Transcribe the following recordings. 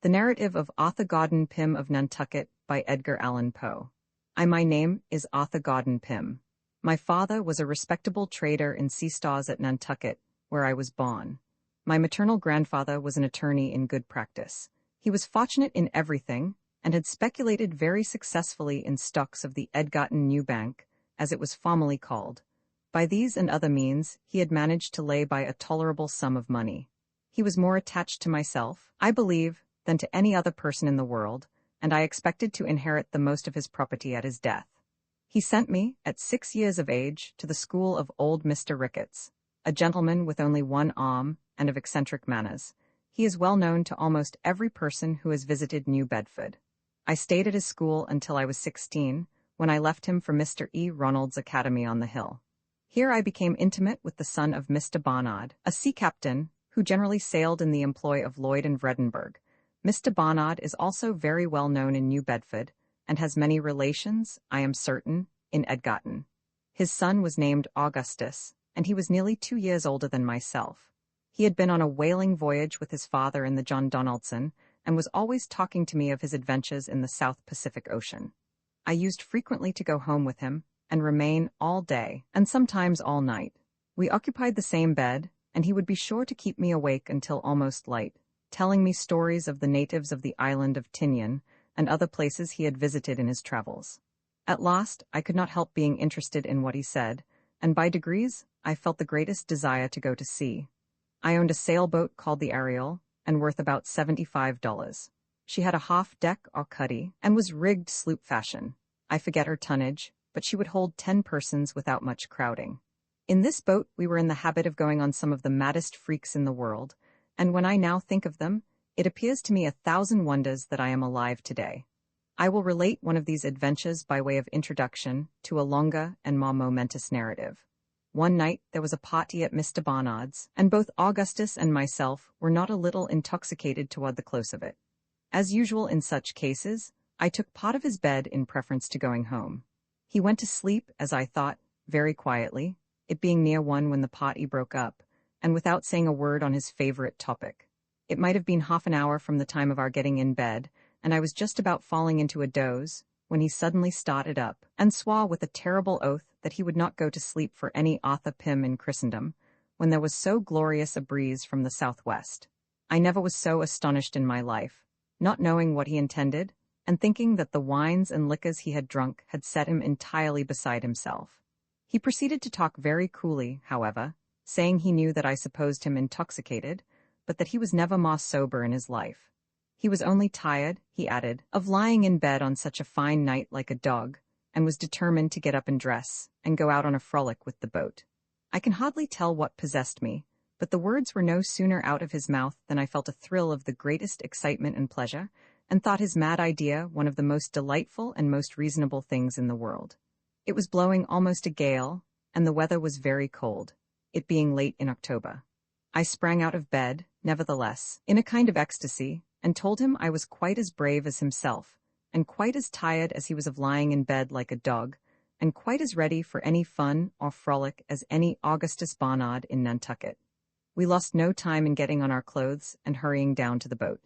The Narrative of Arthur Gordon Pym of Nantucket by Edgar Allan Poe. My name is Arthur Gordon Pym. My father was a respectable trader in sea stores at Nantucket, where I was born. My maternal grandfather was an attorney in good practice. He was fortunate in everything, and had speculated very successfully in stocks of the Edgarton New Bank, as it was formerly called. By these and other means, he had managed to lay by a tolerable sum of money. He was more attached to myself, I believe, than to any other person in the world, and I expected to inherit the most of his property at his death. He sent me, at 6 years of age, to the school of old Mr. Ricketts, a gentleman with only one arm and of eccentric manners. He is well known to almost every person who has visited New Bedford. I stayed at his school until I was 16, when I left him for Mr. E. Ronald's Academy on the hill. Here I became intimate with the son of Mr. Barnard, a sea captain, who generally sailed in the employ of Lloyd and Vredenburgh. Mr. Barnard is also very well known in New Bedford, and has many relations, I am certain, in Edgarton. His son was named Augustus, and he was nearly 2 years older than myself. He had been on a whaling voyage with his father in the John Donaldson, and was always talking to me of his adventures in the South Pacific Ocean. I used frequently to go home with him, and remain all day, and sometimes all night. We occupied the same bed, and he would be sure to keep me awake until almost light, telling me stories of the natives of the island of Tinian and other places he had visited in his travels. At last, I could not help being interested in what he said, and by degrees, I felt the greatest desire to go to sea. I owned a sailboat called the Ariel, and worth about $75. She had a half-deck or cuddy, and was rigged sloop fashion. I forget her tonnage, but she would hold 10 persons without much crowding. In this boat, we were in the habit of going on some of the maddest freaks in the world, and when I now think of them, it appears to me 1,000 wonders that I am alive today. I will relate one of these adventures by way of introduction to a longer and more momentous narrative. One night there was a party at Mr. Barnard's, and both Augustus and myself were not a little intoxicated toward the close of it. As usual in such cases, I took part of his bed in preference to going home. He went to sleep, as I thought, very quietly, it being near 1 when the party broke up, and without saying a word on his favorite topic. It might have been half an hour from the time of our getting in bed, and I was just about falling into a doze, when he suddenly started up, and swore with a terrible oath that he would not go to sleep for any Arthur Pym in Christendom, when there was so glorious a breeze from the southwest. I never was so astonished in my life, not knowing what he intended, and thinking that the wines and liquors he had drunk had set him entirely beside himself. He proceeded to talk very coolly, however, saying he knew that I supposed him intoxicated, but that he was never more sober in his life. He was only tired, he added, of lying in bed on such a fine night like a dog, and was determined to get up and dress, and go out on a frolic with the boat. I can hardly tell what possessed me, but the words were no sooner out of his mouth than I felt a thrill of the greatest excitement and pleasure, and thought his mad idea one of the most delightful and most reasonable things in the world. It was blowing almost a gale, and the weather was very cold, it being late in October. I sprang out of bed, nevertheless, in a kind of ecstasy, and told him I was quite as brave as himself, and quite as tired as he was of lying in bed like a dog, and quite as ready for any fun or frolic as any Augustus Barnard in Nantucket. We lost no time in getting on our clothes and hurrying down to the boat.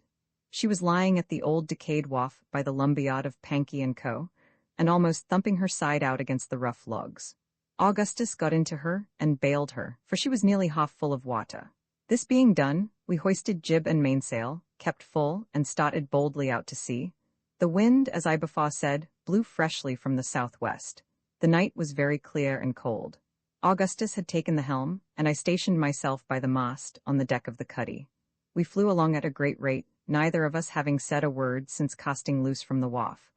She was lying at the old decayed wharf by the lumberyard of Pankey and Co., and almost thumping her side out against the rough logs. Augustus got into her and bailed her, for she was nearly half full of water. This being done, we hoisted jib and mainsail, kept full, and started boldly out to sea. The wind, as I before said, blew freshly from the southwest. The night was very clear and cold. Augustus had taken the helm, and I stationed myself by the mast on the deck of the cuddy. We flew along at a great rate, neither of us having said a word since casting loose from the wharf.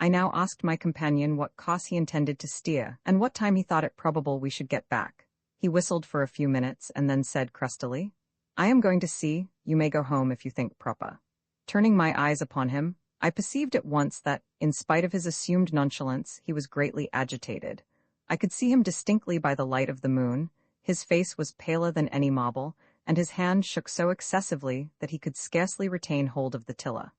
I now asked my companion what course he intended to steer, and what time he thought it probable we should get back. He whistled for a few minutes, and then said crustily, "I am going to sea, you may go home if you think proper." Turning my eyes upon him, I perceived at once that, in spite of his assumed nonchalance, he was greatly agitated. I could see him distinctly by the light of the moon. His face was paler than any marble, and his hand shook so excessively that he could scarcely retain hold of the tiller.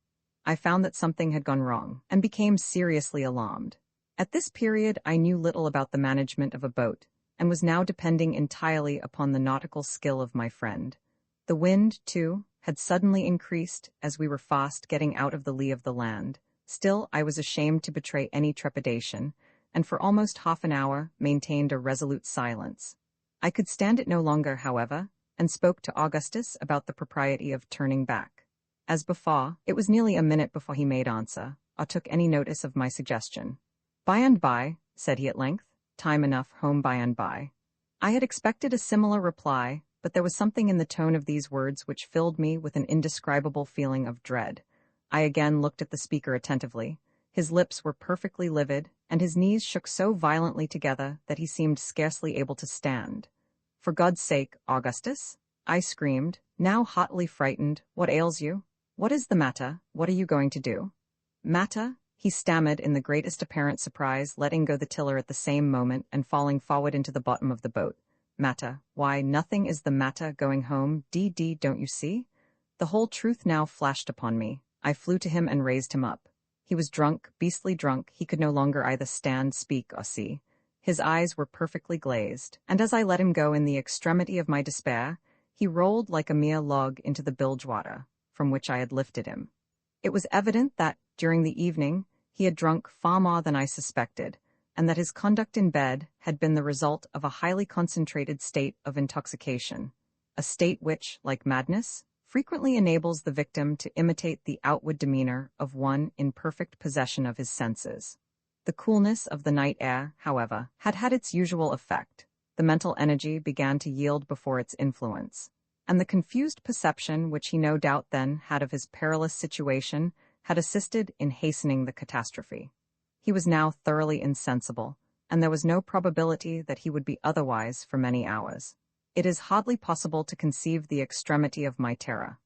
I found that something had gone wrong, and became seriously alarmed. At this period I knew little about the management of a boat, and was now depending entirely upon the nautical skill of my friend. The wind, too, had suddenly increased as we were fast getting out of the lee of the land. Still, I was ashamed to betray any trepidation, and for almost half an hour maintained a resolute silence. I could stand it no longer, however, and spoke to Augustus about the propriety of turning back. As before, it was nearly a minute before he made answer, or took any notice of my suggestion. "By and by," said he at length, "time enough home by and by." I had expected a similar reply, but there was something in the tone of these words which filled me with an indescribable feeling of dread. I again looked at the speaker attentively. His lips were perfectly livid, and his knees shook so violently together that he seemed scarcely able to stand. "For God's sake, Augustus," I screamed, now hotly frightened, "what ails you? What is the matter? What are you going to do?" "Matter?" he stammered in the greatest apparent surprise, letting go the tiller at the same moment and falling forward into the bottom of the boat. "Matter? Why, nothing is the matter going home, don't you see?" The whole truth now flashed upon me. I flew to him and raised him up. He was drunk, beastly drunk. He could no longer either stand, speak, or see. His eyes were perfectly glazed, and as I let him go in the extremity of my despair, he rolled like a mere log into the bilge water, from which I had lifted him. It was evident that, during the evening, he had drunk far more than I suspected, and that his conduct in bed had been the result of a highly concentrated state of intoxication, a state which, like madness, frequently enables the victim to imitate the outward demeanor of one in perfect possession of his senses. The coolness of the night air, however, had had its usual effect. The mental energy began to yield before its influence, and the confused perception which he no doubt then had of his perilous situation had assisted in hastening the catastrophe. He was now thoroughly insensible, and there was no probability that he would be otherwise for many hours. It is hardly possible to conceive the extremity of my terror.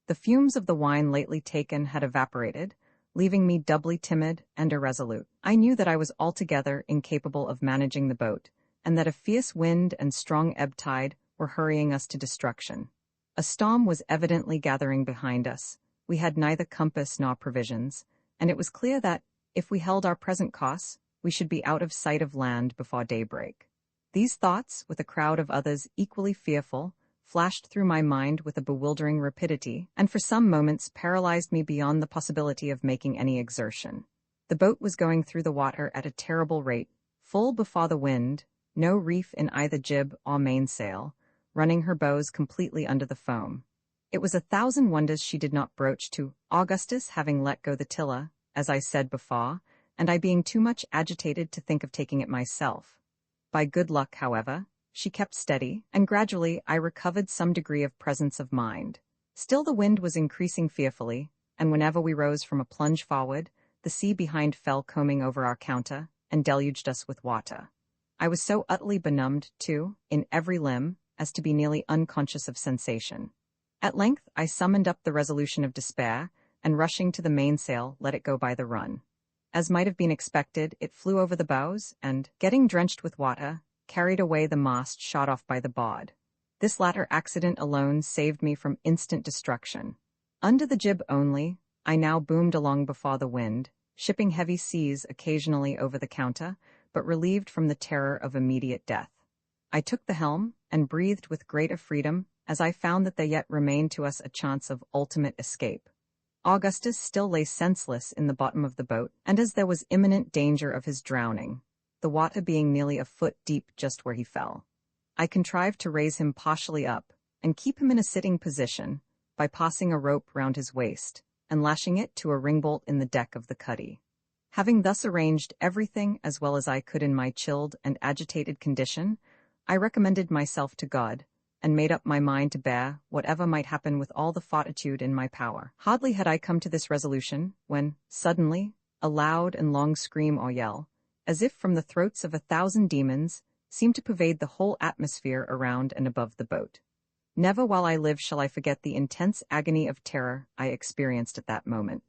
The fumes of the wine lately taken had evaporated, leaving me doubly timid and irresolute. I knew that I was altogether incapable of managing the boat, and that a fierce wind and strong ebb tide were hurrying us to destruction. A storm was evidently gathering behind us. We had neither compass nor provisions, and it was clear that, if we held our present course, we should be out of sight of land before daybreak. These thoughts, with a crowd of others equally fearful, flashed through my mind with a bewildering rapidity, and for some moments paralyzed me beyond the possibility of making any exertion. The boat was going through the water at a terrible rate, full before the wind, no reef in either jib or mainsail, running her bows completely under the foam. It was 1,000 wonders she did not broach to, Augustus having let go the tiller, as I said before, and I being too much agitated to think of taking it myself. By good luck, however, she kept steady, and gradually I recovered some degree of presence of mind. Still the wind was increasing fearfully, and whenever we rose from a plunge forward, the sea behind fell combing over our counter, and deluged us with water. I was so utterly benumbed, too, in every limb, as to be nearly unconscious of sensation. At length I summoned up the resolution of despair, and rushing to the mainsail, let it go by the run. As might have been expected, it flew over the bows, and, getting drenched with water, carried away the mast shot off by the board. This latter accident alone saved me from instant destruction. Under the jib only, I now boomed along before the wind, shipping heavy seas occasionally over the counter, but relieved from the terror of immediate death. I took the helm, and breathed with greater freedom, as I found that there yet remained to us a chance of ultimate escape. Augustus still lay senseless in the bottom of the boat, and as there was imminent danger of his drowning, the water being nearly a foot deep just where he fell, I contrived to raise him partially up, and keep him in a sitting position, by passing a rope round his waist, and lashing it to a ringbolt in the deck of the cuddy. Having thus arranged everything as well as I could in my chilled and agitated condition, I recommended myself to God, and made up my mind to bear whatever might happen with all the fortitude in my power. Hardly had I come to this resolution, when, suddenly, a loud and long scream or yell, as if from the throats of 1,000 demons, seemed to pervade the whole atmosphere around and above the boat. Never while I live shall I forget the intense agony of terror I experienced at that moment.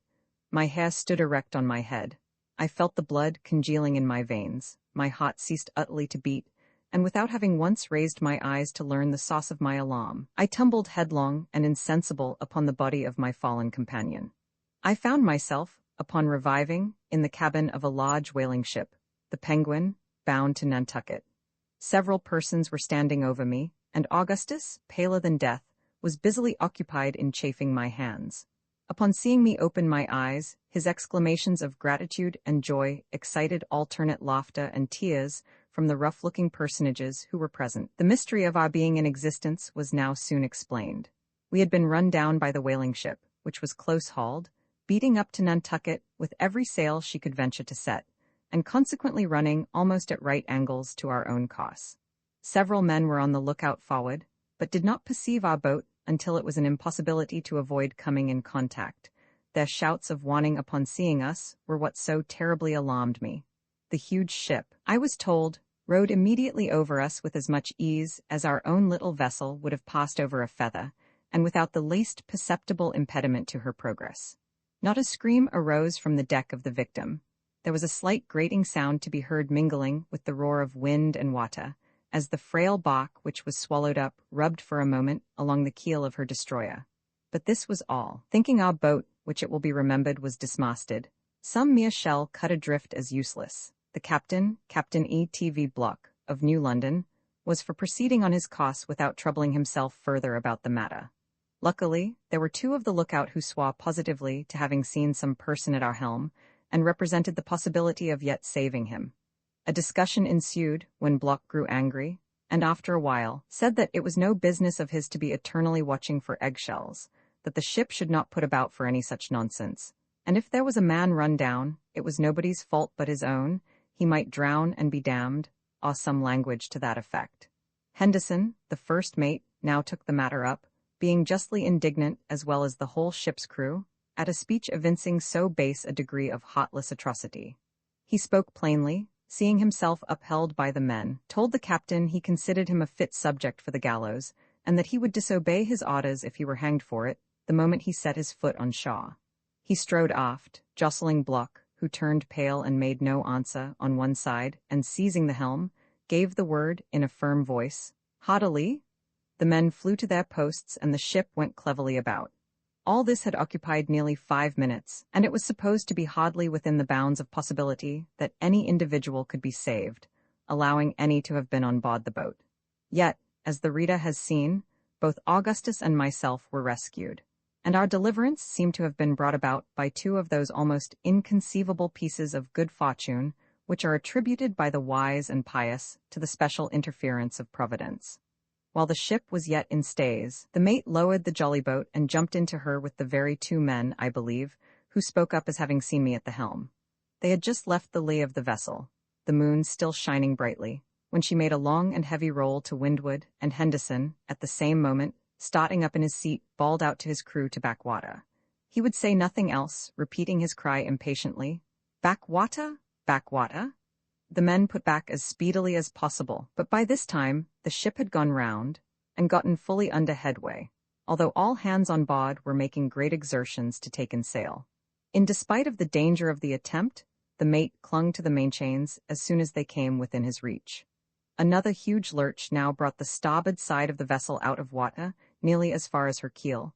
My hair stood erect on my head. I felt the blood congealing in my veins. My heart ceased utterly to beat, and without having once raised my eyes to learn the source of my alarm, I tumbled headlong and insensible upon the body of my fallen companion. I found myself, upon reviving, in the cabin of a large whaling ship, the Penguin, bound to Nantucket. Several persons were standing over me, and Augustus, paler than death, was busily occupied in chafing my hands. Upon seeing me open my eyes, his exclamations of gratitude and joy excited alternate laughter and tears from the rough-looking personages who were present. The mystery of our being in existence was now soon explained. We had been run down by the whaling ship, which was close-hauled, beating up to Nantucket with every sail she could venture to set, and consequently running almost at right angles to our own course. Several men were on the lookout forward, but did not perceive our boat until it was an impossibility to avoid coming in contact. Their shouts of warning upon seeing us were what so terribly alarmed me. The huge ship, I was told, rode immediately over us with as much ease as our own little vessel would have passed over a feather, and without the least perceptible impediment to her progress. Not a scream arose from the deck of the Victim. There was a slight grating sound to be heard mingling with the roar of wind and water, as the frail bark which was swallowed up rubbed for a moment along the keel of her destroyer. But this was all. Thinking our boat, which it will be remembered was dismasted, some mere shell cut adrift as useless, the captain, Captain E.T.V. Block, of New London, was for proceeding on his course without troubling himself further about the matter. Luckily, there were two of the lookout who swore positively to having seen some person at our helm, and represented the possibility of yet saving him. A discussion ensued when Block grew angry, and after a while said that it was no business of his to be eternally watching for eggshells, that the ship should not put about for any such nonsense, and if there was a man run down, it was nobody's fault but his own, he might drown and be damned, or some language to that effect. Henderson, the first mate, now took the matter up, being justly indignant as well as the whole ship's crew, at a speech evincing so base a degree of heartless atrocity. He spoke plainly, seeing himself upheld by the men, told the captain he considered him a fit subject for the gallows, and that he would disobey his orders if he were hanged for it, the moment he set his foot on shore. He strode aft, jostling Block, who turned pale and made no answer, on one side, and seizing the helm, gave the word, in a firm voice, "Haughtily!" The men flew to their posts and the ship went cleverly about. All this had occupied nearly 5 minutes, and it was supposed to be hardly within the bounds of possibility that any individual could be saved, allowing any to have been on board the boat. Yet, as the reader has seen, both Augustus and myself were rescued, and our deliverance seemed to have been brought about by two of those almost inconceivable pieces of good fortune which are attributed by the wise and pious to the special interference of Providence. While the ship was yet in stays, the mate lowered the jolly boat and jumped into her with the very two men, I believe, who spoke up as having seen me at the helm. They had just left the lee of the vessel, the moon still shining brightly, when she made a long and heavy roll to windward, and Henderson, at the same moment, starting up in his seat, bawled out to his crew to back water. He would say nothing else, repeating his cry impatiently, "Back water? Back water?" The men put back as speedily as possible, but by this time the ship had gone round and gotten fully under headway, although all hands on board were making great exertions to take in sail. In despite of the danger of the attempt, the mate clung to the mainchains as soon as they came within his reach. Another huge lurch now brought the starboard side of the vessel out of water, nearly as far as her keel,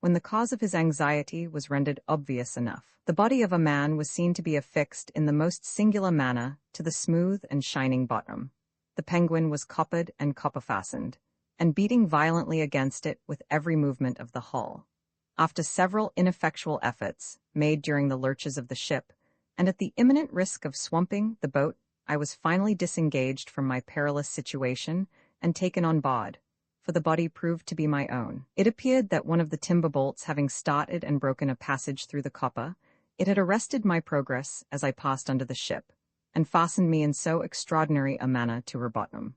when the cause of his anxiety was rendered obvious enough. The body of a man was seen to be affixed in the most singular manner to the smooth and shining bottom. The Penguin was coppered and copper-fastened, and beating violently against it with every movement of the hull. After several ineffectual efforts, made during the lurches of the ship, and at the imminent risk of swamping the boat, I was finally disengaged from my perilous situation and taken on board, for the body proved to be my own. It appeared that one of the timber bolts having started and broken a passage through the copper, it had arrested my progress as I passed under the ship, and fastened me in so extraordinary a manner to her bottom.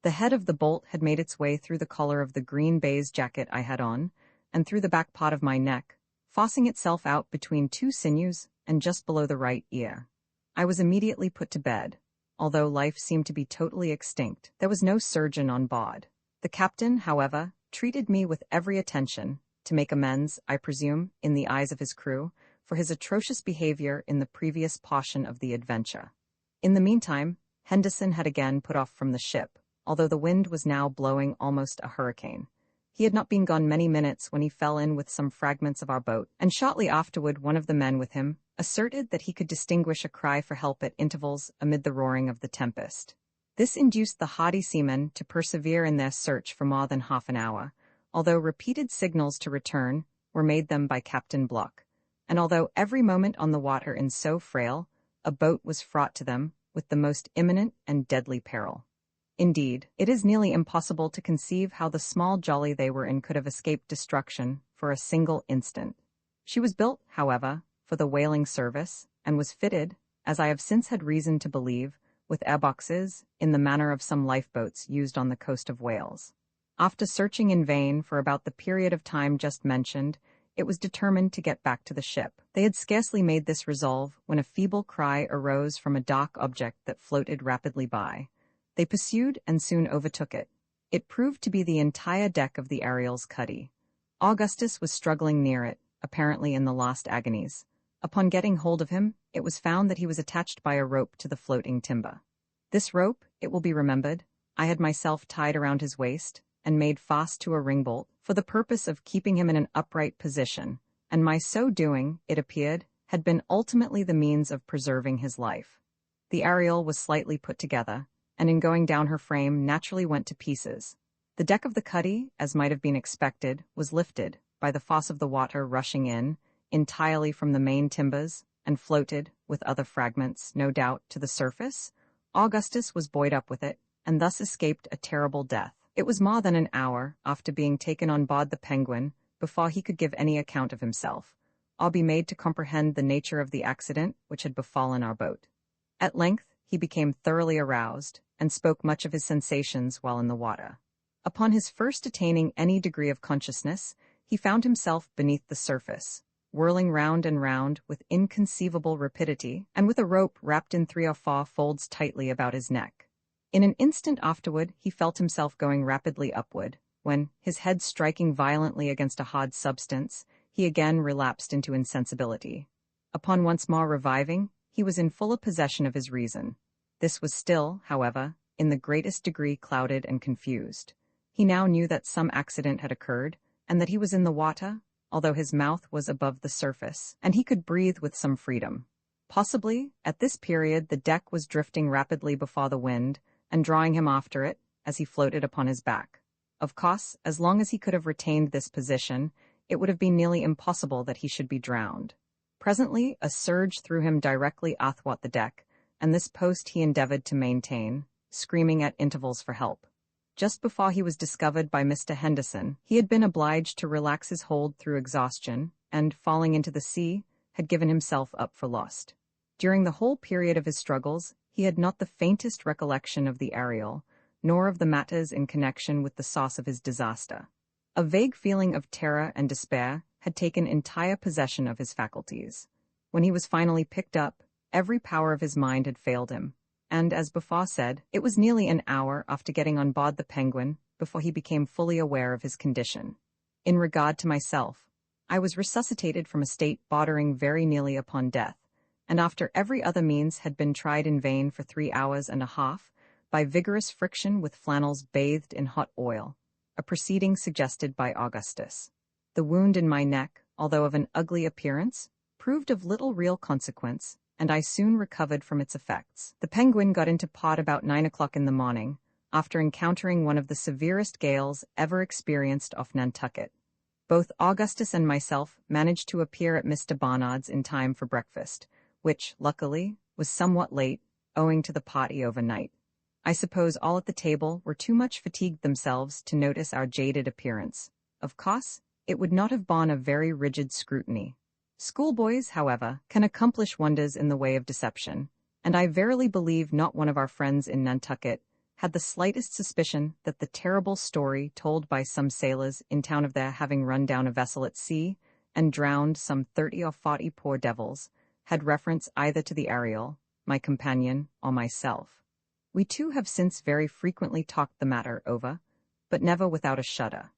The head of the bolt had made its way through the collar of the green baize jacket I had on, and through the back part of my neck, forcing itself out between two sinews and just below the right ear. I was immediately put to bed. Although life seemed to be totally extinct, there was no surgeon on board. The captain, however, treated me with every attention, to make amends, I presume, in the eyes of his crew, for his atrocious behavior in the previous portion of the adventure. In the meantime, Henderson had again put off from the ship, although the wind was now blowing almost a hurricane. He had not been gone many minutes when he fell in with some fragments of our boat, and shortly afterward one of the men with him asserted that he could distinguish a cry for help at intervals amid the roaring of the tempest. This induced the hardy seamen to persevere in their search for more than half an hour, although repeated signals to return were made them by Captain Block, and although every moment on the water in so frail, a boat was fraught to them with the most imminent and deadly peril. Indeed, it is nearly impossible to conceive how the small jolly they were in could have escaped destruction for a single instant. She was built, however, for the whaling service, and was fitted, as I have since had reason to believe, with airboxes, in the manner of some lifeboats used on the coast of Wales. After searching in vain for about the period of time just mentioned, it was determined to get back to the ship. They had scarcely made this resolve when a feeble cry arose from a dark object that floated rapidly by. They pursued and soon overtook it. It proved to be the entire deck of the Ariel's cuddy. Augustus was struggling near it, apparently in the last agonies. Upon getting hold of him, it was found that he was attached by a rope to the floating timber. This rope, it will be remembered, I had myself tied around his waist and made fast to a ringbolt for the purpose of keeping him in an upright position, and my so doing, it appeared, had been ultimately the means of preserving his life. The Ariel was slightly put together, and in going down her frame naturally went to pieces. The deck of the cuddy, as might have been expected, was lifted, by the force of the water rushing in, entirely from the main timbers, and floated, with other fragments, no doubt, to the surface. Augustus was buoyed up with it, and thus escaped a terrible death. It was more than an hour after being taken on board the Penguin before he could give any account of himself, or be made to comprehend the nature of the accident which had befallen our boat. At length he became thoroughly aroused, and spoke much of his sensations while in the water. Upon his first attaining any degree of consciousness, he found himself beneath the surface, whirling round and round with inconceivable rapidity, and with a rope wrapped in 3 or 4 folds tightly about his neck. In an instant afterward he felt himself going rapidly upward, when, his head striking violently against a hard substance, he again relapsed into insensibility. Upon once more reviving, he was in fuller possession of his reason. This was still, however, in the greatest degree clouded and confused. He now knew that some accident had occurred, and that he was in the water, although his mouth was above the surface, and he could breathe with some freedom. Possibly, at this period the deck was drifting rapidly before the wind, and drawing him after it, as he floated upon his back. Of course, as long as he could have retained this position, it would have been nearly impossible that he should be drowned. Presently a surge threw him directly athwart the deck, and this post he endeavored to maintain, screaming at intervals for help. Just before he was discovered by Mr. Henderson, he had been obliged to relax his hold through exhaustion, and, falling into the sea, had given himself up for lost. During the whole period of his struggles, he had not the faintest recollection of the Ariel, nor of the matters in connection with the source of his disaster. A vague feeling of terror and despair had taken entire possession of his faculties. When he was finally picked up, every power of his mind had failed him, and, as before said, it was nearly an hour after getting on board the Penguin before he became fully aware of his condition. In regard to myself, I was resuscitated from a state bordering very nearly upon death, and after every other means had been tried in vain for 3 hours and a half, by vigorous friction with flannels bathed in hot oil, a proceeding suggested by Augustus. The wound in my neck, although of an ugly appearance, proved of little real consequence, and I soon recovered from its effects. The Penguin got into port about 9 o'clock in the morning, after encountering one of the severest gales ever experienced off Nantucket. Both Augustus and myself managed to appear at Mr. Barnard's in time for breakfast, which, luckily, was somewhat late, owing to the party overnight. I suppose all at the table were too much fatigued themselves to notice our jaded appearance. Of course, it would not have borne a very rigid scrutiny. Schoolboys, however, can accomplish wonders in the way of deception, and I verily believe not one of our friends in Nantucket had the slightest suspicion that the terrible story told by some sailors in town of their having run down a vessel at sea and drowned some 30 or 40 poor devils had reference either to the Ariel, my companion, or myself. We too have since very frequently talked the matter over, but never without a shudder.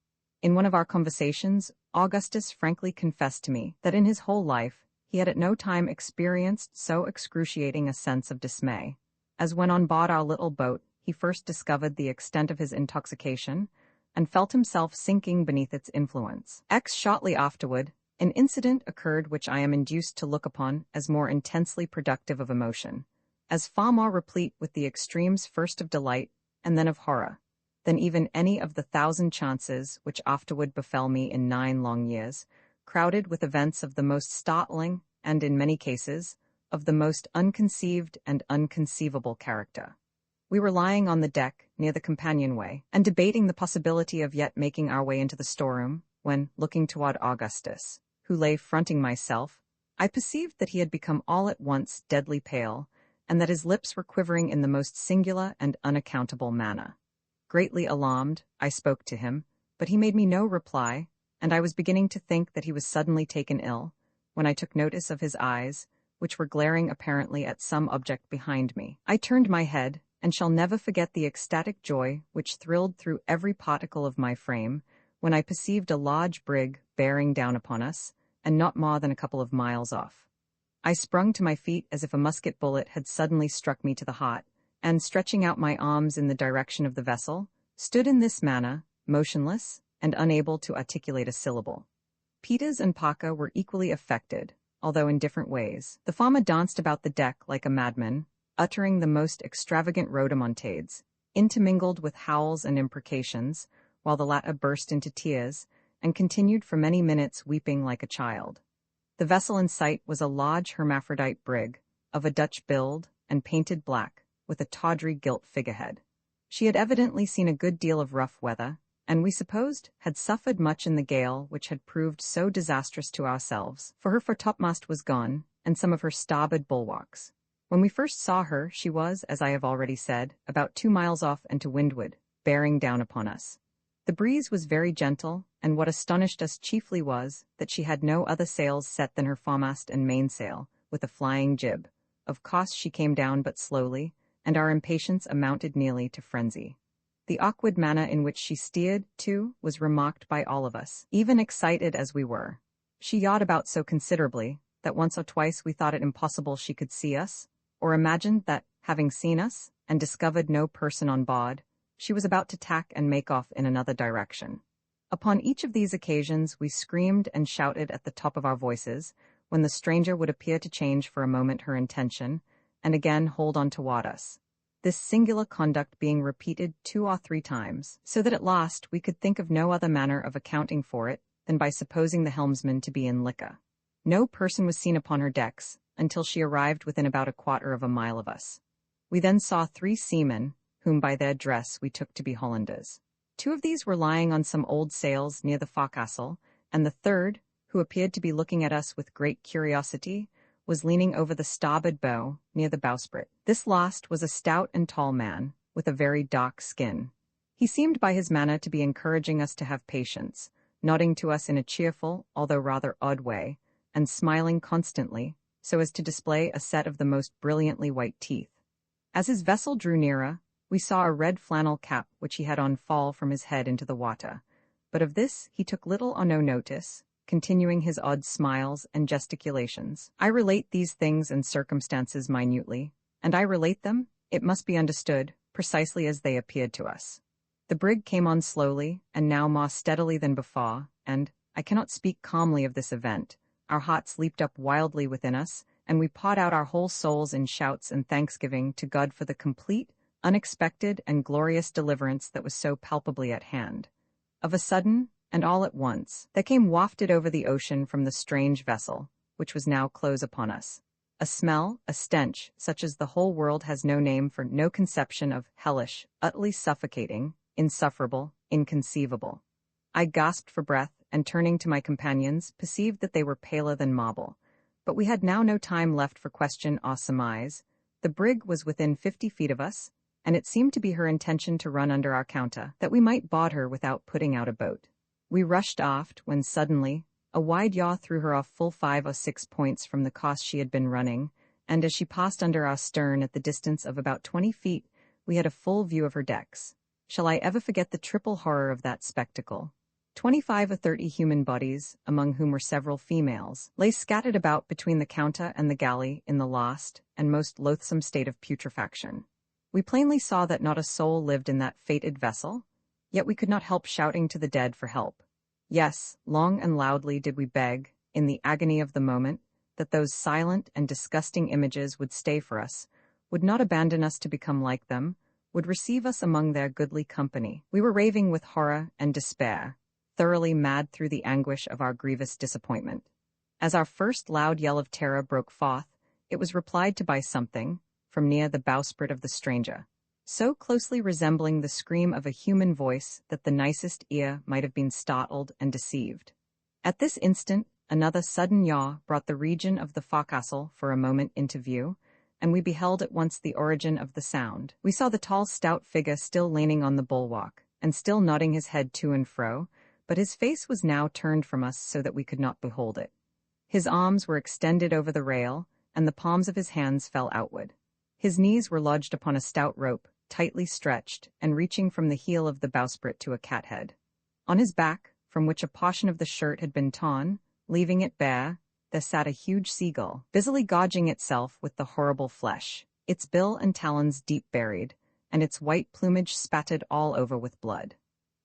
In one of our conversations, Augustus frankly confessed to me that in his whole life he had at no time experienced so excruciating a sense of dismay, as when on board our little boat he first discovered the extent of his intoxication and felt himself sinking beneath its influence. Shortly afterward, an incident occurred which I am induced to look upon as more intensely productive of emotion, as far more replete with the extremes first of delight and then of horror. than even any of the 1,000 chances which afterward befell me in 9 long years, crowded with events of the most startling, and in many cases, of the most unconceived and unconceivable character. We were lying on the deck, near the companionway, and debating the possibility of yet making our way into the storeroom, when, looking toward Augustus, who lay fronting myself, I perceived that he had become all at once deadly pale, and that his lips were quivering in the most singular and unaccountable manner. Greatly alarmed, I spoke to him, but he made me no reply, and I was beginning to think that he was suddenly taken ill, when I took notice of his eyes, which were glaring apparently at some object behind me. I turned my head, and shall never forget the ecstatic joy which thrilled through every particle of my frame, when I perceived a large brig bearing down upon us, and not more than a couple of miles off. I sprung to my feet as if a musket bullet had suddenly struck me to the heart, and, stretching out my arms in the direction of the vessel, stood in this manner, motionless, and unable to articulate a syllable. Peters and Parker were equally affected, although in different ways. The farmer danced about the deck like a madman, uttering the most extravagant rhodomontades, intermingled with howls and imprecations, while the latter burst into tears, and continued for many minutes weeping like a child. The vessel in sight was a large hermaphrodite brig, of a Dutch build, and painted black, with a tawdry gilt figurehead. She had evidently seen a good deal of rough weather, and we supposed had suffered much in the gale which had proved so disastrous to ourselves, for her foretopmast was gone, and some of her starboard bulwarks. When we first saw her, she was, as I have already said, about 2 miles off and to windward, bearing down upon us. The breeze was very gentle, and what astonished us chiefly was that she had no other sails set than her foremast and mainsail, with a flying jib. Of course she came down but slowly, and our impatience amounted nearly to frenzy. The awkward manner in which she steered, too, was remarked by all of us, even excited as we were. She yawed about so considerably that once or twice we thought it impossible she could see us, or imagined that, having seen us, and discovered no person on board, she was about to tack and make off in another direction. Upon each of these occasions we screamed and shouted at the top of our voices, when the stranger would appear to change for a moment her intention, and again hold on toward us, this singular conduct being repeated 2 or 3 times, so that at last we could think of no other manner of accounting for it than by supposing the helmsman to be in liquor. No person was seen upon her decks, until she arrived within about 1/4 of a mile of us. We then saw 3 seamen, whom by their dress we took to be Hollanders. 2 of these were lying on some old sails near the forecastle, and the third, who appeared to be looking at us with great curiosity, was leaning over the starboard bow, near the bowsprit. This last was a stout and tall man, with a very dark skin. He seemed by his manner to be encouraging us to have patience, nodding to us in a cheerful, although rather odd way, and smiling constantly, so as to display a set of the most brilliantly white teeth. As his vessel drew nearer, we saw a red flannel cap which he had on fall from his head into the water, but of this he took little or no notice, continuing his odd smiles and gesticulations. I relate these things and circumstances minutely, and I relate them, it must be understood, precisely as they appeared to us. The brig came on slowly, and now more steadily than before, and, I cannot speak calmly of this event, our hearts leaped up wildly within us, and we poured out our whole souls in shouts and thanksgiving to God for the complete, unexpected, and glorious deliverance that was so palpably at hand. Of a sudden, and all at once, there came wafted over the ocean from the strange vessel, which was now close upon us, a smell, a stench, such as the whole world has no name for, no conception of, hellish, utterly suffocating, insufferable, inconceivable. I gasped for breath, and turning to my companions, perceived that they were paler than marble. But we had now no time left for question or surmise. The brig was within 50 feet of us, and it seemed to be her intention to run under our counter, that we might board her without putting out a boat. We rushed aft, when suddenly, a wide yaw threw her off full 5 or 6 points from the course she had been running, and as she passed under our stern at the distance of about 20 feet, we had a full view of her decks. Shall I ever forget the triple horror of that spectacle? 25 or 30 human bodies, among whom were several females, lay scattered about between the counter and the galley in the lost and most loathsome state of putrefaction. We plainly saw that not a soul lived in that fated vessel, yet we could not help shouting to the dead for help. Yes, long and loudly did we beg, in the agony of the moment, that those silent and disgusting images would stay for us, would not abandon us to become like them, would receive us among their goodly company. We were raving with horror and despair, thoroughly mad through the anguish of our grievous disappointment. As our first loud yell of terror broke forth, it was replied to by something, from near the bowsprit of the stranger, so closely resembling the scream of a human voice that the nicest ear might have been startled and deceived. At this instant, another sudden yaw brought the region of the forecastle for a moment into view, and we beheld at once the origin of the sound. We saw the tall, stout figure still leaning on the bulwark, and still nodding his head to and fro, but his face was now turned from us so that we could not behold it. His arms were extended over the rail, and the palms of his hands fell outward. His knees were lodged upon a stout rope, tightly stretched, and reaching from the heel of the bowsprit to a cathead. On his back, from which a portion of the shirt had been torn, leaving it bare, there sat a huge seagull, busily gorging itself with the horrible flesh, its bill and talons deep buried, and its white plumage spattered all over with blood.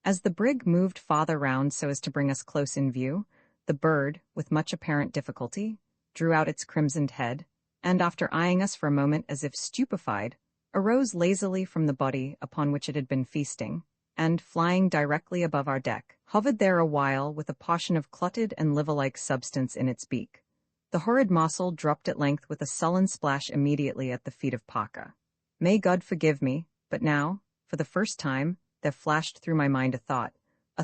As the brig moved farther round so as to bring us close in view, the bird, with much apparent difficulty, drew out its crimsoned head, and after eyeing us for a moment as if stupefied, arose lazily from the body upon which it had been feasting, and, flying directly above our deck, hovered there a while with a portion of clotted and liver-like substance in its beak. The horrid morsel dropped at length with a sullen splash immediately at the feet of Parker. May God forgive me, but now, for the first time, there flashed through my mind a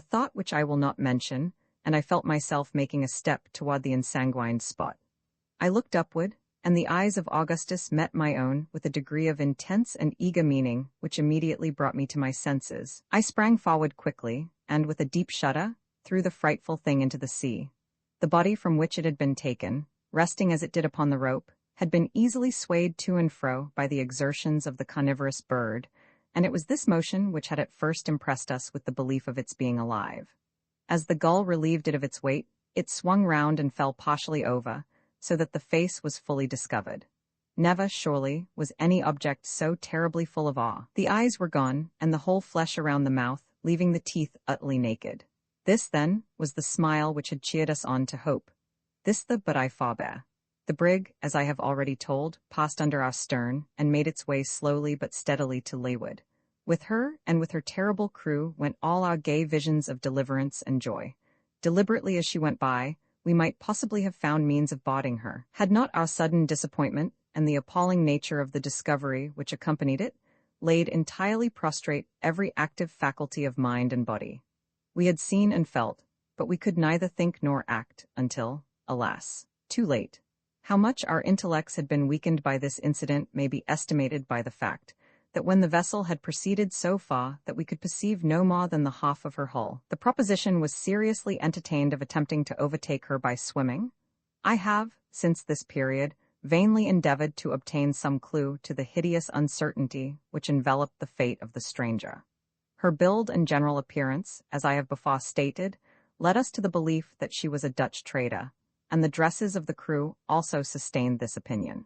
thought which I will not mention, and I felt myself making a step toward the ensanguined spot. I looked upward, and the eyes of Augustus met my own with a degree of intense and eager meaning which immediately brought me to my senses. I sprang forward quickly, and with a deep shudder, threw the frightful thing into the sea. The body from which it had been taken, resting as it did upon the rope, had been easily swayed to and fro by the exertions of the carnivorous bird, and it was this motion which had at first impressed us with the belief of its being alive. As the gull relieved it of its weight, it swung round and fell partially over, so that the face was fully discovered. Never, surely, was any object so terribly full of awe. The eyes were gone, and the whole flesh around the mouth, leaving the teeth utterly naked. This, then, was the smile which had cheered us on to hope. But I forbear. The brig, as I have already told, passed under our stern, and made its way slowly but steadily to leeward. With her, and with her terrible crew, went all our gay visions of deliverance and joy. Deliberately as she went by, we might possibly have found means of boarding her, had not our sudden disappointment, and the appalling nature of the discovery which accompanied it, laid entirely prostrate every active faculty of mind and body. We had seen and felt, but we could neither think nor act until, alas, too late. How much our intellects had been weakened by this incident may be estimated by the fact that when the vessel had proceeded so far that we could perceive no more than the half of her hull, the proposition was seriously entertained of attempting to overtake her by swimming. I have, since this period, vainly endeavored to obtain some clue to the hideous uncertainty which enveloped the fate of the stranger. Her build and general appearance, as I have before stated, led us to the belief that she was a Dutch trader, and the dresses of the crew also sustained this opinion.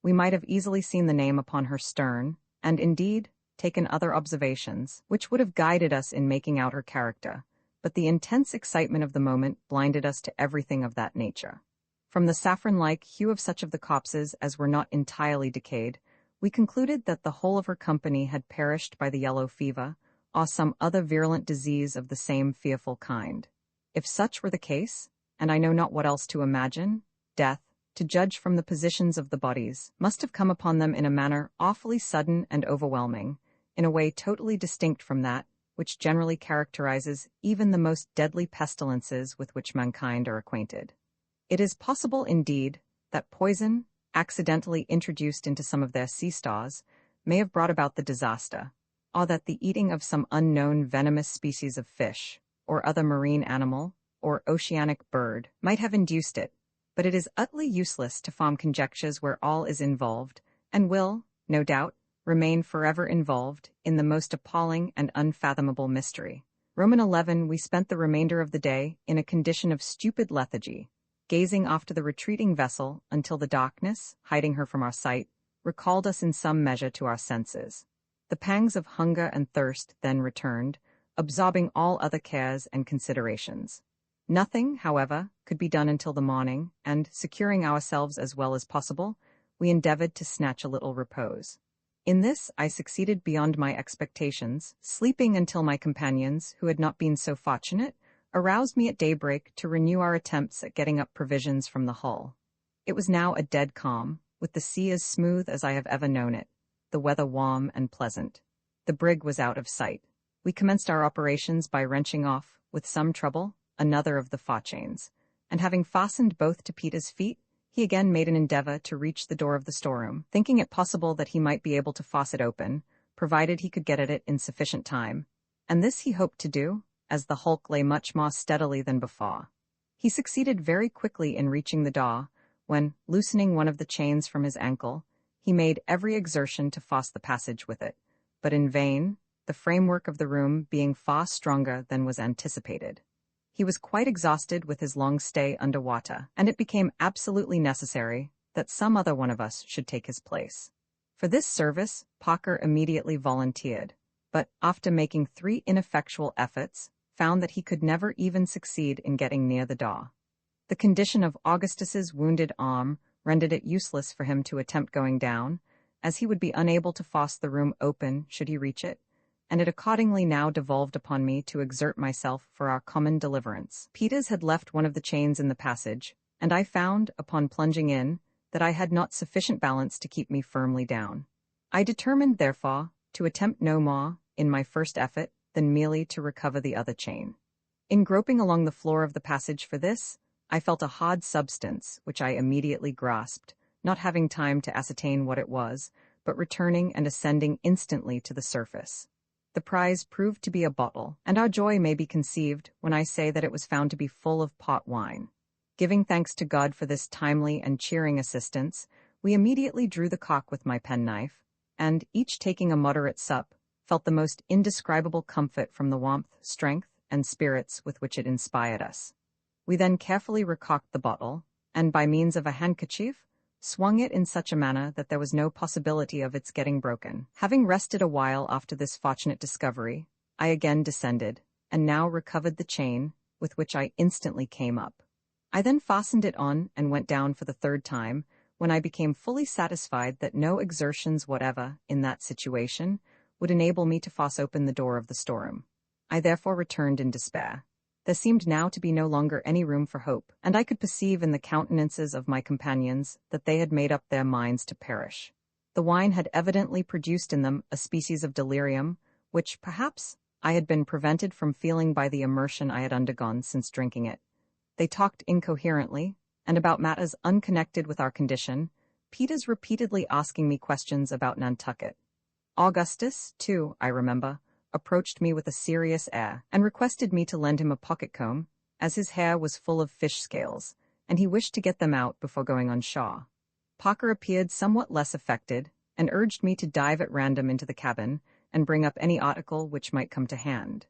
We might have easily seen the name upon her stern, and indeed taken other observations, which would have guided us in making out her character, but the intense excitement of the moment blinded us to everything of that nature. From the saffron-like hue of such of the corpses as were not entirely decayed, we concluded that the whole of her company had perished by the yellow fever, or some other virulent disease of the same fearful kind. If such were the case, and I know not what else to imagine, death, to judge from the positions of the bodies, must have come upon them in a manner awfully sudden and overwhelming, in a way totally distinct from that which generally characterizes even the most deadly pestilences with which mankind are acquainted. It is possible, indeed, that poison, accidentally introduced into some of their sea stores, may have brought about the disaster, or that the eating of some unknown venomous species of fish, or other marine animal, or oceanic bird, might have induced it, but it is utterly useless to form conjectures where all is involved, and will, no doubt, remain forever involved in the most appalling and unfathomable mystery. Roman 11. We spent the remainder of the day in a condition of stupid lethargy, gazing after the retreating vessel until the darkness, hiding her from our sight, recalled us in some measure to our senses. The pangs of hunger and thirst then returned, absorbing all other cares and considerations. Nothing, however, could be done until the morning, and, securing ourselves as well as possible, we endeavored to snatch a little repose. In this, I succeeded beyond my expectations, sleeping until my companions, who had not been so fortunate, aroused me at daybreak to renew our attempts at getting up provisions from the hull. It was now a dead calm, with the sea as smooth as I have ever known it, the weather warm and pleasant. The brig was out of sight. We commenced our operations by wrenching off, with some trouble, another of the forechains, and having fastened both to Peter's feet, he again made an endeavor to reach the door of the storeroom, thinking it possible that he might be able to force it open, provided he could get at it in sufficient time, and this he hoped to do, as the hulk lay much more steadily than before. He succeeded very quickly in reaching the door, when, loosening one of the chains from his ankle, he made every exertion to force the passage with it, but in vain, the framework of the room being far stronger than was anticipated. He was quite exhausted with his long stay underwater, and it became absolutely necessary that some other one of us should take his place. For this service, Parker immediately volunteered, but after making 3 ineffectual efforts, found that he could never even succeed in getting near the door. The condition of Augustus's wounded arm rendered it useless for him to attempt going down, as he would be unable to force the room open should he reach it, and it accordingly now devolved upon me to exert myself for our common deliverance. Peters had left one of the chains in the passage, and I found, upon plunging in, that I had not sufficient balance to keep me firmly down. I determined, therefore, to attempt no more, in my first effort, than merely to recover the other chain. In groping along the floor of the passage for this, I felt a hard substance, which I immediately grasped, not having time to ascertain what it was, but returning and ascending instantly to the surface. The prize proved to be a bottle, and our joy may be conceived when I say that it was found to be full of port wine. Giving thanks to God for this timely and cheering assistance, we immediately drew the cork with my penknife, and, each taking a moderate sup, felt the most indescribable comfort from the warmth, strength, and spirits with which it inspired us. We then carefully recocked the bottle, and by means of a handkerchief, swung it in such a manner that there was no possibility of its getting broken. Having rested a while after this fortunate discovery, I again descended, and now recovered the chain, with which I instantly came up. I then fastened it on and went down for the 3rd time, when I became fully satisfied that no exertions whatever, in that situation, would enable me to force open the door of the storeroom. I therefore returned in despair. There seemed now to be no longer any room for hope, and I could perceive in the countenances of my companions that they had made up their minds to perish. The wine had evidently produced in them a species of delirium, which, perhaps, I had been prevented from feeling by the immersion I had undergone since drinking it. They talked incoherently, and about matters unconnected with our condition, Peters repeatedly asking me questions about Nantucket. Augustus, too, I remember, approached me with a serious air, and requested me to lend him a pocket-comb, as his hair was full of fish scales, and he wished to get them out before going on shore. Parker appeared somewhat less affected, and urged me to dive at random into the cabin, and bring up any article which might come to hand.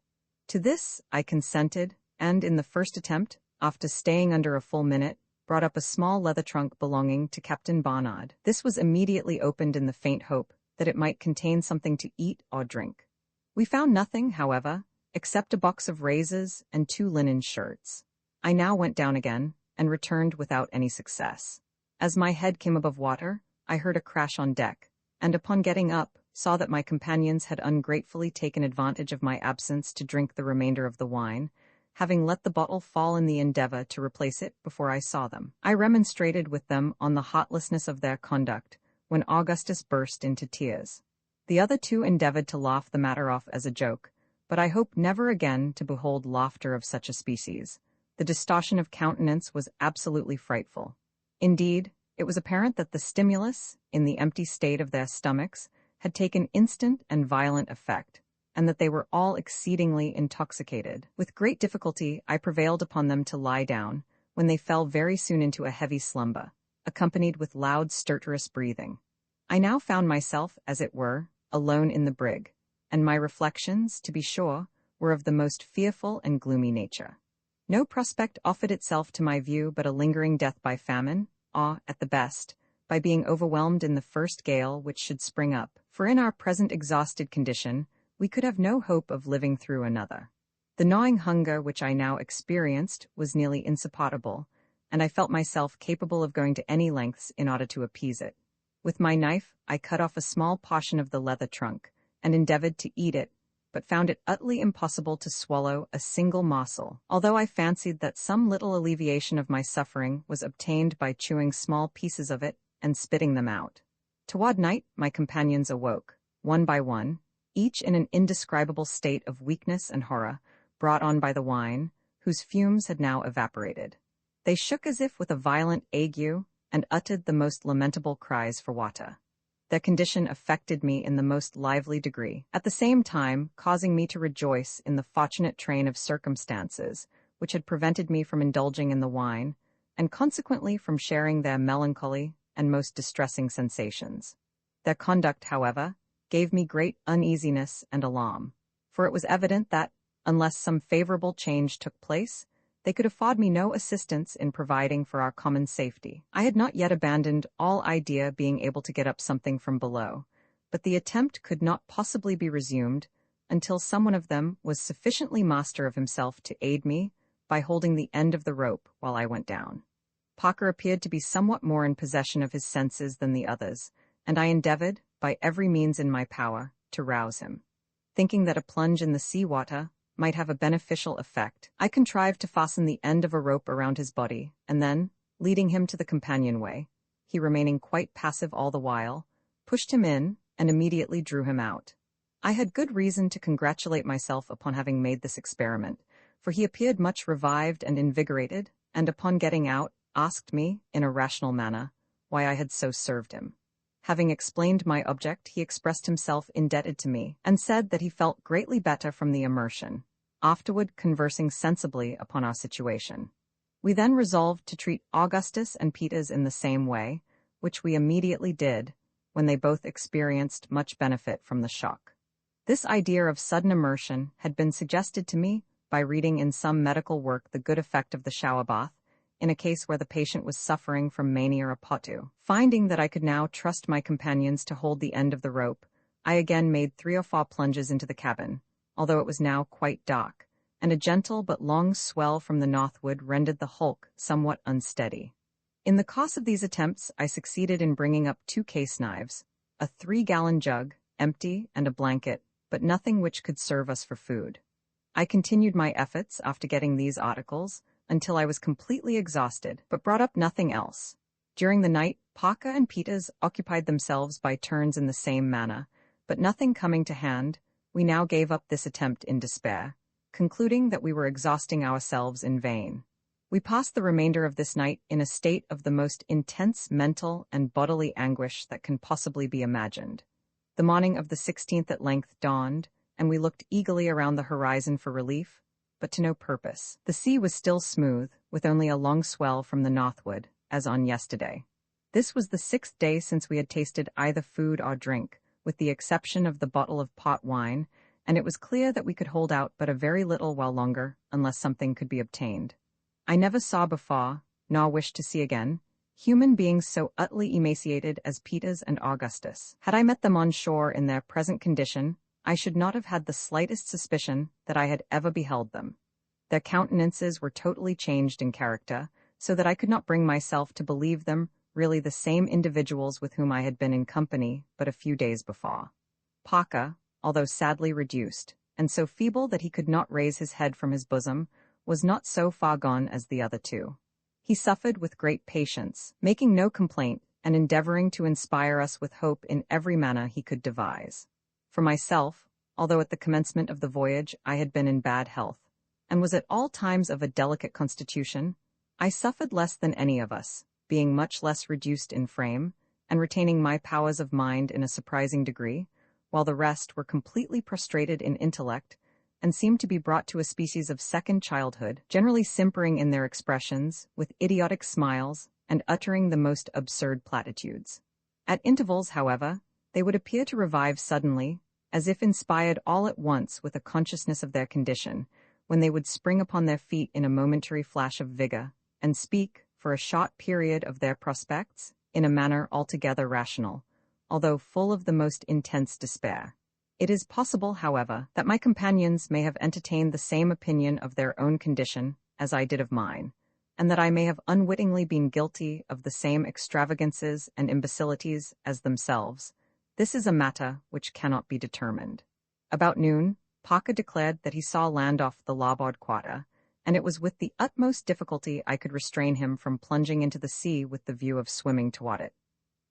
To this I consented, and in the first attempt, after staying under a full minute, brought up a small leather trunk belonging to Captain Barnard. This was immediately opened in the faint hope that it might contain something to eat or drink. We found nothing, however, except a box of razors and 2 linen shirts. I now went down again, and returned without any success. As my head came above water, I heard a crash on deck, and upon getting up, saw that my companions had ungratefully taken advantage of my absence to drink the remainder of the wine, having let the bottle fall in the endeavor to replace it before I saw them. I remonstrated with them on the heartlessness of their conduct, when Augustus burst into tears. The other 2 endeavored to laugh the matter off as a joke, but I hope never again to behold laughter of such a species. The distortion of countenance was absolutely frightful. Indeed, it was apparent that the stimulus, in the empty state of their stomachs, had taken instant and violent effect, and that they were all exceedingly intoxicated. With great difficulty I prevailed upon them to lie down, when they fell very soon into a heavy slumber, accompanied with loud stertorous breathing. I now found myself, as it were, alone in the brig, and my reflections, to be sure, were of the most fearful and gloomy nature. No prospect offered itself to my view but a lingering death by famine, or, at the best, by being overwhelmed in the first gale which should spring up, for in our present exhausted condition we could have no hope of living through another. The gnawing hunger which I now experienced was nearly insupportable, and I felt myself capable of going to any lengths in order to appease it. With my knife, I cut off a small portion of the leather trunk, and endeavored to eat it, but found it utterly impossible to swallow a single morsel, although I fancied that some little alleviation of my suffering was obtained by chewing small pieces of it and spitting them out. Toward night, my companions awoke, one by one, each in an indescribable state of weakness and horror, brought on by the wine, whose fumes had now evaporated. They shook as if with a violent ague, and uttered the most lamentable cries for water. Their condition affected me in the most lively degree, at the same time causing me to rejoice in the fortunate train of circumstances which had prevented me from indulging in the wine, and consequently from sharing their melancholy and most distressing sensations. Their conduct, however, gave me great uneasiness and alarm, for it was evident that, unless some favorable change took place, they could afford me no assistance in providing for our common safety. I had not yet abandoned all idea of being able to get up something from below, but the attempt could not possibly be resumed until someone of them was sufficiently master of himself to aid me by holding the end of the rope while I went down. Parker appeared to be somewhat more in possession of his senses than the others, and I endeavored, by every means in my power, to rouse him. Thinking that a plunge in the sea-water might have a beneficial effect, I contrived to fasten the end of a rope around his body, and then, leading him to the companionway, he remaining quite passive all the while, pushed him in and immediately drew him out. I had good reason to congratulate myself upon having made this experiment, for he appeared much revived and invigorated, and upon getting out, asked me, in a rational manner, why I had so served him. Having explained my object, he expressed himself indebted to me, and said that he felt greatly better from the immersion, afterward conversing sensibly upon our situation. We then resolved to treat Augustus and Peters in the same way, which we immediately did, when they both experienced much benefit from the shock. This idea of sudden immersion had been suggested to me by reading in some medical work the good effect of the shower bath, in a case where the patient was suffering from mania apotu. Finding that I could now trust my companions to hold the end of the rope, I again made 3 or 4 plunges into the cabin, although it was now quite dark, and a gentle but long swell from the northward rendered the hulk somewhat unsteady. In the course of these attempts, I succeeded in bringing up 2 case knives, a 3-gallon jug, empty, and a blanket, but nothing which could serve us for food. I continued my efforts after getting these articles, until I was completely exhausted, but brought up nothing else. During the night, Parker and Peters occupied themselves by turns in the same manner, but nothing coming to hand, we now gave up this attempt in despair, concluding that we were exhausting ourselves in vain. We passed the remainder of this night in a state of the most intense mental and bodily anguish that can possibly be imagined. The morning of the 16th at length dawned, and we looked eagerly around the horizon for relief, but to no purpose. The sea was still smooth, with only a long swell from the northward, as on yesterday. This was the 6th day since we had tasted either food or drink, with the exception of the bottle of port wine, and it was clear that we could hold out but a very little while longer, unless something could be obtained. I never saw before, nor wish to see again, human beings so utterly emaciated as Peters and Augustus. Had I met them on shore in their present condition, I should not have had the slightest suspicion that I had ever beheld them. Their countenances were totally changed in character, so that I could not bring myself to believe them really the same individuals with whom I had been in company but a few days before. Parker, although sadly reduced, and so feeble that he could not raise his head from his bosom, was not so far gone as the other 2. He suffered with great patience, making no complaint, and endeavoring to inspire us with hope in every manner he could devise. For myself, although at the commencement of the voyage I had been in bad health, and was at all times of a delicate constitution, I suffered less than any of us, being much less reduced in frame, and retaining my powers of mind in a surprising degree, while the rest were completely prostrated in intellect, and seemed to be brought to a species of second childhood, generally simpering in their expressions, with idiotic smiles, and uttering the most absurd platitudes. At intervals, however, they would appear to revive suddenly, as if inspired all at once with a consciousness of their condition, when they would spring upon their feet in a momentary flash of vigor, and speak, for a short period, of their prospects, in a manner altogether rational, although full of the most intense despair. It is possible, however, that my companions may have entertained the same opinion of their own condition as I did of mine, and that I may have unwittingly been guilty of the same extravagances and imbecilities as themselves. This is a matter which cannot be determined. About noon, Parker declared that he saw land off the larboard quarter, and it was with the utmost difficulty I could restrain him from plunging into the sea with the view of swimming toward it.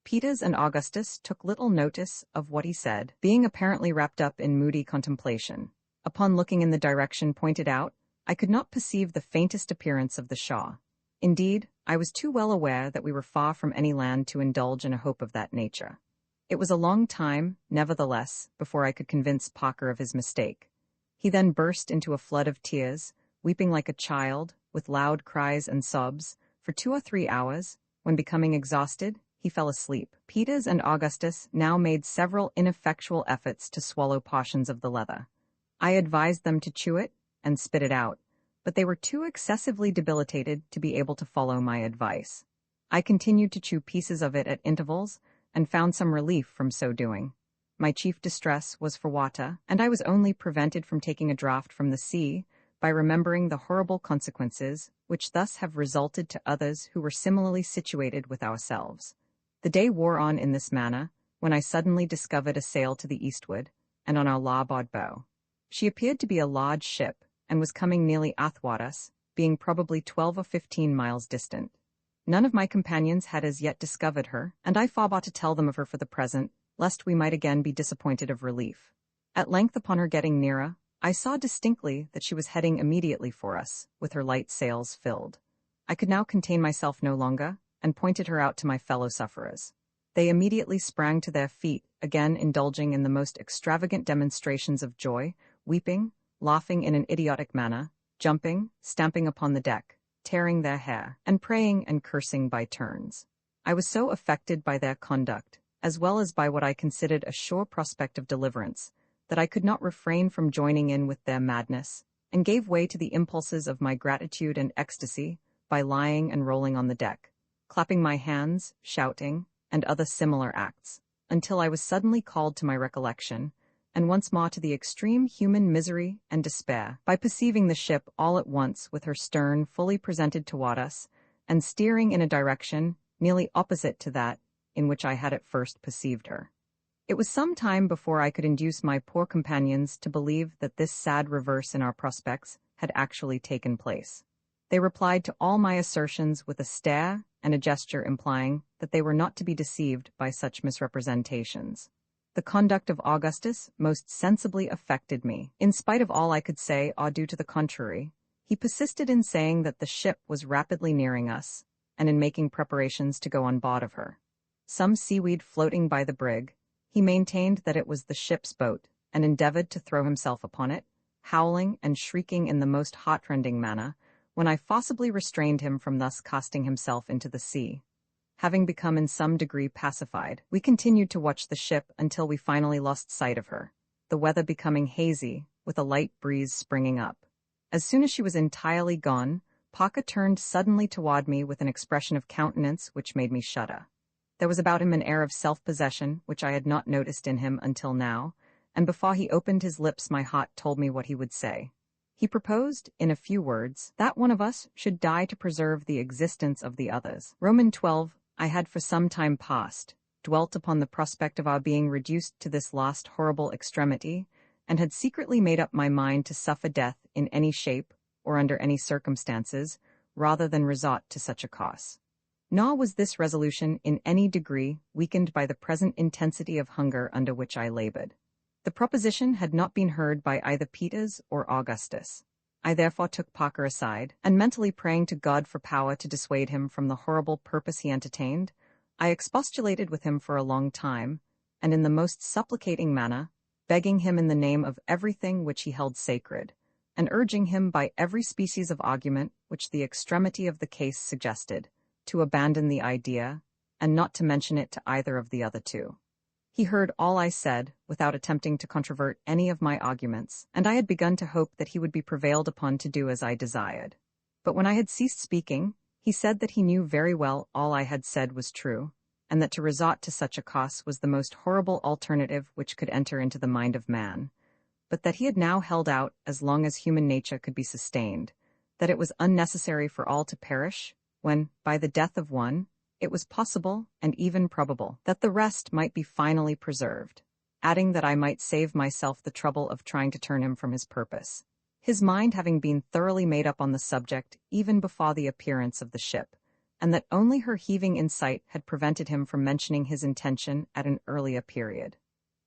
Peters and Augustus took little notice of what he said, being apparently wrapped up in moody contemplation. Upon looking in the direction pointed out, I could not perceive the faintest appearance of the shore. Indeed, I was too well aware that we were far from any land to indulge in a hope of that nature. It was a long time, nevertheless, before I could convince Parker of his mistake. He then burst into a flood of tears, weeping like a child, with loud cries and sobs, for 2 or 3 hours, when becoming exhausted, he fell asleep. Peters and Augustus now made several ineffectual efforts to swallow portions of the leather. I advised them to chew it and spit it out, but they were too excessively debilitated to be able to follow my advice. I continued to chew pieces of it at intervals, and found some relief from so doing. My chief distress was for water, and I was only prevented from taking a draught from the sea by remembering the horrible consequences which thus have resulted to others who were similarly situated with ourselves. The day wore on in this manner, when I suddenly discovered a sail to the eastward, and on our larboard bow. She appeared to be a large ship, and was coming nearly athwart us, being probably 12 or 15 miles distant. None of my companions had as yet discovered her, and I forbore to tell them of her for the present, lest we might again be disappointed of relief. At length, upon her getting nearer, I saw distinctly that she was heading immediately for us, with her light sails filled. I could now contain myself no longer, and pointed her out to my fellow sufferers. They immediately sprang to their feet, again indulging in the most extravagant demonstrations of joy, weeping, laughing in an idiotic manner, jumping, stamping upon the deck, tearing their hair, and praying and cursing by turns. I was so affected by their conduct, as well as by what I considered a sure prospect of deliverance, that I could not refrain from joining in with their madness, and gave way to the impulses of my gratitude and ecstasy by lying and rolling on the deck, clapping my hands, shouting, and other similar acts, until I was suddenly called to my recollection, and once more to the extreme human misery and despair, by perceiving the ship all at once with her stern fully presented toward us, and steering in a direction nearly opposite to that in which I had at first perceived her. It was some time before I could induce my poor companions to believe that this sad reverse in our prospects had actually taken place. They replied to all my assertions with a stare and a gesture implying that they were not to be deceived by such misrepresentations. The conduct of Augustus most sensibly affected me. In spite of all I could say or do to the contrary, he persisted in saying that the ship was rapidly nearing us, and in making preparations to go on board of her. Some seaweed floating by the brig, he maintained that it was the ship's boat, and endeavored to throw himself upon it, howling and shrieking in the most heartrending manner, when I forcibly restrained him from thus casting himself into the sea. Having become in some degree pacified, we continued to watch the ship until we finally lost sight of her, the weather becoming hazy, with a light breeze springing up. As soon as she was entirely gone, Parker turned suddenly toward me with an expression of countenance which made me shudder. There was about him an air of self-possession which I had not noticed in him until now, and before he opened his lips my heart told me what he would say. He proposed, in a few words, that one of us should die to preserve the existence of the others. Roman 12. I had for some time past dwelt upon the prospect of our being reduced to this last horrible extremity, and had secretly made up my mind to suffer death in any shape or under any circumstances, rather than resort to such a course. Nor was this resolution in any degree weakened by the present intensity of hunger under which I labored. The proposition had not been heard by either Peters or Augustus. I therefore took Parker aside, and mentally praying to God for power to dissuade him from the horrible purpose he entertained, I expostulated with him for a long time, and in the most supplicating manner, begging him in the name of everything which he held sacred, and urging him by every species of argument which the extremity of the case suggested, to abandon the idea, and not to mention it to either of the other two. He heard all I said, without attempting to controvert any of my arguments, and I had begun to hope that he would be prevailed upon to do as I desired. But when I had ceased speaking, he said that he knew very well all I had said was true, and that to resort to such a course was the most horrible alternative which could enter into the mind of man, but that he had now held out as long as human nature could be sustained, that it was unnecessary for all to perish, when, by the death of one, it was possible, and even probable, that the rest might be finally preserved, adding that I might save myself the trouble of trying to turn him from his purpose, his mind having been thoroughly made up on the subject even before the appearance of the ship, and that only her heaving insight had prevented him from mentioning his intention at an earlier period.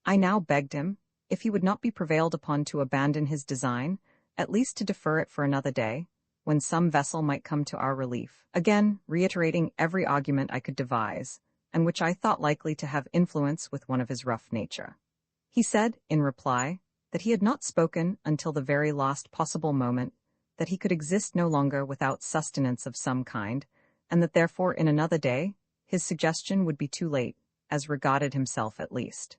I now begged him, if he would not be prevailed upon to abandon his design, at least to defer it for another day, when some vessel might come to our relief, again reiterating every argument I could devise, and which I thought likely to have influence with one of his rough nature. He said, in reply, that he had not spoken until the very last possible moment, that he could exist no longer without sustenance of some kind, and that therefore in another day his suggestion would be too late, as regarded himself at least.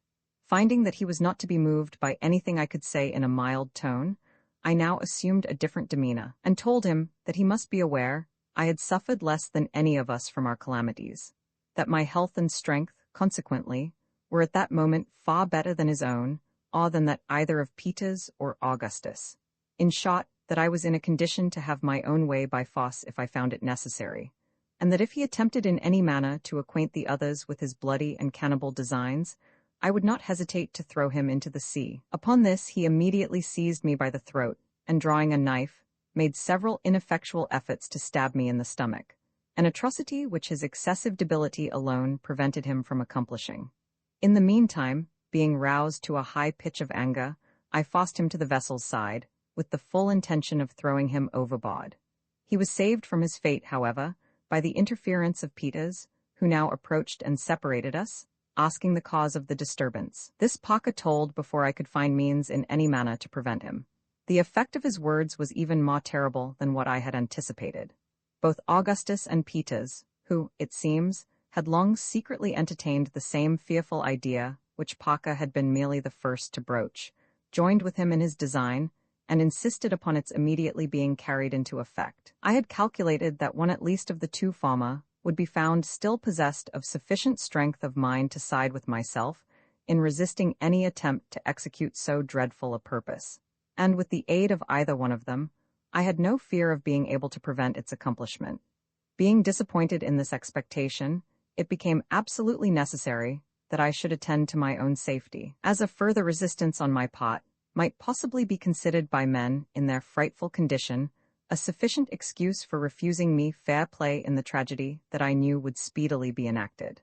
Finding that he was not to be moved by anything I could say in a mild tone, I now assumed a different demeanor, and told him that he must be aware I had suffered less than any of us from our calamities, that my health and strength, consequently, were at that moment far better than his own, or than that either of Peter's or Augustus. In short, that I was in a condition to have my own way by force if I found it necessary, and that if he attempted in any manner to acquaint the others with his bloody and cannibal designs, I would not hesitate to throw him into the sea. Upon this he immediately seized me by the throat, and drawing a knife, made several ineffectual efforts to stab me in the stomach, an atrocity which his excessive debility alone prevented him from accomplishing. In the meantime, being roused to a high pitch of anger, I forced him to the vessel's side, with the full intention of throwing him overboard. He was saved from his fate, however, by the interference of Peters, who now approached and separated us, asking the cause of the disturbance. This Parker told before I could find means in any manner to prevent him. The effect of his words was even more terrible than what I had anticipated. Both Augustus and Peters, who, it seems, had long secretly entertained the same fearful idea which Parker had been merely the first to broach, joined with him in his design, and insisted upon its immediately being carried into effect. I had calculated that one at least of the two former would be found still possessed of sufficient strength of mind to side with myself in resisting any attempt to execute so dreadful a purpose, and with the aid of either one of them, I had no fear of being able to prevent its accomplishment. Being disappointed in this expectation, it became absolutely necessary that I should attend to my own safety, as a further resistance on my part might possibly be considered by men in their frightful condition a sufficient excuse for refusing me fair play in the tragedy that I knew would speedily be enacted.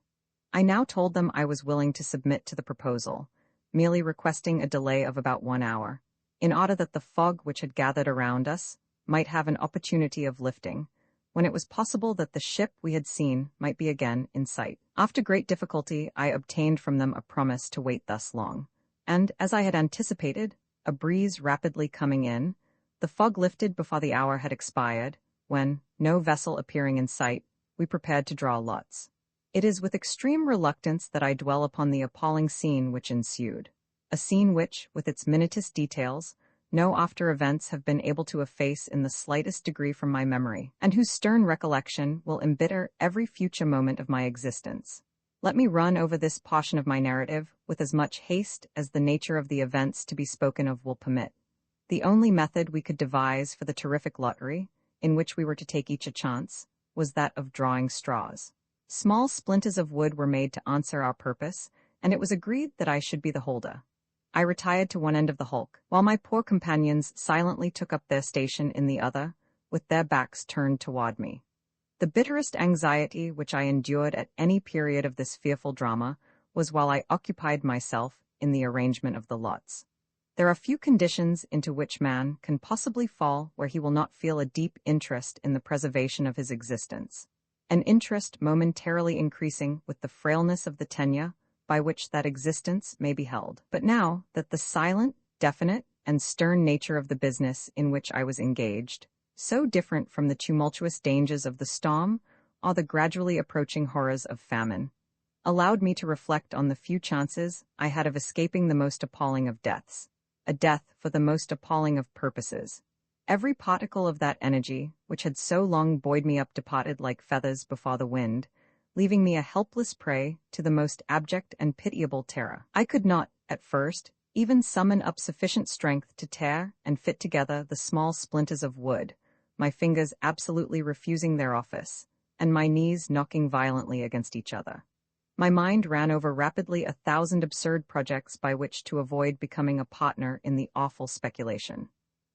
I now told them I was willing to submit to the proposal, merely requesting a delay of about 1 hour, in order that the fog which had gathered around us might have an opportunity of lifting, when it was possible that the ship we had seen might be again in sight. After great difficulty, I obtained from them a promise to wait thus long, and, as I had anticipated, a breeze rapidly coming in, the fog lifted before the hour had expired, when, no vessel appearing in sight, we prepared to draw lots. It is with extreme reluctance that I dwell upon the appalling scene which ensued, a scene which, with its minutest details, no after events have been able to efface in the slightest degree from my memory, and whose stern recollection will embitter every future moment of my existence. Let me run over this portion of my narrative with as much haste as the nature of the events to be spoken of will permit. The only method we could devise for the terrific lottery, in which we were to take each a chance, was that of drawing straws. Small splinters of wood were made to answer our purpose, and it was agreed that I should be the holder. I retired to one end of the hulk, while my poor companions silently took up their station in the other, with their backs turned toward me. The bitterest anxiety which I endured at any period of this fearful drama was while I occupied myself in the arrangement of the lots. There are few conditions into which man can possibly fall where he will not feel a deep interest in the preservation of his existence, an interest momentarily increasing with the frailness of the tenure by which that existence may be held. But now that the silent, definite, and stern nature of the business in which I was engaged, so different from the tumultuous dangers of the storm or the gradually approaching horrors of famine, allowed me to reflect on the few chances I had of escaping the most appalling of deaths, a death for the most appalling of purposes. Every particle of that energy, which had so long buoyed me up, departed like feathers before the wind, leaving me a helpless prey to the most abject and pitiable terror. I could not, at first, even summon up sufficient strength to tear and fit together the small splinters of wood, my fingers absolutely refusing their office, and my knees knocking violently against each other. My mind ran over rapidly 1,000 absurd projects by which to avoid becoming a partner in the awful speculation.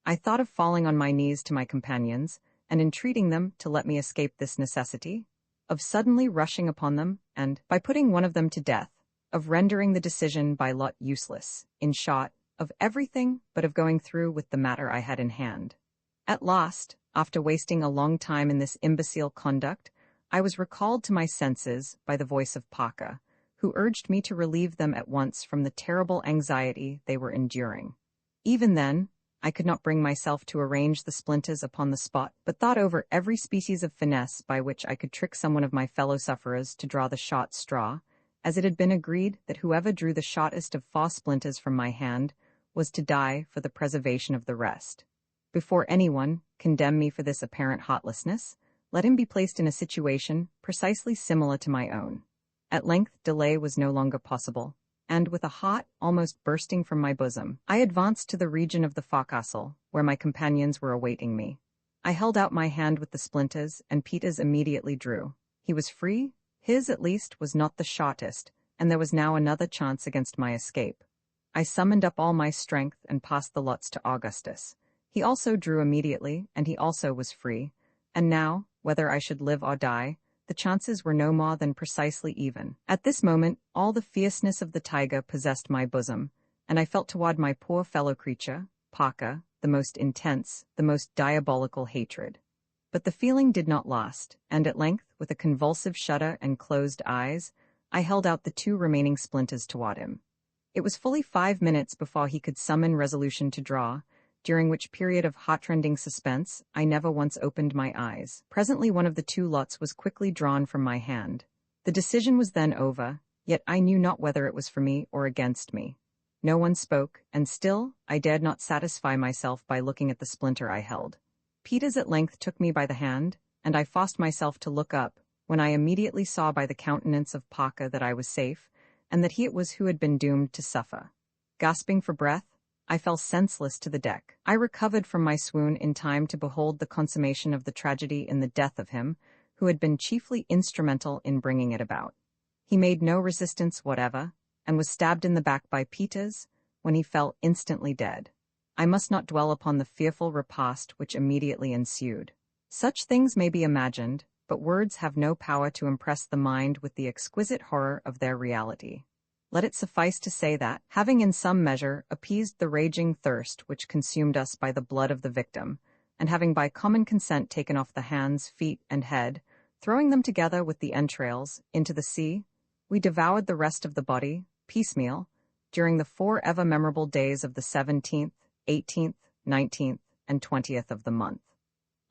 I thought of falling on my knees to my companions, and entreating them to let me escape this necessity, of suddenly rushing upon them, and, by putting one of them to death, of rendering the decision by lot useless, in short, of everything but of going through with the matter I had in hand. At last, after wasting a long time in this imbecile conduct, I was recalled to my senses by the voice of Parker, who urged me to relieve them at once from the terrible anxiety they were enduring. Even then, I could not bring myself to arrange the splinters upon the spot, but thought over every species of finesse by which I could trick someone of my fellow-sufferers to draw the short straw, as it had been agreed that whoever drew the shortest of 4 splinters from my hand was to die for the preservation of the rest. Before anyone condemn me for this apparent heartlessness, let him be placed in a situation precisely similar to my own. At length delay was no longer possible, and with a heart almost bursting from my bosom, I advanced to the region of the forecastle, where my companions were awaiting me. I held out my hand with the splinters, and Peters immediately drew. He was free, his at least was not the shortest, and there was now another chance against my escape. I summoned up all my strength and passed the lots to Augustus. He also drew immediately, and he also was free, and now, whether I should live or die, the chances were no more than precisely even. At this moment, all the fierceness of the tiger possessed my bosom, and I felt toward my poor fellow-creature, Parker, the most intense, the most diabolical hatred. But the feeling did not last, and at length, with a convulsive shudder and closed eyes, I held out the 2 remaining splinters toward him. It was fully 5 minutes before he could summon resolution to draw, during which period of heart-rending suspense I never once opened my eyes. Presently one of the 2 lots was quickly drawn from my hand. The decision was then over, yet I knew not whether it was for me or against me. No one spoke, and still I dared not satisfy myself by looking at the splinter I held. Peters at length took me by the hand, and I forced myself to look up, when I immediately saw by the countenance of Parker that I was safe, and that he it was who had been doomed to suffer. Gasping for breath, I fell senseless to the deck. I recovered from my swoon in time to behold the consummation of the tragedy in the death of him, who had been chiefly instrumental in bringing it about. He made no resistance whatever, and was stabbed in the back by Peters, when he fell instantly dead. I must not dwell upon the fearful repast which immediately ensued. Such things may be imagined, but words have no power to impress the mind with the exquisite horror of their reality. Let it suffice to say that, having in some measure appeased the raging thirst which consumed us by the blood of the victim, and having by common consent taken off the hands, feet, and head, throwing them together with the entrails into the sea, we devoured the rest of the body, piecemeal, during the 4 ever memorable days of the 17th, 18th, 19th, and 20th of the month.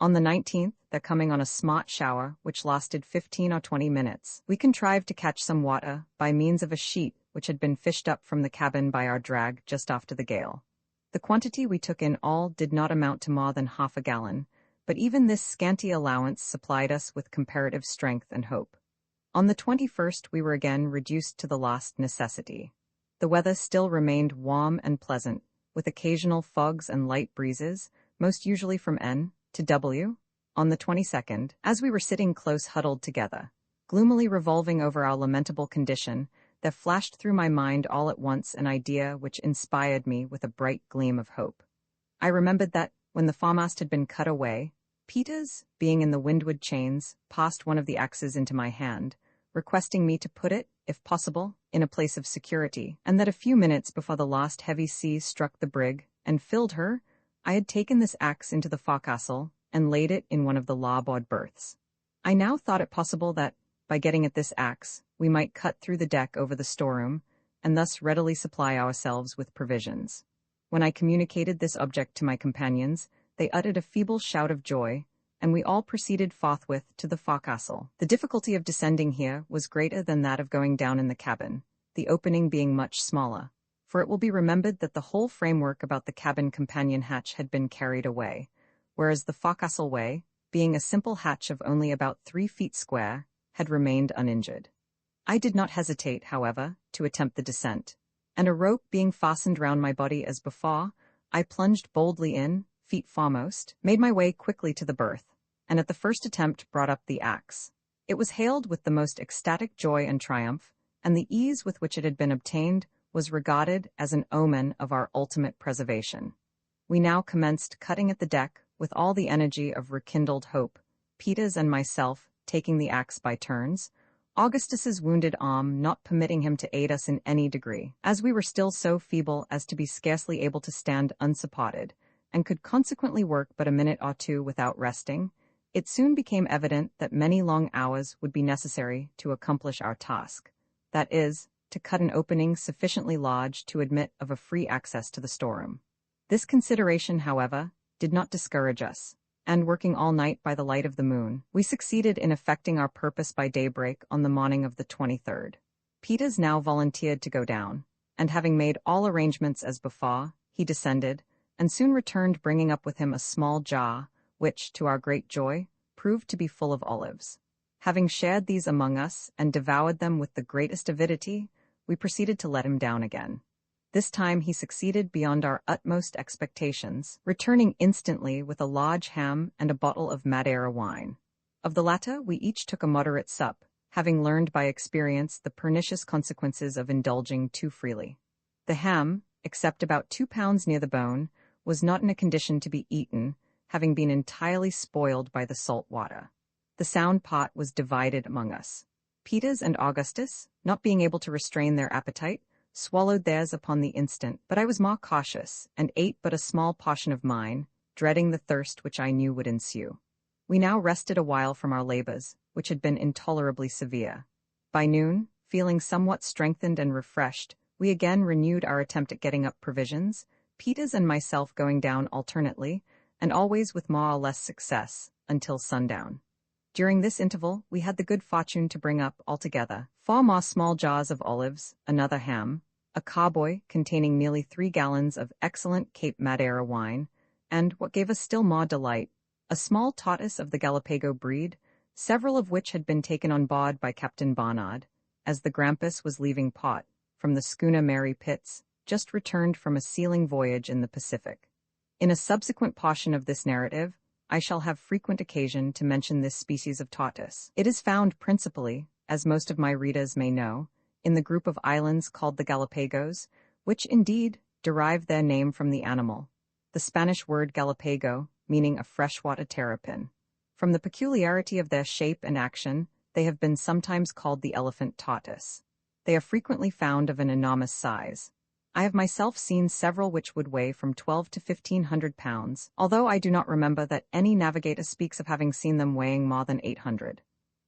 On the 19th, there coming on a smart shower, which lasted 15 or 20 minutes, we contrived to catch some water by means of a sheet which had been fished up from the cabin by our drag just after the gale. The quantity we took in all did not amount to more than half a gallon, but even this scanty allowance supplied us with comparative strength and hope. On the 21st we were again reduced to the last necessity. The weather still remained warm and pleasant, with occasional fogs and light breezes, most usually from N to W. On the 22nd, as we were sitting close huddled together, gloomily revolving over our lamentable condition, there flashed through my mind all at once an idea which inspired me with a bright gleam of hope. I remembered that, when the foremast had been cut away, Peters, being in the windward chains, passed one of the axes into my hand, requesting me to put it, if possible, in a place of security, and that a few minutes before the last heavy sea struck the brig and filled her, I had taken this axe into the forecastle and laid it in one of the larboard berths. I now thought it possible that, by getting at this axe, we might cut through the deck over the storeroom, and thus readily supply ourselves with provisions. When I communicated this object to my companions, they uttered a feeble shout of joy, and we all proceeded forthwith to the forecastle. The difficulty of descending here was greater than that of going down in the cabin, the opening being much smaller, for it will be remembered that the whole framework about the cabin companion hatch had been carried away, whereas the forecastle way, being a simple hatch of only about 3 feet square, had remained uninjured. I did not hesitate, however, to attempt the descent, and a rope being fastened round my body as before, I plunged boldly in, feet foremost, made my way quickly to the berth, and at the first attempt brought up the axe. It was hailed with the most ecstatic joy and triumph, and the ease with which it had been obtained was regarded as an omen of our ultimate preservation. We now commenced cutting at the deck with all the energy of rekindled hope, Peters and myself taking the axe by turns, Augustus's wounded arm not permitting him to aid us in any degree, as we were still so feeble as to be scarcely able to stand unsupported, and could consequently work but a minute or two without resting. It soon became evident that many long hours would be necessary to accomplish our task, that is, to cut an opening sufficiently large to admit of a free access to the storeroom. This consideration, however, did not discourage us, and working all night by the light of the moon, we succeeded in effecting our purpose by daybreak on the morning of the 23rd. Peters now volunteered to go down, and having made all arrangements as before, he descended, and soon returned bringing up with him a small jar, which, to our great joy, proved to be full of olives. Having shared these among us and devoured them with the greatest avidity, we proceeded to let him down again. This time he succeeded beyond our utmost expectations, returning instantly with a large ham and a bottle of Madeira wine. Of the latter we each took a moderate sup, having learned by experience the pernicious consequences of indulging too freely. The ham, except about 2 pounds near the bone, was not in a condition to be eaten, having been entirely spoiled by the salt water. The sound part was divided among us. Peters and Augustus, not being able to restrain their appetite, swallowed theirs upon the instant, but I was more cautious, and ate but a small portion of mine, dreading the thirst which I knew would ensue. We now rested a while from our labors, which had been intolerably severe. By noon, feeling somewhat strengthened and refreshed, we again renewed our attempt at getting up provisions, Peters and myself going down alternately, and always with more or less success, until sundown. During this interval, we had the good fortune to bring up, altogether, 4 more small jars of olives, another ham, a carboy containing nearly 3 gallons of excellent Cape Madeira wine, and, what gave us still more delight, a small tortoise of the Galapagos breed, several of which had been taken on board by Captain Barnard, as the Grampus was leaving port, from the schooner Mary Pitts, just returned from a sealing voyage in the Pacific. In a subsequent portion of this narrative, I shall have frequent occasion to mention this species of tortoise. It is found principally, as most of my readers may know, in the group of islands called the Galapagos, which indeed derive their name from the animal, the Spanish word Galapago, meaning a freshwater terrapin. From the peculiarity of their shape and action, they have been sometimes called the elephant tortoise. They are frequently found of an enormous size. I have myself seen several which would weigh from 12 to 1,500 pounds, although I do not remember that any navigator speaks of having seen them weighing more than 800.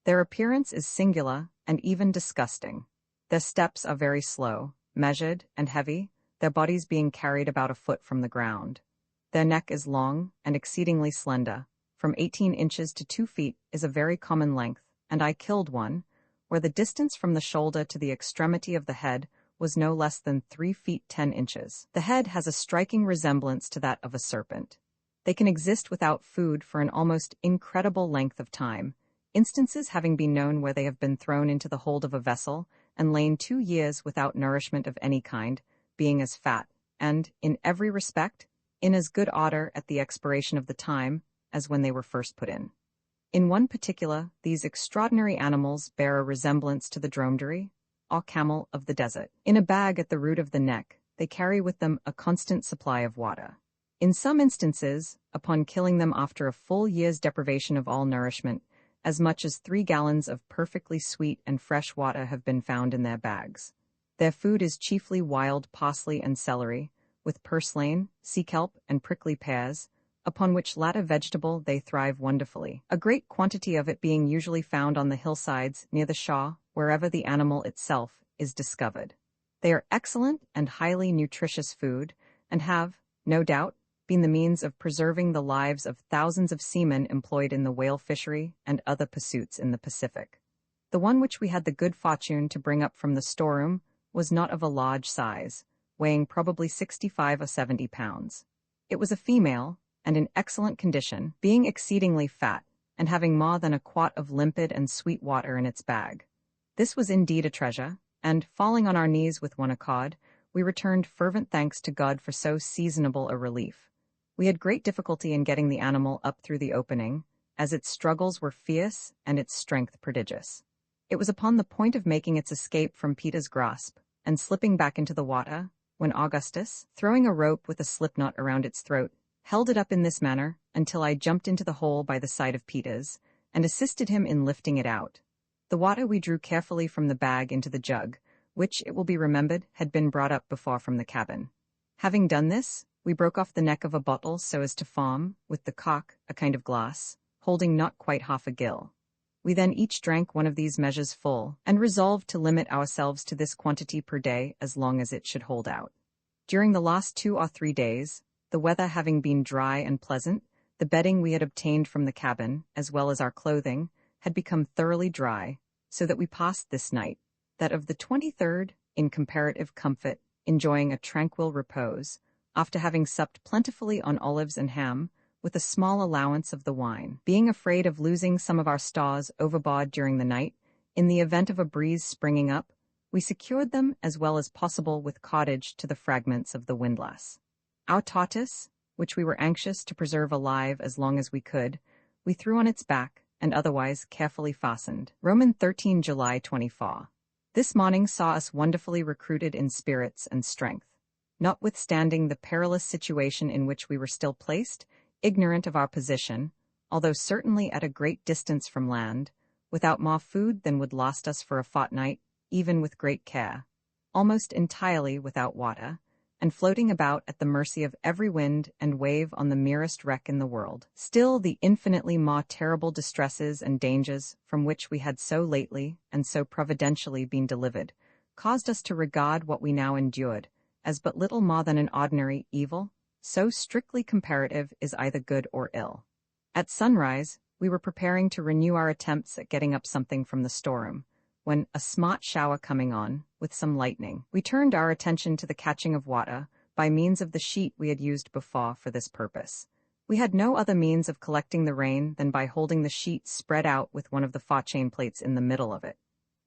Their appearance is singular and even disgusting. Their steps are very slow, measured, and heavy, their bodies being carried about a foot from the ground. Their neck is long and exceedingly slender, from 18 inches to 2 feet is a very common length, and I killed one, where the distance from the shoulder to the extremity of the head was no less than 3 feet 10 inches. The head has a striking resemblance to that of a serpent. They can exist without food for an almost incredible length of time, instances having been known where they have been thrown into the hold of a vessel and lain 2 years without nourishment of any kind, being as fat, and, in every respect, in as good order at the expiration of the time as when they were first put in. In one particular, these extraordinary animals bear a resemblance to the dromedary, or camel of the desert. In a bag at the root of the neck, they carry with them a constant supply of water. In some instances, upon killing them after a full year's deprivation of all nourishment, as much as 3 gallons of perfectly sweet and fresh water have been found in their bags. Their food is chiefly wild parsley and celery, with purslane, sea kelp, and prickly pears, upon which latter vegetable they thrive wonderfully, a great quantity of it being usually found on the hillsides near the shore, wherever the animal itself is discovered. They are excellent and highly nutritious food, and have, no doubt, been the means of preserving the lives of thousands of seamen employed in the whale fishery and other pursuits in the Pacific. The one which we had the good fortune to bring up from the storeroom was not of a large size, weighing probably 65 or 70 pounds. It was a female, and in excellent condition, being exceedingly fat, and having more than a quart of limpid and sweet water in its bag. This was indeed a treasure, and, falling on our knees with one accord, we returned fervent thanks to God for so seasonable a relief. We had great difficulty in getting the animal up through the opening, as its struggles were fierce and its strength prodigious. It was upon the point of making its escape from Peter's grasp and slipping back into the water, when Augustus, throwing a rope with a slipknot around its throat, held it up in this manner until I jumped into the hole by the side of Peter's and assisted him in lifting it out. The water we drew carefully from the bag into the jug, which, it will be remembered, had been brought up before from the cabin. Having done this, we broke off the neck of a bottle so as to form, with the cock, a kind of glass, holding not quite half a gill. We then each drank one of these measures full, and resolved to limit ourselves to this quantity per day as long as it should hold out. During the last 2 or 3 days, the weather having been dry and pleasant, the bedding we had obtained from the cabin, as well as our clothing, had become thoroughly dry, so that we passed this night, that of the 23rd, in comparative comfort, enjoying a tranquil repose, after having supped plentifully on olives and ham, with a small allowance of the wine. Being afraid of losing some of our stores overboard during the night, in the event of a breeze springing up, we secured them as well as possible with cordage to the fragments of the windlass. Our tortoise, which we were anxious to preserve alive as long as we could, we threw on its back, and otherwise carefully fastened. Roman 13 July 24. This morning saw us wonderfully recruited in spirits and strength. Notwithstanding the perilous situation in which we were still placed, ignorant of our position, although certainly at a great distance from land, without more food than would last us for a fortnight, even with great care, almost entirely without water, and floating about at the mercy of every wind and wave on the merest wreck in the world. Still, the infinitely more terrible distresses and dangers from which we had so lately and so providentially been delivered caused us to regard what we now endured as but little more than an ordinary evil, so strictly comparative is either good or ill. At sunrise, we were preparing to renew our attempts at getting up something from the storeroom, when, a smart shower coming on, with some lightning, we turned our attention to the catching of water by means of the sheet we had used before for this purpose. We had no other means of collecting the rain than by holding the sheet spread out with one of the forechain plates in the middle of it.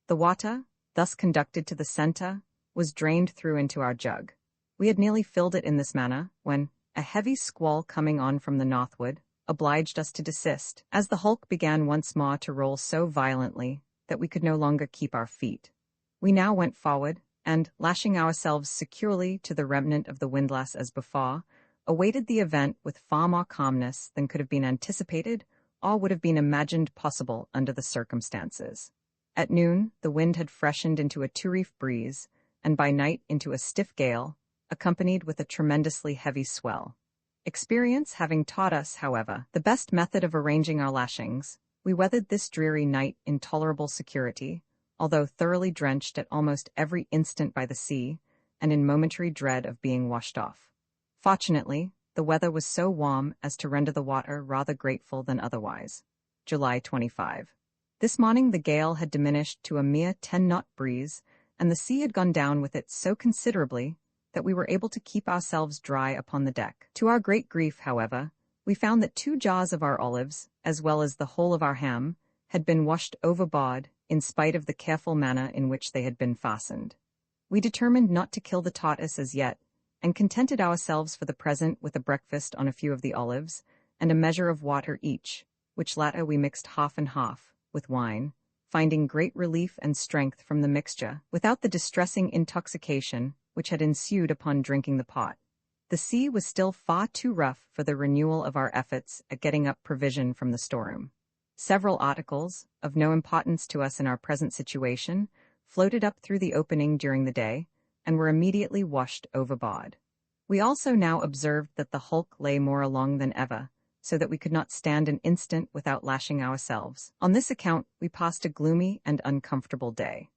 The water, thus conducted to the center, was drained through into our jug. We had nearly filled it in this manner, when a heavy squall coming on from the northward obliged us to desist, as the hulk began once more to roll so violently that we could no longer keep our feet. We now went forward, and, lashing ourselves securely to the remnant of the windlass as before, awaited the event with far more calmness than could have been anticipated or would have been imagined possible under the circumstances. At noon, the wind had freshened into a two-reef breeze, and by night into a stiff gale, accompanied with a tremendously heavy swell. Experience having taught us, however, the best method of arranging our lashings, we weathered this dreary night in tolerable security, although thoroughly drenched at almost every instant by the sea, and in momentary dread of being washed off. Fortunately, the weather was so warm as to render the water rather grateful than otherwise. July 25. This morning the gale had diminished to a mere 10-knot breeze, and the sea had gone down with it so considerably that we were able to keep ourselves dry upon the deck. To our great grief, however, we found that 2 jaws of our olives, as well as the whole of our ham, had been washed overboard in spite of the careful manner in which they had been fastened. We determined not to kill the tortoise as yet, and contented ourselves for the present with a breakfast on a few of the olives, and a measure of water each, which latter we mixed half and half, with wine, finding great relief and strength from the mixture, without the distressing intoxication which had ensued upon drinking the pot. The sea was still far too rough for the renewal of our efforts at getting up provision from the storeroom. Several articles, of no importance to us in our present situation, floated up through the opening during the day, and were immediately washed overboard. We also now observed that the hulk lay more along than ever, so that we could not stand an instant without lashing ourselves. On this account, we passed a gloomy and uncomfortable day.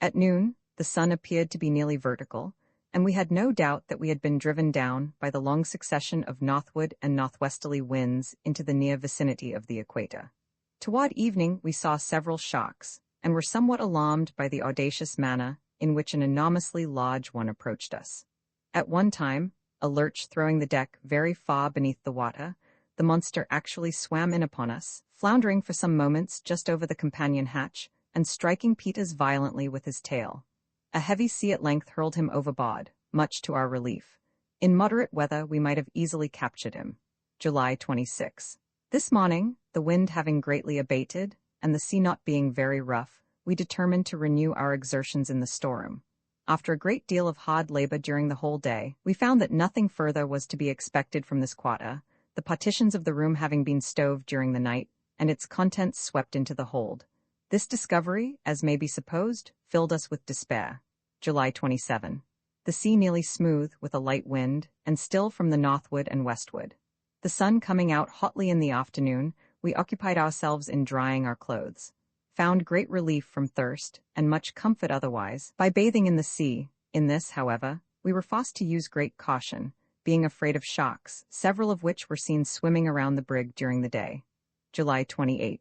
At noon, the sun appeared to be nearly vertical, and we had no doubt that we had been driven down by the long succession of northward and northwesterly winds into the near vicinity of the equator. Toward evening we saw several sharks, and were somewhat alarmed by the audacious manner in which an enormously large one approached us. At one time, a lurch throwing the deck very far beneath the water, the monster actually swam in upon us, floundering for some moments just over the companion hatch, and striking Peters violently with his tail. A heavy sea at length hurled him overboard, much to our relief. In moderate weather we might have easily captured him. July 26. This morning, the wind having greatly abated, and the sea not being very rough, we determined to renew our exertions in the storeroom. After a great deal of hard labor during the whole day, we found that nothing further was to be expected from this quarter, the partitions of the room having been stoved during the night, and its contents swept into the hold. This discovery, as may be supposed, filled us with despair. July 27. The sea nearly smooth, with a light wind, and still from the northward and westward. The sun coming out hotly in the afternoon, we occupied ourselves in drying our clothes, found great relief from thirst, and much comfort otherwise, by bathing in the sea. In this, however, we were forced to use great caution, being afraid of sharks, several of which were seen swimming around the brig during the day. July 28.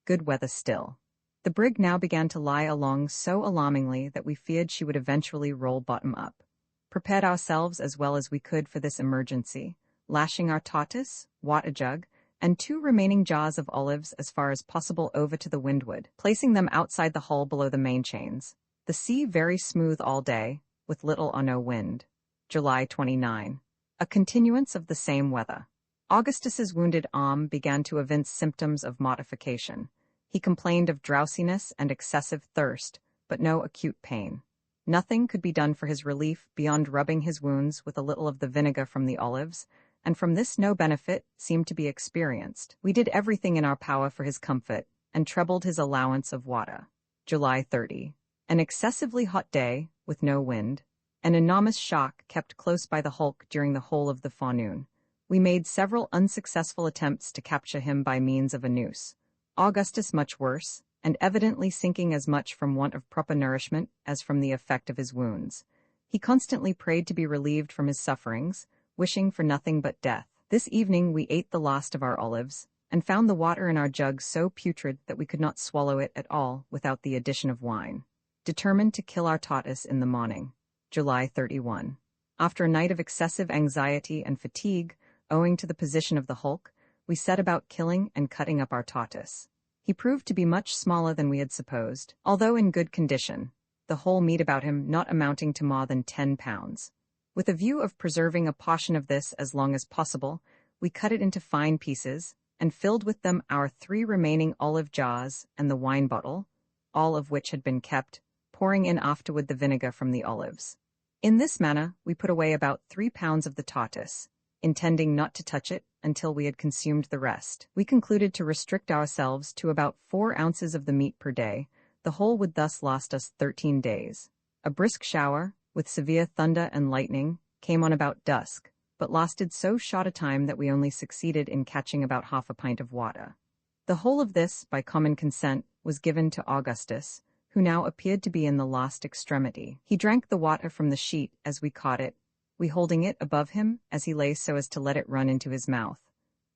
Good weather still. The brig now began to lie along so alarmingly that we feared she would eventually roll bottom up. Prepared ourselves as well as we could for this emergency, lashing our tortoise, water jug, and 2 remaining jars of olives as far as possible over to the windward, placing them outside the hull below the main chains. The sea very smooth all day, with little or no wind. July 29. A continuance of the same weather. Augustus's wounded arm began to evince symptoms of mortification. He complained of drowsiness and excessive thirst, but no acute pain. Nothing could be done for his relief beyond rubbing his wounds with a little of the vinegar from the olives, and from this no benefit seemed to be experienced. We did everything in our power for his comfort, and trebled his allowance of water. July 30. An excessively hot day, with no wind. An enormous shark kept close by the hulk during the whole of the forenoon. We made several unsuccessful attempts to capture him by means of a noose. Augustus much worse, and evidently sinking as much from want of proper nourishment as from the effect of his wounds. He constantly prayed to be relieved from his sufferings, wishing for nothing but death. This evening we ate the last of our olives, and found the water in our jug so putrid that we could not swallow it at all without the addition of wine. Determined to kill our tortoise in the morning. July 31. After a night of excessive anxiety and fatigue, owing to the position of the hulk, we set about killing and cutting up our tortoise. He proved to be much smaller than we had supposed, although in good condition, the whole meat about him not amounting to more than 10 pounds. With a view of preserving a portion of this as long as possible, we cut it into fine pieces, and filled with them our 3 remaining olive jars and the wine bottle, all of which had been kept, pouring in afterward the vinegar from the olives. In this manner we put away about 3 pounds of the tortoise, intending not to touch it until we had consumed the rest. We concluded to restrict ourselves to about 4 ounces of the meat per day. The whole would thus last us 13 days. A brisk shower, with severe thunder and lightning, came on about dusk, but lasted so short a time that we only succeeded in catching about half a pint of water. The whole of this, by common consent, was given to Augustus, who now appeared to be in the last extremity. He drank the water from the sheet as we caught it, we holding it above him as he lay so as to let it run into his mouth.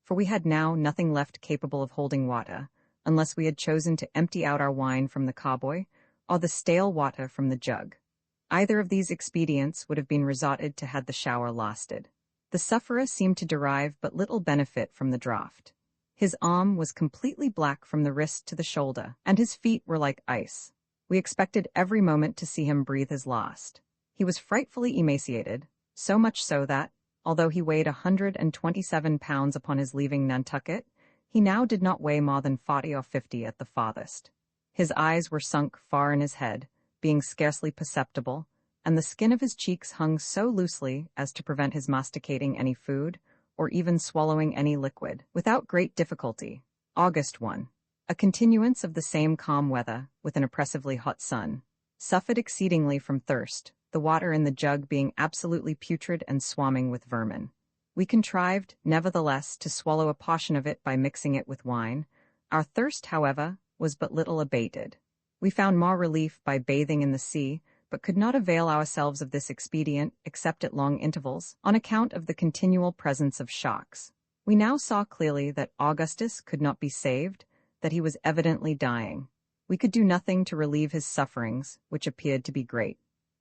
For we had now nothing left capable of holding water, unless we had chosen to empty out our wine from the carboy, or the stale water from the jug. Either of these expedients would have been resorted to had the shower lasted. The sufferer seemed to derive but little benefit from the draught. His arm was completely black from the wrist to the shoulder, and his feet were like ice. We expected every moment to see him breathe his last. He was frightfully emaciated, so much so that, although he weighed 127 pounds upon his leaving Nantucket, he now did not weigh more than 40 or 50 at the farthest. His eyes were sunk far in his head, being scarcely perceptible, and the skin of his cheeks hung so loosely as to prevent his masticating any food, or even swallowing any liquid. Without great difficulty. August 1. A continuance of the same calm weather, with an oppressively hot sun. Suffered exceedingly from thirst, the water in the jug being absolutely putrid and swarming with vermin. We contrived, nevertheless, to swallow a portion of it by mixing it with wine. Our thirst, however, was but little abated. We found more relief by bathing in the sea, but could not avail ourselves of this expedient except at long intervals, on account of the continual presence of shocks. We now saw clearly that Augustus could not be saved, that he was evidently dying. We could do nothing to relieve his sufferings, which appeared to be great.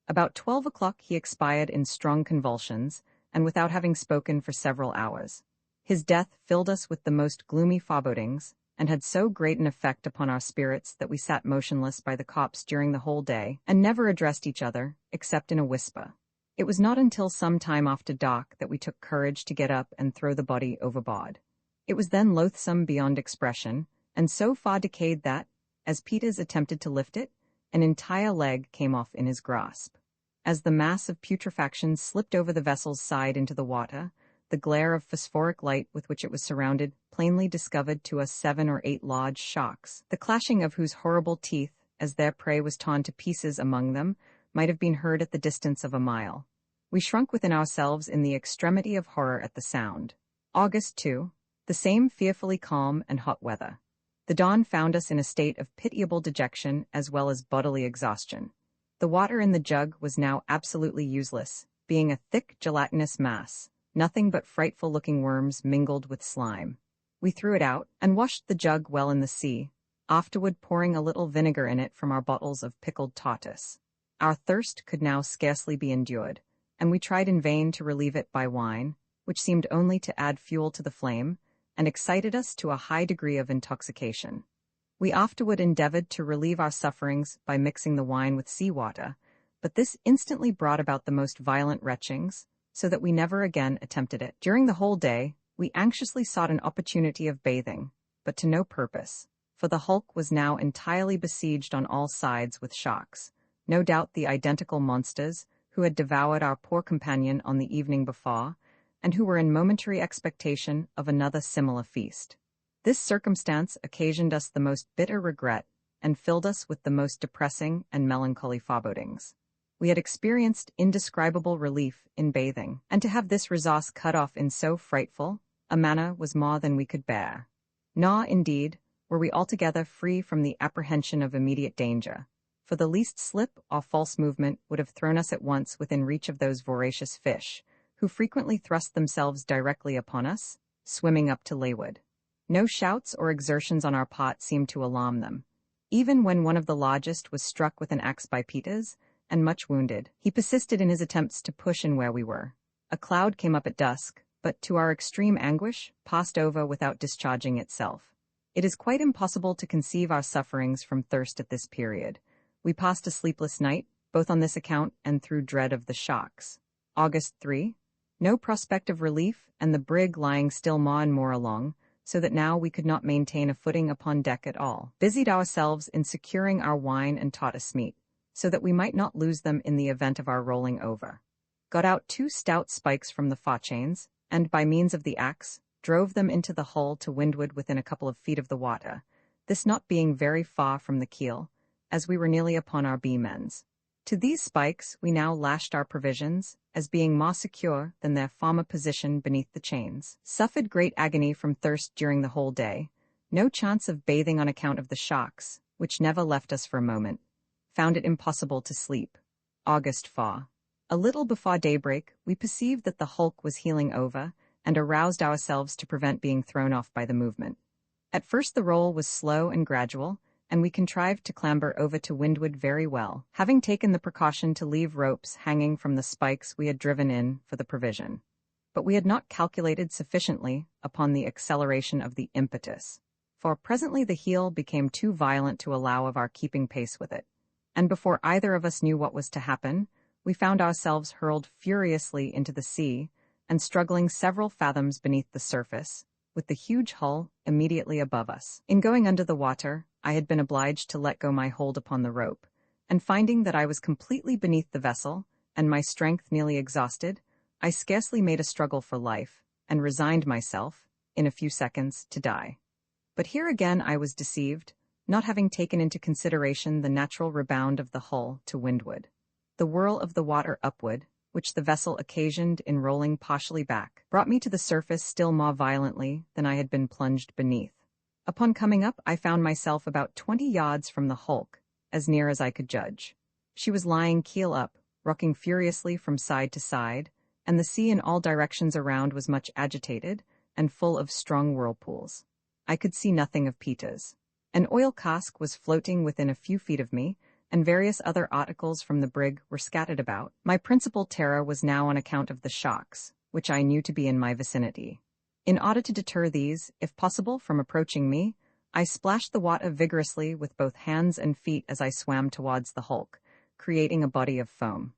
About 12 o'clock he expired in strong convulsions, and without having spoken for several hours. His death filled us with the most gloomy forebodings, and had so great an effect upon our spirits that we sat motionless by the corpse during the whole day, and never addressed each other, except in a whisper. It was not until some time after dark that we took courage to get up and throw the body overboard. It was then loathsome beyond expression, and so far decayed that, as Peters attempted to lift it, an entire leg came off in his grasp. As the mass of putrefaction slipped over the vessel's side into the water, the glare of phosphoric light with which it was surrounded plainly discovered to us 7 or 8 large sharks, the clashing of whose horrible teeth, as their prey was torn to pieces among them, might have been heard at the distance of a mile. We shrunk within ourselves in the extremity of horror at the sound. August 2. The same fearfully calm and hot weather. The dawn found us in a state of pitiable dejection as well as bodily exhaustion. The water in the jug was now absolutely useless, being a thick gelatinous mass, nothing but frightful-looking worms mingled with slime. We threw it out and washed the jug well in the sea, afterward pouring a little vinegar in it from our bottles of pickled tortoise. Our thirst could now scarcely be endured, and we tried in vain to relieve it by wine, which seemed only to add fuel to the flame, and excited us to a high degree of intoxication. We afterward endeavored to relieve our sufferings by mixing the wine with seawater, but this instantly brought about the most violent retchings, so that we never again attempted it. During the whole day, we anxiously sought an opportunity of bathing, but to no purpose, for the hulk was now entirely besieged on all sides with sharks, no doubt the identical monsters who had devoured our poor companion on the evening before, and who were in momentary expectation of another similar feast. This circumstance occasioned us the most bitter regret, and filled us with the most depressing and melancholy forebodings. We had experienced indescribable relief in bathing, and to have this resource cut off in so frightful a manner was more than we could bear. Nor, indeed, were we altogether free from the apprehension of immediate danger, for the least slip or false movement would have thrown us at once within reach of those voracious fish, who frequently thrust themselves directly upon us, swimming up to leeward. No shouts or exertions on our part seemed to alarm them. Even when one of the largest was struck with an axe by Peters, and much wounded, he persisted in his attempts to push in where we were. A cloud came up at dusk, but to our extreme anguish, passed over without discharging itself. It is quite impossible to conceive our sufferings from thirst at this period. We passed a sleepless night, both on this account and through dread of the sharks. August 3. No prospect of relief, and the brig lying still more and more along, so that now we could not maintain a footing upon deck at all. Busied ourselves in securing our wine and tortoise meat, so that we might not lose them in the event of our rolling over. Got out 2 stout spikes from the forechains, and by means of the axe, drove them into the hull to windward within a couple of feet of the water, this not being very far from the keel, as we were nearly upon our beam ends. To these spikes we now lashed our provisions, as being more secure than their former position beneath the chains. Suffered great agony from thirst during the whole day. No chance of bathing on account of the shocks, which never left us for a moment. Found it impossible to sleep. August 4. A little before daybreak, we perceived that the hulk was heeling over, and aroused ourselves to prevent being thrown off by the movement. At first the roll was slow and gradual, and we contrived to clamber over to windward very well, having taken the precaution to leave ropes hanging from the spikes we had driven in for the provision. But we had not calculated sufficiently upon the acceleration of the impetus, for presently the heel became too violent to allow of our keeping pace with it, and before either of us knew what was to happen, we found ourselves hurled furiously into the sea, and struggling several fathoms beneath the surface, with the huge hull immediately above us. In going under the water, I had been obliged to let go my hold upon the rope, and finding that I was completely beneath the vessel, and my strength nearly exhausted, I scarcely made a struggle for life, and resigned myself, in a few seconds, to die. But here again I was deceived, not having taken into consideration the natural rebound of the hull to windward. The whirl of the water upward, which the vessel occasioned in rolling partially back, brought me to the surface still more violently than I had been plunged beneath. Upon coming up, I found myself about 20 yards from the hulk, as near as I could judge. She was lying keel up, rocking furiously from side to side, and the sea in all directions around was much agitated and full of strong whirlpools. I could see nothing of Peters. An oil cask was floating within a few feet of me, and various other articles from the brig were scattered about. My principal terror was now on account of the shocks, which I knew to be in my vicinity. In order to deter these, if possible, from approaching me, I splashed the water vigorously with both hands and feet as I swam towards the hulk, creating a body of foam.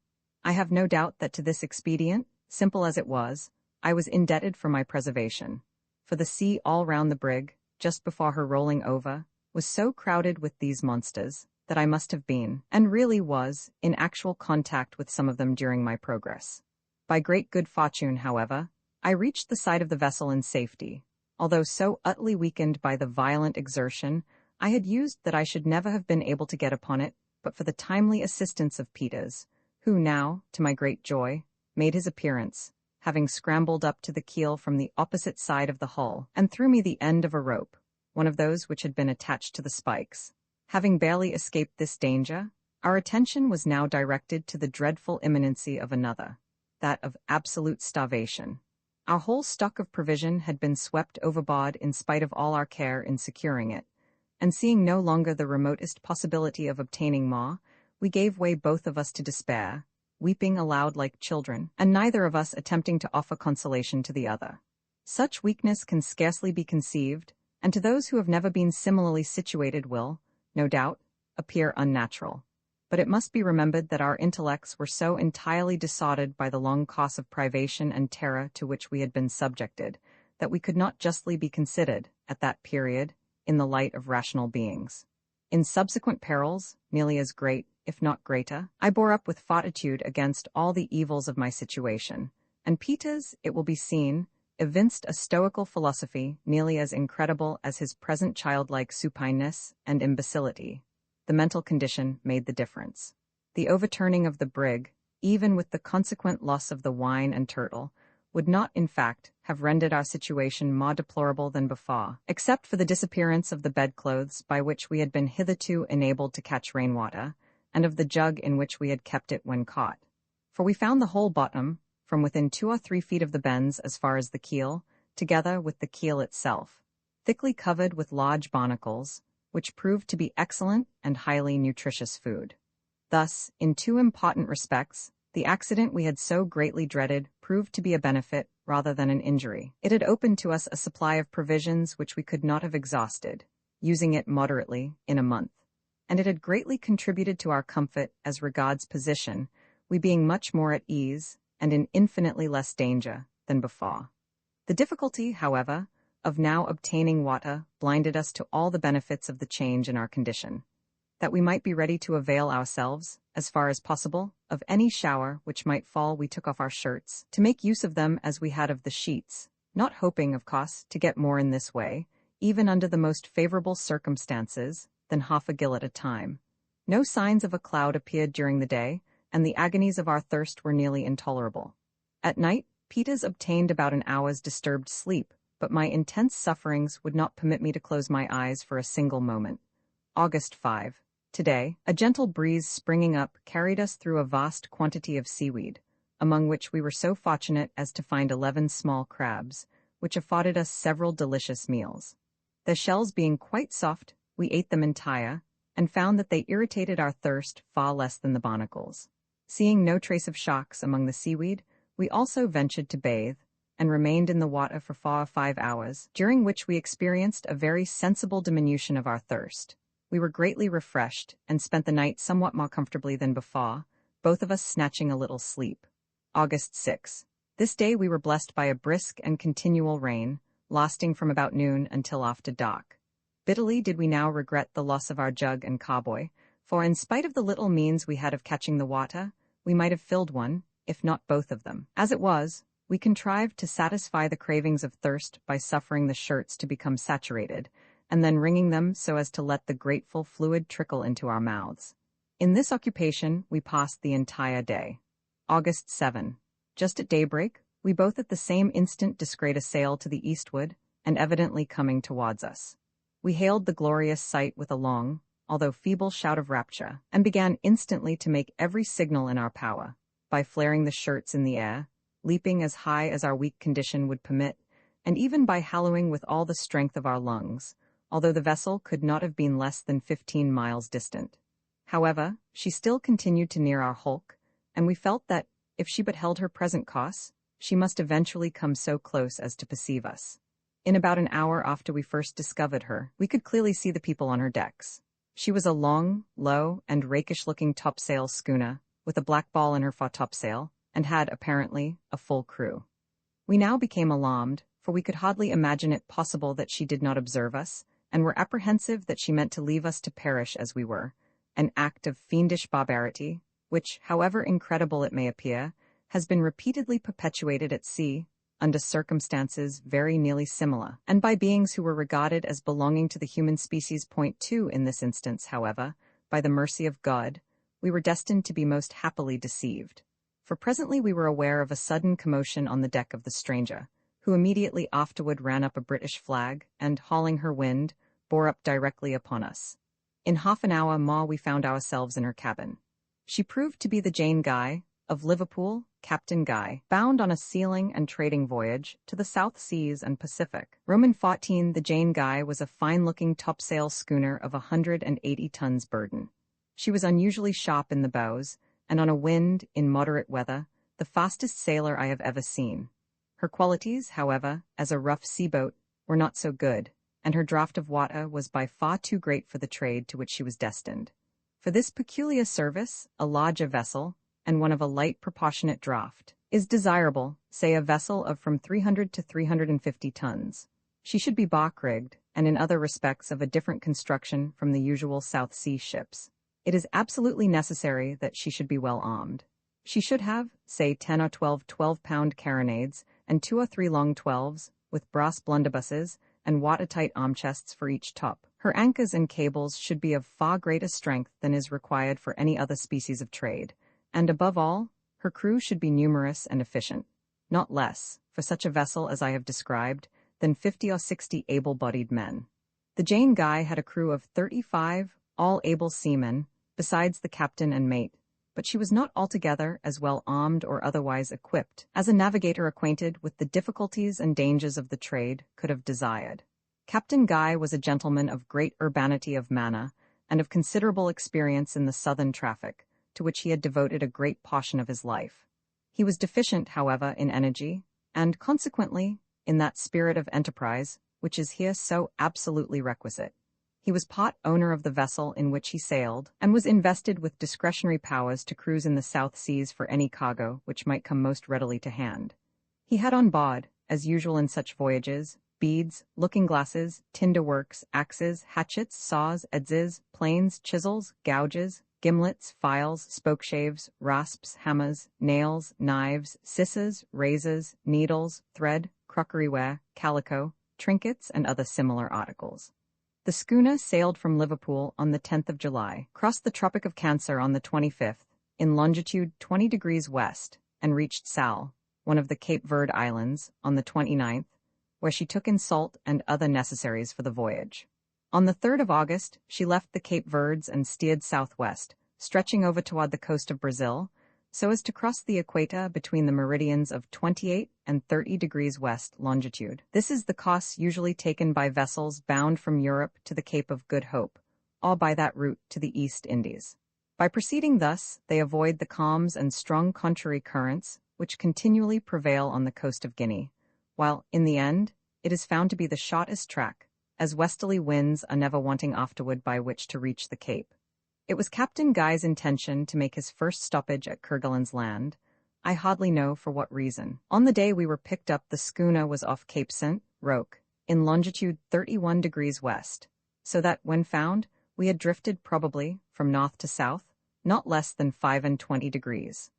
I have no doubt that to this expedient, simple as it was, I was indebted for my preservation. For the sea all round the brig, just before her rolling over, was so crowded with these monsters, that I must have been, and really was, in actual contact with some of them during my progress. By great good fortune, however, I reached the side of the vessel in safety, although so utterly weakened by the violent exertion I had used that I should never have been able to get upon it, but for the timely assistance of Peters, who now, to my great joy, made his appearance, having scrambled up to the keel from the opposite side of the hull, and threw me the end of a rope, one of those which had been attached to the spikes. Having barely escaped this danger, our attention was now directed to the dreadful imminency of another, that of absolute starvation. Our whole stock of provision had been swept overboard in spite of all our care in securing it, and seeing no longer the remotest possibility of obtaining more, we gave way both of us to despair, weeping aloud like children, and neither of us attempting to offer consolation to the other. Such weakness can scarcely be conceived, and to those who have never been similarly situated will, no doubt, appear unnatural. But it must be remembered that our intellects were so entirely disordered by the long course of privation and terror to which we had been subjected, that we could not justly be considered, at that period, in the light of rational beings. In subsequent perils, nearly as great, if not greater, I bore up with fortitude against all the evils of my situation, and Peters, it will be seen, evinced a stoical philosophy nearly as incredible as his present childlike supineness and imbecility. The mental condition made the difference. The overturning of the brig, even with the consequent loss of the wine and turtle, would not, in fact, have rendered our situation more deplorable than before, except for the disappearance of the bedclothes by which we had been hitherto enabled to catch rainwater, and of the jug in which we had kept it when caught. For we found the whole bottom, from within 2 or 3 feet of the bends as far as the keel, together with the keel itself, thickly covered with large barnacles, which proved to be excellent and highly nutritious food. Thus, in 2 important respects, the accident we had so greatly dreaded proved to be a benefit rather than an injury. It had opened to us a supply of provisions which we could not have exhausted, using it moderately, in a month, and it had greatly contributed to our comfort as regards position, we being much more at ease, and in infinitely less danger than before. The difficulty, however, of now obtaining water blinded us to all the benefits of the change in our condition, that we might be ready to avail ourselves, as far as possible, of any shower which might fall. We took off our shirts, to make use of them as we had of the sheets, not hoping, of course, to get more in this way, even under the most favorable circumstances, than half a gill at a time. No signs of a cloud appeared during the day, and the agonies of our thirst were nearly intolerable. At night, Peters obtained about an hour's disturbed sleep, but my intense sufferings would not permit me to close my eyes for a single moment. August 5. Today, a gentle breeze springing up carried us through a vast quantity of seaweed, among which we were so fortunate as to find 11 small crabs, which afforded us several delicious meals. The shells being quite soft, we ate them entire, and found that they irritated our thirst far less than the barnacles. Seeing no trace of sharks among the seaweed, we also ventured to bathe, and remained in the water for 4 or 5 hours, during which we experienced a very sensible diminution of our thirst. We were greatly refreshed, and spent the night somewhat more comfortably than before, both of us snatching a little sleep. August 6. This day we were blessed by a brisk and continual rain, lasting from about noon until after dark. Bitterly did we now regret the loss of our jug and carboy, for in spite of the little means we had of catching the water, we might have filled one, if not both of them. As it was, we contrived to satisfy the cravings of thirst by suffering the shirts to become saturated, and then wringing them so as to let the grateful fluid trickle into our mouths. In this occupation we passed the entire day. August 7. Just at daybreak, we both at the same instant descried a sail to the eastward, and evidently coming towards us. We hailed the glorious sight with a long, although feeble shout of rapture, and began instantly to make every signal in our power, by flaring the shirts in the air, leaping as high as our weak condition would permit, and even by hallooing with all the strength of our lungs, although the vessel could not have been less than 15 miles distant. However, she still continued to near our hulk, and we felt that, if she but held her present course, she must eventually come so close as to perceive us. In about an hour after we first discovered her, we could clearly see the people on her decks. She was a long, low, and rakish-looking topsail schooner, with a black ball in her foretopsail, and had, apparently, a full crew. We now became alarmed, for we could hardly imagine it possible that she did not observe us, and were apprehensive that she meant to leave us to perish as we were, an act of fiendish barbarity, which, however incredible it may appear, has been repeatedly perpetuated at sea, under circumstances very nearly similar, and by beings who were regarded as belonging to the human species. Point 2. In this instance, however, by the mercy of God, we were destined to be most happily deceived. For presently we were aware of a sudden commotion on the deck of the stranger, who immediately afterward ran up a British flag, and, hauling her wind, bore up directly upon us. In half an hour more we found ourselves in her cabin. She proved to be the Jane Guy, of Liverpool, Captain Guy, bound on a sealing and trading voyage to the South Seas and Pacific. Roman 14. The Jane Guy was a fine-looking topsail schooner of 180 tons burden. She was unusually sharp in the bows, and on a wind, in moderate weather, the fastest sailor I have ever seen. Her qualities, however, as a rough sea-boat, were not so good, and her draught of water was by far too great for the trade to which she was destined. For this peculiar service, a larger vessel, and one of a light proportionate draught, is desirable, say a vessel of from 300 to 350 tons. She should be bark-rigged, and in other respects of a different construction from the usual South Sea ships. It is absolutely necessary that she should be well armed. She should have, say, 10 or 12 12-pound carronades, and 2 or 3 long 12s, with brass blunderbusses, and watertight arm-chests for each top. Her anchors and cables should be of far greater strength than is required for any other species of trade, and above all, her crew should be numerous and efficient, not less, for such a vessel as I have described, than 50 or 60 able-bodied men. The Jane Guy had a crew of 35, all able seamen, besides the captain and mate, but she was not altogether as well armed or otherwise equipped as a navigator acquainted with the difficulties and dangers of the trade could have desired. Captain Guy was a gentleman of great urbanity of manner, and of considerable experience in the southern traffic, to which he had devoted a great portion of his life. He was deficient, however, in energy, and, consequently, in that spirit of enterprise which is here so absolutely requisite. He was part owner of the vessel in which he sailed, and was invested with discretionary powers to cruise in the South Seas for any cargo which might come most readily to hand. He had on board, as usual in such voyages, beads, looking-glasses, tinder-works, axes, hatchets, saws, adzes, planes, chisels, gouges, gimlets, files, spokeshaves, rasps, hammers, nails, knives, scissors, razors, needles, thread, crockeryware, calico, trinkets, and other similar articles. The schooner sailed from Liverpool on the 10th of July, crossed the Tropic of Cancer on the 25th, in longitude 20 degrees west, and reached Sal, one of the Cape Verde Islands, on the 29th, where she took in salt and other necessaries for the voyage. On the 3rd of August, she left the Cape Verdes and steered southwest, stretching over toward the coast of Brazil, so as to cross the equator between the meridians of 28 and 30 degrees west longitude. This is the course usually taken by vessels bound from Europe to the Cape of Good Hope, or by that route to the East Indies. By proceeding thus, they avoid the calms and strong contrary currents which continually prevail on the coast of Guinea, while, in the end, it is found to be the shortest track, as westerly winds are never wanting afterward by which to reach the Cape. It was Captain Guy's intention to make his first stoppage at Kerguelen's Land, I hardly know for what reason. On the day we were picked up, the schooner was off Cape St. Roque, in longitude 31 degrees west, so that, when found, we had drifted probably, from north to south, not less than 25 degrees.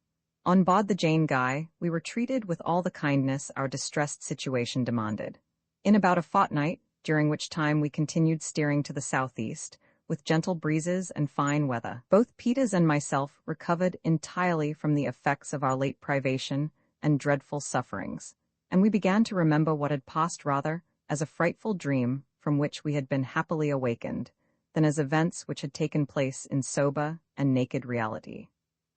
On board the Jane Guy, we were treated with all the kindness our distressed situation demanded. In about a fortnight, during which time we continued steering to the southeast, with gentle breezes and fine weather, both Peters and myself recovered entirely from the effects of our late privation and dreadful sufferings, and we began to remember what had passed rather as a frightful dream from which we had been happily awakened, than as events which had taken place in sober and naked reality.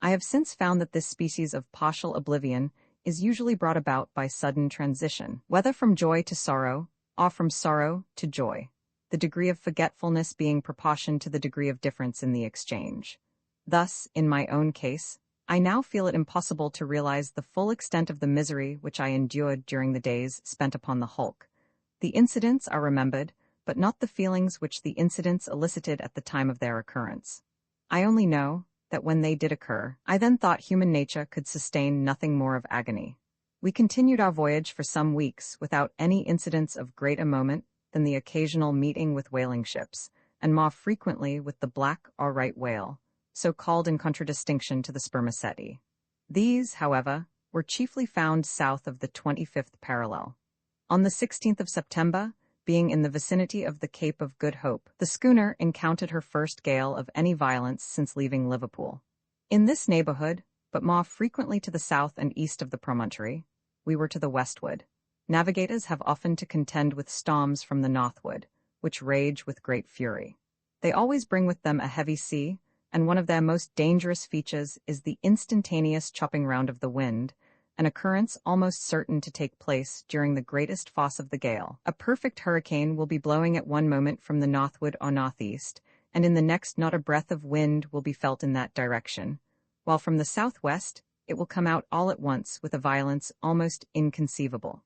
I have since found that this species of partial oblivion is usually brought about by sudden transition, whether from joy to sorrow, or from sorrow to joy, the degree of forgetfulness being proportioned to the degree of difference in the exchange. Thus, in my own case, I now feel it impossible to realize the full extent of the misery which I endured during the days spent upon the hulk. The incidents are remembered, but not the feelings which the incidents elicited at the time of their occurrence. I only know, that when they did occur, I then thought human nature could sustain nothing more of agony. We continued our voyage for some weeks without any incidents of greater moment than the occasional meeting with whaling ships, and more frequently with the black or right whale, so called in contradistinction to the spermaceti. These, however, were chiefly found south of the 25th parallel. On the 16th of September, being in the vicinity of the Cape of Good Hope, the schooner encountered her first gale of any violence since leaving Liverpool. In this neighborhood, but more frequently to the south and east of the promontory, we were to the westward. Navigators have often to contend with storms from the northward, which rage with great fury. They always bring with them a heavy sea, and one of their most dangerous features is the instantaneous chopping round of the wind, an occurrence almost certain to take place during the greatest force of the gale. A perfect hurricane will be blowing at one moment from the northward or northeast, and in the next not a breath of wind will be felt in that direction, while from the southwest it will come out all at once with a violence almost inconceivable.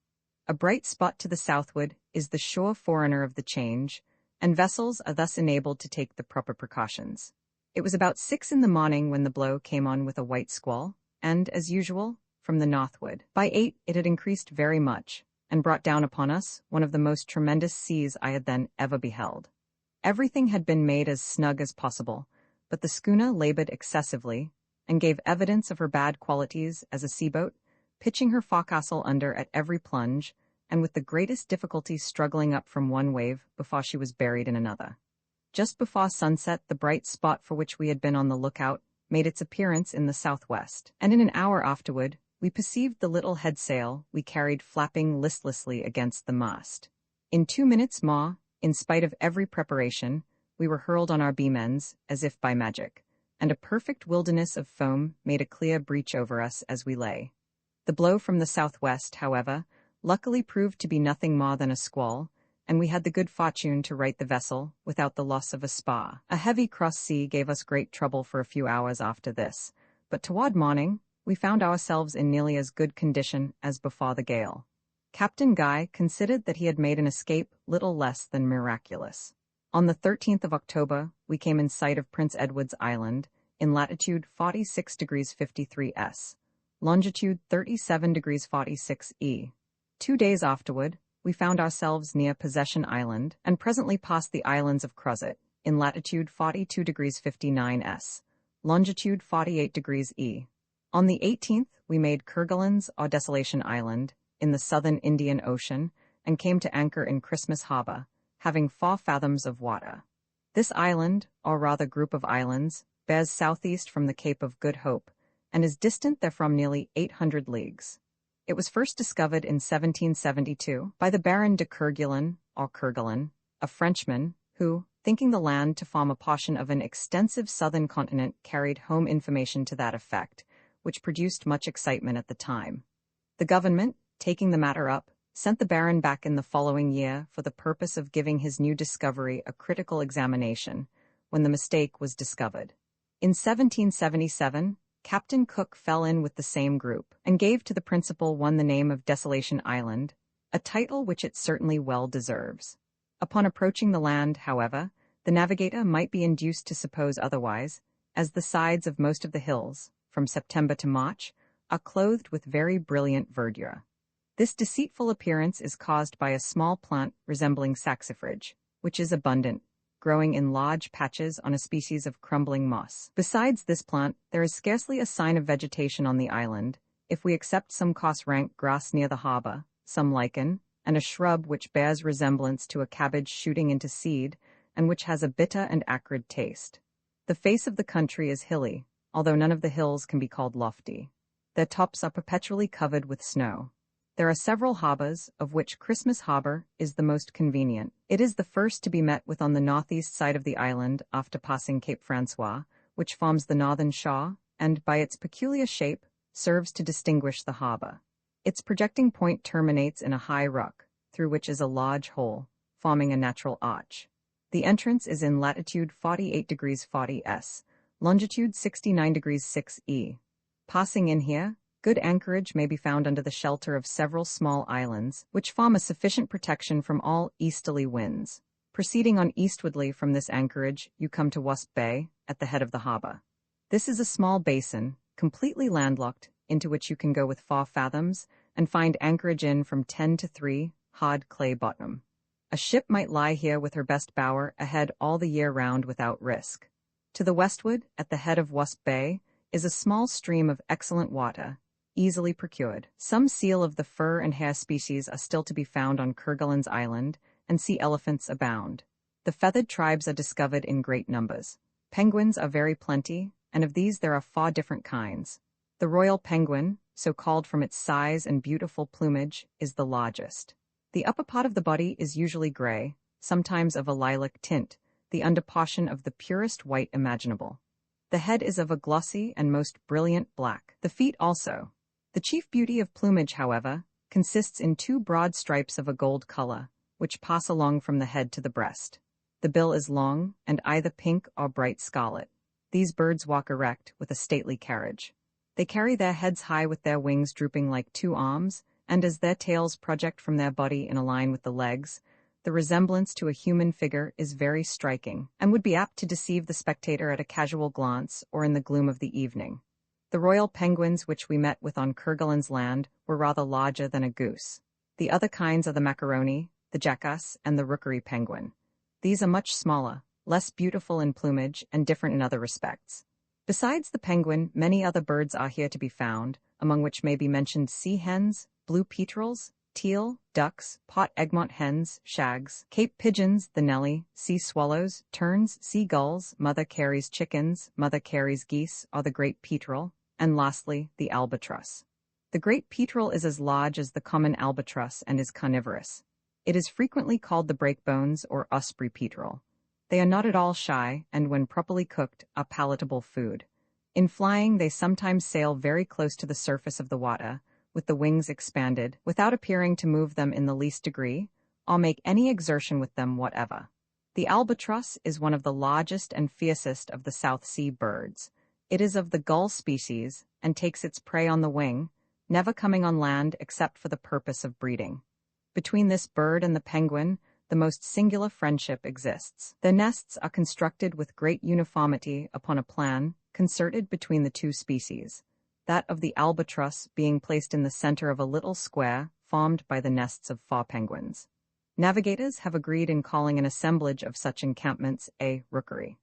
A bright spot to the southward is the sure forerunner of the change, and vessels are thus enabled to take the proper precautions. It was about 6 in the morning when the blow came on with a white squall, and, as usual, from the northward. By 8 it had increased very much, and brought down upon us one of the most tremendous seas I had then ever beheld. Everything had been made as snug as possible, but the schooner labored excessively, and gave evidence of her bad qualities as a seaboat, pitching her forecastle under at every plunge, and with the greatest difficulty struggling up from one wave before she was buried in another. Just before sunset, the bright spot for which we had been on the lookout made its appearance in the southwest, and in an hour afterward, we perceived the little headsail we carried flapping listlessly against the mast. In 2 minutes more, in spite of every preparation, we were hurled on our beam ends, as if by magic, and a perfect wilderness of foam made a clear breach over us as we lay. The blow from the southwest, however, luckily proved to be nothing more than a squall, and we had the good fortune to right the vessel without the loss of a spar. A heavy cross sea gave us great trouble for a few hours after this, but toward morning we found ourselves in nearly as good condition as before the gale. Captain Guy considered that he had made an escape little less than miraculous. On the 13th of October, we came in sight of Prince Edward's Island, in latitude 46 degrees 53 S, longitude 37 degrees 46 E. 2 days afterward, we found ourselves near Possession Island, and presently passed the islands of Crozet, in latitude 42 degrees 59 S, longitude 48 degrees E. On the 18th, we made Kerguelen's or Desolation Island, in the southern Indian Ocean, and came to anchor in Christmas Harbor, having 4 fathoms of water. This island, or rather group of islands, bears southeast from the Cape of Good Hope, and is distant therefrom nearly 800 leagues. It was first discovered in 1772 by the Baron de Kerguelen, or Kerguelen, a Frenchman, who, thinking the land to form a portion of an extensive southern continent, carried home information to that effect, which produced much excitement at the time. The government, taking the matter up, sent the Baron back in the following year for the purpose of giving his new discovery a critical examination, when the mistake was discovered. In 1777, Captain Cook fell in with the same group, and gave to the principal one the name of Desolation Island, a title which it certainly well deserves. Upon approaching the land, however, the navigator might be induced to suppose otherwise, as the sides of most of the hills, from September to March, are clothed with very brilliant verdure. This deceitful appearance is caused by a small plant resembling saxifrage, which is abundant, growing in large patches on a species of crumbling moss. Besides this plant, there is scarcely a sign of vegetation on the island, if we except some coarse-rank grass near the harbor, some lichen, and a shrub which bears resemblance to a cabbage shooting into seed, and which has a bitter and acrid taste. The face of the country is hilly, although none of the hills can be called lofty. Their tops are perpetually covered with snow. There are several harbors, of which Christmas Harbor is the most convenient. It is the first to be met with on the northeast side of the island after passing Cape Francois, which forms the northern shore, and, by its peculiar shape, serves to distinguish the harbor. Its projecting point terminates in a high rock, through which is a large hole, forming a natural arch. The entrance is in latitude 48 degrees 40 S, longitude 69 degrees 6 E. Passing in here, good anchorage may be found under the shelter of several small islands, which form a sufficient protection from all easterly winds. Proceeding on eastwardly from this anchorage, you come to Wasp Bay, at the head of the harbor. This is a small basin, completely landlocked, into which you can go with 4 fathoms and find anchorage in from 10 to 3, hard clay bottom. A ship might lie here with her best bower ahead all the year round without risk. To the westward, at the head of Wasp Bay, is a small stream of excellent water, easily procured. Some seal of the fur and hair species are still to be found on Kerguelen's Island, and sea elephants abound. The feathered tribes are discovered in great numbers. Penguins are very plenty, and of these there are 4 different kinds. The royal penguin, so called from its size and beautiful plumage, is the largest. The upper part of the body is usually gray, sometimes of a lilac tint, the underportion of the purest white imaginable. The head is of a glossy and most brilliant black, the feet also. The chief beauty of plumage, however, consists in 2 broad stripes of a gold color, which pass along from the head to the breast. The bill is long, and either pink or bright scarlet. These birds walk erect, with a stately carriage. They carry their heads high with their wings drooping like 2 arms, and as their tails project from their body in a line with the legs, the resemblance to a human figure is very striking, and would be apt to deceive the spectator at a casual glance or in the gloom of the evening. The royal penguins which we met with on Kerguelen's land were rather larger than a goose. The other kinds are the macaroni, the jackass, and the rookery penguin. These are much smaller, less beautiful in plumage, and different in other respects. Besides the penguin, many other birds are here to be found, among which may be mentioned sea hens, blue petrels, teal, ducks, pot Egmont hens, shags, Cape pigeons, the Nelly, sea swallows, terns, sea gulls, Mother Carey's chickens, Mother Carey's geese, or the great petrel, and lastly, the albatross. The great petrel is as large as the common albatross and is carnivorous. It is frequently called the breakbones or osprey petrel. They are not at all shy, and when properly cooked, are palatable food. In flying, they sometimes sail very close to the surface of the water, with the wings expanded, without appearing to move them in the least degree, or make any exertion with them whatever. The albatross is one of the largest and fiercest of the South Sea birds. It is of the gull species, and takes its prey on the wing, never coming on land except for the purpose of breeding. Between this bird and the penguin, the most singular friendship exists. Their nests are constructed with great uniformity upon a plan concerted between the 2 species, that of the albatross being placed in the center of a little square formed by the nests of 4 penguins. Navigators have agreed in calling an assemblage of such encampments a rookery.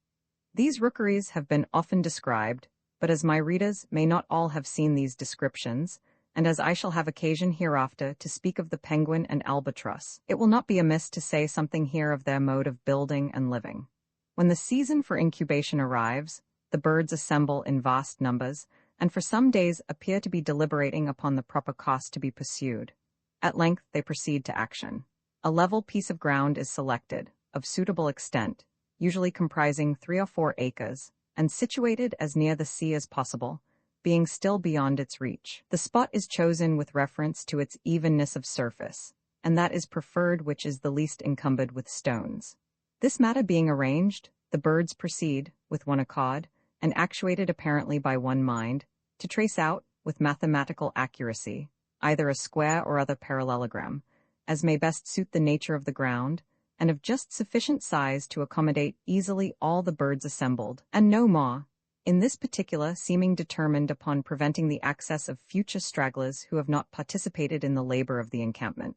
These rookeries have been often described, but as my readers may not all have seen these descriptions, and as I shall have occasion hereafter to speak of the penguin and albatross, it will not be amiss to say something here of their mode of building and living. When the season for incubation arrives, the birds assemble in vast numbers, and for some days appear to be deliberating upon the proper course to be pursued. At length they proceed to action. A level piece of ground is selected, of suitable extent, usually comprising 3 or 4 acres, and situated as near the sea as possible, being still beyond its reach. The spot is chosen with reference to its evenness of surface, and that is preferred which is the least encumbered with stones. This matter being arranged, the birds proceed, with one accord, and actuated apparently by one mind, to trace out, with mathematical accuracy, either a square or other parallelogram, as may best suit the nature of the ground, and of just sufficient size to accommodate easily all the birds assembled, and no more, in this particular seeming determined upon preventing the access of future stragglers who have not participated in the labor of the encampment.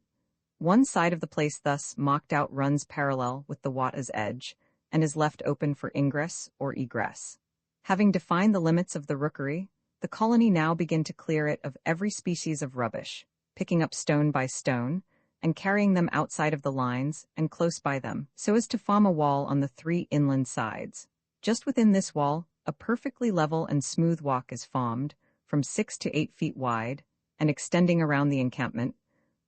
One side of the place thus marked out runs parallel with the water's edge, and is left open for ingress or egress. Having defined the limits of the rookery, the colony now begin to clear it of every species of rubbish, picking up stone by stone, and carrying them outside of the lines and close by them, so as to form a wall on the 3 inland sides. Just within this wall, a perfectly level and smooth walk is formed, from 6 to 8 feet wide, and extending around the encampment,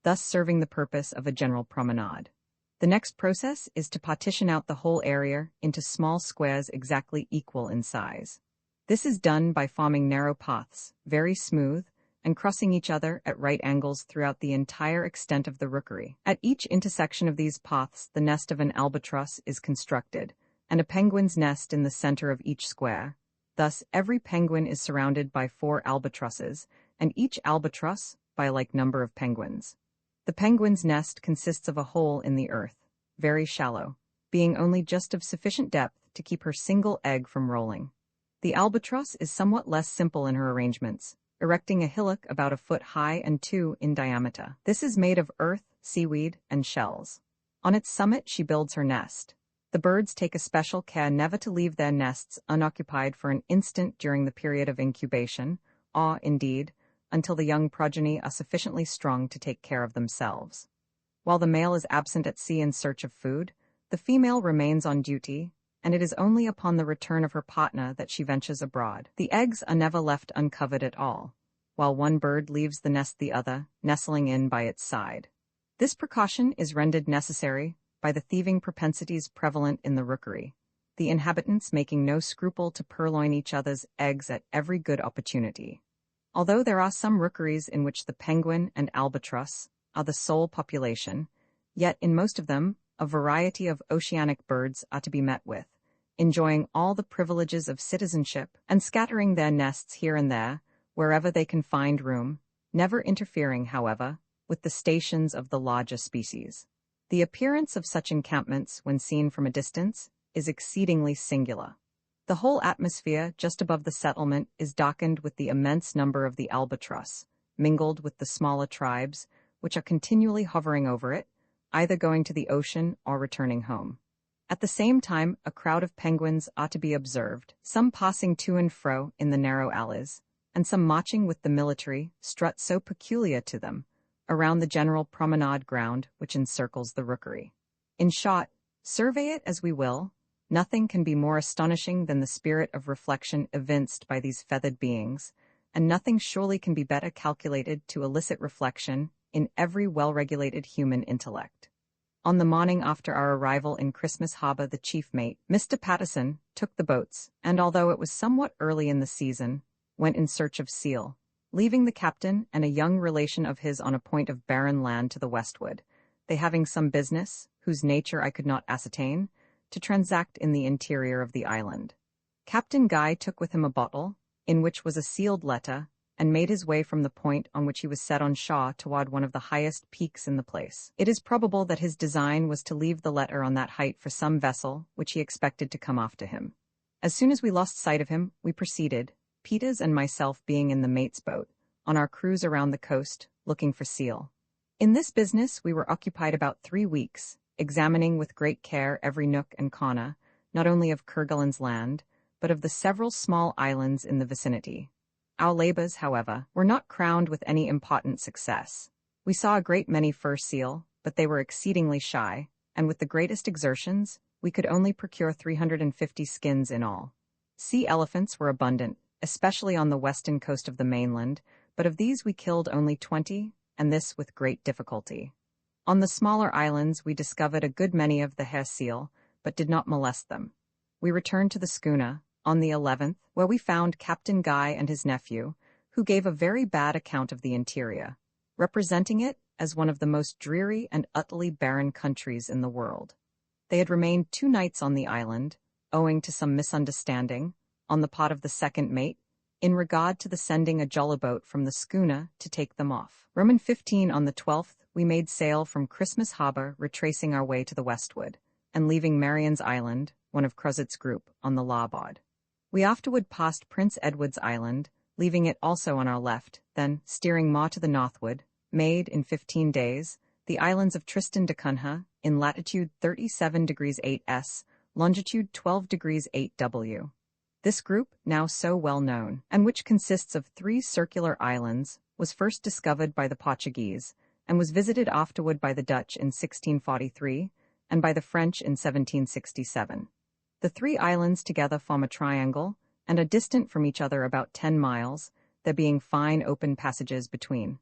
thus serving the purpose of a general promenade. The next process is to partition out the whole area into small squares exactly equal in size. This is done by forming narrow paths, very smooth, and crossing each other at right angles throughout the entire extent of the rookery. At each intersection of these paths the nest of an albatross is constructed, and a penguin's nest in the center of each square. Thus every penguin is surrounded by 4 albatrosses, and each albatross by a like number of penguins. The penguin's nest consists of a hole in the earth, very shallow, being only just of sufficient depth to keep her single egg from rolling. The albatross is somewhat less simple in her arrangements, erecting a hillock about a foot high and 2 in diameter. This is made of earth, seaweed, and shells. On its summit she builds her nest. The birds take especial care never to leave their nests unoccupied for an instant during the period of incubation, or, indeed, until the young progeny are sufficiently strong to take care of themselves. While the male is absent at sea in search of food, the female remains on duty, and it is only upon the return of her partner that she ventures abroad. The eggs are never left uncovered at all. While one bird leaves the nest, the other, nestling in by its side. This precaution is rendered necessary by the thieving propensities prevalent in the rookery, the inhabitants making no scruple to purloin each other's eggs at every good opportunity. Although there are some rookeries in which the penguin and albatross are the sole population, yet in most of them a variety of oceanic birds are to be met with, enjoying all the privileges of citizenship and scattering their nests here and there, wherever they can find room, never interfering, however, with the stations of the larger species. The appearance of such encampments, when seen from a distance, is exceedingly singular. The whole atmosphere just above the settlement is darkened with the immense number of the albatross, mingled with the smaller tribes, which are continually hovering over it, either going to the ocean or returning home. At the same time, a crowd of penguins are to be observed, some passing to and fro in the narrow alleys, and some marching with the military strut so peculiar to them, around the general promenade ground which encircles the rookery. In short, survey it as we will, nothing can be more astonishing than the spirit of reflection evinced by these feathered beings, and nothing surely can be better calculated to elicit reflection in every well-regulated human intellect. On the morning after our arrival in Christmas Harbour, the chief mate, Mr. Patterson, took the boats, and although it was somewhat early in the season, went in search of seal, leaving the captain and a young relation of his on a point of barren land to the westward, they having some business, whose nature I could not ascertain, to transact in the interior of the island. Captain Guy took with him a bottle, in which was a sealed letter, and made his way from the point on which he was set on shore toward one of the highest peaks in the place. It is probable that his design was to leave the letter on that height for some vessel which he expected to come after him. As soon as we lost sight of him, we proceeded, Peters and myself being in the mate's boat, on our cruise around the coast, looking for seal. In this business we were occupied about 3 weeks, examining with great care every nook and corner, not only of Kerguelen's land, but of the several small islands in the vicinity. Our labors, however, were not crowned with any important success. We saw a great many fur seal, but they were exceedingly shy, and with the greatest exertions, we could only procure 350 skins in all. Sea elephants were abundant, especially on the western coast of the mainland, but of these we killed only 20, and this with great difficulty. On the smaller islands we discovered a good many of the hair seal, but did not molest them. We returned to the schooner, on the 11th, where we found Captain Guy and his nephew, who gave a very bad account of the interior, representing it as one of the most dreary and utterly barren countries in the world. They had remained 2 nights on the island, owing to some misunderstanding, on the part of the second mate, in regard to the sending a jollyboat from the schooner to take them off. Roman 15 on the 12th, we made sail from Christmas Harbour, retracing our way to the westward, and leaving Marian's Island, one of Crozet's group, on the larboard. We afterward passed Prince Edward's Island, leaving it also on our left, then, steering more to the northward, made, in 15 days, the islands of Tristan da Cunha, in latitude 37 degrees 8 S, longitude 12 degrees 8 W. This group, now so well known, and which consists of 3 circular islands, was first discovered by the Portuguese, and was visited afterward by the Dutch in 1643, and by the French in 1767. The 3 islands together form a triangle, and are distant from each other about 10 miles, there being fine open passages between.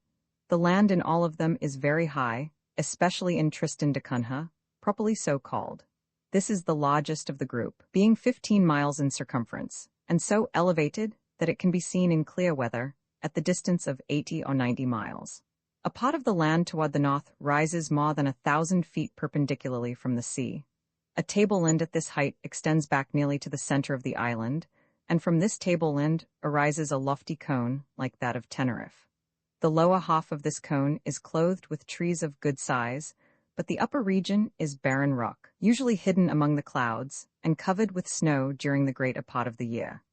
The land in all of them is very high, especially in Tristan da Cunha, properly so called. This is the largest of the group, being 15 miles in circumference, and so elevated that it can be seen in clear weather, at the distance of 80 or 90 miles. A part of the land toward the north rises more than 1,000 feet perpendicularly from the sea. A tableland at this height extends back nearly to the center of the island, and from this tableland arises a lofty cone like that of Tenerife. The lower half of this cone is clothed with trees of good size, but the upper region is barren rock, usually hidden among the clouds, and covered with snow during the greater part of the year.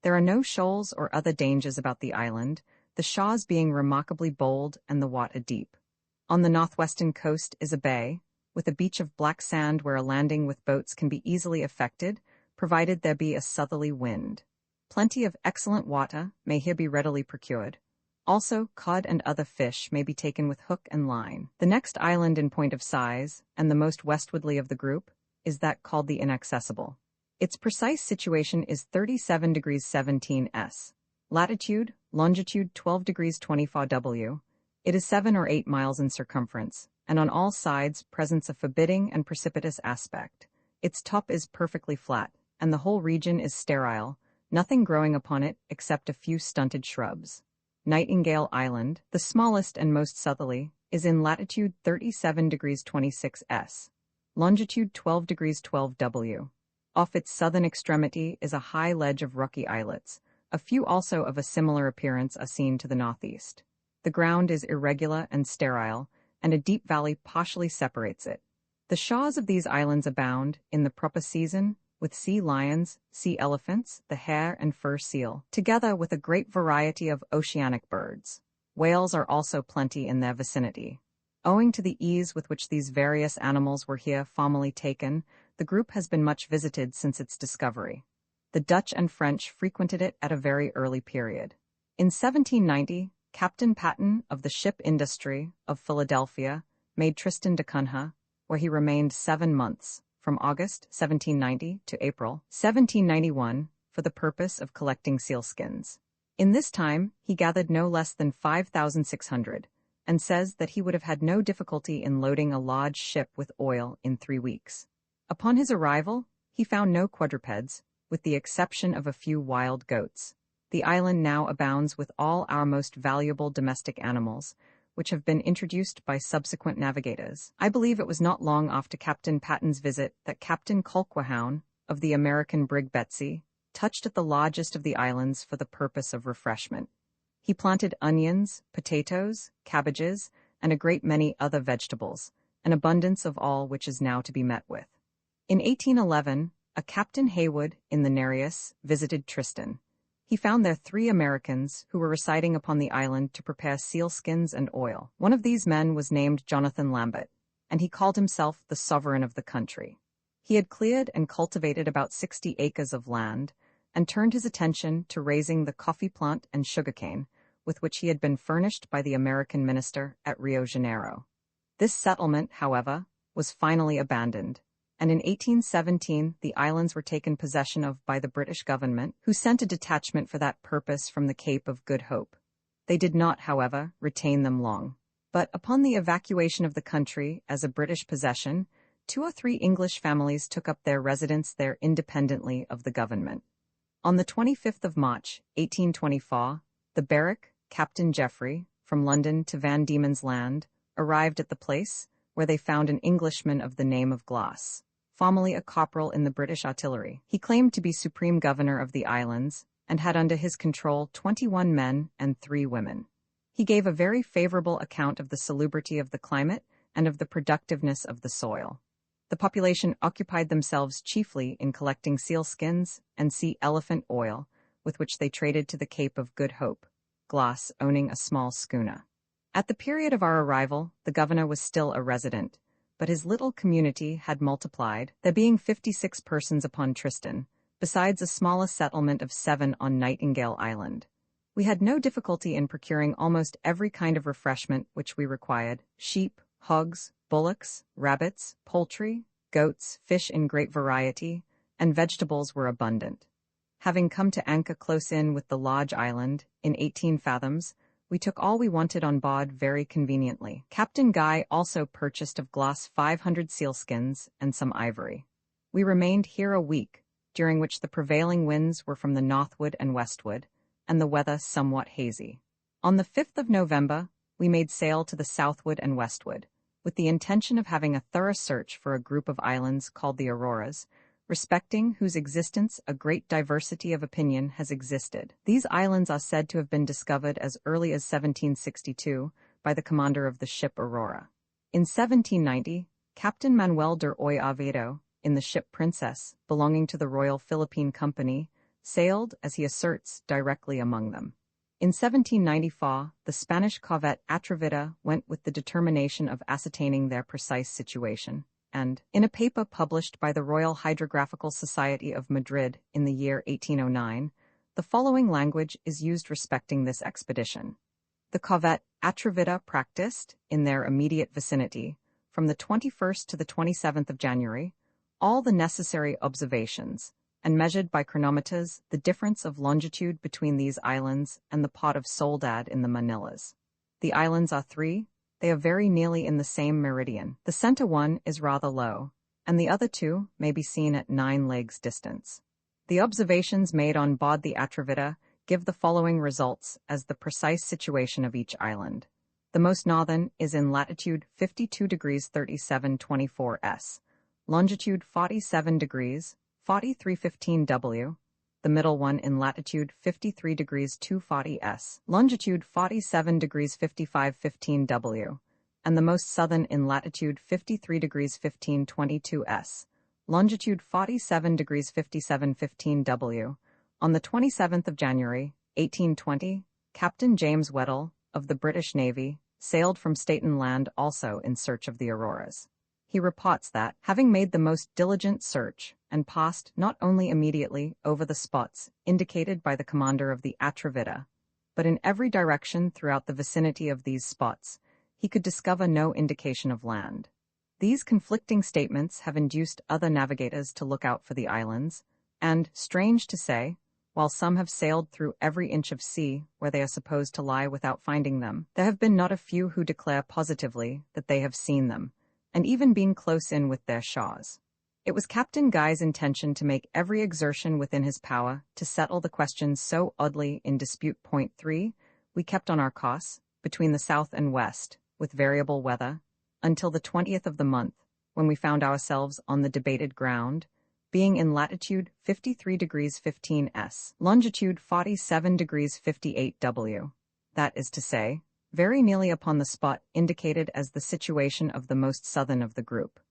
There are no shoals or other dangers about the island, the Shaws being remarkably bold and the water deep. On the northwestern coast is a bay, with a beach of black sand where a landing with boats can be easily effected, provided there be a southerly wind. Plenty of excellent water may here be readily procured. Also, cod and other fish may be taken with hook and line. The next island in point of size, and the most westwardly of the group, is that called the Inaccessible. Its precise situation is 37 degrees 17 S. Latitude, longitude 12 degrees 24 W. It is 7 or 8 miles in circumference, and on all sides presents a forbidding and precipitous aspect. Its top is perfectly flat, and the whole region is sterile, nothing growing upon it except a few stunted shrubs. Nightingale Island, the smallest and most southerly, is in latitude 37 degrees 26 S. Longitude 12 degrees 12 W. Off its southern extremity is a high ledge of rocky islets. A few also of a similar appearance are seen to the northeast. The ground is irregular and sterile, and a deep valley partially separates it. The shaws of these islands abound, in the proper season, with sea lions, sea elephants, the hare and fur seal, together with a great variety of oceanic birds. Whales are also plenty in their vicinity. Owing to the ease with which these various animals were here formerly taken, the group has been much visited since its discovery. The Dutch and French frequented it at a very early period. In 1790, Captain Patton of the Ship Industry of Philadelphia made Tristan da Cunha, where he remained 7 months, from August 1790 to April 1791, for the purpose of collecting sealskins. In this time, he gathered no less than 5,600, and says that he would have had no difficulty in loading a large ship with oil in 3 weeks. Upon his arrival, he found no quadrupeds, with the exception of a few wild goats. The island now abounds with all our most valuable domestic animals, which have been introduced by subsequent navigators. I believe it was not long after Captain Patton's visit that Captain Colquhoun, of the American brig Betsy, touched at the largest of the islands for the purpose of refreshment. He planted onions, potatoes, cabbages, and a great many other vegetables, an abundance of all which is now to be met with. In 1811, a Captain Haywood in the Nereus visited Tristan. He found there 3 Americans who were residing upon the island to prepare sealskins and oil. One of these men was named Jonathan Lambert, and he called himself the sovereign of the country. He had cleared and cultivated about 60 acres of land, and turned his attention to raising the coffee plant and sugarcane, with which he had been furnished by the American minister at Rio Janeiro. This settlement, however, was finally abandoned, and in 1817 the islands were taken possession of by the British government, who sent a detachment for that purpose from the Cape of Good Hope. They did not, however, retain them long. But upon the evacuation of the country as a British possession, 2 or 3 English families took up their residence there independently of the government. On the 25th of March, 1824, the barrack, Captain Jeffrey, from London to Van Diemen's Land, arrived at the place, where they found an Englishman of the name of Glass, formerly a corporal in the British artillery. He claimed to be supreme governor of the islands, and had under his control 21 men and 3 women. He gave a very favorable account of the salubrity of the climate and of the productiveness of the soil. The population occupied themselves chiefly in collecting sealskins and sea elephant oil, with which they traded to the Cape of Good Hope, Glass owning a small schooner. At the period of our arrival, the governor was still a resident, but his little community had multiplied, there being 56 persons upon Tristan, besides a smaller settlement of 7 on Nightingale Island. We had no difficulty in procuring almost every kind of refreshment which we required: sheep, hogs, bullocks, rabbits, poultry, goats, fish in great variety, and vegetables were abundant. Having come to anchor close in with the large island, in 18 fathoms, we took all we wanted on board very conveniently. Captain Guy also purchased of Glass 500 sealskins and some ivory. We remained here a week, during which the prevailing winds were from the northward and westward, and the weather somewhat hazy. On the 5th of November, we made sail to the southward and westward, with the intention of having a thorough search for a group of islands called the Auroras, respecting whose existence a great diversity of opinion has existed. These islands are said to have been discovered as early as 1762 by the commander of the ship Aurora. In 1790, Captain Manuel de Oy Avedo, in the ship Princess, belonging to the Royal Philippine Company, sailed, as he asserts, directly among them. In 1794, the Spanish corvette Atrevida went with the determination of ascertaining their precise situation, and, in a paper published by the Royal Hydrographical Society of Madrid in the year 1809, the following language is used respecting this expedition. The corvette Atrevida practiced, in their immediate vicinity, from the 21st to the 27th of January, all the necessary observations, and measured by chronometers the difference of longitude between these islands and the pot of Soledad in the Manillas. The islands are 3, they are very nearly in the same meridian. The center one is rather low, and the other 2 may be seen at 9 leagues distance. The observations made on board the Atrevida give the following results as the precise situation of each island. The most northern is in latitude 52 degrees 37'24" S, longitude 47 degrees 43'15" W, the middle one in latitude 53 degrees 240 S, longitude 47 degrees 55'15" W, and the most southern in latitude 53 degrees 15'22" S, longitude 47 degrees 57'15" W. On the 27th of January, 1820, Captain James Weddell, of the British Navy, sailed from Staten Land also in search of the auroras. He reports that, having made the most diligent search, and passed not only immediately over the spots indicated by the commander of the Atrevida, but in every direction throughout the vicinity of these spots, he could discover no indication of land. These conflicting statements have induced other navigators to look out for the islands, and, strange to say, while some have sailed through every inch of sea where they are supposed to lie without finding them, there have been not a few who declare positively that they have seen them, and even been close in with their shawls. It was Captain Guy's intention to make every exertion within his power to settle the questions so oddly in dispute. Point 3, we kept on our course, between the south and west, with variable weather, until the 20th of the month, when we found ourselves on the debated ground, being in latitude 53 degrees 15 S, longitude 47 degrees 58 W, that is to say, very nearly upon the spot indicated as the situation of the most southern of the group.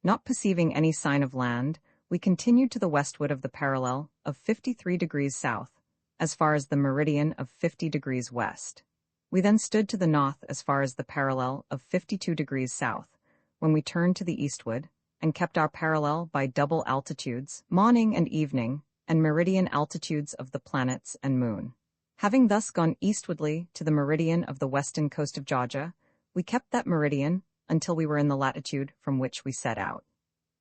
Not perceiving any sign of land, we continued to the westward of the parallel of 53 degrees south, as far as the meridian of 50 degrees west. We then stood to the north as far as the parallel of 52 degrees south, when we turned to the eastward, and kept our parallel by double altitudes, morning and evening, and meridian altitudes of the planets and moon. Having thus gone eastwardly to the meridian of the western coast of Georgia, we kept that meridian until we were in the latitude from which we set out.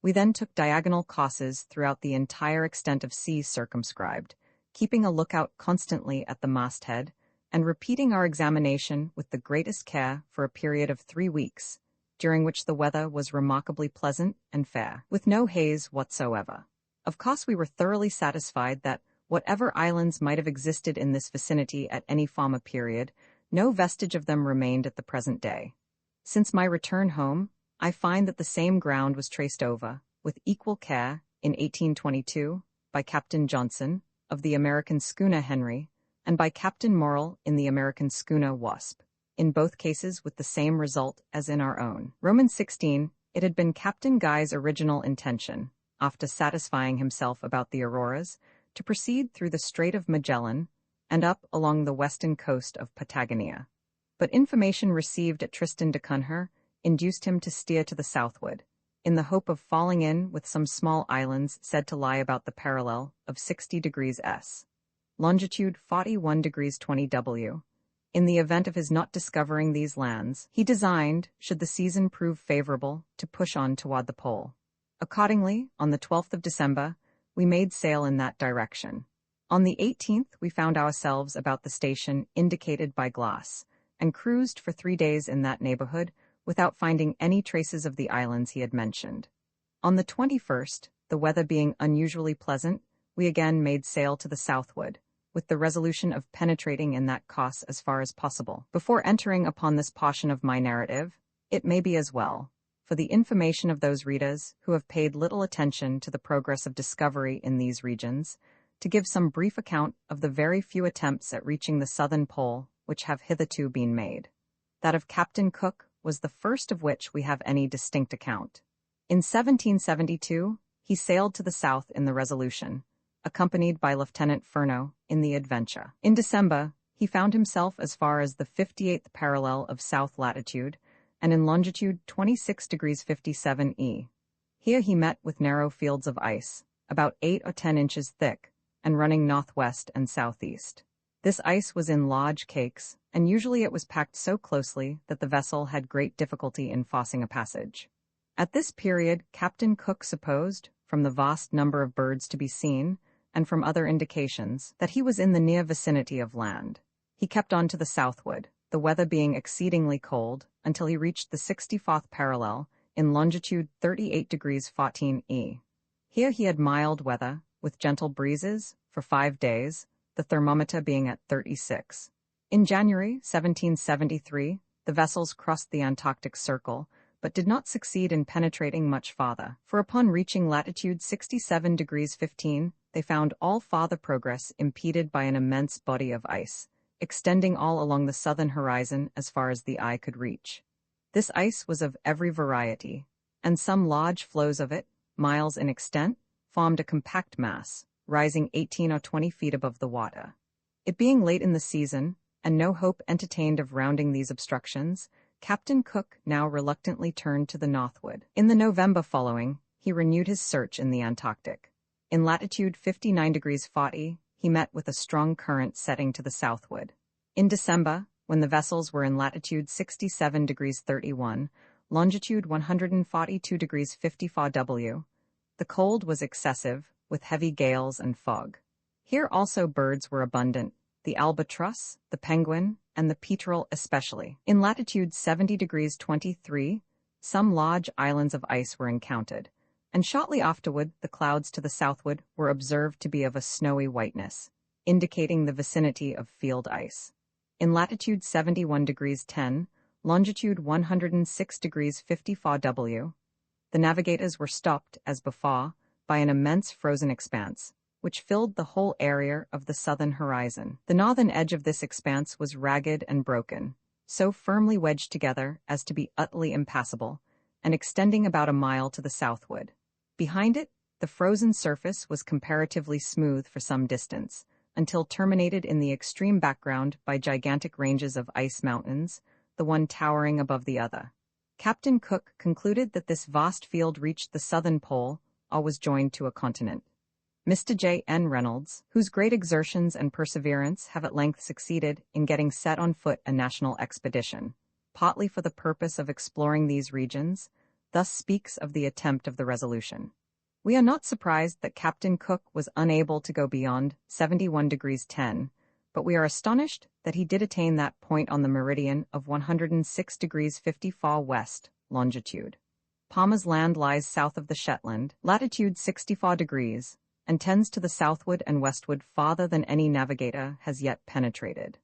We then took diagonal courses throughout the entire extent of sea circumscribed, keeping a lookout constantly at the masthead, and repeating our examination with the greatest care for a period of 3 weeks, during which the weather was remarkably pleasant and fair, with no haze whatsoever. Of course, we were thoroughly satisfied that, whatever islands might have existed in this vicinity at any former period, no vestige of them remained at the present day. Since my return home, I find that the same ground was traced over, with equal care, in 1822, by Captain Johnson, of the American schooner Henry, and by Captain Morrill in the American schooner Wasp, in both cases with the same result as in our own. Roman 16, it had been Captain Guy's original intention, after satisfying himself about the auroras, to proceed through the Strait of Magellan and up along the western coast of Patagonia. But information received at Tristan da Cunha induced him to steer to the southward, in the hope of falling in with some small islands said to lie about the parallel of 60 degrees S, longitude 41 degrees 20 W. In the event of his not discovering these lands, he designed, should the season prove favorable, to push on toward the pole. Accordingly, on the 12th of December, we made sail in that direction. On the 18th, we found ourselves about the station indicated by glass, and cruised for 3 days in that neighborhood without finding any traces of the islands he had mentioned. On the 21st, the weather being unusually pleasant, we again made sail to the southward, with the resolution of penetrating in that course as far as possible. Before entering upon this portion of my narrative, it may be as well, for the information of those readers who have paid little attention to the progress of discovery in these regions, to give some brief account of the very few attempts at reaching the southern pole which have hitherto been made. That of Captain Cook was the first of which we have any distinct account. In 1772, he sailed to the south in the Resolution, accompanied by Lieutenant Furneaux, in the adventure. In December, he found himself as far as the 58th parallel of south latitude and in longitude 26 degrees 57 E. Here he met with narrow fields of ice, about 8 or 10 inches thick, and running northwest and southeast. This ice was in large cakes, and usually it was packed so closely that the vessel had great difficulty in forcing a passage. At this period, Captain Cook supposed, from the vast number of birds to be seen, and from other indications, that he was in the near vicinity of land. He kept on to the southward, the weather being exceedingly cold, until he reached the 64th parallel, in longitude 38 degrees 14 E. Here he had mild weather, with gentle breezes, for 5 days, the thermometer being at 36. In January 1773, the vessels crossed the Antarctic Circle, but did not succeed in penetrating much farther, for upon reaching latitude 67 degrees 15, they found all farther progress impeded by an immense body of ice, extending all along the southern horizon as far as the eye could reach. This ice was of every variety, and some large floes of it, miles in extent, formed a compact mass, rising 18 or 20 feet above the water. It being late in the season, and no hope entertained of rounding these obstructions, Captain Cook now reluctantly turned to the northward. In the November following, he renewed his search in the Antarctic. In latitude 59 degrees 40, he met with a strong current setting to the southward. In December, when the vessels were in latitude 67 degrees 31, longitude 142 degrees 54 W, the cold was excessive, with heavy gales and fog. Here also birds were abundant, the albatross, the penguin, and the petrel especially. In latitude 70 degrees 23, some large islands of ice were encountered, and shortly afterward the clouds to the southward were observed to be of a snowy whiteness, indicating the vicinity of field ice. In latitude 71 degrees 10, longitude 106 degrees 54 W, the navigators were stopped, as before, by an immense frozen expanse, which filled the whole area of the southern horizon. The northern edge of this expanse was ragged and broken, so firmly wedged together as to be utterly impassable, and extending about a mile to the southward. Behind it, the frozen surface was comparatively smooth for some distance, until terminated in the extreme background by gigantic ranges of ice mountains, the one towering above the other. Captain Cook concluded that this vast field reached the southern pole, or was joined to a continent. Mr. J. N. Reynolds, whose great exertions and perseverance have at length succeeded in getting set on foot a national expedition, partly for the purpose of exploring these regions, thus speaks of the attempt of the Resolution. We are not surprised that Captain Cook was unable to go beyond 71 degrees 10, but we are astonished that he did attain that point on the meridian of 106 degrees 54 west longitude. Palmer's Land lies south of the Shetland, latitude 64 degrees, and tends to the southward and westward farther than any navigator has yet penetrated.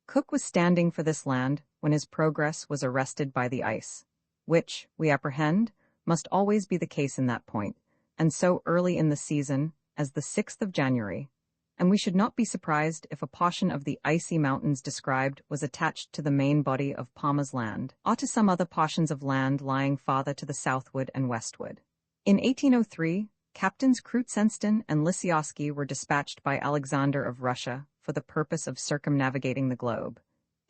Cook was standing for this land when his progress was arrested by the ice, which, we apprehend, must always be the case in that point, and so early in the season as the 6th of January, and we should not be surprised if a portion of the icy mountains described was attached to the main body of Palmer's Land, or to some other portions of land lying farther to the southward and westward. In 1803, Captains Kruzenstern and Lisiowski were dispatched by Alexander of Russia for the purpose of circumnavigating the globe.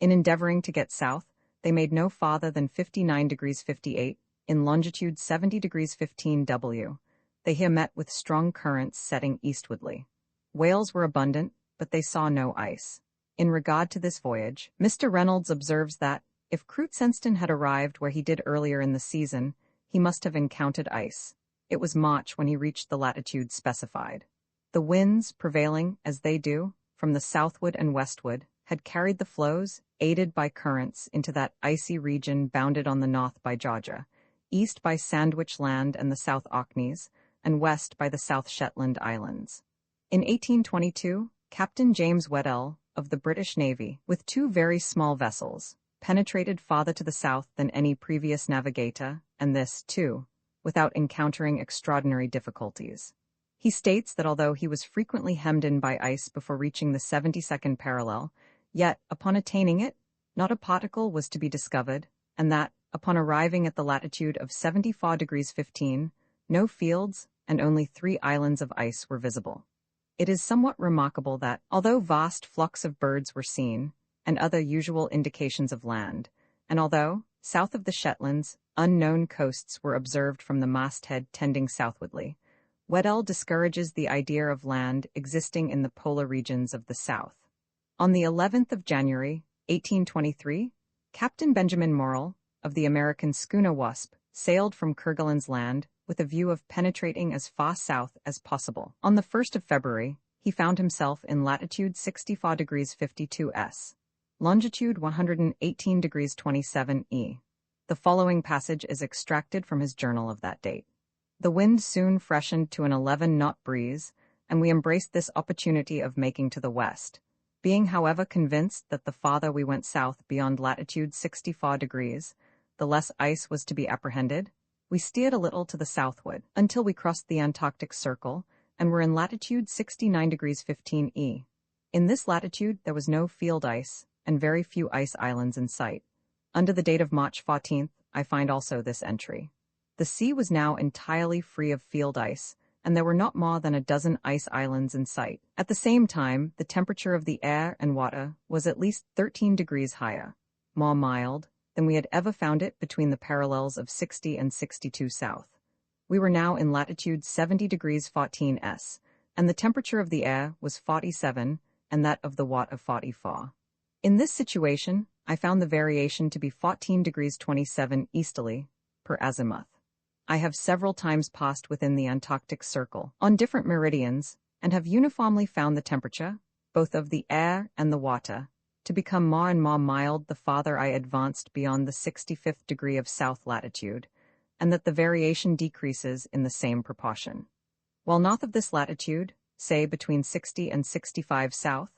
In endeavoring to get south, they made no farther than 59 degrees 58, in longitude 70 degrees 15 W. They here met with strong currents setting eastwardly. Whales were abundant, but they saw no ice. In regard to this voyage, Mr. Reynolds observes that, if Kruzenstern had arrived where he did earlier in the season, he must have encountered ice. It was March when he reached the latitude specified. The winds, prevailing, as they do, from the southward and westward, had carried the floes, aided by currents, into that icy region bounded on the north by Georgia, east by Sandwich Land and the South Orkneys, and west by the South Shetland Islands. In 1822, Captain James Weddell, of the British Navy, with 2 very small vessels, penetrated farther to the south than any previous navigator, and this, too, without encountering extraordinary difficulties. He states that although he was frequently hemmed in by ice before reaching the 72nd parallel, yet, upon attaining it, not a particle was to be discovered, and that, upon arriving at the latitude of 74 degrees 15, no fields and only 3 islands of ice were visible. It is somewhat remarkable that, although vast flocks of birds were seen, and other usual indications of land, and although, south of the Shetlands, unknown coasts were observed from the masthead tending southwardly, Weddell discourages the idea of land existing in the polar regions of the south. On the 11th of January, 1823, Captain Benjamin Morrill, of the American schooner Wasp, sailed from Kerguelen's Land with a view of penetrating as far south as possible. On the 1st of February, he found himself in latitude 64 degrees 52 S, longitude 118 degrees 27 E. The following passage is extracted from his journal of that date. The wind soon freshened to an 11-knot breeze, and we embraced this opportunity of making to the west, being however convinced that the farther we went south beyond latitude 64 degrees, the less ice was to be apprehended. We steered a little to the southward, until we crossed the Antarctic Circle, and were in latitude 69 degrees 15 E. In this latitude there was no field ice, and very few ice islands in sight. Under the date of March 14th, I find also this entry. The sea was now entirely free of field ice, and there were not more than a dozen ice islands in sight. At the same time, the temperature of the air and water was at least 13 degrees higher, more mild, than we had ever found it between the parallels of 60 and 62 south. We were now in latitude 70 degrees 14 S, and the temperature of the air was 47, and that of the water 44. In this situation, I found the variation to be 14 degrees 27 easterly, per azimuth. I have several times passed within the Antarctic Circle, on different meridians, and have uniformly found the temperature, both of the air and the water, to become more and more mild the farther I advanced beyond the 65th degree of south latitude, and that the variation decreases in the same proportion. While north of this latitude, say between 60 and 65 south,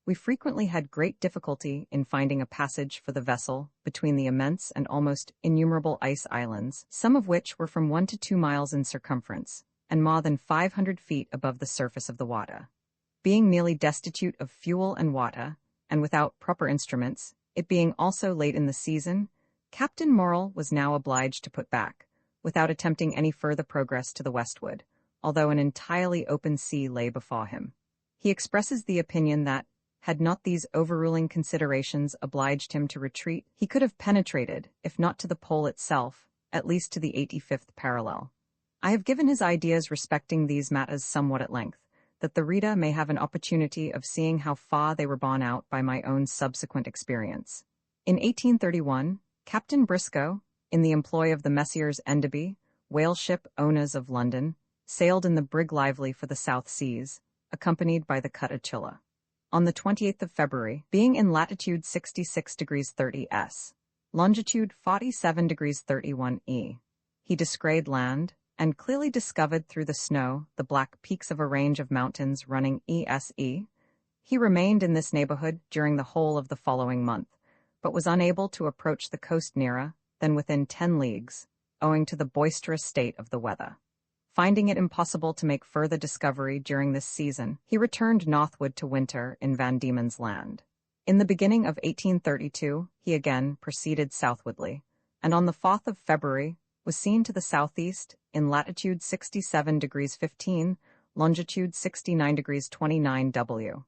we frequently had great difficulty in finding a passage for the vessel between the immense and almost innumerable ice islands, some of which were from 1 to 2 miles in circumference, and more than 500 feet above the surface of the water. Being nearly destitute of fuel and water, and without proper instruments, it being also late in the season, Captain Morrill was now obliged to put back, without attempting any further progress to the westward, although an entirely open sea lay before him. He expresses the opinion that, had not these overruling considerations obliged him to retreat, he could have penetrated, if not to the pole itself, at least to the 85th parallel. I have given his ideas respecting these matters somewhat at length, that the reader may have an opportunity of seeing how far they were borne out by my own subsequent experience. In 1831, Captain Briscoe, in the employ of the Messieurs Enderby, whale ship owners of London, sailed in the brig Lively for the South Seas, accompanied by the cutter Chilla. On the 28th of February, being in latitude 66 degrees 30 S, longitude 47 degrees 31 E, he descried land, and clearly discovered through the snow the black peaks of a range of mountains running ESE. He remained in this neighborhood during the whole of the following month, but was unable to approach the coast nearer than within 10 leagues, owing to the boisterous state of the weather. Finding it impossible to make further discovery during this season, he returned northward to winter in Van Diemen's Land. In the beginning of 1832, he again proceeded southwardly, and on the 4th of February was seen to the southeast in latitude 67 degrees 15, longitude 69 degrees 29 W.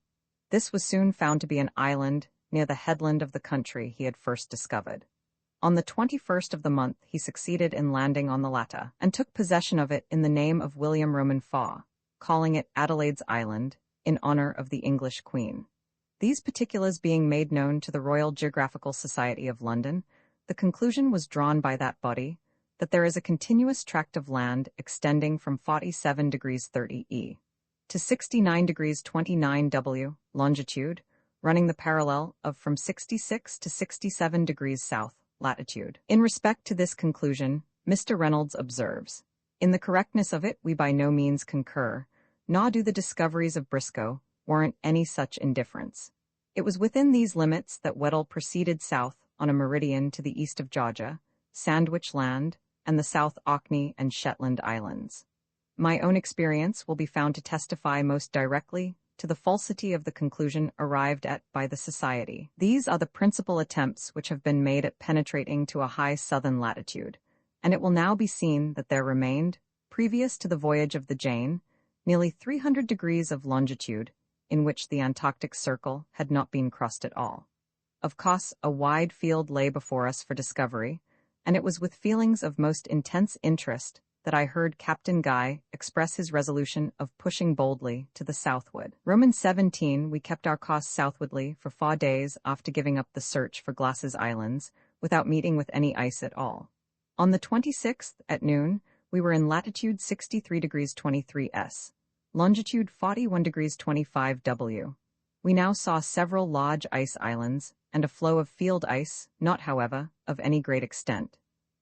This was soon found to be an island near the headland of the country he had first discovered. On the 21st of the month he succeeded in landing on the latter, and took possession of it in the name of William Roman Faw, calling it Adelaide's Island, in honor of the English Queen. These particulars being made known to the Royal Geographical Society of London, the conclusion was drawn by that body that there is a continuous tract of land extending from 47 degrees 30 E to 69 degrees 29 W longitude, running the parallel of from 66 to 67 degrees south latitude. In respect to this conclusion, Mr. Reynolds observes, "In the correctness of it we by no means concur, nor do the discoveries of Briscoe warrant any such indifference. It was within these limits that Weddell proceeded south on a meridian to the east of Georgia, Sandwich Land, and the South Orkney and Shetland Islands. My own experience will be found to testify most directly to the falsity of the conclusion arrived at by the Society. These are the principal attempts which have been made at penetrating to a high southern latitude, and it will now be seen that there remained, previous to the voyage of the Jane, nearly 300 degrees of longitude, in which the Antarctic Circle had not been crossed at all. Of course, a wide field lay before us for discovery, and it was with feelings of most intense interest that I heard Captain Guy express his resolution of pushing boldly to the southward. Roman 17, we kept our course southwardly for 4 days after giving up the search for Glass's Islands, without meeting with any ice at all. On the 26th, at noon, we were in latitude 63 degrees 23 S, longitude 41 degrees 25 W. We now saw several large ice islands and a floe of field ice, not, however, of any great extent.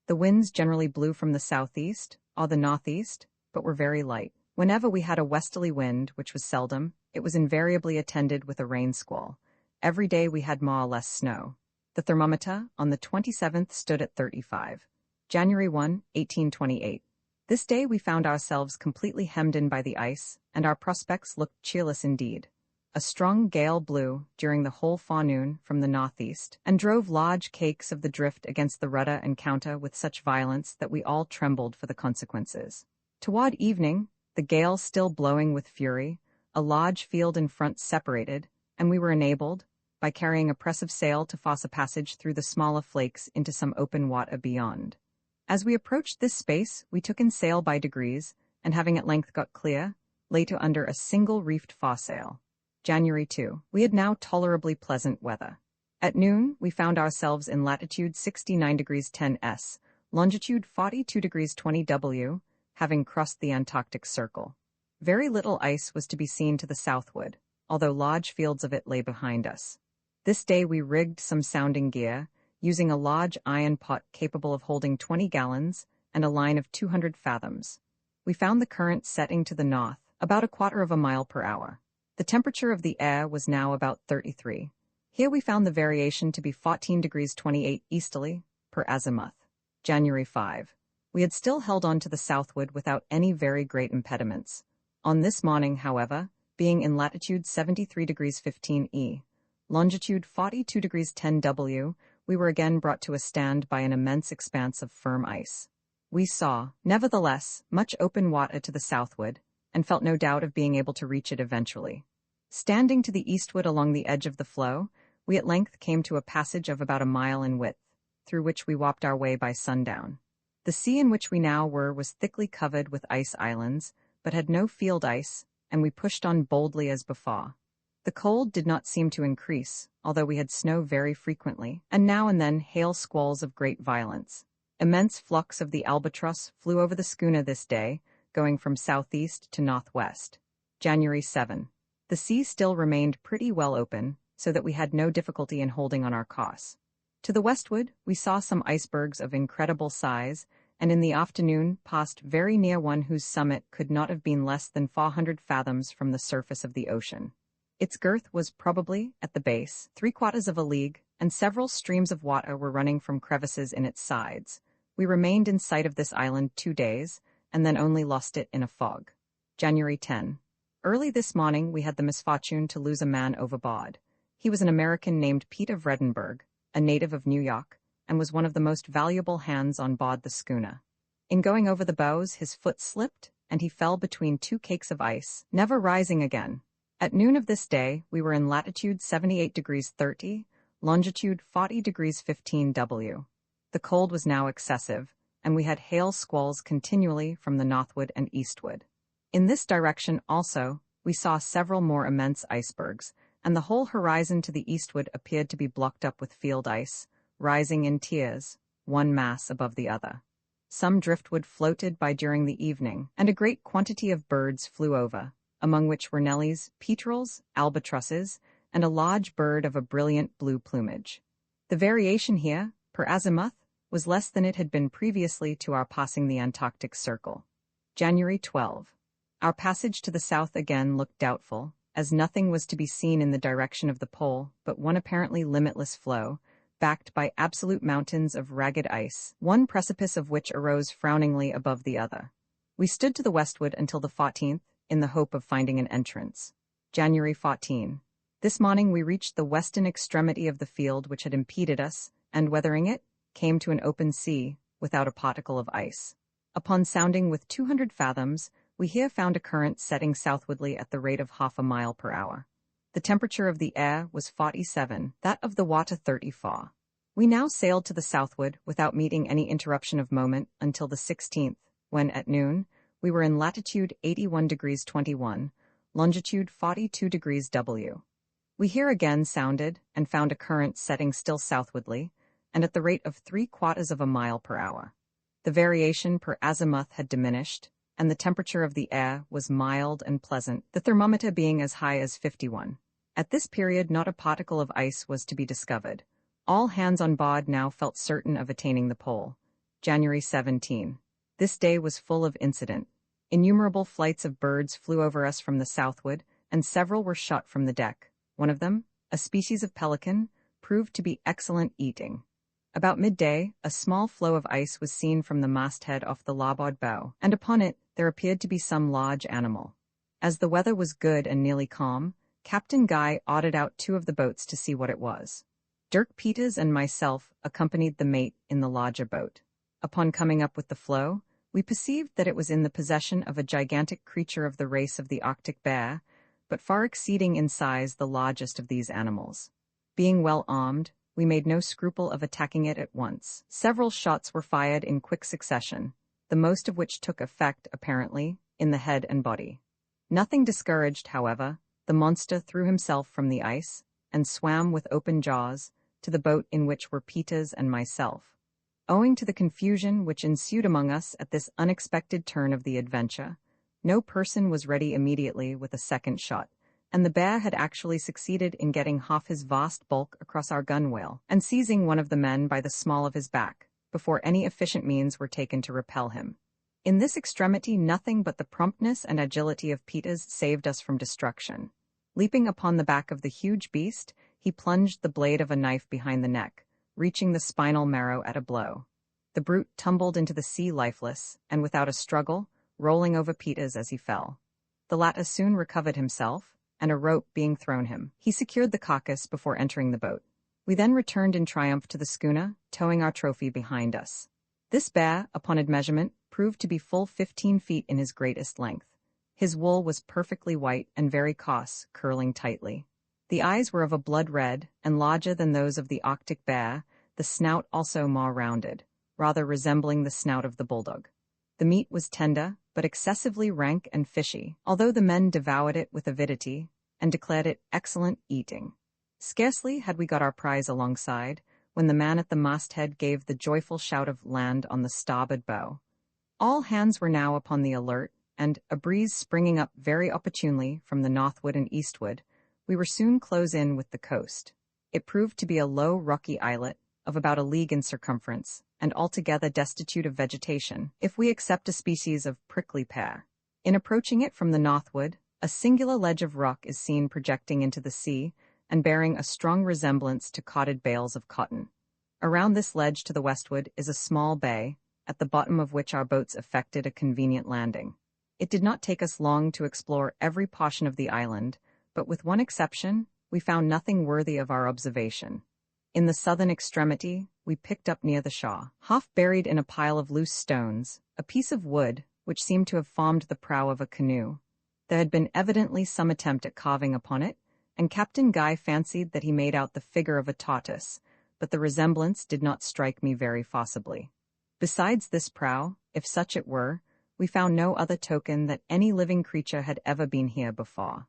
The winds generally blew from the southeast or the northeast, but were very light. Whenever we had a westerly wind, which was seldom, it was invariably attended with a rain squall. Every day we had more or less snow. The thermometer on the 27th stood at 35. January 1, 1828. This day we found ourselves completely hemmed in by the ice, and our prospects looked cheerless indeed. A strong gale blew during the whole forenoon from the northeast, and drove large cakes of the drift against the rudder and counter with such violence that we all trembled for the consequences. Toward evening, the gale still blowing with fury, a large field in front separated, and we were enabled, by carrying a press of sail, to force a passage through the smaller flakes into some open water beyond. As we approached this space, we took in sail by degrees, and having at length got clear, lay to under a single reefed foresail. January 2. We had now tolerably pleasant weather. At noon, we found ourselves in latitude 69 degrees 10 S, longitude 42 degrees 20 W, having crossed the Antarctic Circle. Very little ice was to be seen to the southward, although large fields of it lay behind us. This day we rigged some sounding gear, using a large iron pot capable of holding 20 gallons and a line of 200 fathoms. We found the current setting to the north, about a quarter of a mile per hour. The temperature of the air was now about 33. Here we found the variation to be 14 degrees 28 easterly per azimuth. January 5. We had still held on to the southward without any very great impediments. On this morning, however, being in latitude 73 degrees 15 E, longitude 42 degrees 10 W, we were again brought to a stand by an immense expanse of firm ice. We saw, nevertheless, much open water to the southward, and felt no doubt of being able to reach it eventually. Standing to the eastward along the edge of the floe, we at length came to a passage of about a mile in width, through which we wopped our way by sundown. The sea in which we now were was thickly covered with ice islands, but had no field ice, and we pushed on boldly as before. The cold did not seem to increase, although we had snow very frequently, and now and then hail squalls of great violence. Immense flocks of the albatross flew over the schooner this day, going from southeast to northwest. January 7. The sea still remained pretty well open, so that we had no difficulty in holding on our course. To the westward, we saw some icebergs of incredible size, and in the afternoon passed very near one whose summit could not have been less than 400 fathoms from the surface of the ocean. Its girth was probably, at the base, 3/4 of a league, and several streams of water were running from crevices in its sides. We remained in sight of this island 2 days, and then only lost it in a fog. January 10. Early this morning we had the misfortune to lose a man overboard. He was an American named Pete of Vredenburg, a native of New York, and was one of the most valuable hands on board the schooner. In going over the bows, his foot slipped, and he fell between 2 cakes of ice, never rising again. At noon of this day, we were in latitude 78 degrees 30, longitude 40 degrees 15 W. The cold was now excessive, and we had hail squalls continually from the northward and eastward. In this direction also, we saw several more immense icebergs, and the whole horizon to the eastward appeared to be blocked up with field ice, rising in tiers, one mass above the other. Some driftwood floated by during the evening, and a great quantity of birds flew over, among which were Nellies, petrels, albatrosses, and a large bird of a brilliant blue plumage. The variation here, per azimuth, was less than it had been previously to our passing the Antarctic Circle. January 12. Our passage to the south again looked doubtful, as nothing was to be seen in the direction of the pole but one apparently limitless floe, backed by absolute mountains of ragged ice, one precipice of which arose frowningly above the other. We stood to the westward until the 14th, in the hope of finding an entrance. January 14. This morning we reached the western extremity of the field which had impeded us, and weathering it, came to an open sea, without a particle of ice. Upon sounding with 200 fathoms, We here found a current setting southwardly at the rate of half a mile per hour. The temperature of the air was 47, that of the water 34. We now sailed to the southward without meeting any interruption of moment until the 16th, when, at noon, we were in latitude 81 degrees 21, longitude 42 degrees W. We here again sounded and found a current setting still southwardly, and at the rate of 3/4 of a mile per hour. The variation per azimuth had diminished, and the temperature of the air was mild and pleasant, the thermometer being as high as 51. At this period not a particle of ice was to be discovered. All hands on board now felt certain of attaining the pole. January 17. This day was full of incident. Innumerable flights of birds flew over us from the southward, and several were shot from the deck. One of them, a species of pelican, proved to be excellent eating. About midday, a small floe of ice was seen from the masthead off the larboard bow, and upon it there appeared to be some large animal. As the weather was good and nearly calm, Captain Guy ordered out 2 of the boats to see what it was. Dirk Peters and myself accompanied the mate in the larger boat. Upon coming up with the floe, we perceived that it was in the possession of a gigantic creature of the race of the Arctic bear, but far exceeding in size the largest of these animals. Being well armed, we made no scruple of attacking it at once. Several shots were fired in quick succession, the most of which took effect, apparently, in the head and body. Nothing discouraged, however, the monster threw himself from the ice, and swam with open jaws to the boat in which were Peters and myself. Owing to the confusion which ensued among us at this unexpected turn of the adventure, no person was ready immediately with a second shot, and the bear had actually succeeded in getting half his vast bulk across our gunwale, and seizing one of the men by the small of his back, before any efficient means were taken to repel him. In this extremity nothing but the promptness and agility of Peters saved us from destruction. Leaping upon the back of the huge beast, he plunged the blade of a knife behind the neck, reaching the spinal marrow at a blow. The brute tumbled into the sea lifeless, and without a struggle, rolling over Peters as he fell. The latter soon recovered himself, and a rope being thrown him, he secured the carcass before entering the boat. We then returned in triumph to the schooner, towing our trophy behind us. This bear, upon admeasurement, proved to be full 15 feet in his greatest length. His wool was perfectly white and very coarse, curling tightly. The eyes were of a blood red, and larger than those of the Arctic bear, the snout also more rounded, rather resembling the snout of the bulldog. The meat was tender, but excessively rank and fishy, although the men devoured it with avidity, and declared it excellent eating. Scarcely had we got our prize alongside, when the man at the masthead gave the joyful shout of "land" on the starboard bow. All hands were now upon the alert, and, a breeze springing up very opportunely from the northward and eastward, we were soon close in with the coast. It proved to be a low, rocky islet, of about a league in circumference, and altogether destitute of vegetation, if we except a species of prickly pear. In approaching it from the northward, a singular ledge of rock is seen projecting into the sea, and bearing a strong resemblance to corded bales of cotton. Around this ledge to the westward is a small bay, at the bottom of which our boats effected a convenient landing. It did not take us long to explore every portion of the island, but with one exception, we found nothing worthy of our observation. In the southern extremity, we picked up near the shore, half buried in a pile of loose stones, a piece of wood which seemed to have formed the prow of a canoe. There had been evidently some attempt at carving upon it, and Captain Guy fancied that he made out the figure of a tortoise, but the resemblance did not strike me very forcibly. Besides this prow, if such it were, we found no other token that any living creature had ever been here before.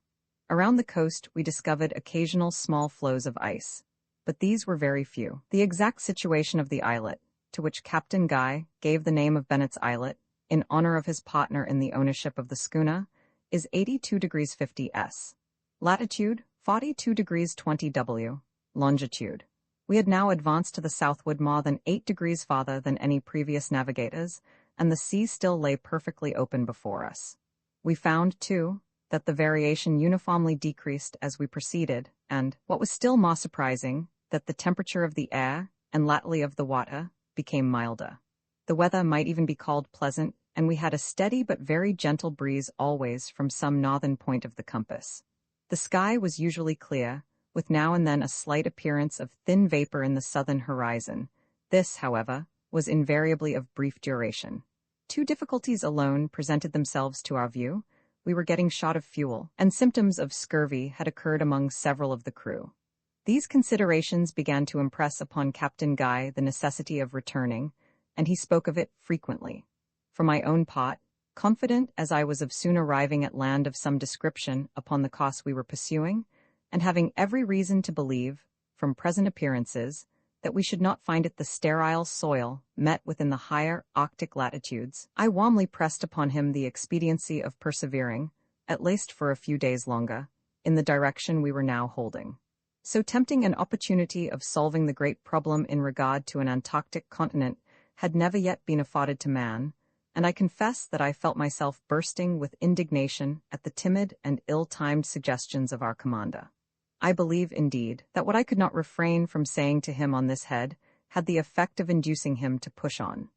Around the coast we discovered occasional small floes of ice, but these were very few. The exact situation of the islet, to which Captain Guy gave the name of Bennett's Islet, in honor of his partner in the ownership of the schooner, is 82 degrees 50 S. Latitude, 42 degrees 20 W. Longitude. We had now advanced to the southward more than 8 degrees farther than any previous navigators, and the sea still lay perfectly open before us. We found, too, that the variation uniformly decreased as we proceeded, and, what was still more surprising, that the temperature of the air, and latterly of the water, became milder. The weather might even be called pleasant, and we had a steady but very gentle breeze always from some northern point of the compass. The sky was usually clear, with now and then a slight appearance of thin vapor in the southern horizon. This, however, was invariably of brief duration. Two difficulties alone presented themselves to our view. We were getting short of fuel, and symptoms of scurvy had occurred among several of the crew. These considerations began to impress upon Captain Guy the necessity of returning, and he spoke of it frequently. For my own part, confident as I was of soon arriving at land of some description upon the course we were pursuing, and having every reason to believe, from present appearances, that we should not find it the sterile soil met with in the higher Arctic latitudes, I warmly pressed upon him the expediency of persevering, at least for a few days longer, in the direction we were now holding. So tempting an opportunity of solving the great problem in regard to an Antarctic continent had never yet been afforded to man, and I confess that I felt myself bursting with indignation at the timid and ill-timed suggestions of our commander. I believe, indeed, that what I could not refrain from saying to him on this head had the effect of inducing him to push on.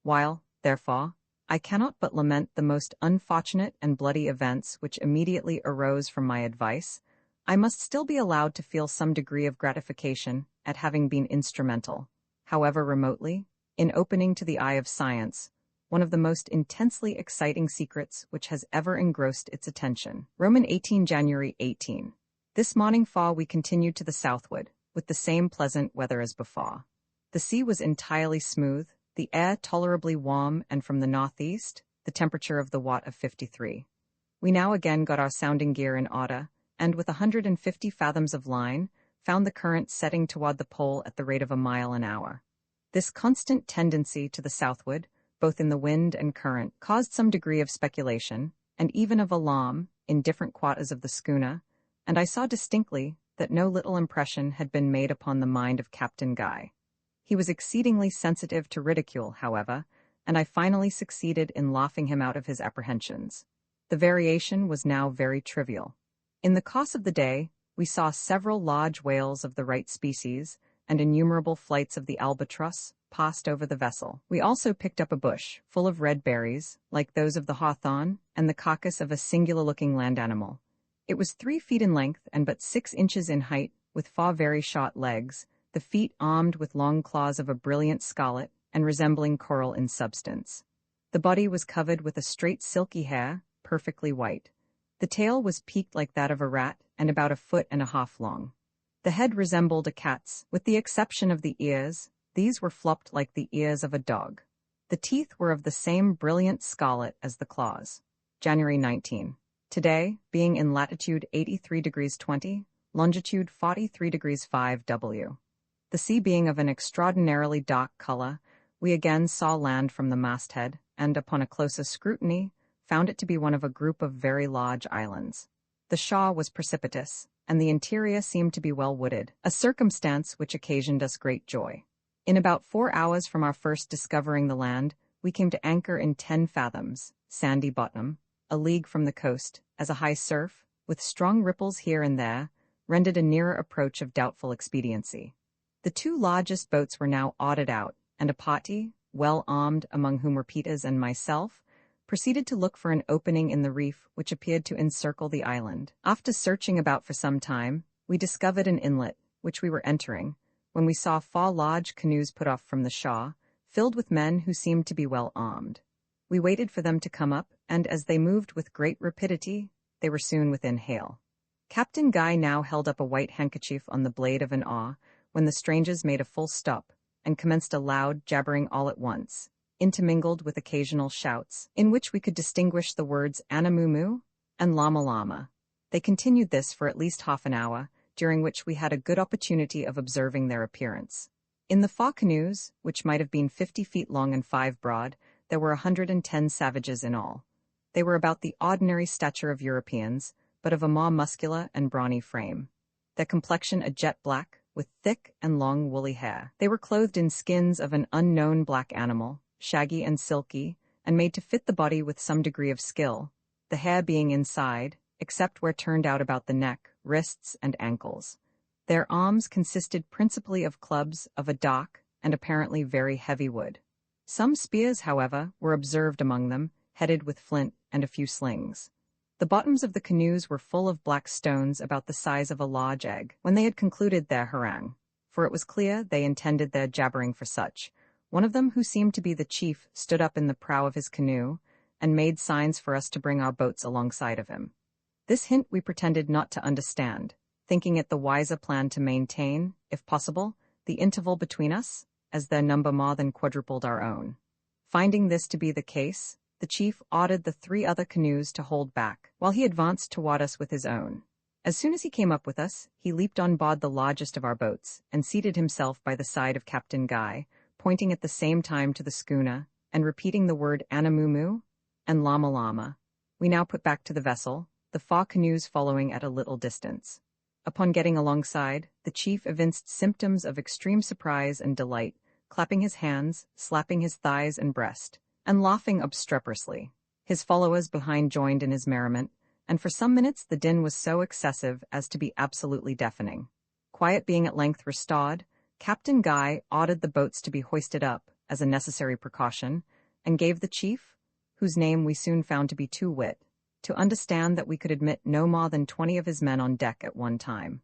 While, therefore, I cannot but lament the most unfortunate and bloody events which immediately arose from my advice, I must still be allowed to feel some degree of gratification at having been instrumental, however remotely, in opening to the eye of science one of the most intensely exciting secrets which has ever engrossed its attention. Roman 18 January 18. This morning fall we continued to the southward, with the same pleasant weather as before. The sea was entirely smooth, the air tolerably warm, and from the northeast, the temperature of the watt of 53. We now again got our sounding gear in order, and with 150 fathoms of line, found the current setting toward the pole at the rate of a mile an hour. This constant tendency to the southward, both in the wind and current, caused some degree of speculation, and even of alarm, in different quarters of the schooner, and I saw distinctly that no little impression had been made upon the mind of Captain Guy. He was exceedingly sensitive to ridicule, however, and I finally succeeded in laughing him out of his apprehensions. The variation was now very trivial. In the course of the day, we saw several large whales of the right species, and innumerable flights of the albatross passed over the vessel. We also picked up a bush, full of red berries, like those of the hawthorn, and the carcass of a singular-looking land animal. It was 3 feet in length and but 6 inches in height, with 4 very short legs, the feet armed with long claws of a brilliant scarlet, and resembling coral in substance. The body was covered with a straight silky hair, perfectly white. The tail was peaked like that of a rat, and about 1.5 feet long. The head resembled a cat's, with the exception of the ears. These were flopped like the ears of a dog. The teeth were of the same brilliant scarlet as the claws. January 19. Today, being in latitude 83 degrees 20, longitude 43 degrees 5 W. The sea being of an extraordinarily dark color, we again saw land from the masthead, and upon a closer scrutiny, found it to be one of a group of very large islands. The shore was precipitous, and the interior seemed to be well wooded, a circumstance which occasioned us great joy. In about 4 hours from our first discovering the land, we came to anchor in 10 fathoms, sandy bottom, a league from the coast, as a high surf, with strong ripples here and there, rendered a nearer approach of doubtful expediency. The 2 largest boats were now ordered out, and a party, well armed, among whom were Peters and myself, proceeded to look for an opening in the reef which appeared to encircle the island. After searching about for some time, we discovered an inlet, which we were entering, when we saw 4 large canoes put off from the shore, filled with men who seemed to be well armed. We waited for them to come up, and as they moved with great rapidity, they were soon within hail. Captain Guy now held up a white handkerchief on the blade of an oar, when the strangers made a full stop, and commenced a loud jabbering all at once, intermingled with occasional shouts, in which we could distinguish the words Anamumu and Lama Lama. They continued this for at least half an hour, during which we had a good opportunity of observing their appearance. In the 4 canoes, which might have been 50 feet long and 5 broad, there were 110 savages in all. They were about the ordinary stature of Europeans, but of a more muscular and brawny frame. Their complexion a jet black, with thick and long woolly hair. They were clothed in skins of an unknown black animal, shaggy and silky, and made to fit the body with some degree of skill, the hair being inside, except where turned out about the neck, wrists, and ankles. Their arms consisted principally of clubs of a dark and apparently very heavy wood. Some spears, however, were observed among them, headed with flint and a few slings. The bottoms of the canoes were full of black stones about the size of a large egg. When they had concluded their harangue, for it was clear they intended their jabbering for such, One of them, who seemed to be the chief, stood up in the prow of his canoe and made signs for us to bring our boats alongside of him. This hint we pretended not to understand, thinking it the wiser plan to maintain, if possible, the interval between us, as their number more than quadrupled our own. Finding this to be the case, the chief ordered the 3 other canoes to hold back, while he advanced toward us with his own. As soon as he came up with us, he leaped on board the largest of our boats, and seated himself by the side of Captain Guy, pointing at the same time to the schooner, and repeating the word Anamumu and Lama Lama. We now put back to the vessel, the 4 canoes following at a little distance. Upon getting alongside, the chief evinced symptoms of extreme surprise and delight, clapping his hands, slapping his thighs and breast, and laughing obstreperously. His followers behind joined in his merriment, and for some minutes the din was so excessive as to be absolutely deafening. Quiet being at length restored, Captain Guy ordered the boats to be hoisted up, as a necessary precaution, and gave the chief, whose name we soon found to be Too-Wit, to understand that we could admit no more than 20 of his men on deck at one time.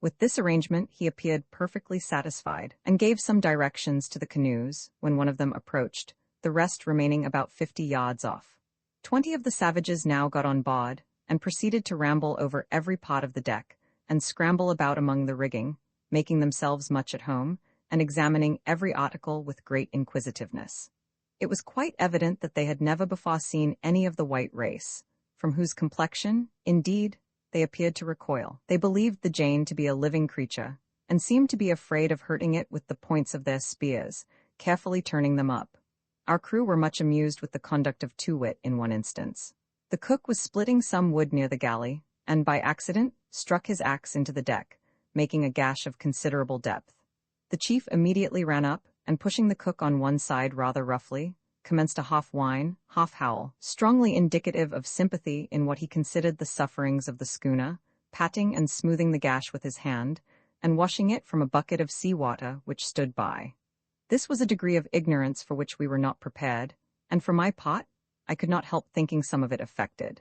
With this arrangement he appeared perfectly satisfied, and gave some directions to the canoes, when one of them approached, the rest remaining about 50 yards off. 20 of the savages now got on board, and proceeded to ramble over every part of the deck, and scramble about among the rigging, making themselves much at home, and examining every article with great inquisitiveness. It was quite evident that they had never before seen any of the white race, from whose complexion, indeed, they appeared to recoil. They believed the Jane to be a living creature, and seemed to be afraid of hurting it with the points of their spears, carefully turning them up. Our crew were much amused with the conduct of Too-Wit in one instance. The cook was splitting some wood near the galley, and by accident struck his axe into the deck, making a gash of considerable depth. The chief immediately ran up, and pushing the cook on one side rather roughly, commenced a half-whine, half-howl, strongly indicative of sympathy in what he considered the sufferings of the schooner, patting and smoothing the gash with his hand, and washing it from a bucket of sea-water which stood by. This was a degree of ignorance for which we were not prepared, and for my part, I could not help thinking some of it affected.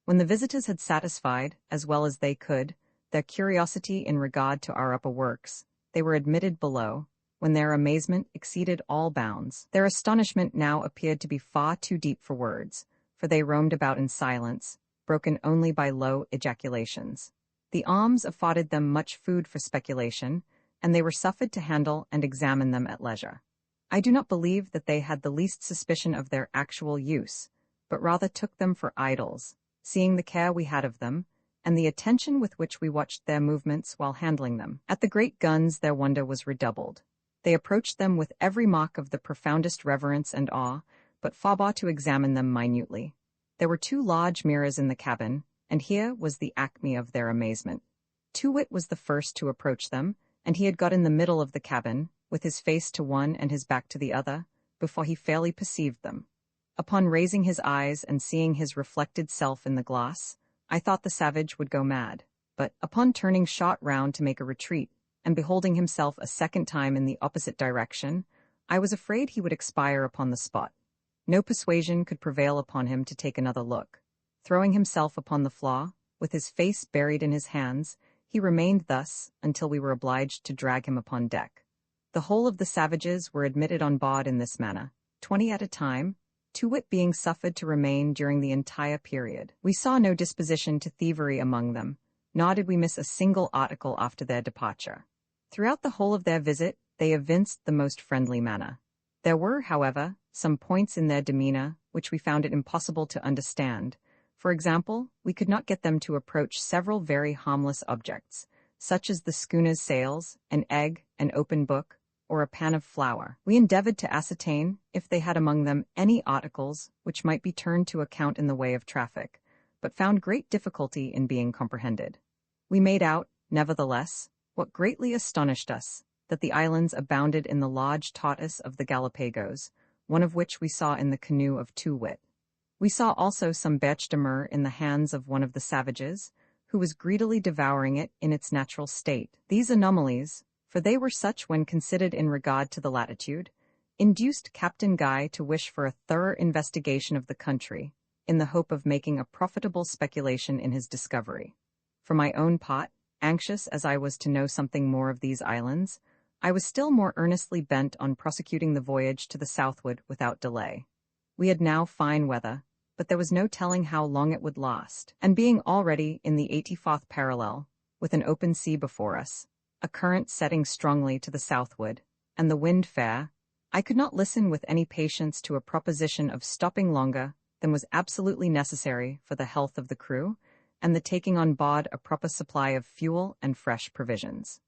When the visitors had satisfied, as well as they could, their curiosity in regard to our upper works, they were admitted below, when their amazement exceeded all bounds. Their astonishment now appeared to be far too deep for words, for they roamed about in silence, broken only by low ejaculations. The arms afforded them much food for speculation, and they were suffered to handle and examine them at leisure. I do not believe that they had the least suspicion of their actual use, but rather took them for idols, seeing the care we had of them, and the attention with which we watched their movements while handling them. At the great guns their wonder was redoubled. They approached them with every mark of the profoundest reverence and awe, but forbore to examine them minutely. There were 2 large mirrors in the cabin, and here was the acme of their amazement. Too-Wit was the first to approach them, and he had got in the middle of the cabin, with his face to one and his back to the other, before he fairly perceived them. Upon raising his eyes and seeing his reflected self in the glass, I thought the savage would go mad, but, upon turning short round to make a retreat, and beholding himself a second time in the opposite direction, I was afraid he would expire upon the spot. No persuasion could prevail upon him to take another look. Throwing himself upon the floor, with his face buried in his hands, he remained thus until we were obliged to drag him upon deck. The whole of the savages were admitted on board in this manner, 20 at a time, Too-Wit being suffered to remain during the entire period. We saw no disposition to thievery among them, nor did we miss a single article after their departure. Throughout the whole of their visit, they evinced the most friendly manner. There were, however, some points in their demeanor which we found it impossible to understand. For example, we could not get them to approach several very harmless objects, such as the schooner's sails, an egg, an open book, or a pan of flour. We endeavored to ascertain if they had among them any articles which might be turned to account in the way of traffic, but found great difficulty in being comprehended. We made out, nevertheless, what greatly astonished us, that the islands abounded in the large tortoise of the Galapagos, one of which we saw in the canoe of Too-Wit. We saw also some bêche de mer in the hands of one of the savages, who was greedily devouring it in its natural state. These anomalies, for they were such when considered in regard to the latitude, induced Captain Guy to wish for a thorough investigation of the country, in the hope of making a profitable speculation in his discovery. For my own part, anxious as I was to know something more of these islands, I was still more earnestly bent on prosecuting the voyage to the southward without delay. We had now fine weather, but there was no telling how long it would last, and being already in the 84th parallel, with an open sea before us, a current setting strongly to the southward, and the wind fair, I could not listen with any patience to a proposition of stopping longer than was absolutely necessary for the health of the crew, and the taking on board a proper supply of fuel and fresh provisions.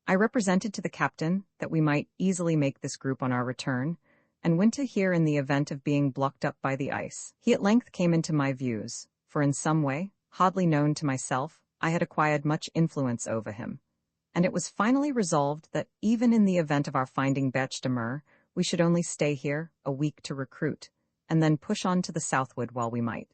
I represented to the captain that we might easily make this group on our return, and winter here in the event of being blocked up by the ice. He at length came into my views, for in some way, hardly known to myself, I had acquired much influence over him, and it was finally resolved that even in the event of our finding Bêche de Mer, we should only stay here a week to recruit, and then push on to the southward while we might.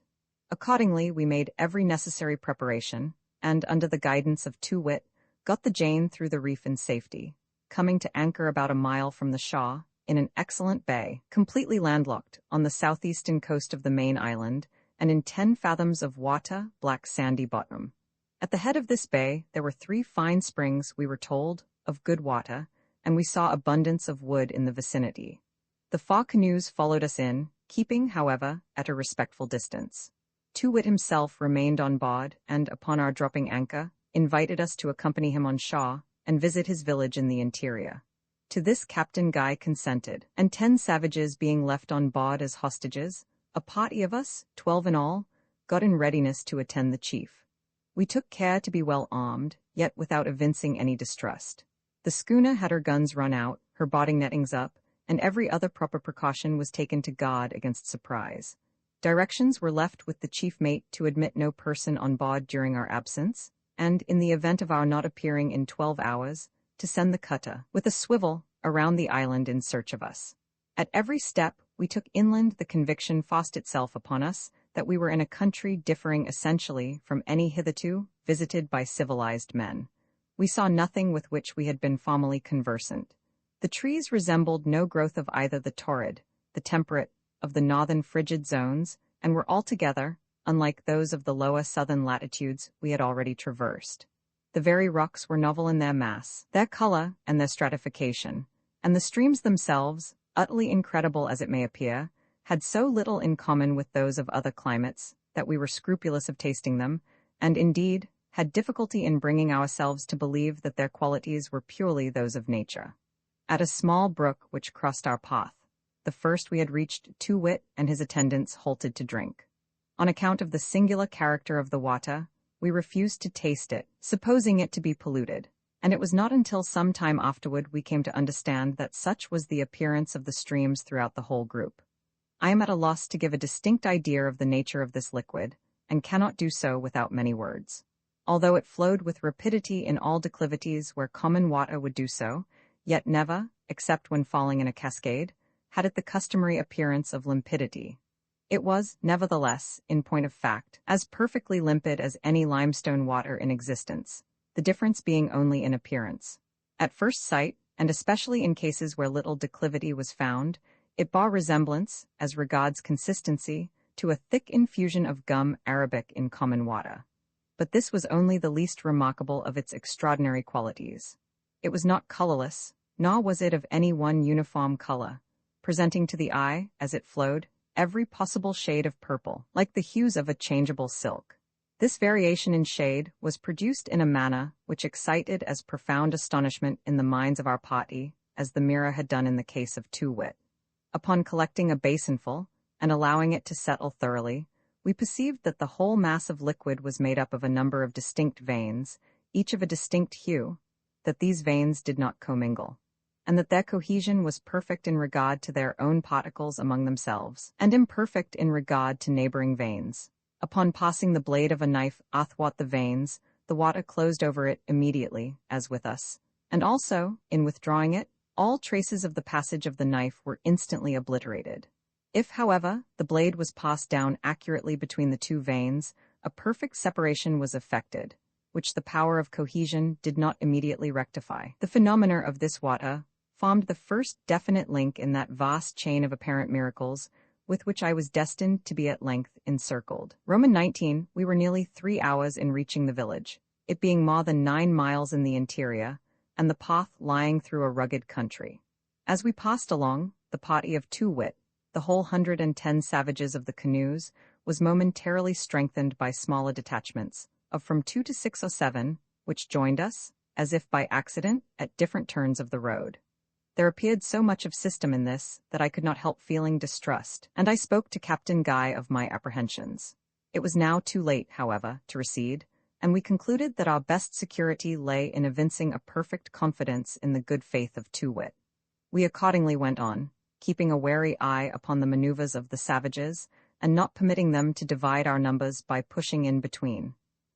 Accordingly, we made every necessary preparation, and, under the guidance of Too Wit, got the Jane through the reef in safety, coming to anchor about a mile from the Shaw, in an excellent bay, completely landlocked, on the southeastern coast of the main island, and in 10 fathoms of water, black sandy bottom. At the head of this bay there were 3 fine springs, we were told, of good water, and we saw abundance of wood in the vicinity. The 4 canoes followed us in, keeping, however, at a respectful distance. Too Wit himself remained on board, and, upon our dropping anchor, invited us to accompany him on Shaw, and visit his village in the interior. To this Captain Guy consented, and 10 savages being left on board as hostages, a party of us, 12 in all, got in readiness to attend the chief. We took care to be well armed, yet without evincing any distrust. The schooner had her guns run out, her boarding nettings up, and every other proper precaution was taken to guard against surprise. Directions were left with the chief mate to admit no person on board during our absence, and, in the event of our not appearing in 12 hours, to send the cutter, with a swivel, around the island in search of us. At every step we took inland, the conviction forced itself upon us that we were in a country differing essentially from any hitherto visited by civilized men. We saw nothing with which we had been formerly conversant. The trees resembled no growth of either the torrid, the temperate, of the northern frigid zones, and were altogether, unlike those of the lower southern latitudes we had already traversed. The very rocks were novel in their mass, their color, and their stratification, and the streams themselves, utterly incredible as it may appear, had so little in common with those of other climates that we were scrupulous of tasting them, and indeed had difficulty in bringing ourselves to believe that their qualities were purely those of nature. At a small brook which crossed our path, the first we had reached, Too Wit and his attendants halted to drink. On account of the singular character of the water, we refused to taste it, supposing it to be polluted, and it was not until some time afterward we came to understand that such was the appearance of the streams throughout the whole group. I am at a loss to give a distinct idea of the nature of this liquid, and cannot do so without many words. Although it flowed with rapidity in all declivities where common water would do so, yet never, except when falling in a cascade, had it the customary appearance of limpidity. It was, nevertheless, in point of fact, as perfectly limpid as any limestone water in existence, the difference being only in appearance. At first sight, and especially in cases where little declivity was found, it bore resemblance, as regards consistency, to a thick infusion of gum arabic in common water. But this was only the least remarkable of its extraordinary qualities. It was not colorless, nor was it of any one uniform color, presenting to the eye, as it flowed, every possible shade of purple, like the hues of a changeable silk. This variation in shade was produced in a manner which excited as profound astonishment in the minds of our party as the mirror had done in the case of Too Wit. Upon collecting a basinful, and allowing it to settle thoroughly, we perceived that the whole mass of liquid was made up of a number of distinct veins, each of a distinct hue, that these veins did not commingle, and that their cohesion was perfect in regard to their own particles among themselves, and imperfect in regard to neighboring veins. Upon passing the blade of a knife athwart the veins, the water closed over it immediately, as with us, and also, in withdrawing it, all traces of the passage of the knife were instantly obliterated. If, however, the blade was passed down accurately between the 2 veins, a perfect separation was effected, which the power of cohesion did not immediately rectify. The phenomena of this water formed the first definite link in that vast chain of apparent miracles with which I was destined to be at length encircled. Roman 19, we were nearly 3 hours in reaching the village, it being more than 9 miles in the interior, and the path lying through a rugged country. As we passed along, the party of 2 the whole 110 savages of the canoes, was momentarily strengthened by smaller detachments, of from 2 to 6 or 7, which joined us, as if by accident, at different turns of the road. There appeared so much of system in this that I could not help feeling distrust, and I spoke to Captain Guy of my apprehensions. It was now too late, however, to recede, and we concluded that our best security lay in evincing a perfect confidence in the good faith of 2. We accordingly went on, keeping a wary eye upon the maneuvers of the savages, and not permitting them to divide our numbers by pushing in between.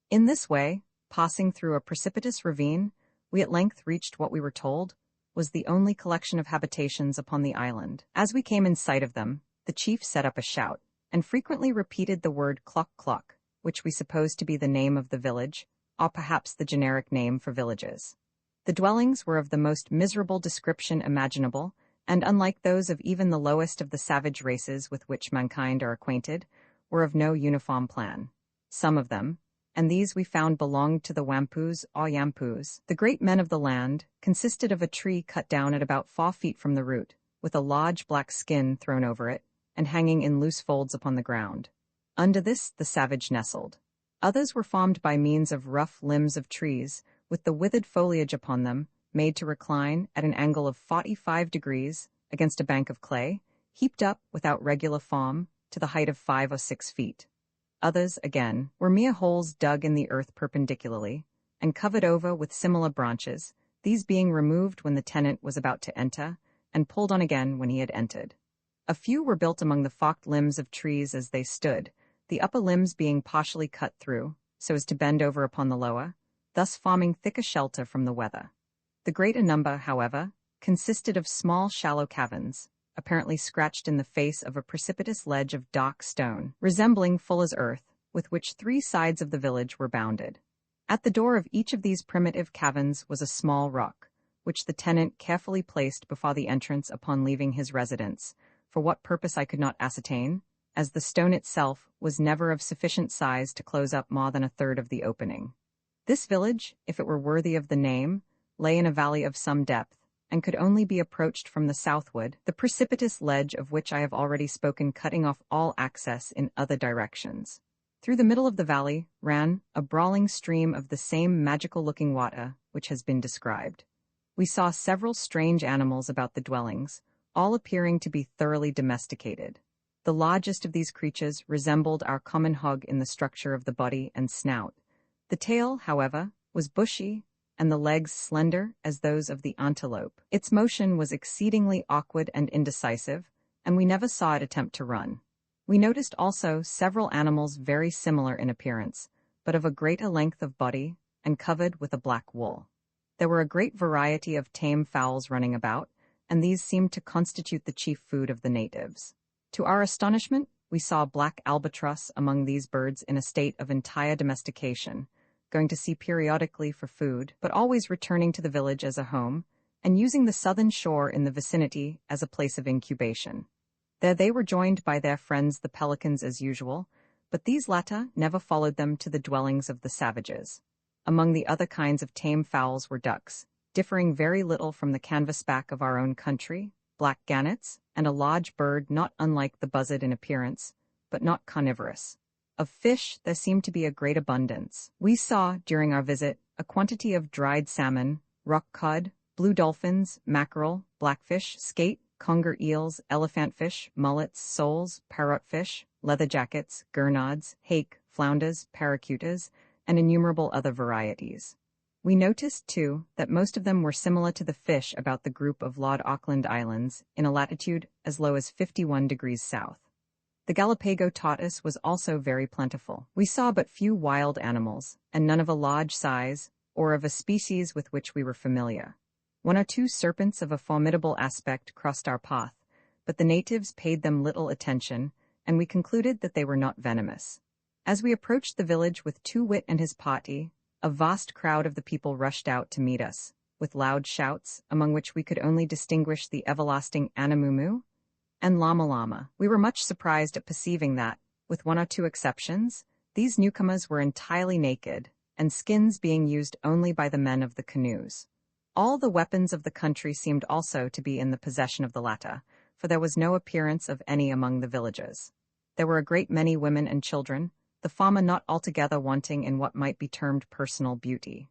In this way, passing through a precipitous ravine, we at length reached what we were told was the only collection of habitations upon the island. As we came in sight of them, the chief set up a shout, and frequently repeated the word clock clock, which we supposed to be the name of the village, or perhaps the generic name for villages. The dwellings were of the most miserable description imaginable, and unlike those of even the lowest of the savage races with which mankind are acquainted, were of no uniform plan. Some of them, and these we found belonged to the Wampoos or Yampoos, the great men of the land, consisted of a tree cut down at about 4 feet from the root, with a large black skin thrown over it, and hanging in loose folds upon the ground. Under this the savage nestled. Others were formed by means of rough limbs of trees, with the withered foliage upon them, made to recline at an angle of 45 degrees against a bank of clay, heaped up without regular form to the height of 5 or 6 feet. Others, again, were mere holes dug in the earth perpendicularly, and covered over with similar branches, these being removed when the tenant was about to enter, and pulled on again when he had entered. A few were built among the forked limbs of trees as they stood, the upper limbs being partially cut through, so as to bend over upon the lower, thus forming thicker shelter from the weather. The greater number, however, consisted of small shallow caverns, apparently scratched in the face of a precipitous ledge of dark stone, resembling fuller's earth, with which 3 sides of the village were bounded. At the door of each of these primitive caverns was a small rock, which the tenant carefully placed before the entrance upon leaving his residence, for what purpose I could not ascertain, as the stone itself was never of sufficient size to close up more than 1/3 of the opening. This village, if it were worthy of the name, lay in a valley of some depth, and could only be approached from the southward, the precipitous ledge of which I have already spoken cutting off all access in other directions. Through the middle of the valley ran a brawling stream of the same magical-looking water which has been described. We saw several strange animals about the dwellings, all appearing to be thoroughly domesticated. The largest of these creatures resembled our common hog in the structure of the body and snout. The tail, however, was bushy, and the legs slender as those of the antelope. Its motion was exceedingly awkward and indecisive, and we never saw it attempt to run. We noticed also several animals very similar in appearance, but of a greater length of body and covered with a black wool. There were a great variety of tame fowls running about, and these seemed to constitute the chief food of the natives. To our astonishment, we saw black albatross among these birds in a state of entire domestication, going to sea periodically for food, but always returning to the village as a home, and using the southern shore in the vicinity as a place of incubation. There they were joined by their friends the pelicans as usual, but these latter never followed them to the dwellings of the savages. Among the other kinds of tame fowls were ducks, differing very little from the canvasback of our own country, black gannets, and a large bird not unlike the buzzard in appearance, but not carnivorous. Of fish there seemed to be a great abundance. We saw, during our visit, a quantity of dried salmon, rock cod, blue dolphins, mackerel, blackfish, skate, conger eels, elephantfish, mullets, soles, parrotfish, leatherjackets, gurnards, hake, flounders, paracutas, and innumerable other varieties. We noticed, too, that most of them were similar to the fish about the group of Lord Auckland Islands, in a latitude as low as 51 degrees south. The Galapagos tortoise was also very plentiful. We saw but few wild animals, and none of a large size, or of a species with which we were familiar. 1 or 2 serpents of a formidable aspect crossed our path, but the natives paid them little attention, and we concluded that they were not venomous. As we approached the village with 2 and his party, a vast crowd of the people rushed out to meet us, with loud shouts, among which we could only distinguish the everlasting Anamumu and Lama Lama. We were much surprised at perceiving that, with 1 or 2 exceptions, these newcomers were entirely naked, and skins being used only by the men of the canoes. All the weapons of the country seemed also to be in the possession of the latter, for there was no appearance of any among the villagers. There were a great many women and children, the farmer not altogether wanting in what might be termed personal beauty.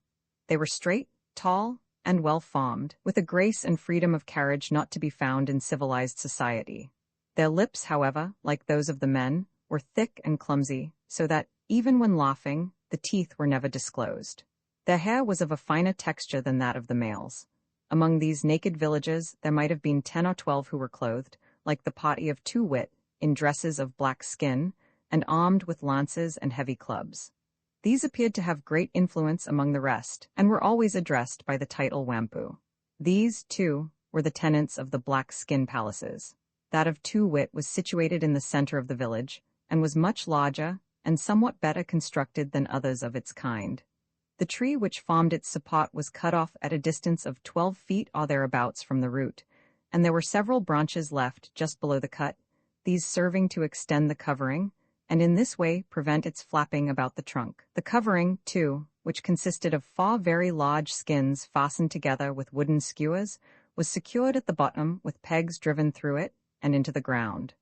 They were straight, tall, and well formed, with a grace and freedom of carriage not to be found in civilized society. Their lips, however, like those of the men, were thick and clumsy, so that, even when laughing, the teeth were never disclosed. Their hair was of a finer texture than that of the males. Among these naked villagers there might have been 10 or 12 who were clothed, like the party of Too-Wit, in dresses of black skin, and armed with lances and heavy clubs. These appeared to have great influence among the rest, and were always addressed by the title Wampu. These, too, were the tenants of the black skin palaces. That of Too-Wit was situated in the center of the village, and was much larger and somewhat better constructed than others of its kind. The tree which formed its support was cut off at a distance of 12 feet or thereabouts from the root, and there were several branches left just below the cut, these serving to extend the covering, and in this way prevent its flapping about the trunk. The covering, too, which consisted of 4 very large skins fastened together with wooden skewers, was secured at the bottom with pegs driven through it and into the ground.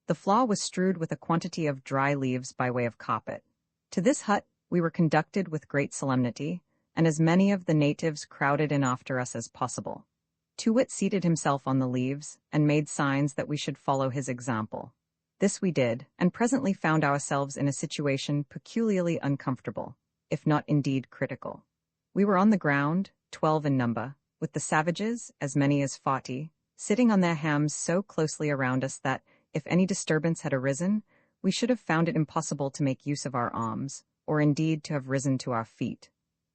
The floor was strewed with a quantity of dry leaves by way of carpet. To this hut we were conducted with great solemnity, and as many of the natives crowded in after us as possible. Too-Wit seated himself on the leaves, and made signs that we should follow his example. This we did, and presently found ourselves in a situation peculiarly uncomfortable, if not indeed critical. We were on the ground, 12 in number, with the savages, as many as 40, sitting on their hams so closely around us that, if any disturbance had arisen, we should have found it impossible to make use of our arms, or indeed to have risen to our feet.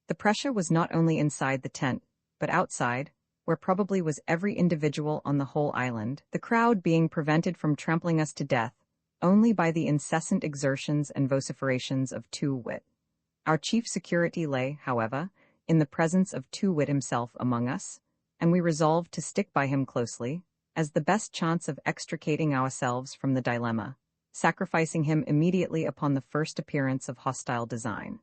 The pressure was not only inside the tent, but outside, where probably was every individual on the whole island, the crowd being prevented from trampling us to death only by the incessant exertions and vociferations of Too-Wit. Our chief security lay, however, in the presence of Too-Wit himself among us, and we resolved to stick by him closely, as the best chance of extricating ourselves from the dilemma, sacrificing him immediately upon the first appearance of hostile design.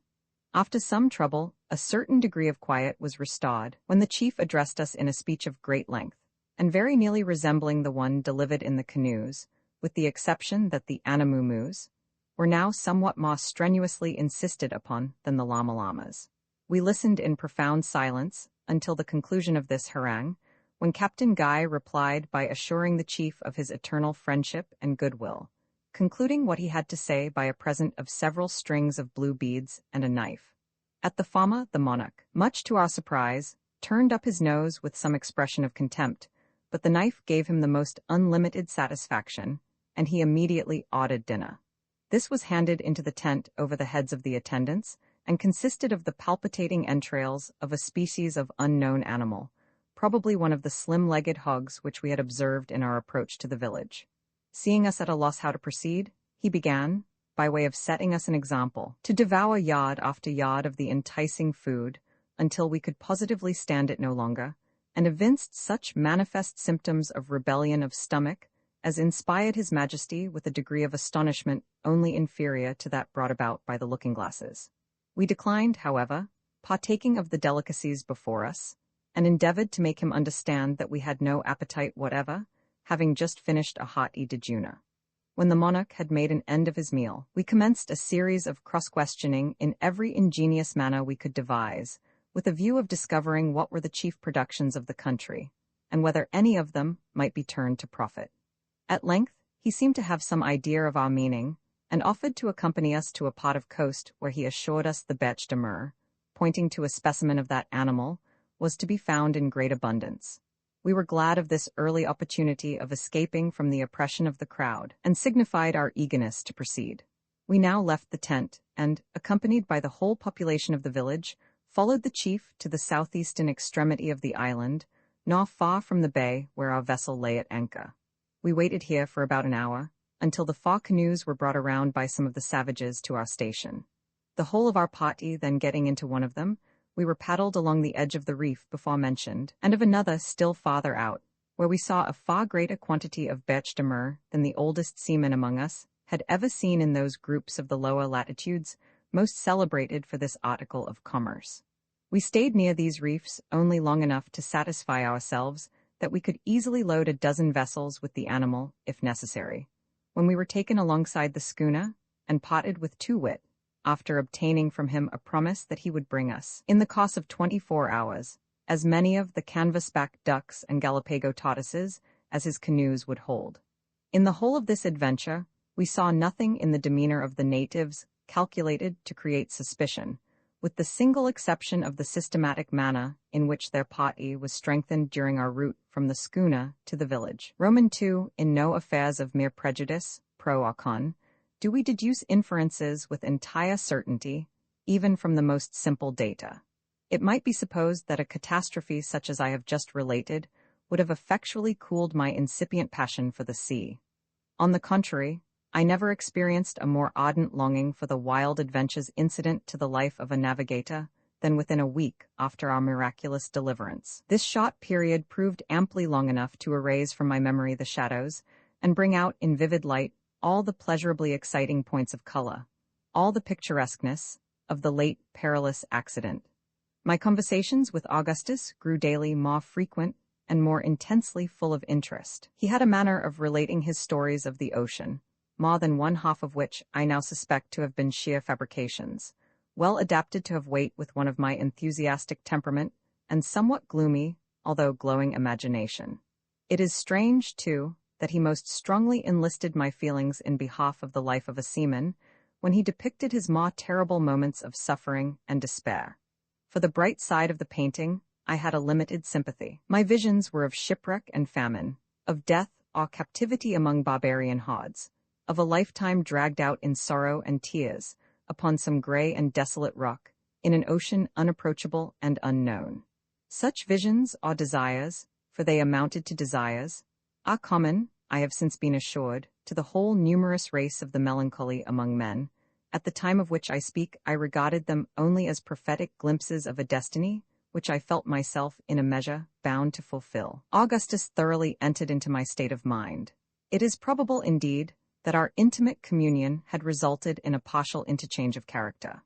After some trouble, a certain degree of quiet was restored, when the chief addressed us in a speech of great length, and very nearly resembling the one delivered in the canoes, with the exception that the Anamumus were now somewhat more strenuously insisted upon than the Lama-Lamas. We listened in profound silence until the conclusion of this harangue, when Captain Guy replied by assuring the chief of his eternal friendship and goodwill, concluding what he had to say by a present of several strings of blue beads and a knife. At the farmer, the monarch, much to our surprise, turned up his nose with some expression of contempt, but the knife gave him the most unlimited satisfaction, and he immediately ordered dinner. This was handed into the tent over the heads of the attendants, and consisted of the palpitating entrails of a species of unknown animal, probably one of the slim-legged hogs which we had observed in our approach to the village. Seeing us at a loss how to proceed, he began, by way of setting us an example, to devour yard after yard of the enticing food, until we could positively stand it no longer, and evinced such manifest symptoms of rebellion of stomach as inspired His Majesty with a degree of astonishment only inferior to that brought about by the looking-glasses. We declined, however, partaking of the delicacies before us, and endeavored to make him understand that we had no appetite whatever, having just finished a hearty dejeuner. When the monarch had made an end of his meal, we commenced a series of cross-questioning in every ingenious manner we could devise, with a view of discovering what were the chief productions of the country, and whether any of them might be turned to profit. At length, he seemed to have some idea of our meaning, and offered to accompany us to a part of coast where he assured us the bêche de mer, pointing to a specimen of that animal, was to be found in great abundance. We were glad of this early opportunity of escaping from the oppression of the crowd, and signified our eagerness to proceed. We now left the tent, and, accompanied by the whole population of the village, followed the chief to the southeastern extremity of the island, not far from the bay where our vessel lay at anchor. We waited here for about an hour, until the 4 canoes were brought around by some of the savages to our station. The whole of our party then getting into one of them, we were paddled along the edge of the reef before mentioned, and of another still farther out, where we saw a far greater quantity of bêche de mer than the oldest seaman among us had ever seen in those groups of the lower latitudes most celebrated for this article of commerce. We stayed near these reefs only long enough to satisfy ourselves that we could easily load a dozen vessels with the animal, if necessary. When we were taken alongside the schooner and potted with Too-Wit, after obtaining from him a promise that he would bring us, in the course of 24 hours, as many of the canvasback ducks and Galapagos tortoises as his canoes would hold. In the whole of this adventure, we saw nothing in the demeanor of the natives calculated to create suspicion, with the single exception of the systematic manner in which their party was strengthened during our route from the schooner to the village. Roman 2. In no affairs of mere prejudice, pro or con, do we deduce inferences with entire certainty, even from the most simple data. It might be supposed that a catastrophe such as I have just related would have effectually cooled my incipient passion for the sea. On the contrary, I never experienced a more ardent longing for the wild adventures incident to the life of a navigator than within a week after our miraculous deliverance. This short period proved amply long enough to erase from my memory the shadows and bring out in vivid light all the pleasurably exciting points of color, all the picturesqueness of the late perilous accident. My conversations with Augustus grew daily more frequent and more intensely full of interest. He had a manner of relating his stories of the ocean, more than one half of which I now suspect to have been sheer fabrications, well adapted to have weight with one of my enthusiastic temperament and somewhat gloomy, although glowing imagination. It is strange, too, that he most strongly enlisted my feelings in behalf of the life of a seaman when he depicted his more terrible moments of suffering and despair. For the bright side of the painting, I had a limited sympathy. My visions were of shipwreck and famine, of death or captivity among barbarian hordes, of a lifetime dragged out in sorrow and tears upon some gray and desolate rock, in an ocean unapproachable and unknown. Such visions or desires, for they amounted to desires, are common, I have since been assured, to the whole numerous race of the melancholy among men. At the time of which I speak, I regarded them only as prophetic glimpses of a destiny which I felt myself, in a measure, bound to fulfill. Augustus thoroughly entered into my state of mind. It is probable, indeed, that our intimate communion had resulted in a partial interchange of character.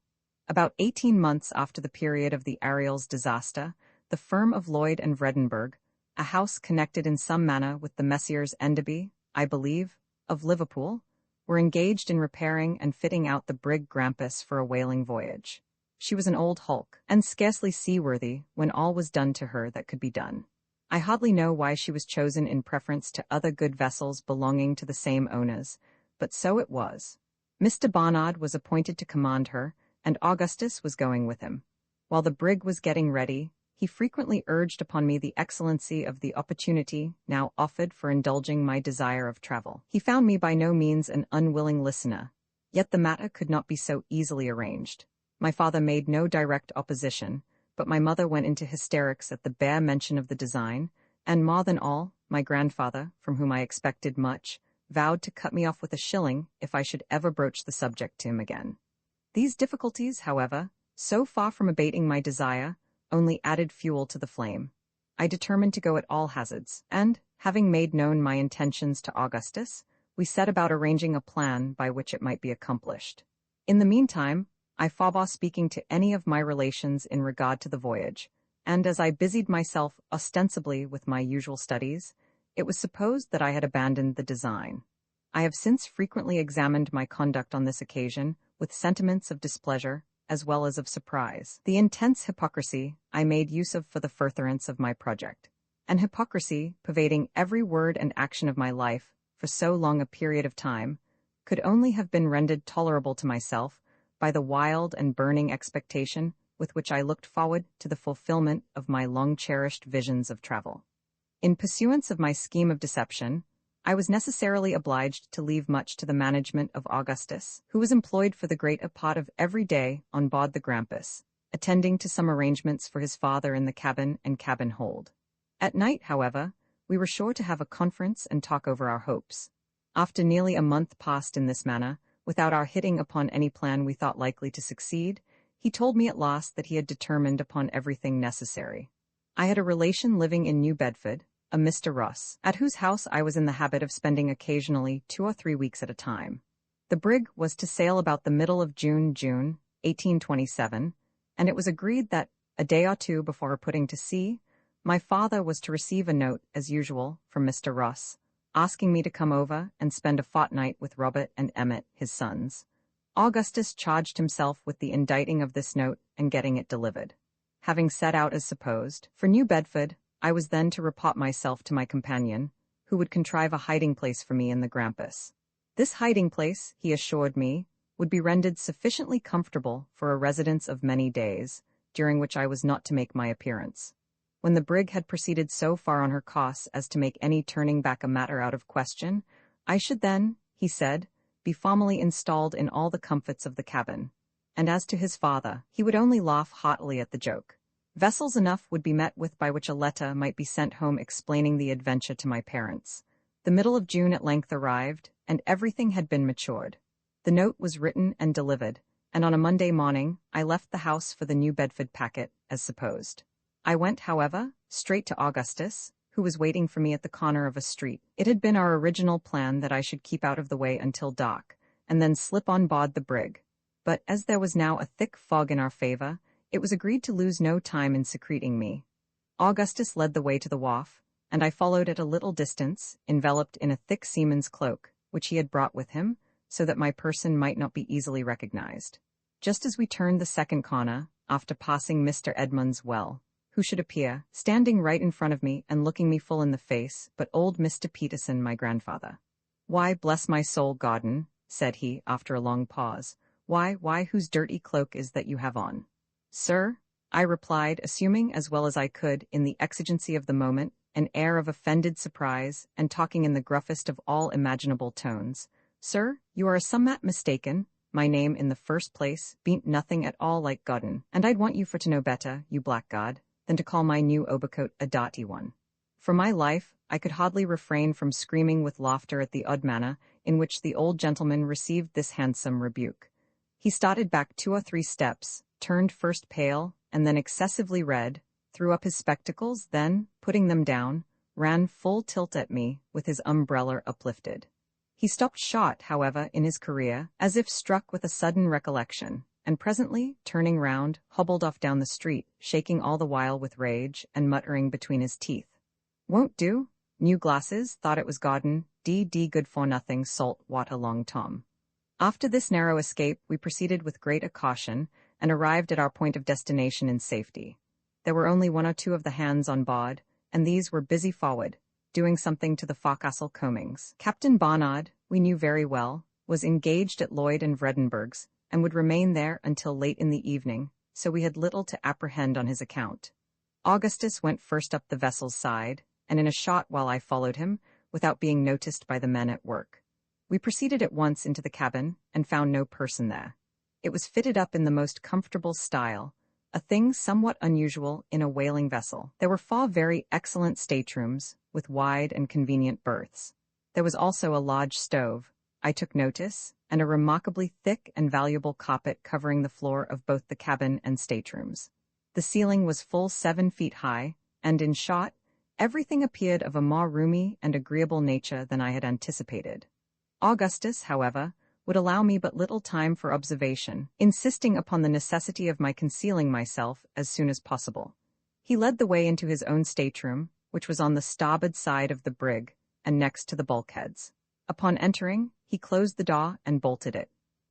About 18 months after the period of the Ariel's disaster, the firm of Lloyd and Vredenburgh, a house connected in some manner with the Messieurs Enderby, I believe, of Liverpool, were engaged in repairing and fitting out the brig Grampus for a whaling voyage. She was an old hulk, and scarcely seaworthy when all was done to her that could be done. I hardly know why she was chosen in preference to other good vessels belonging to the same owners, but so it was. Mr. Barnard was appointed to command her, and Augustus was going with him. While the brig was getting ready, he frequently urged upon me the excellency of the opportunity now offered for indulging my desire of travel. He found me by no means an unwilling listener, yet the matter could not be so easily arranged. My father made no direct opposition, but my mother went into hysterics at the bare mention of the design, and more than all, my grandfather, from whom I expected much, vowed to cut me off with a shilling if I should ever broach the subject to him again. These difficulties, however, so far from abating my desire, only added fuel to the flame. I determined to go at all hazards, and, having made known my intentions to Augustus, we set about arranging a plan by which it might be accomplished. In the meantime, I forbore speaking to any of my relations in regard to the voyage, and as I busied myself ostensibly with my usual studies, it was supposed that I had abandoned the design. I have since frequently examined my conduct on this occasion with sentiments of displeasure as well as of surprise. The intense hypocrisy I made use of for the furtherance of my project, and hypocrisy pervading every word and action of my life for so long a period of time, could only have been rendered tolerable to myself by the wild and burning expectation with which I looked forward to the fulfillment of my long-cherished visions of travel. In pursuance of my scheme of deception, I was necessarily obliged to leave much to the management of Augustus, who was employed for the greater part of every day on board the Grampus, attending to some arrangements for his father in the cabin and cabin hold. At night, however, we were sure to have a conference and talk over our hopes. After nearly a month passed in this manner, without our hitting upon any plan we thought likely to succeed, he told me at last that he had determined upon everything necessary. I had a relation living in New Bedford, a Mr. Ross, at whose house I was in the habit of spending occasionally 2 or 3 weeks at a time. The brig was to sail about the middle of June 1827, and it was agreed that, A day or two before putting to sea, my father was to receive a note, as usual, from Mr. Ross, asking me to come over and spend a fortnight with Robert and Emmett, his sons. Augustus charged himself with the inditing of this note and getting it delivered. Having set out as supposed, for New Bedford, I was then to report myself to my companion, who would contrive a hiding place for me in the Grampus. This hiding place, he assured me, would be rendered sufficiently comfortable for a residence of many days, during which I was not to make my appearance. When the brig had proceeded so far on her course as to make any turning back a matter out of question, I should then, he said, be formally installed in all the comforts of the cabin. And as to his father, he would only laugh heartily at the joke. Vessels enough would be met with by which a letter might be sent home explaining the adventure to my parents. The middle of June at length arrived, and everything had been matured. The note was written and delivered, and on a Monday morning I left the house for the New Bedford packet, as supposed. I went, however, straight to Augustus, who was waiting for me at the corner of a street. It had been our original plan that I should keep out of the way until dark, and then slip on board the brig. But as there was now a thick fog in our favor, it was agreed to lose no time in secreting me. Augustus led the way to the wharf, and I followed at a little distance, enveloped in a thick seaman's cloak, which he had brought with him, so that my person might not be easily recognized. Just as we turned the second corner, after passing Mr. Edmund's well, who should appear, standing right in front of me and looking me full in the face, but old Mr. Peterson, my grandfather. "Why, bless my soul, Gordon," said he, after a long pause, why, whose dirty cloak is that you have on?" "Sir," I replied, assuming, as well as I could, in the exigency of the moment, an air of offended surprise, and talking in the gruffest of all imaginable tones, "Sir, you are somewhat mistaken. My name, in the first place, bean't nothing at all like Gordon, and I'd want you for to know better, you blackguard, than to call my new overcoat a dirty one." For my life, I could hardly refrain from screaming with laughter at the odd manner in which the old gentleman received this handsome rebuke. He started back 2 or 3 steps, turned first pale, and then excessively red, threw up his spectacles, then, putting them down, ran full tilt at me, with his umbrella uplifted. He stopped short, however, in his career, as if struck with a sudden recollection, and presently, turning round, hobbled off down the street, shaking all the while with rage, and muttering between his teeth, "Won't do. New glasses, thought it was Gordon, d good for nothing, salt water long Tom." After this narrow escape, we proceeded with great caution, and arrived at our point of destination in safety. There were only 1 or 2 of the hands on board, and these were busy forward, doing something to the forecastle coamings. Captain Barnard, we knew very well, was engaged at Lloyd and Vredenburgh's, and would remain there until late in the evening, so we had little to apprehend on his account. Augustus went first up the vessel's side, and in a shot while I followed him, without being noticed by the men at work. We proceeded at once into the cabin, and found no person there. It was fitted up in the most comfortable style, a thing somewhat unusual in a whaling vessel. There were 4 very excellent staterooms, with wide and convenient berths. There was also a large stove, I took notice, and a remarkably thick and valuable carpet covering the floor of both the cabin and staterooms. The ceiling was full 7 feet high, and in short, everything appeared of a more roomy and agreeable nature than I had anticipated. Augustus, however, would allow me but little time for observation, insisting upon the necessity of my concealing myself as soon as possible. He led the way into his own stateroom, which was on the starboard side of the brig, and next to the bulkheads. Upon entering, he closed the door and bolted it.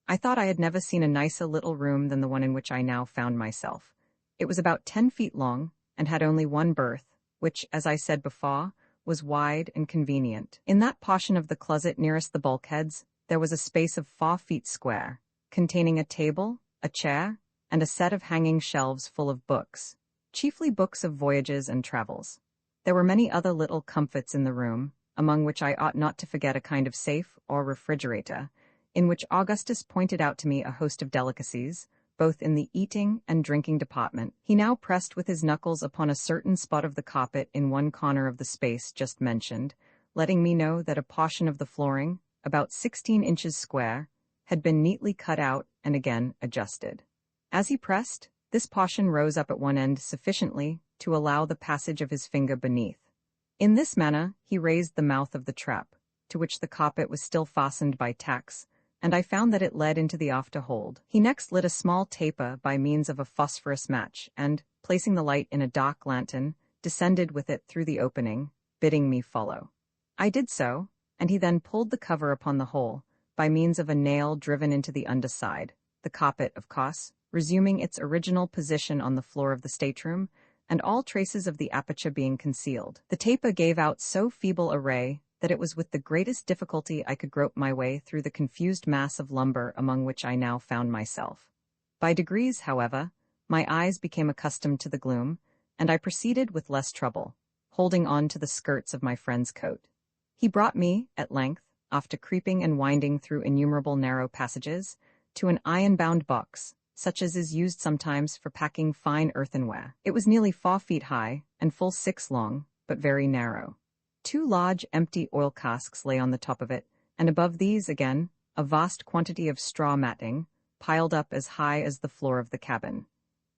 I thought I had never seen a nicer little room than the one in which I now found myself. It was about 10 feet long, and had only 1 berth, which, as I said before, was wide and convenient. In that portion of the closet nearest the bulkheads, there was a space of 4 feet square, containing a table, a chair, and a set of hanging shelves full of books, chiefly books of voyages and travels. There were many other little comforts in the room, among which I ought not to forget a kind of safe or refrigerator, in which Augustus pointed out to me a host of delicacies, both in the eating and drinking department. He now pressed with his knuckles upon a certain spot of the carpet in one corner of the space just mentioned, letting me know that a portion of the flooring, about 16 inches square, had been neatly cut out and again adjusted. As he pressed, this portion rose up at one end sufficiently to allow the passage of his finger beneath. In this manner, he raised the mouth of the trap, to which the carpet was still fastened by tacks, and I found that it led into the after hold. He next lit a small taper by means of a phosphorus match, and, placing the light in a dark lantern, descended with it through the opening, bidding me follow. I did so, and he then pulled the cover upon the hole, by means of a nail driven into the underside, the carpet, of course, resuming its original position on the floor of the stateroom, and all traces of the aperture being concealed. The taper gave out so feeble a ray that it was with the greatest difficulty I could grope my way through the confused mass of lumber among which I now found myself. By degrees, however, my eyes became accustomed to the gloom, and I proceeded with less trouble, holding on to the skirts of my friend's coat. He brought me, at length, after creeping and winding through innumerable narrow passages, to an iron-bound box, such as is used sometimes for packing fine earthenware. It was nearly 4 feet high, and full 6 long, but very narrow. 2 large empty oil casks lay on the top of it, and above these, again, a vast quantity of straw matting, piled up as high as the floor of the cabin.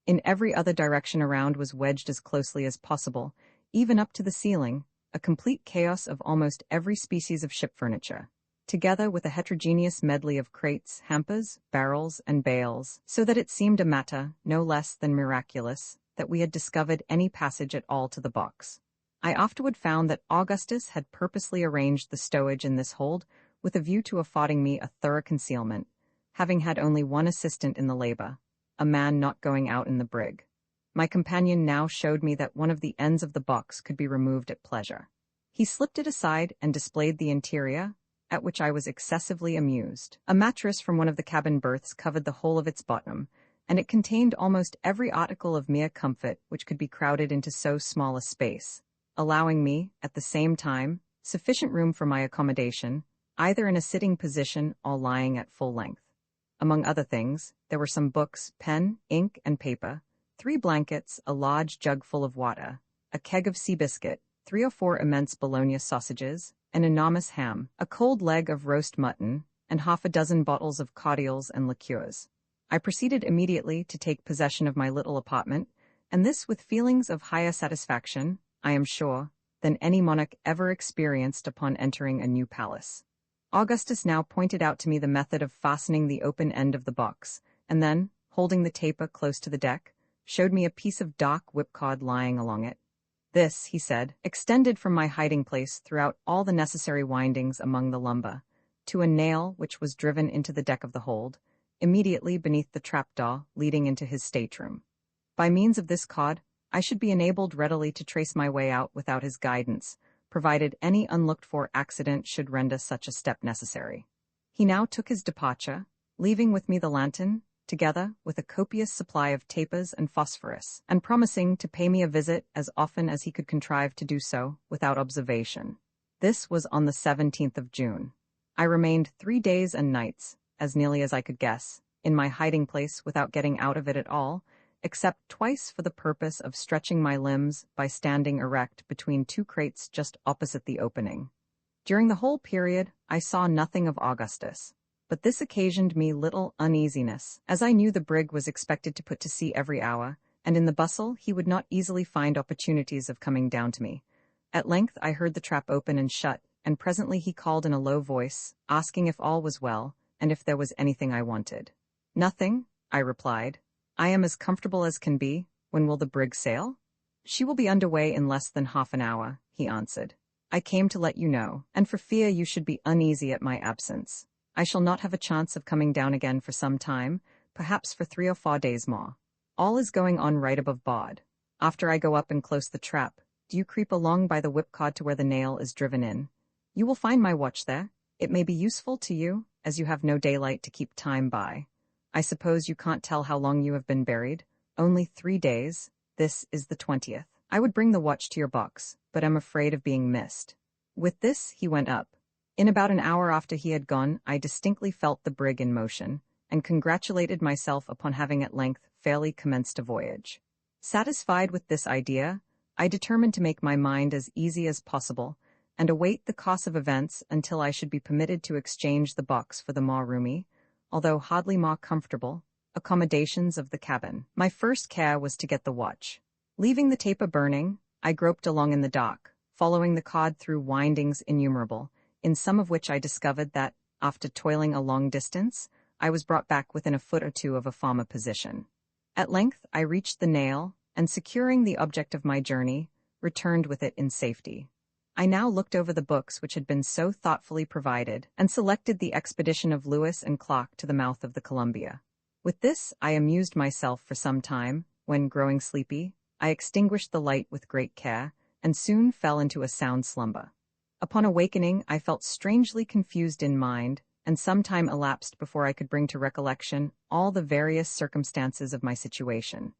In every other direction around was wedged as closely as possible, even up to the ceiling, a complete chaos of almost every species of ship furniture, together with a heterogeneous medley of crates, hampers, barrels, and bales, so that it seemed a matter, no less than miraculous, that we had discovered any passage at all to the box. I afterward found that Augustus had purposely arranged the stowage in this hold with a view to affording me a thorough concealment, having had only one assistant in the labor, a man not going out in the brig. My companion now showed me that one of the ends of the box could be removed at pleasure. He slipped it aside and displayed the interior, at which I was excessively amused. A mattress from one of the cabin berths covered the whole of its bottom, and it contained almost every article of mere comfort which could be crowded into so small a space, allowing me, at the same time, sufficient room for my accommodation, either in a sitting position or lying at full length. Among other things, there were some books, pen, ink, and paper, 3 blankets, a large jug full of water, a keg of sea biscuit, 3 or 4 immense bologna sausages, an enormous ham, a cold leg of roast mutton, and half a dozen bottles of cordials and liqueurs. I proceeded immediately to take possession of my little apartment, and this with feelings of higher satisfaction, I am sure, than any monarch ever experienced upon entering a new palace. Augustus now pointed out to me the method of fastening the open end of the box, and then, holding the taper close to the deck, showed me a piece of dark whipcord lying along it. This, he said, extended from my hiding place throughout all the necessary windings among the lumber, to a nail which was driven into the deck of the hold, immediately beneath the trapdoor leading into his stateroom. By means of this cord, I should be enabled readily to trace my way out without his guidance, provided any unlooked-for accident should render such a step necessary. He now took his departure, leaving with me the lantern, together with a copious supply of tapers and phosphorus, and promising to pay me a visit as often as he could contrive to do so without observation. This was on the 17th of June. I remained 3 days and nights, as nearly as I could guess, in my hiding place without getting out of it at all, except twice for the purpose of stretching my limbs by standing erect between 2 crates just opposite the opening. During the whole period, I saw nothing of Augustus, but this occasioned me little uneasiness, as I knew the brig was expected to put to sea every hour, and in the bustle he would not easily find opportunities of coming down to me. At length I heard the trap open and shut, and presently he called in a low voice, asking if all was well, and if there was anything I wanted. "Nothing," I replied. "I am as comfortable as can be. When will the brig sail?" "She will be under way in less than half an hour," he answered. "I came to let you know, and for fear you should be uneasy at my absence. I shall not have a chance of coming down again for some time, perhaps for 3 or 4 days more. All is going on right above board. After I go up and close the trap, do you creep along by the whipcord to where the nail is driven in. You will find my watch there. It may be useful to you, as you have no daylight to keep time by. I suppose you can't tell how long you have been buried. Only 3 days. This is the 20th. I would bring the watch to your box, but am afraid of being missed." With this, he went up. In about an hour after he had gone, I distinctly felt the brig in motion, and congratulated myself upon having at length fairly commenced a voyage. Satisfied with this idea, I determined to make my mind as easy as possible, and await the course of events until I should be permitted to exchange the box for the more roomy, although hardly more comfortable, accommodations of the cabin. My first care was to get the watch. Leaving the taper burning, I groped along in the dark, following the cord through windings innumerable, in some of which I discovered that, after toiling a long distance, I was brought back within a foot or two of a former position. At length I reached the nail, and securing the object of my journey, returned with it in safety. I now looked over the books which had been so thoughtfully provided, and selected the expedition of Lewis and Clark to the mouth of the Columbia. With this, I amused myself for some time, when, growing sleepy, I extinguished the light with great care, and soon fell into a sound slumber. Upon awakening, I felt strangely confused in mind, and some time elapsed before I could bring to recollection all the various circumstances of my situation.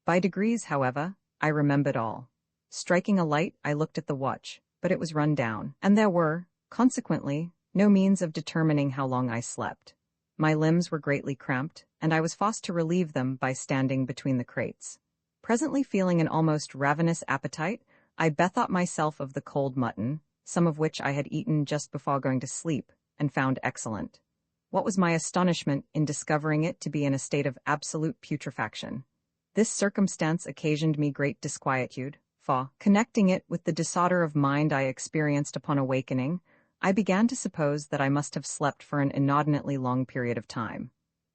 By degrees, however, I remembered all. Striking a light, I looked at the watch, but it was run down, and there were, consequently, no means of determining how long I slept. My limbs were greatly cramped, and I was forced to relieve them by standing between the crates. Presently feeling an almost ravenous appetite, I bethought myself of the cold mutton, some of which I had eaten just before going to sleep, and found excellent. What was my astonishment in discovering it to be in a state of absolute putrefaction. This circumstance occasioned me great disquietude, for, connecting it with the disorder of mind I experienced upon awakening, I began to suppose that I must have slept for an inordinately long period of time.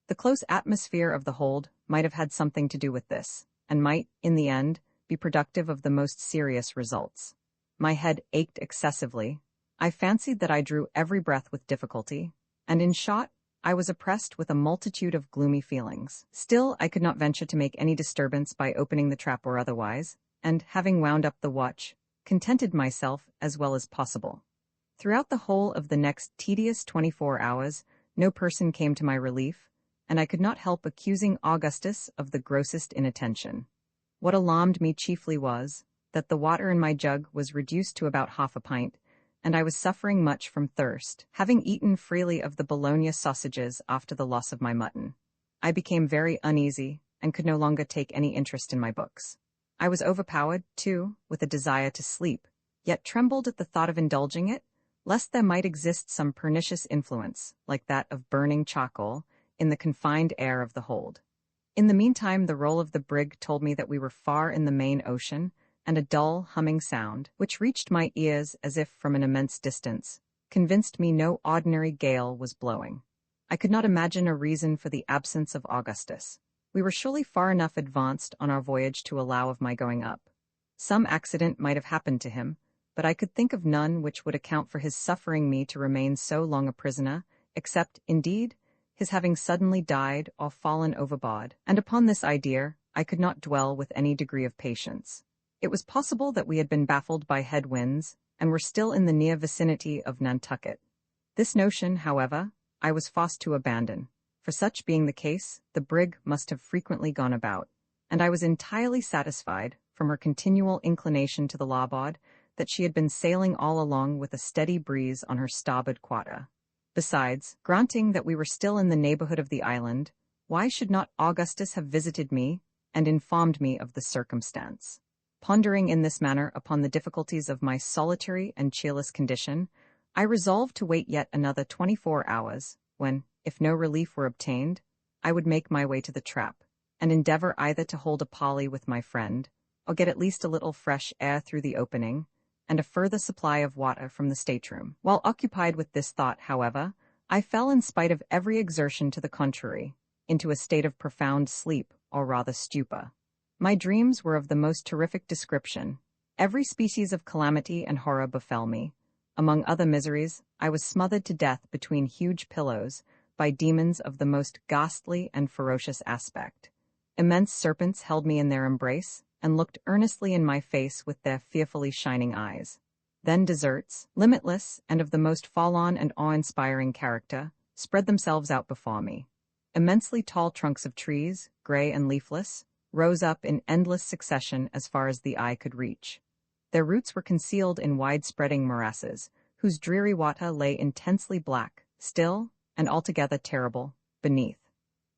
The close atmosphere of the hold might have had something to do with this, and might, in the end, be productive of the most serious results. My head ached excessively. I fancied that I drew every breath with difficulty, and in short, I was oppressed with a multitude of gloomy feelings. Still, I could not venture to make any disturbance by opening the trap or otherwise, and, having wound up the watch, contented myself as well as possible. Throughout the whole of the next tedious 24 hours, no person came to my relief, and I could not help accusing Augustus of the grossest inattention. What alarmed me chiefly was, that the water in my jug was reduced to about half a pint, and I was suffering much from thirst, having eaten freely of the Bologna sausages after the loss of my mutton. I became very uneasy, and could no longer take any interest in my books. I was overpowered, too, with a desire to sleep, yet trembled at the thought of indulging it, lest there might exist some pernicious influence, like that of burning charcoal, in the confined air of the hold. In the meantime, the roll of the brig told me that we were far in the main ocean, and a dull, humming sound, which reached my ears as if from an immense distance, convinced me no ordinary gale was blowing. I could not imagine a reason for the absence of Augustus. We were surely far enough advanced on our voyage to allow of my going up. Some accident might have happened to him, but I could think of none which would account for his suffering me to remain so long a prisoner, except, indeed, his having suddenly died or fallen overboard, and upon this idea I could not dwell with any degree of patience. It was possible that we had been baffled by head winds, and were still in the near vicinity of Nantucket. This notion, however, I was forced to abandon, for such being the case, the brig must have frequently gone about, and I was entirely satisfied, from her continual inclination to the larboard, that she had been sailing all along with a steady breeze on her starboard quarter. Besides, granting that we were still in the neighborhood of the island, why should not Augustus have visited me and informed me of the circumstance? Pondering in this manner upon the difficulties of my solitary and cheerless condition, I resolved to wait yet another 24 hours, when, if no relief were obtained, I would make my way to the trap, and endeavor either to hold a parley with my friend, or get at least a little fresh air through the opening, and a further supply of water from the stateroom. While occupied with this thought, however, I fell, in spite of every exertion to the contrary, into a state of profound sleep, or rather stupor. My dreams were of the most terrific description. Every species of calamity and horror befell me. Among other miseries, I was smothered to death between huge pillows by demons of the most ghastly and ferocious aspect. Immense serpents held me in their embrace, and looked earnestly in my face with their fearfully shining eyes. Then deserts, limitless and of the most forlorn and awe-inspiring character, spread themselves out before me. Immensely tall trunks of trees, gray and leafless, rose up in endless succession as far as the eye could reach. Their roots were concealed in wide-spreading morasses, whose dreary water lay intensely black, still, and altogether terrible, beneath.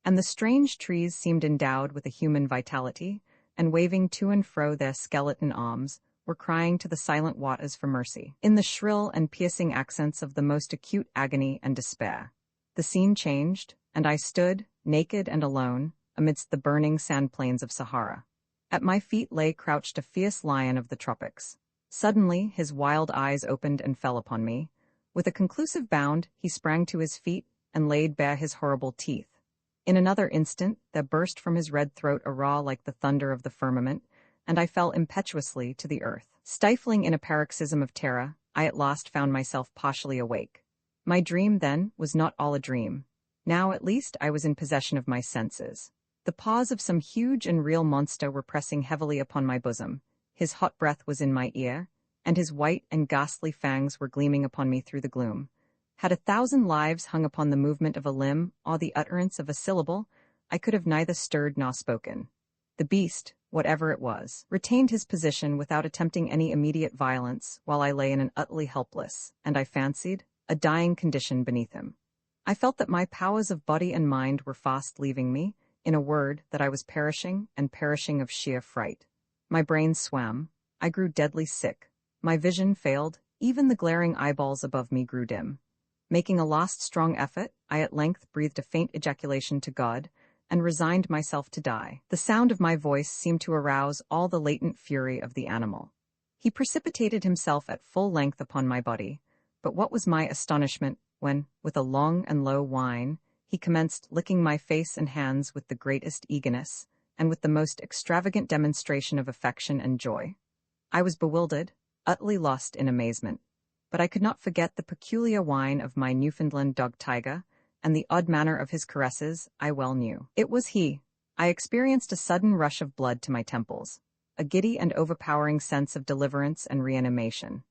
And the strange trees seemed endowed with a human vitality, and waving to and fro their skeleton arms, were crying to the silent waters for mercy, in the shrill and piercing accents of the most acute agony and despair. The scene changed, and I stood, naked and alone, amidst the burning sand plains of Sahara. At my feet lay crouched a fierce lion of the tropics. Suddenly his wild eyes opened and fell upon me. With a conclusive bound, he sprang to his feet and laid bare his horrible teeth. In another instant, there burst from his red throat a roar like the thunder of the firmament, and I fell impetuously to the earth. Stifling in a paroxysm of terror, I at last found myself partially awake. My dream, then, was not all a dream. Now, at least, I was in possession of my senses. The paws of some huge and real monster were pressing heavily upon my bosom. His hot breath was in my ear, and his white and ghastly fangs were gleaming upon me through the gloom. Had 1,000 lives hung upon the movement of a limb or the utterance of a syllable, I could have neither stirred nor spoken. The beast, whatever it was, retained his position without attempting any immediate violence, while I lay in an utterly helpless, and I fancied, a dying condition beneath him. I felt that my powers of body and mind were fast leaving me, in a word, that I was perishing, and perishing of sheer fright. My brain swam, I grew deadly sick, my vision failed, even the glaring eyeballs above me grew dim. Making a last strong effort, I at length breathed a faint ejaculation to God, and resigned myself to die. The sound of my voice seemed to arouse all the latent fury of the animal. He precipitated himself at full length upon my body, but what was my astonishment when, with a long and low whine, he commenced licking my face and hands with the greatest eagerness, and with the most extravagant demonstration of affection and joy. I was bewildered, utterly lost in amazement, but I could not forget the peculiar whine of my Newfoundland dog Tiger, and the odd manner of his caresses I well knew. It was he. I experienced a sudden rush of blood to my temples, a giddy and overpowering sense of deliverance and reanimation.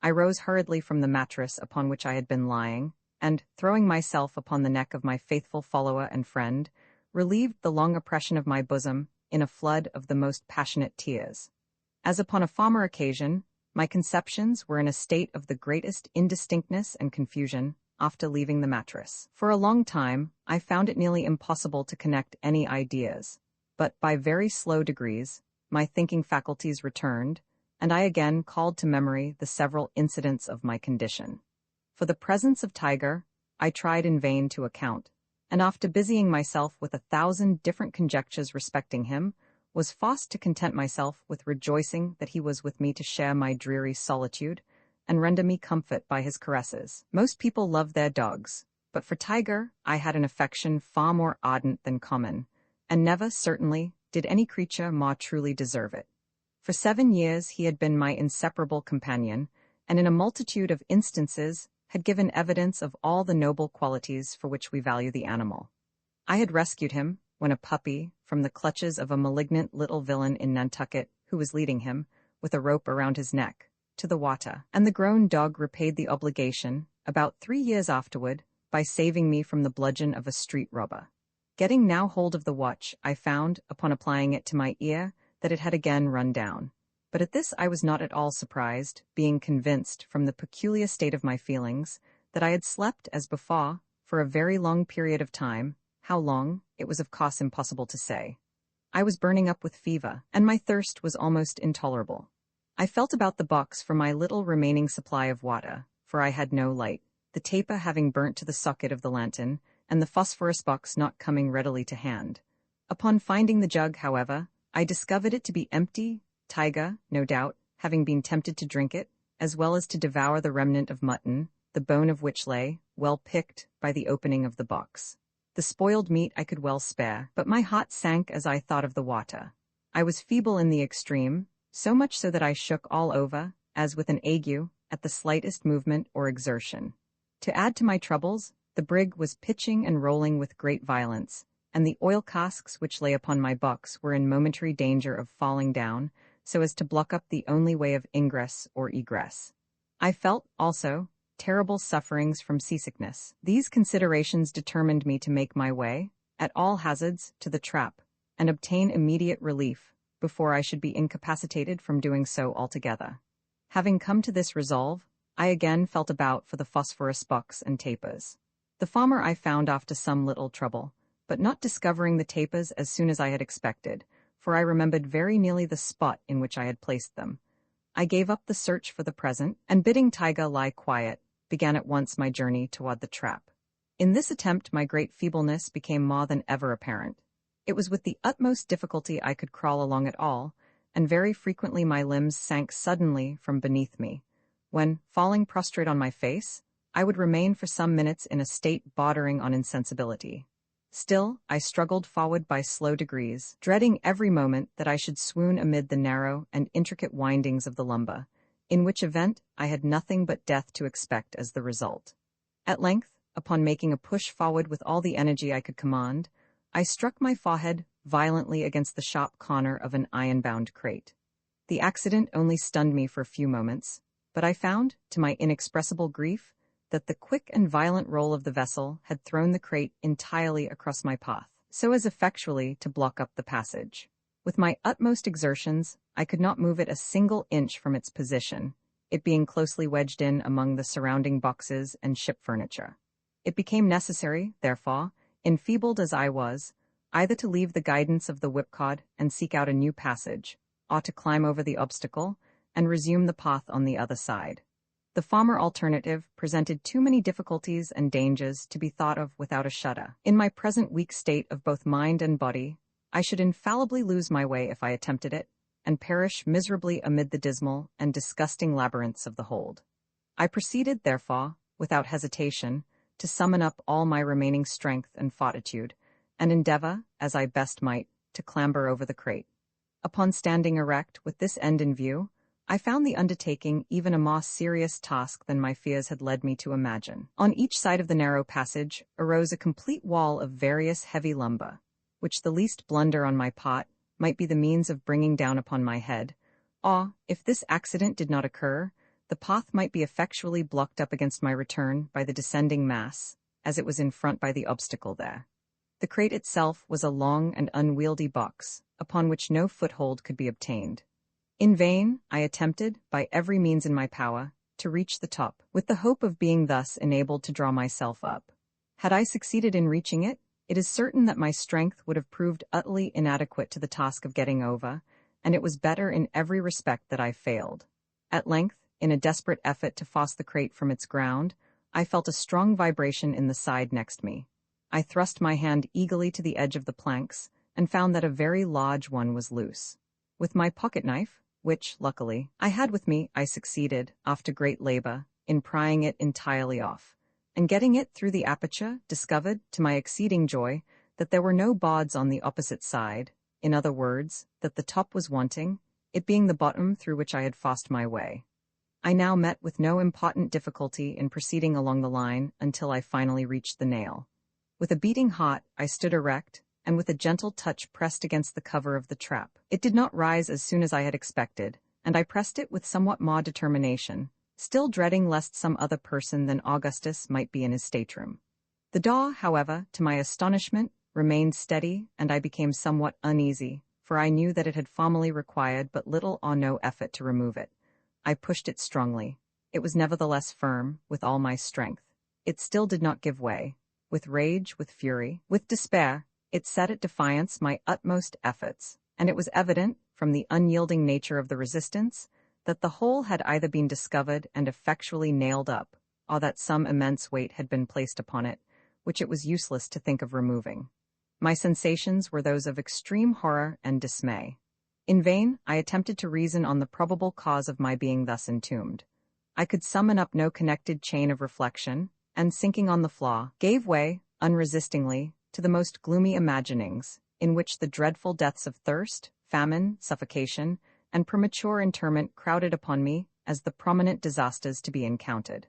I rose hurriedly from the mattress upon which I had been lying, and, throwing myself upon the neck of my faithful follower and friend, relieved the long oppression of my bosom in a flood of the most passionate tears. As upon a former occasion, my conceptions were in a state of the greatest indistinctness and confusion after leaving the mattress. For a long time, I found it nearly impossible to connect any ideas, but by very slow degrees, my thinking faculties returned, and I again called to memory the several incidents of my condition. For the presence of Tiger, I tried in vain to account, and after busying myself with 1,000 different conjectures respecting him, was forced to content myself with rejoicing that he was with me to share my dreary solitude, and render me comfort by his caresses. Most people love their dogs, but for Tiger I had an affection far more ardent than common, and never, certainly, did any creature more truly deserve it. For 7 years he had been my inseparable companion, and in a multitude of instances had given evidence of all the noble qualities for which we value the animal. I had rescued him, when a puppy, from the clutches of a malignant little villain in Nantucket who was leading him, with a rope around his neck, to the water, and the grown dog repaid the obligation, about 3 years afterward, by saving me from the bludgeon of a street robber. Getting now hold of the watch, I found, upon applying it to my ear, that it had again run down. But at this I was not at all surprised, being convinced, from the peculiar state of my feelings, that I had slept as before, for a very long period of time. How long, it was of course impossible to say. I was burning up with fever, and my thirst was almost intolerable. I felt about the box for my little remaining supply of water, for I had no light, the taper having burnt to the socket of the lantern, and the phosphorus box not coming readily to hand. Upon finding the jug, however, I discovered it to be empty, Tiger, no doubt, having been tempted to drink it, as well as to devour the remnant of mutton, the bone of which lay, well picked, by the opening of the box. The spoiled meat I could well spare, but my heart sank as I thought of the water. I was feeble in the extreme, so much so that I shook all over, as with an ague, at the slightest movement or exertion. To add to my troubles, the brig was pitching and rolling with great violence, and the oil casks which lay upon my box were in momentary danger of falling down, so as to block up the only way of ingress or egress. I felt, also, terrible sufferings from seasickness. These considerations determined me to make my way, at all hazards, to the trap, and obtain immediate relief, before I should be incapacitated from doing so altogether. Having come to this resolve, I again felt about for the phosphorus box and tapers. The former I found after some little trouble, but not discovering the tapers as soon as I had expected, for I remembered very nearly the spot in which I had placed them. I gave up the search for the present, and bidding Tiger lie quiet, began at once my journey toward the trap. In this attempt my great feebleness became more than ever apparent. It was with the utmost difficulty I could crawl along at all, and very frequently my limbs sank suddenly from beneath me, when, falling prostrate on my face, I would remain for some minutes in a state bordering on insensibility. Still, I struggled forward by slow degrees, dreading every moment that I should swoon amid the narrow and intricate windings of the lumber, in which event I had nothing but death to expect as the result. At length, upon making a push forward with all the energy I could command, I struck my forehead violently against the sharp corner of an iron-bound crate. The accident only stunned me for a few moments, but I found, to my inexpressible grief, that the quick and violent roll of the vessel had thrown the crate entirely across my path, so as effectually to block up the passage. With my utmost exertions, I could not move it a single inch from its position, it being closely wedged in among the surrounding boxes and ship furniture. It became necessary, therefore, enfeebled as I was, either to leave the guidance of the whipcord and seek out a new passage, or to climb over the obstacle and resume the path on the other side. The former alternative presented too many difficulties and dangers to be thought of without a shudder. In my present weak state of both mind and body, I should infallibly lose my way if I attempted it, and perish miserably amid the dismal and disgusting labyrinths of the hold. I proceeded, therefore, without hesitation, to summon up all my remaining strength and fortitude, and endeavor, as I best might, to clamber over the crate. Upon standing erect with this end in view, I found the undertaking even a more serious task than my fears had led me to imagine. On each side of the narrow passage arose a complete wall of various heavy lumber, which the least blunder on my part might be the means of bringing down upon my head, or, if this accident did not occur, the path might be effectually blocked up against my return by the descending mass, as it was in front by the obstacle there. The crate itself was a long and unwieldy box, upon which no foothold could be obtained. In vain, I attempted, by every means in my power, to reach the top, with the hope of being thus enabled to draw myself up. Had I succeeded in reaching it, it is certain that my strength would have proved utterly inadequate to the task of getting over, and it was better in every respect that I failed. At length, in a desperate effort to force the crate from its ground, I felt a strong vibration in the side next me. I thrust my hand eagerly to the edge of the planks, and found that a very large one was loose. With my pocket-knife, which, luckily, I had with me, I succeeded, after great labor, in prying it entirely off, and getting it through the aperture, discovered, to my exceeding joy, that there were no boards on the opposite side, in other words, that the top was wanting, it being the bottom through which I had forced my way. I now met with no important difficulty in proceeding along the line until I finally reached the nail. With a beating heart, I stood erect, and with a gentle touch pressed against the cover of the trap. It did not rise as soon as I had expected, and I pressed it with somewhat more determination, still dreading lest some other person than Augustus might be in his stateroom. The door, however, to my astonishment, remained steady, and I became somewhat uneasy, for I knew that it had formerly required but little or no effort to remove it. I pushed it strongly. It was nevertheless firm, with all my strength. It still did not give way. With rage, with fury, with despair, it set at defiance my utmost efforts, and it was evident, from the unyielding nature of the resistance, that the hole had either been discovered and effectually nailed up, or that some immense weight had been placed upon it, which it was useless to think of removing. My sensations were those of extreme horror and dismay. In vain, I attempted to reason on the probable cause of my being thus entombed. I could summon up no connected chain of reflection, and sinking on the floor, gave way, unresistingly, to the most gloomy imaginings, in which the dreadful deaths of thirst, famine, suffocation, and premature interment crowded upon me as the prominent disasters to be encountered.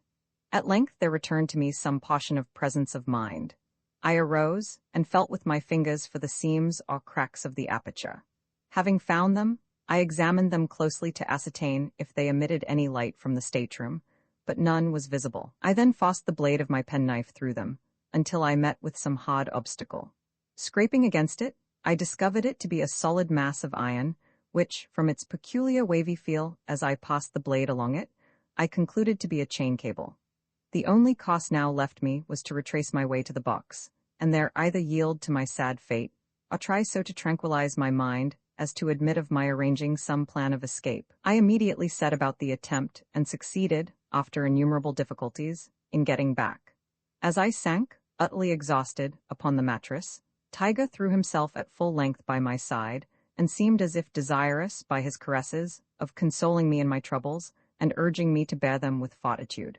At length there returned to me some portion of presence of mind. I arose, and felt with my fingers for the seams or cracks of the aperture. Having found them, I examined them closely to ascertain if they emitted any light from the stateroom, but none was visible. I then forced the blade of my penknife through them, until I met with some hard obstacle. Scraping against it, I discovered it to be a solid mass of iron, which, from its peculiar wavy feel as I passed the blade along it, I concluded to be a chain cable. The only course now left me was to retrace my way to the box, and there either yield to my sad fate, or try so to tranquilize my mind as to admit of my arranging some plan of escape. I immediately set about the attempt, and succeeded, after innumerable difficulties, in getting back. As I sank, utterly exhausted, upon the mattress, Tiger threw himself at full length by my side, and seemed as if desirous, by his caresses, of consoling me in my troubles, and urging me to bear them with fortitude.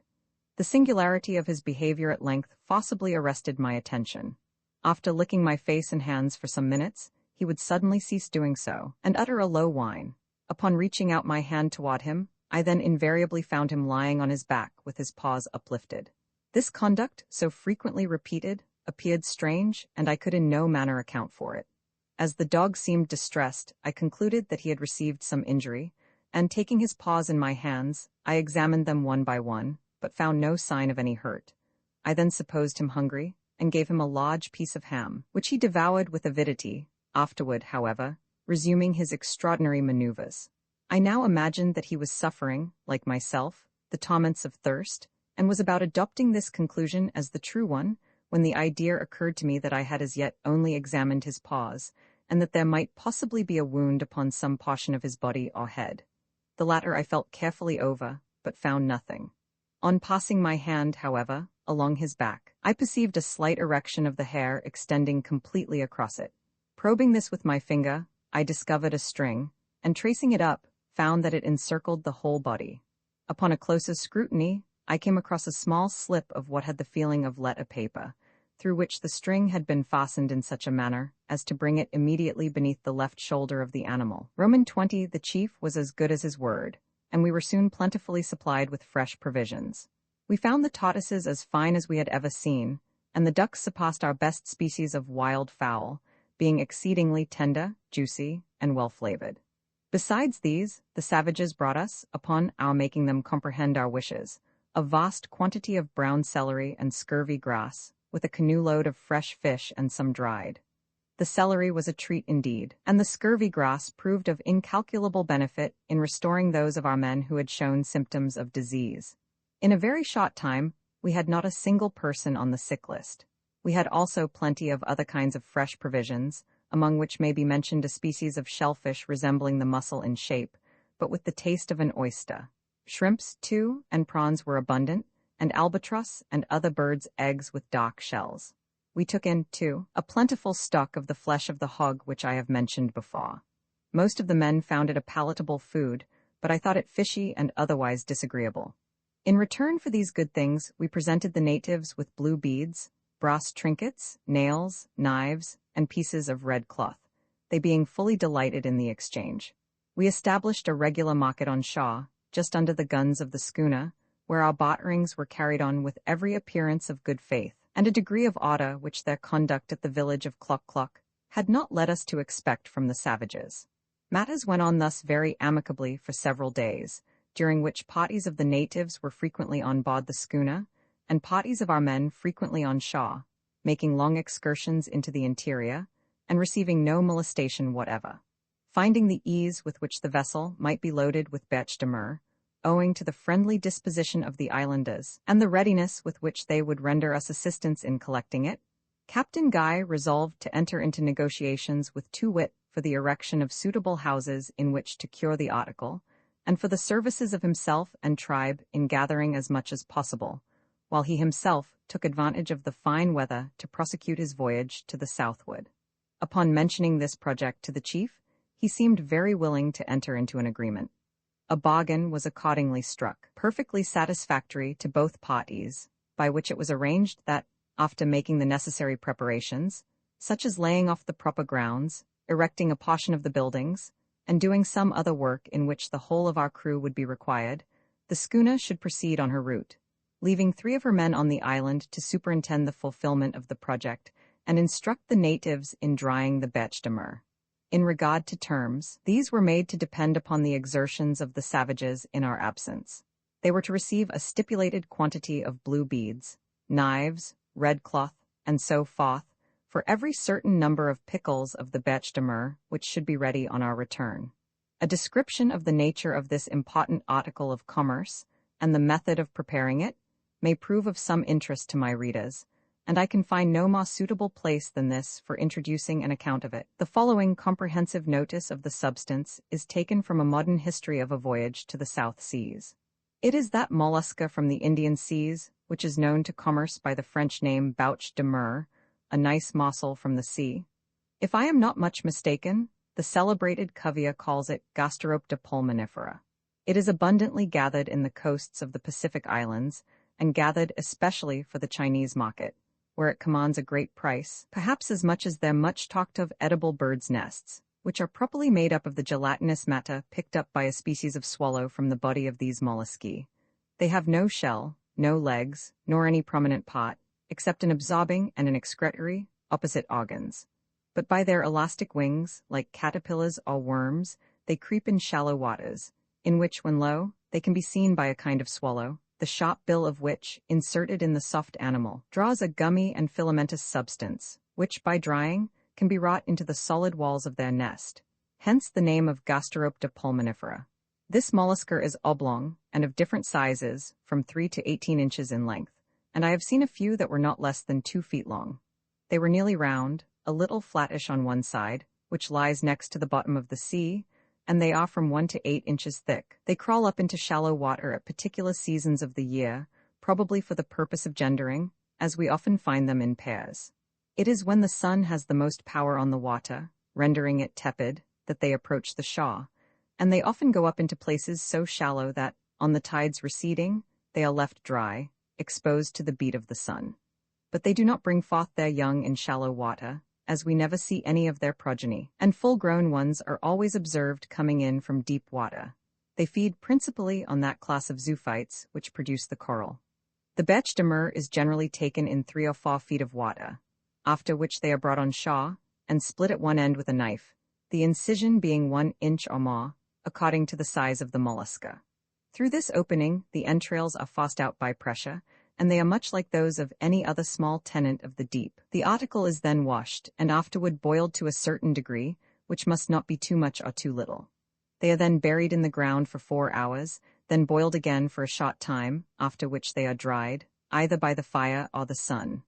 The singularity of his behavior at length forcibly arrested my attention. After licking my face and hands for some minutes, he would suddenly cease doing so, and utter a low whine. Upon reaching out my hand toward him, I then invariably found him lying on his back with his paws uplifted. This conduct, so frequently repeated, appeared strange, and I could in no manner account for it. As the dog seemed distressed, I concluded that he had received some injury, and taking his paws in my hands, I examined them one by one, but found no sign of any hurt. I then supposed him hungry, and gave him a large piece of ham, which he devoured with avidity, afterward, however, resuming his extraordinary maneuvers. I now imagined that he was suffering, like myself, the torments of thirst, and was about adopting this conclusion as the true one, when the idea occurred to me that I had as yet only examined his paws, and that there might possibly be a wound upon some portion of his body or head. The latter I felt carefully over, but found nothing. On passing my hand, however, along his back, I perceived a slight erection of the hair extending completely across it. Probing this with my finger, I discovered a string, and tracing it up, found that it encircled the whole body. Upon a closer scrutiny, I came across a small slip of what had the feeling of letter paper, through which the string had been fastened in such a manner as to bring it immediately beneath the left shoulder of the animal. Roman 20, the chief was as good as his word, and we were soon plentifully supplied with fresh provisions. We found the tortoises as fine as we had ever seen, and the ducks surpassed our best species of wild fowl, being exceedingly tender, juicy, and well-flavored. Besides these, the savages brought us, upon our making them comprehend our wishes, a vast quantity of brown celery and scurvy grass, with a canoe-load of fresh fish and some dried. The celery was a treat indeed, and the scurvy grass proved of incalculable benefit in restoring those of our men who had shown symptoms of disease. In a very short time, we had not a single person on the sick list. We had also plenty of other kinds of fresh provisions, among which may be mentioned a species of shellfish resembling the mussel in shape, but with the taste of an oyster. Shrimps, too, and prawns were abundant, and albatross and other birds' eggs with dark shells. We took in, too, a plentiful stock of the flesh of the hog which I have mentioned before. Most of the men found it a palatable food, but I thought it fishy and otherwise disagreeable. In return for these good things, we presented the natives with blue beads, brass trinkets, nails, knives, and pieces of red cloth, they being fully delighted in the exchange. We established a regular market on shore, just under the guns of the schooner, where our barterings were carried on with every appearance of good faith, and a degree of order which their conduct at the village of Cluck had not led us to expect from the savages. Matters went on thus very amicably for several days, during which parties of the natives were frequently on board the schooner, and parties of our men frequently on shore, making long excursions into the interior, and receiving no molestation whatever. Finding the ease with which the vessel might be loaded with bêche de mer, owing to the friendly disposition of the islanders, and the readiness with which they would render us assistance in collecting it, Captain Guy resolved to enter into negotiations with Too-Wit for the erection of suitable houses in which to cure the article, and for the services of himself and tribe in gathering as much as possible, while he himself took advantage of the fine weather to prosecute his voyage to the southward. Upon mentioning this project to the chief, he seemed very willing to enter into an agreement. A bargain was accordingly struck, perfectly satisfactory to both parties, by which it was arranged that, after making the necessary preparations, such as laying off the proper grounds, erecting a portion of the buildings, and doing some other work in which the whole of our crew would be required, the schooner should proceed on her route, leaving 3 of her men on the island to superintend the fulfillment of the project and instruct the natives in drying the bêche de mer. In regard to terms, these were made to depend upon the exertions of the savages in our absence. They were to receive a stipulated quantity of blue beads, knives, red cloth, and so forth, for every certain number of pickles of the bêche de mer which should be ready on our return. A description of the nature of this important article of commerce, and the method of preparing it, may prove of some interest to my readers, and I can find no more suitable place than this for introducing an account of it. The following comprehensive notice of the substance is taken from a modern history of a voyage to the South Seas. It is that mollusca from the Indian seas, which is known to commerce by the French name bouche de mer, a nice morsel from the sea. If I am not much mistaken, the celebrated Cuvier calls it Gasteropta pulmonifera. It is abundantly gathered in the coasts of the Pacific Islands, and gathered especially for the Chinese market, where it commands a great price, perhaps as much as their much-talked-of edible birds' nests, which are properly made up of the gelatinous matter picked up by a species of swallow from the body of these mollusci. They have no shell, no legs, nor any prominent part, except an absorbing and an excretory, opposite organs. But by their elastic wings, like caterpillars or worms, they creep in shallow waters, in which, when low, they can be seen by a kind of swallow, the sharp bill of which, inserted in the soft animal, draws a gummy and filamentous substance, which, by drying, can be wrought into the solid walls of their nest. Hence the name of Gasteropta pulmonifera. This mollusca is oblong, and of different sizes, from 3 to 18 inches in length, and I have seen a few that were not less than 2 feet long. They were nearly round, a little flattish on one side, which lies next to the bottom of the sea, and they are from 1 to 8 inches thick. They crawl up into shallow water at particular seasons of the year, probably for the purpose of gendering, as we often find them in pairs. It is when the sun has the most power on the water, rendering it tepid, that they approach the shore, and they often go up into places so shallow that, on the tides receding, they are left dry, exposed to the beat of the sun. But they do not bring forth their young in shallow water, as we never see any of their progeny, and full-grown ones are always observed coming in from deep water. They feed principally on that class of zoophytes which produce the coral. The bêche de mer is generally taken in 3 or 4 feet of water, after which they are brought on shore and split at one end with a knife, the incision being 1 inch or more, according to the size of the mollusca. Through this opening, the entrails are forced out by pressure, and they are much like those of any other small tenant of the deep. The article is then washed, and afterward boiled to a certain degree, which must not be too much or too little. They are then buried in the ground for 4 hours, then boiled again for a short time, after which they are dried, either by the fire or the sun.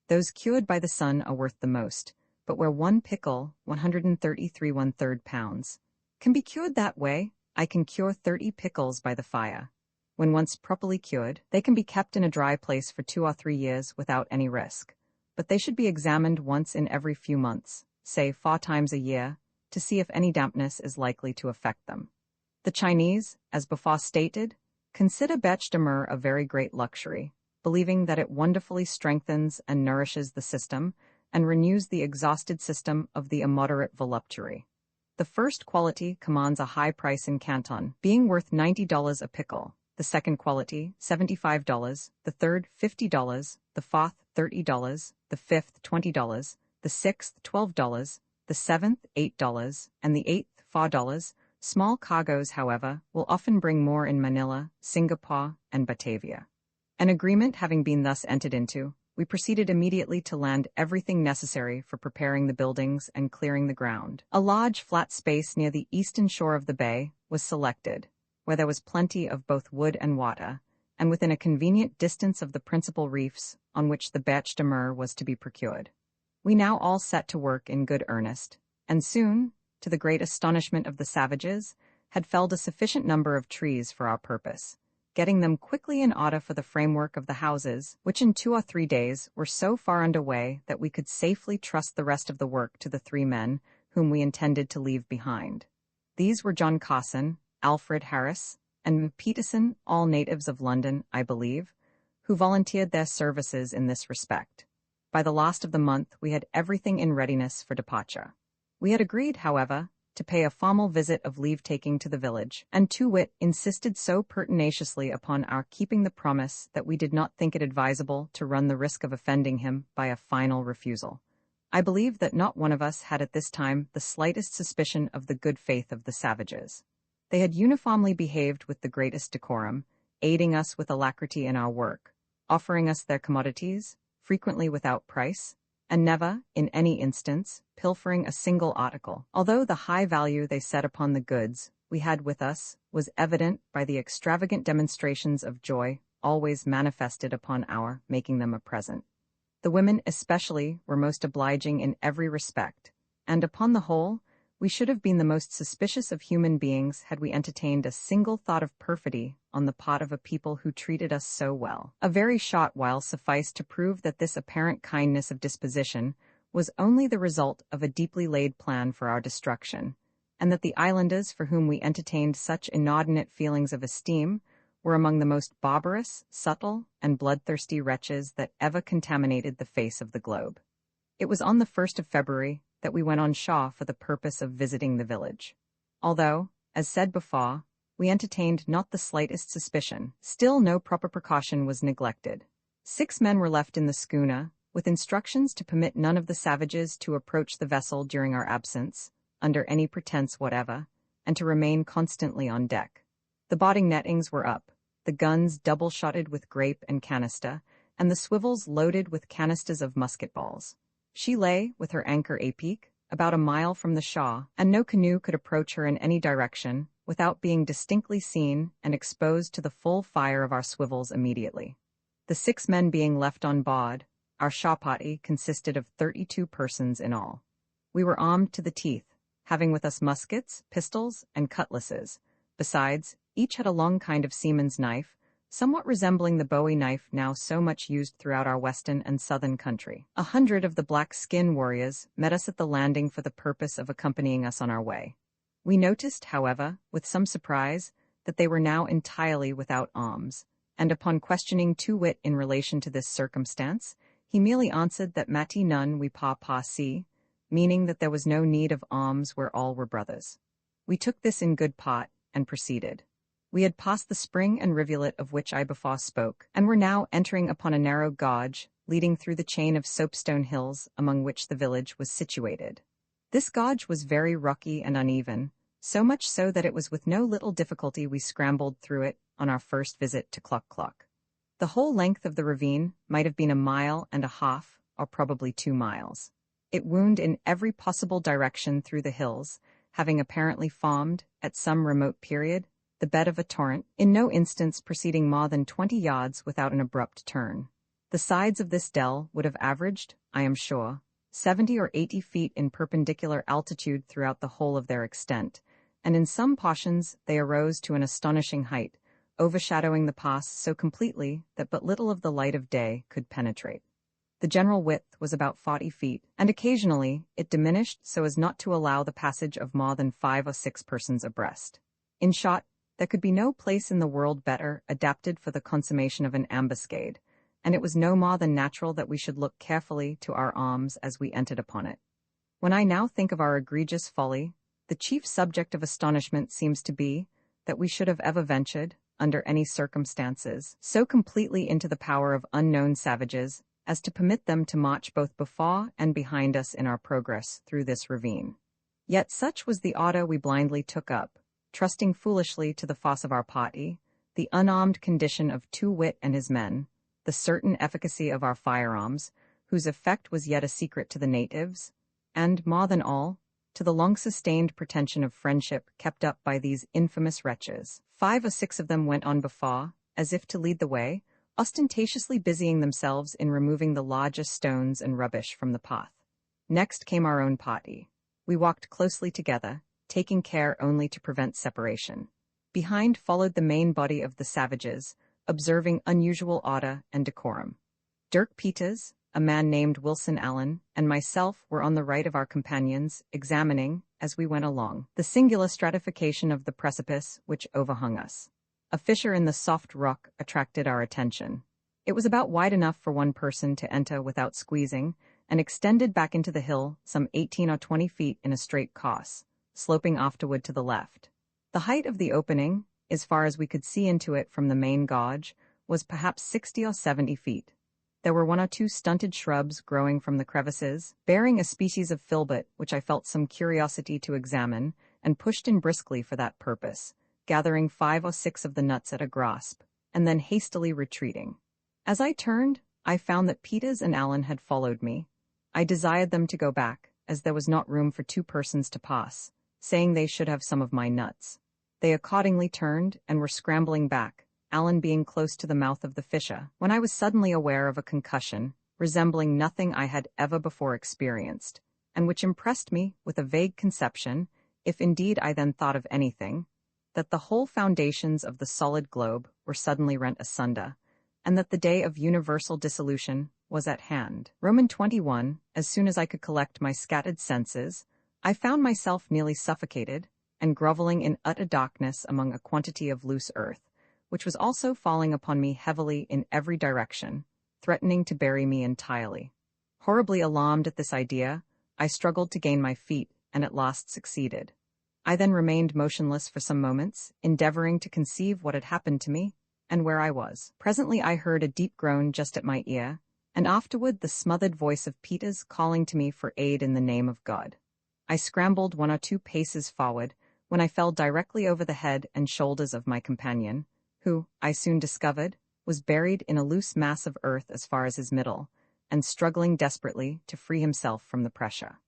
Those cured by the sun are worth the most, but where 1 pickle, 133 1/3 pounds, can be cured that way, I can cure 30 pickles by the fire. When once properly cured, they can be kept in a dry place for 2 or 3 years without any risk, but they should be examined once in every few months, say 4 times a year, to see if any dampness is likely to affect them. The Chinese, as before stated, consider bêche de mer a very great luxury, believing that it wonderfully strengthens and nourishes the system and renews the exhausted system of the immoderate voluptuary. The first quality commands a high price in Canton, being worth $90 a pickle. The second quality, $75, the third, $50, the fourth, $30, the fifth, $20, the sixth, $12, the seventh, $8, and the eighth, $4. Small cargoes, however, will often bring more in Manila, Singapore, and Batavia. An agreement having been thus entered into, we proceeded immediately to land everything necessary for preparing the buildings and clearing the ground. A large flat space near the eastern shore of the bay was selected, where there was plenty of both wood and water, and within a convenient distance of the principal reefs on which the bêche de mer was to be procured. We now all set to work in good earnest, and soon, to the great astonishment of the savages, had felled a sufficient number of trees for our purpose, getting them quickly in order for the framework of the houses, which in 2 or 3 days were so far under way that we could safely trust the rest of the work to the 3 men whom we intended to leave behind. These were John Cosson, Alfred Harris, and Peterson, all natives of London, I believe, who volunteered their services in this respect. By the last of the month we had everything in readiness for departure. We had agreed, however, to pay a formal visit of leave-taking to the village, and Too-wit insisted so pertinaciously upon our keeping the promise that we did not think it advisable to run the risk of offending him by a final refusal. I believe that not one of us had at this time the slightest suspicion of the good faith of the savages. They had uniformly behaved with the greatest decorum, aiding us with alacrity in our work, offering us their commodities, frequently without price, and never, in any instance, pilfering a single article. Although the high value they set upon the goods we had with us was evident by the extravagant demonstrations of joy always manifested upon our making them a present. The women especially were most obliging in every respect, and upon the whole, we should have been the most suspicious of human beings had we entertained a single thought of perfidy on the part of a people who treated us so well. A very short while sufficed to prove that this apparent kindness of disposition was only the result of a deeply laid plan for our destruction, and that the islanders for whom we entertained such inordinate feelings of esteem were among the most barbarous, subtle, and bloodthirsty wretches that ever contaminated the face of the globe. It was on the 1st of February that we went on shore for the purpose of visiting the village. Although, as said before, we entertained not the slightest suspicion, still no proper precaution was neglected. 6 men were left in the schooner, with instructions to permit none of the savages to approach the vessel during our absence, under any pretense whatever, and to remain constantly on deck. The boarding nettings were up, the guns double-shotted with grape and canister, and the swivels loaded with canisters of musket balls. She lay, with her anchor apeak, about a mile from the shore, and no canoe could approach her in any direction without being distinctly seen and exposed to the full fire of our swivels immediately. The 6 men being left on board, our shore party consisted of 32 persons in all. We were armed to the teeth, having with us muskets, pistols, and cutlasses. Besides, each had a long kind of seaman's knife, somewhat resembling the bowie knife now so much used throughout our western and southern country. 100 of the black-skin warriors met us at the landing for the purpose of accompanying us on our way. We noticed, however, with some surprise, that they were now entirely without arms, and upon questioning Too-Wit in relation to this circumstance, he merely answered that mati none we pa si, meaning that there was no need of arms where all were brothers. We took this in good part, and proceeded. We had passed the spring and rivulet of which I before spoke, and were now entering upon a narrow gorge, leading through the chain of soapstone hills among which the village was situated. This gorge was very rocky and uneven, so much so that it was with no little difficulty we scrambled through it on our first visit to Clock Clock. The whole length of the ravine might have been 1.5 miles, or probably 2 miles. It wound in every possible direction through the hills, having apparently formed, at some remote period, the bed of a torrent, in no instance proceeding more than 20 yards without an abrupt turn. The sides of this dell would have averaged, I am sure, 70 or 80 feet in perpendicular altitude throughout the whole of their extent, and in some portions they arose to an astonishing height, overshadowing the pass so completely that but little of the light of day could penetrate. The general width was about 40 feet, and occasionally it diminished so as not to allow the passage of more than 5 or 6 persons abreast. In short, there could be no place in the world better adapted for the consummation of an ambuscade, and it was no more than natural that we should look carefully to our arms as we entered upon it. When I now think of our egregious folly, the chief subject of astonishment seems to be that we should have ever ventured, under any circumstances, so completely into the power of unknown savages as to permit them to march both before and behind us in our progress through this ravine. Yet such was the order we blindly took up, trusting foolishly to the force of our party, the unarmed condition of Too-Wit and his men, the certain efficacy of our firearms, whose effect was yet a secret to the natives, and, more than all, to the long-sustained pretension of friendship kept up by these infamous wretches. 5 or 6 of them went on before, as if to lead the way, ostentatiously busying themselves in removing the largest stones and rubbish from the path. Next came our own party. We walked closely together, taking care only to prevent separation. Behind followed the main body of the savages, observing unusual order and decorum. Dirk Peters, a man named Wilson Allan, and myself were on the right of our companions, examining, as we went along, the singular stratification of the precipice which overhung us. A fissure in the soft rock attracted our attention. It was about wide enough for one person to enter without squeezing, and extended back into the hill some 18 or 20 feet in a straight course, sloping afterward to the left. The height of the opening, as far as we could see into it from the main gorge, was perhaps 60 or 70 feet. There were 1 or 2 stunted shrubs growing from the crevices, bearing a species of filbert which I felt some curiosity to examine, and pushed in briskly for that purpose, gathering 5 or 6 of the nuts at a grasp, and then hastily retreating. As I turned, I found that Peters and Allan had followed me. I desired them to go back, as there was not room for 2 persons to pass, saying they should have some of my nuts. They accordingly turned and were scrambling back, Allan being close to the mouth of the fissure, when I was suddenly aware of a concussion, resembling nothing I had ever before experienced, and which impressed me with a vague conception, if indeed I then thought of anything, that the whole foundations of the solid globe were suddenly rent asunder, and that the day of universal dissolution was at hand. Roman 21, as soon as I could collect my scattered senses, I found myself nearly suffocated, and groveling in utter darkness among a quantity of loose earth, which was also falling upon me heavily in every direction, threatening to bury me entirely. Horribly alarmed at this idea, I struggled to gain my feet and at last succeeded. I then remained motionless for some moments, endeavoring to conceive what had happened to me and where I was. Presently I heard a deep groan just at my ear, and afterward the smothered voice of Peter's calling to me for aid in the name of God. I scrambled 1 or 2 paces forward when I fell directly over the head and shoulders of my companion, who, I soon discovered, was buried in a loose mass of earth as far as his middle, and struggling desperately to free himself from the pressure.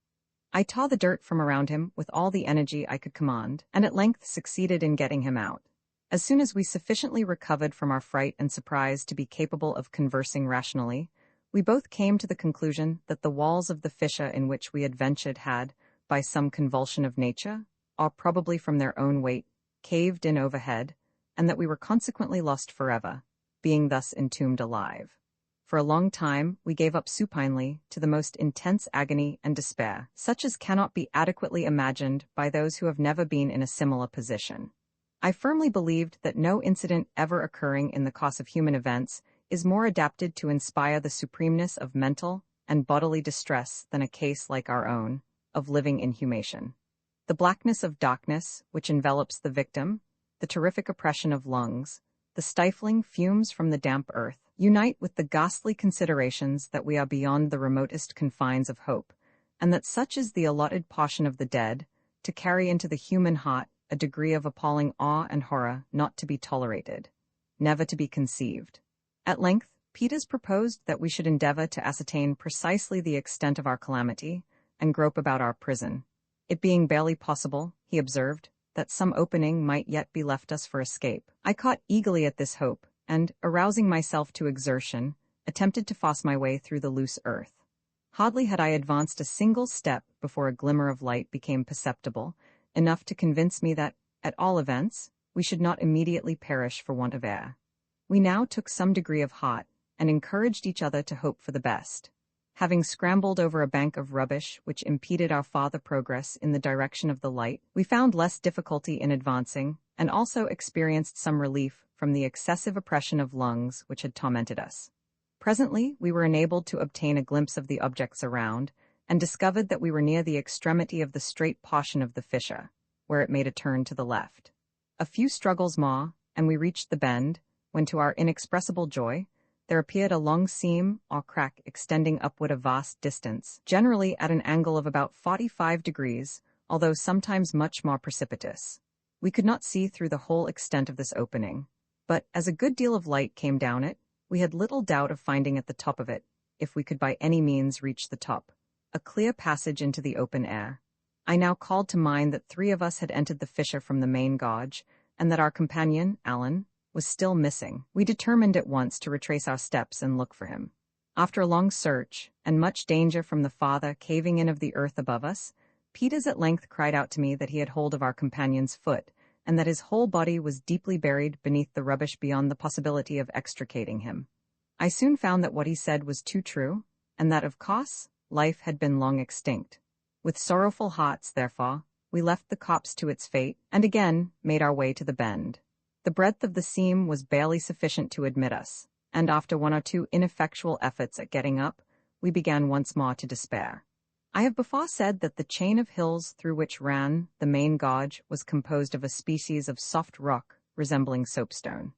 I tore the dirt from around him with all the energy I could command, and at length succeeded in getting him out. As soon as we sufficiently recovered from our fright and surprise to be capable of conversing rationally, we both came to the conclusion that the walls of the fissure in which we had ventured had, by some convulsion of nature, or probably from their own weight, caved in overhead, and that we were consequently lost forever, being thus entombed alive. For a long time we gave up supinely to the most intense agony and despair, such as cannot be adequately imagined by those who have never been in a similar position. I firmly believed that no incident ever occurring in the course of human events is more adapted to inspire the supremeness of mental and bodily distress than a case like our own, of living inhumation. The blackness of darkness, which envelops the victim, the terrific oppression of lungs, the stifling fumes from the damp earth, unite with the ghastly considerations that we are beyond the remotest confines of hope, and that such is the allotted portion of the dead, to carry into the human heart a degree of appalling awe and horror not to be tolerated, never to be conceived. At length, Peters proposed that we should endeavor to ascertain precisely the extent of our calamity, and grope about our prison. It being barely possible, he observed, that some opening might yet be left us for escape. I caught eagerly at this hope, and, arousing myself to exertion, attempted to force my way through the loose earth. Hardly had I advanced a single step before a glimmer of light became perceptible, enough to convince me that, at all events, we should not immediately perish for want of air. We now took some degree of heart, and encouraged each other to hope for the best. Having scrambled over a bank of rubbish which impeded our farther progress in the direction of the light, we found less difficulty in advancing, and also experienced some relief from the excessive oppression of lungs which had tormented us. Presently we were enabled to obtain a glimpse of the objects around, and discovered that we were near the extremity of the straight portion of the fissure, where it made a turn to the left. A few struggles more, and we reached the bend, when to our inexpressible joy, there appeared a long seam or crack extending upward a vast distance, generally at an angle of about 45 degrees, although sometimes much more precipitous. We could not see through the whole extent of this opening, but as a good deal of light came down it, we had little doubt of finding at the top of it, if we could by any means reach the top, a clear passage into the open air. I now called to mind that 3 of us had entered the fissure from the main gorge, and that our companion, Allan, was still missing. We determined at once to retrace our steps and look for him. After a long search, and much danger from the farther caving in of the earth above us, Peters at length cried out to me that he had hold of our companion's foot, and that his whole body was deeply buried beneath the rubbish beyond the possibility of extricating him. I soon found that what he said was too true, and that, of course, life had been long extinct. With sorrowful hearts, therefore, we left the copse to its fate, and again made our way to the bend. The breadth of the seam was barely sufficient to admit us, and after 1 or 2 ineffectual efforts at getting up, we began once more to despair. I have before said that the chain of hills through which ran the main gorge was composed of a species of soft rock resembling soapstone.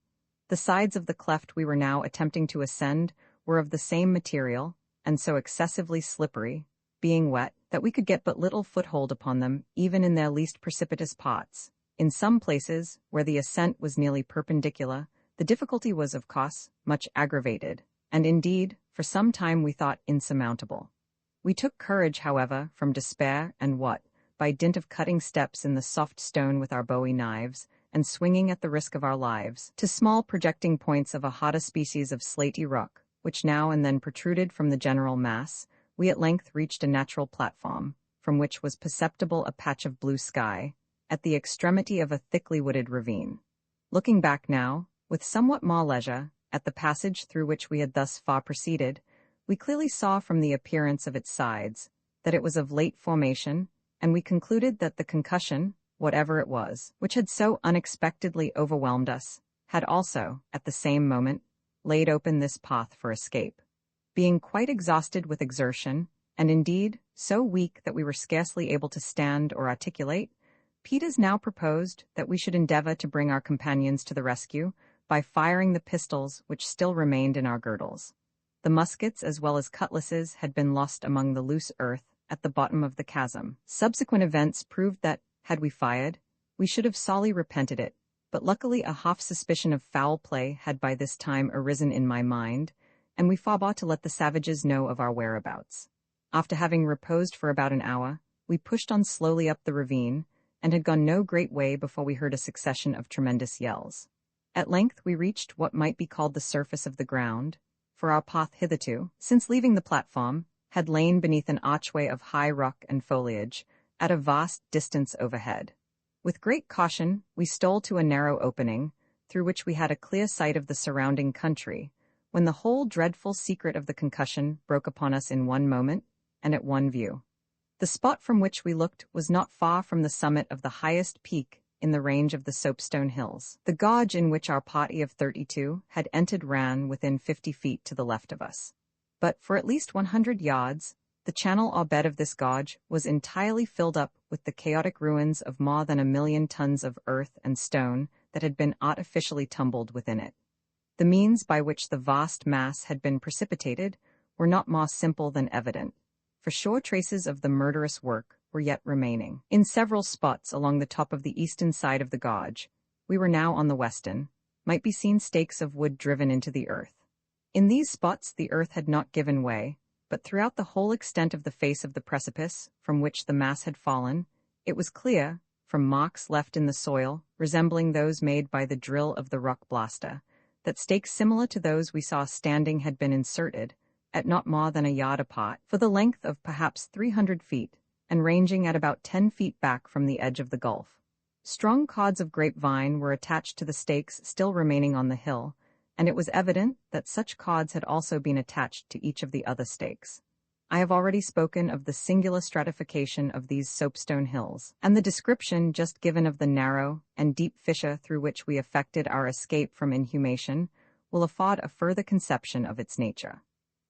The sides of the cleft we were now attempting to ascend were of the same material, and so excessively slippery, being wet, that we could get but little foothold upon them even in their least precipitous parts. In some places, where the ascent was nearly perpendicular, the difficulty was, of course, much aggravated, and indeed, for some time we thought insurmountable. We took courage, however, from despair, and what, by dint of cutting steps in the soft stone with our bowie knives, and swinging at the risk of our lives, to small projecting points of a harder species of slaty rock, which now and then protruded from the general mass, we at length reached a natural platform, from which was perceptible a patch of blue sky, at the extremity of a thickly wooded ravine. Looking back now, with somewhat more leisure, at the passage through which we had thus far proceeded, we clearly saw from the appearance of its sides that it was of late formation, and we concluded that the concussion, whatever it was, which had so unexpectedly overwhelmed us, had also, at the same moment, laid open this path for escape. Being quite exhausted with exertion, and indeed so weak that we were scarcely able to stand or articulate, Peters now proposed that we should endeavor to bring our companions to the rescue by firing the pistols which still remained in our girdles. The muskets as well as cutlasses had been lost among the loose earth at the bottom of the chasm. Subsequent events proved that, had we fired, we should have sorely repented it, but luckily a half suspicion of foul play had by this time arisen in my mind, and we forbore to let the savages know of our whereabouts. After having reposed for about an hour, we pushed on slowly up the ravine, and had gone no great way before we heard a succession of tremendous yells. At length we reached what might be called the surface of the ground, for our path hitherto, since leaving the platform, had lain beneath an archway of high rock and foliage, at a vast distance overhead. With great caution, we stole to a narrow opening, through which we had a clear sight of the surrounding country, when the whole dreadful secret of the concussion broke upon us in one moment, and at one view. The spot from which we looked was not far from the summit of the highest peak in the range of the Soapstone Hills. The gorge in which our party of 32 had entered ran within 50 feet to the left of us. But for at least 100 yards, the channel or bed of this gorge was entirely filled up with the chaotic ruins of more than 1,000,000 tons of earth and stone that had been artificially tumbled within it. The means by which the vast mass had been precipitated were not more simple than evident, for sure traces of the murderous work were yet remaining. In several spots along the top of the eastern side of the gorge, we were now on the western, might be seen stakes of wood driven into the earth. In these spots the earth had not given way, but throughout the whole extent of the face of the precipice from which the mass had fallen, it was clear, from marks left in the soil, resembling those made by the drill of the rock blaster, that stakes similar to those we saw standing had been inserted, at not more than a yard apart, for the length of perhaps 300 feet, and ranging at about 10 feet back from the edge of the gulf. Strong cords of grapevine were attached to the stakes still remaining on the hill, and it was evident that such cords had also been attached to each of the other stakes. I have already spoken of the singular stratification of these soapstone hills, and the description just given of the narrow and deep fissure through which we effected our escape from inhumation will afford a further conception of its nature.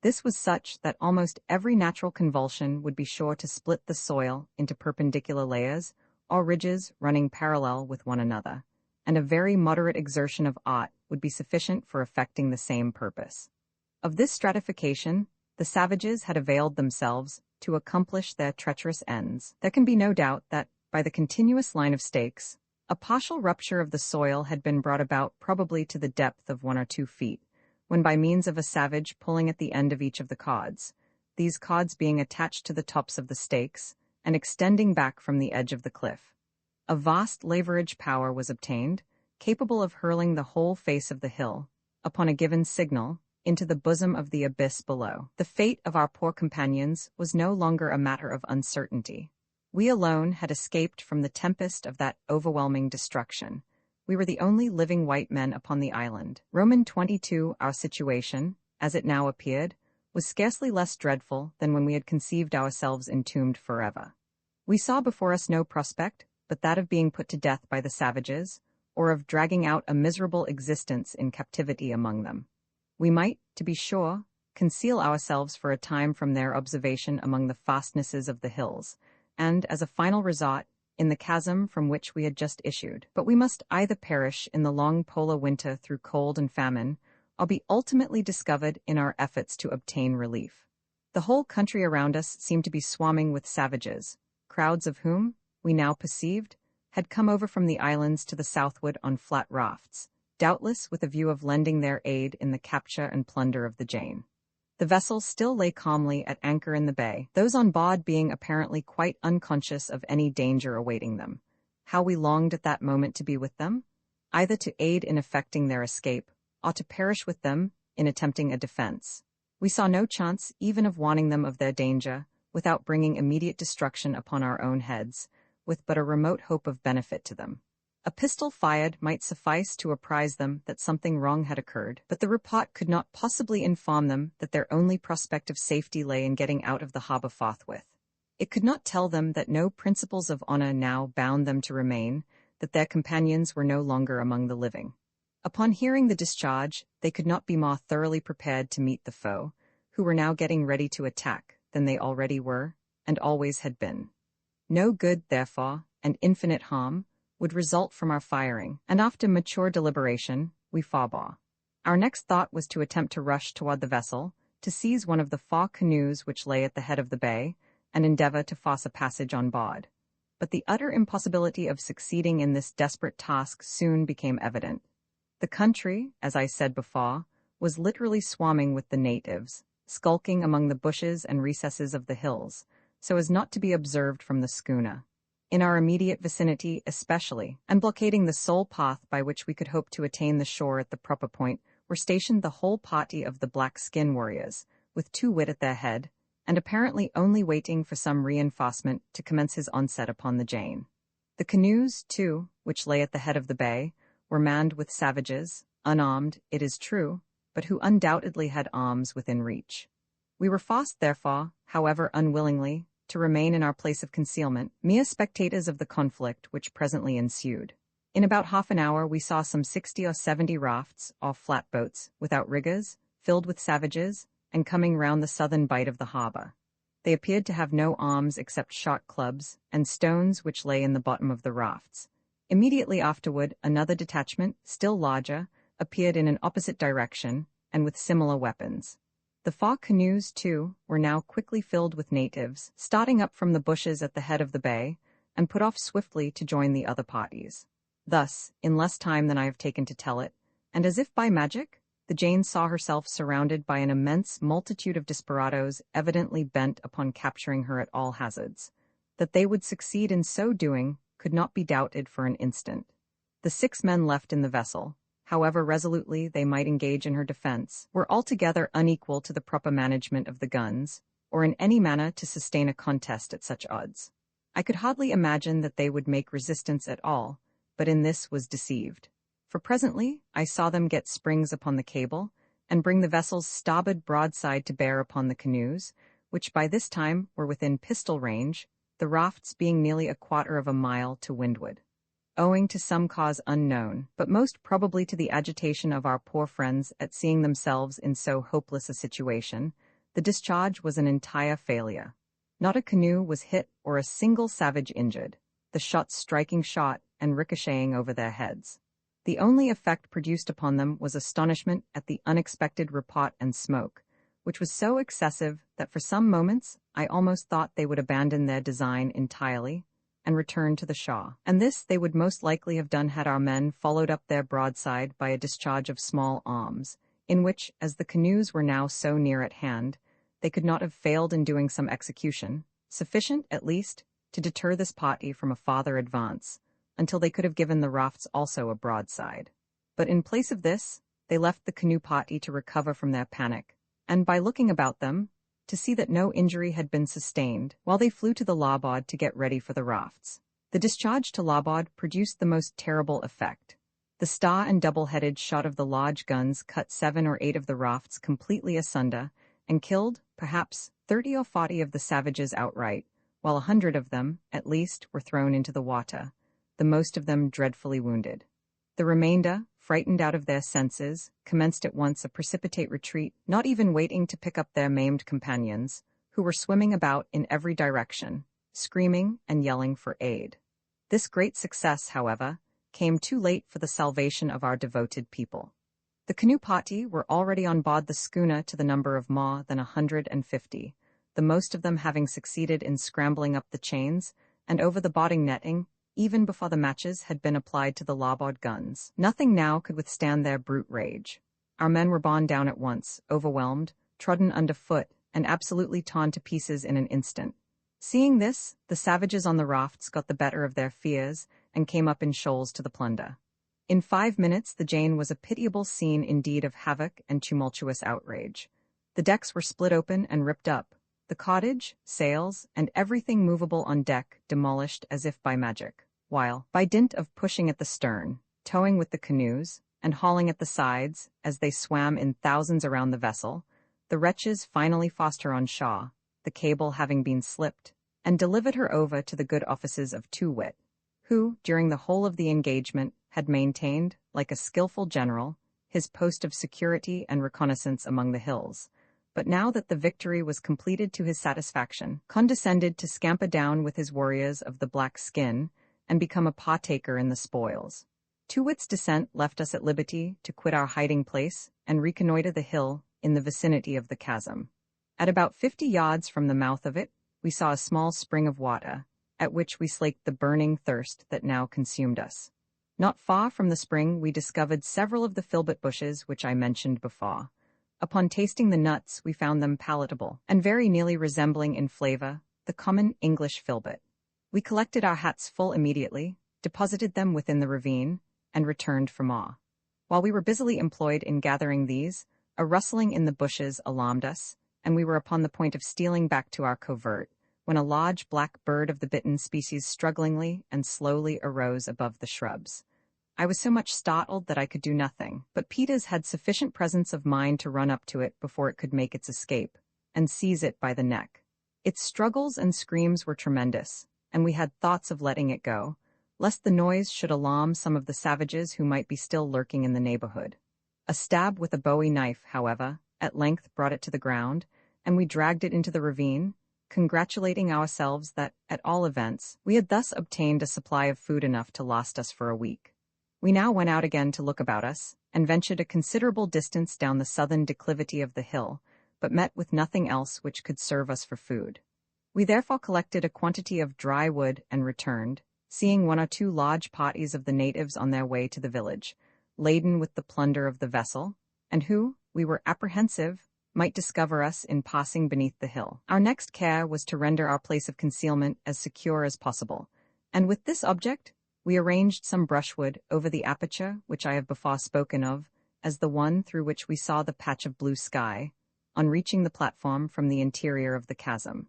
This was such that almost every natural convulsion would be sure to split the soil into perpendicular layers, or ridges running parallel with one another, and a very moderate exertion of art would be sufficient for effecting the same purpose. Of this stratification, the savages had availed themselves to accomplish their treacherous ends. There can be no doubt that, by the continuous line of stakes, a partial rupture of the soil had been brought about probably to the depth of 1 or 2 feet, when by means of a savage pulling at the end of each of the cords, these cords being attached to the tops of the stakes, and extending back from the edge of the cliff, a vast leverage power was obtained, capable of hurling the whole face of the hill, upon a given signal, into the bosom of the abyss below. The fate of our poor companions was no longer a matter of uncertainty. We alone had escaped from the tempest of that overwhelming destruction. We were the only living white men upon the island. Roman 22, our situation, as it now appeared, was scarcely less dreadful than when we had conceived ourselves entombed forever. We saw before us no prospect but that of being put to death by the savages, or of dragging out a miserable existence in captivity among them. We might, to be sure, conceal ourselves for a time from their observation among the fastnesses of the hills, and, as a final resort, in the chasm from which we had just issued. But we must either perish in the long polar winter through cold and famine, or be ultimately discovered in our efforts to obtain relief. The whole country around us seemed to be swarming with savages, crowds of whom, we now perceived, had come over from the islands to the southward on flat rafts, doubtless with a view of lending their aid in the capture and plunder of the Jane. The vessels still lay calmly at anchor in the bay, those on board being apparently quite unconscious of any danger awaiting them. How we longed at that moment to be with them, either to aid in effecting their escape, or to perish with them in attempting a defense. We saw no chance even of warning them of their danger, without bringing immediate destruction upon our own heads, with but a remote hope of benefit to them. A pistol fired might suffice to apprise them that something wrong had occurred, but the report could not possibly inform them that their only prospect of safety lay in getting out of the harbour forthwith. It could not tell them that no principles of honour now bound them to remain, that their companions were no longer among the living. Upon hearing the discharge, they could not be more thoroughly prepared to meet the foe, who were now getting ready to attack, than they already were, and always had been. No good, therefore, and infinite harm, would result from our firing, and after mature deliberation, we forbore. Our next thought was to attempt to rush toward the vessel, to seize one of the 4 canoes which lay at the head of the bay, and endeavor to force a passage on board. But the utter impossibility of succeeding in this desperate task soon became evident. The country, as I said before, was literally swarming with the natives, skulking among the bushes and recesses of the hills, so as not to be observed from the schooner. In our immediate vicinity especially, and blockading the sole path by which we could hope to attain the shore at the proper point, were stationed the whole party of the black-skin warriors, with 2 wit at their head, and apparently only waiting for some reinforcement to commence his onset upon the Jane. The canoes, too, which lay at the head of the bay, were manned with savages, unarmed, it is true, but who undoubtedly had arms within reach. We were forced, therefore, however unwillingly, to remain in our place of concealment, mere spectators of the conflict which presently ensued. In about half an hour we saw some 60 or 70 rafts, or flatboats, without riggers, filled with savages, and coming round the southern bight of the harbour. They appeared to have no arms except short clubs, and stones which lay in the bottom of the rafts. Immediately afterward, another detachment, still larger, appeared in an opposite direction, and with similar weapons. The 4 canoes, too, were now quickly filled with natives, starting up from the bushes at the head of the bay, and put off swiftly to join the other parties. Thus, in less time than I have taken to tell it, and as if by magic, the Jane saw herself surrounded by an immense multitude of desperadoes evidently bent upon capturing her at all hazards. That they would succeed in so doing could not be doubted for an instant. The 6 men left in the vessel, however resolutely they might engage in her defense, were altogether unequal to the proper management of the guns, or in any manner to sustain a contest at such odds. I could hardly imagine that they would make resistance at all, but in this was deceived. For presently I saw them get springs upon the cable, and bring the vessel's starboard broadside to bear upon the canoes, which by this time were within pistol range, the rafts being nearly 1/4 of a mile to windward. Owing to some cause unknown, but most probably to the agitation of our poor friends at seeing themselves in so hopeless a situation, the discharge was an entire failure. Not a canoe was hit or a single savage injured, the shots striking shot and ricocheting over their heads. The only effect produced upon them was astonishment at the unexpected report and smoke, which was so excessive that for some moments I almost thought they would abandon their design entirely and return to the shore. And this they would most likely have done had our men followed up their broadside by a discharge of small arms, in which, as the canoes were now so near at hand, they could not have failed in doing some execution, sufficient, at least, to deter this party from a farther advance, until they could have given the rafts also a broadside. But in place of this, they left the canoe party to recover from their panic, and by looking about them, to see that no injury had been sustained, while they flew to the larboard to get ready for the rafts. The discharge to larboard produced the most terrible effect. The star and double-headed shot of the large guns cut 7 or 8 of the rafts completely asunder, and killed, perhaps, 30 or 40 of the savages outright, while 100 of them, at least, were thrown into the water, the most of them dreadfully wounded. The remainder, frightened out of their senses, commenced at once a precipitate retreat, not even waiting to pick up their maimed companions, who were swimming about in every direction, screaming and yelling for aid. This great success, however, came too late for the salvation of our devoted people. The canoe party were already on board the schooner to the number of more than 150, the most of them having succeeded in scrambling up the chains and over the boarding netting, even before the matches had been applied to the larboard guns. Nothing now could withstand their brute rage. Our men were borne down at once, overwhelmed, trodden underfoot, and absolutely torn to pieces in an instant. Seeing this, the savages on the rafts got the better of their fears and came up in shoals to the plunder. In 5 minutes the Jane was a pitiable scene indeed of havoc and tumultuous outrage. The decks were split open and ripped up, the cottage, sails, and everything movable on deck demolished as if by magic, while, by dint of pushing at the stern, towing with the canoes, and hauling at the sides, as they swam in thousands around the vessel, the wretches finally forced her on shore, the cable having been slipped, and delivered her over to the good offices of 2 wit, who, during the whole of the engagement, had maintained, like a skillful general, his post of security and reconnaissance among the hills, but now that the victory was completed to his satisfaction, condescended to scamper down with his warriors of the black skin and become a partaker in the spoils. Too-wit's descent left us at liberty to quit our hiding place and reconnoiter the hill in the vicinity of the chasm. At about 50 yards from the mouth of it, we saw a small spring of water, at which we slaked the burning thirst that now consumed us. Not far from the spring we discovered several of the filbert bushes which I mentioned before. Upon tasting the nuts we found them palatable, and very nearly resembling in flavor the common English filbert. We collected our hats full immediately, deposited them within the ravine, and returned for more. While we were busily employed in gathering these, a rustling in the bushes alarmed us, and we were upon the point of stealing back to our covert, when a large black bird of the bitten species strugglingly and slowly arose above the shrubs. I was so much startled that I could do nothing, but Peters had sufficient presence of mind to run up to it before it could make its escape, and seize it by the neck. Its struggles and screams were tremendous, and we had thoughts of letting it go, lest the noise should alarm some of the savages who might be still lurking in the neighborhood. A stab with a bowie knife, however, at length brought it to the ground, and we dragged it into the ravine, congratulating ourselves that, at all events, we had thus obtained a supply of food enough to last us for a week. We now went out again to look about us, and ventured a considerable distance down the southern declivity of the hill, but met with nothing else which could serve us for food. We therefore collected a quantity of dry wood and returned, seeing 1 or 2 large parties of the natives on their way to the village, laden with the plunder of the vessel, and who, we were apprehensive, might discover us in passing beneath the hill. Our next care was to render our place of concealment as secure as possible, and with this object, we arranged some brushwood over the aperture which I have before spoken of as the one through which we saw the patch of blue sky, on reaching the platform from the interior of the chasm.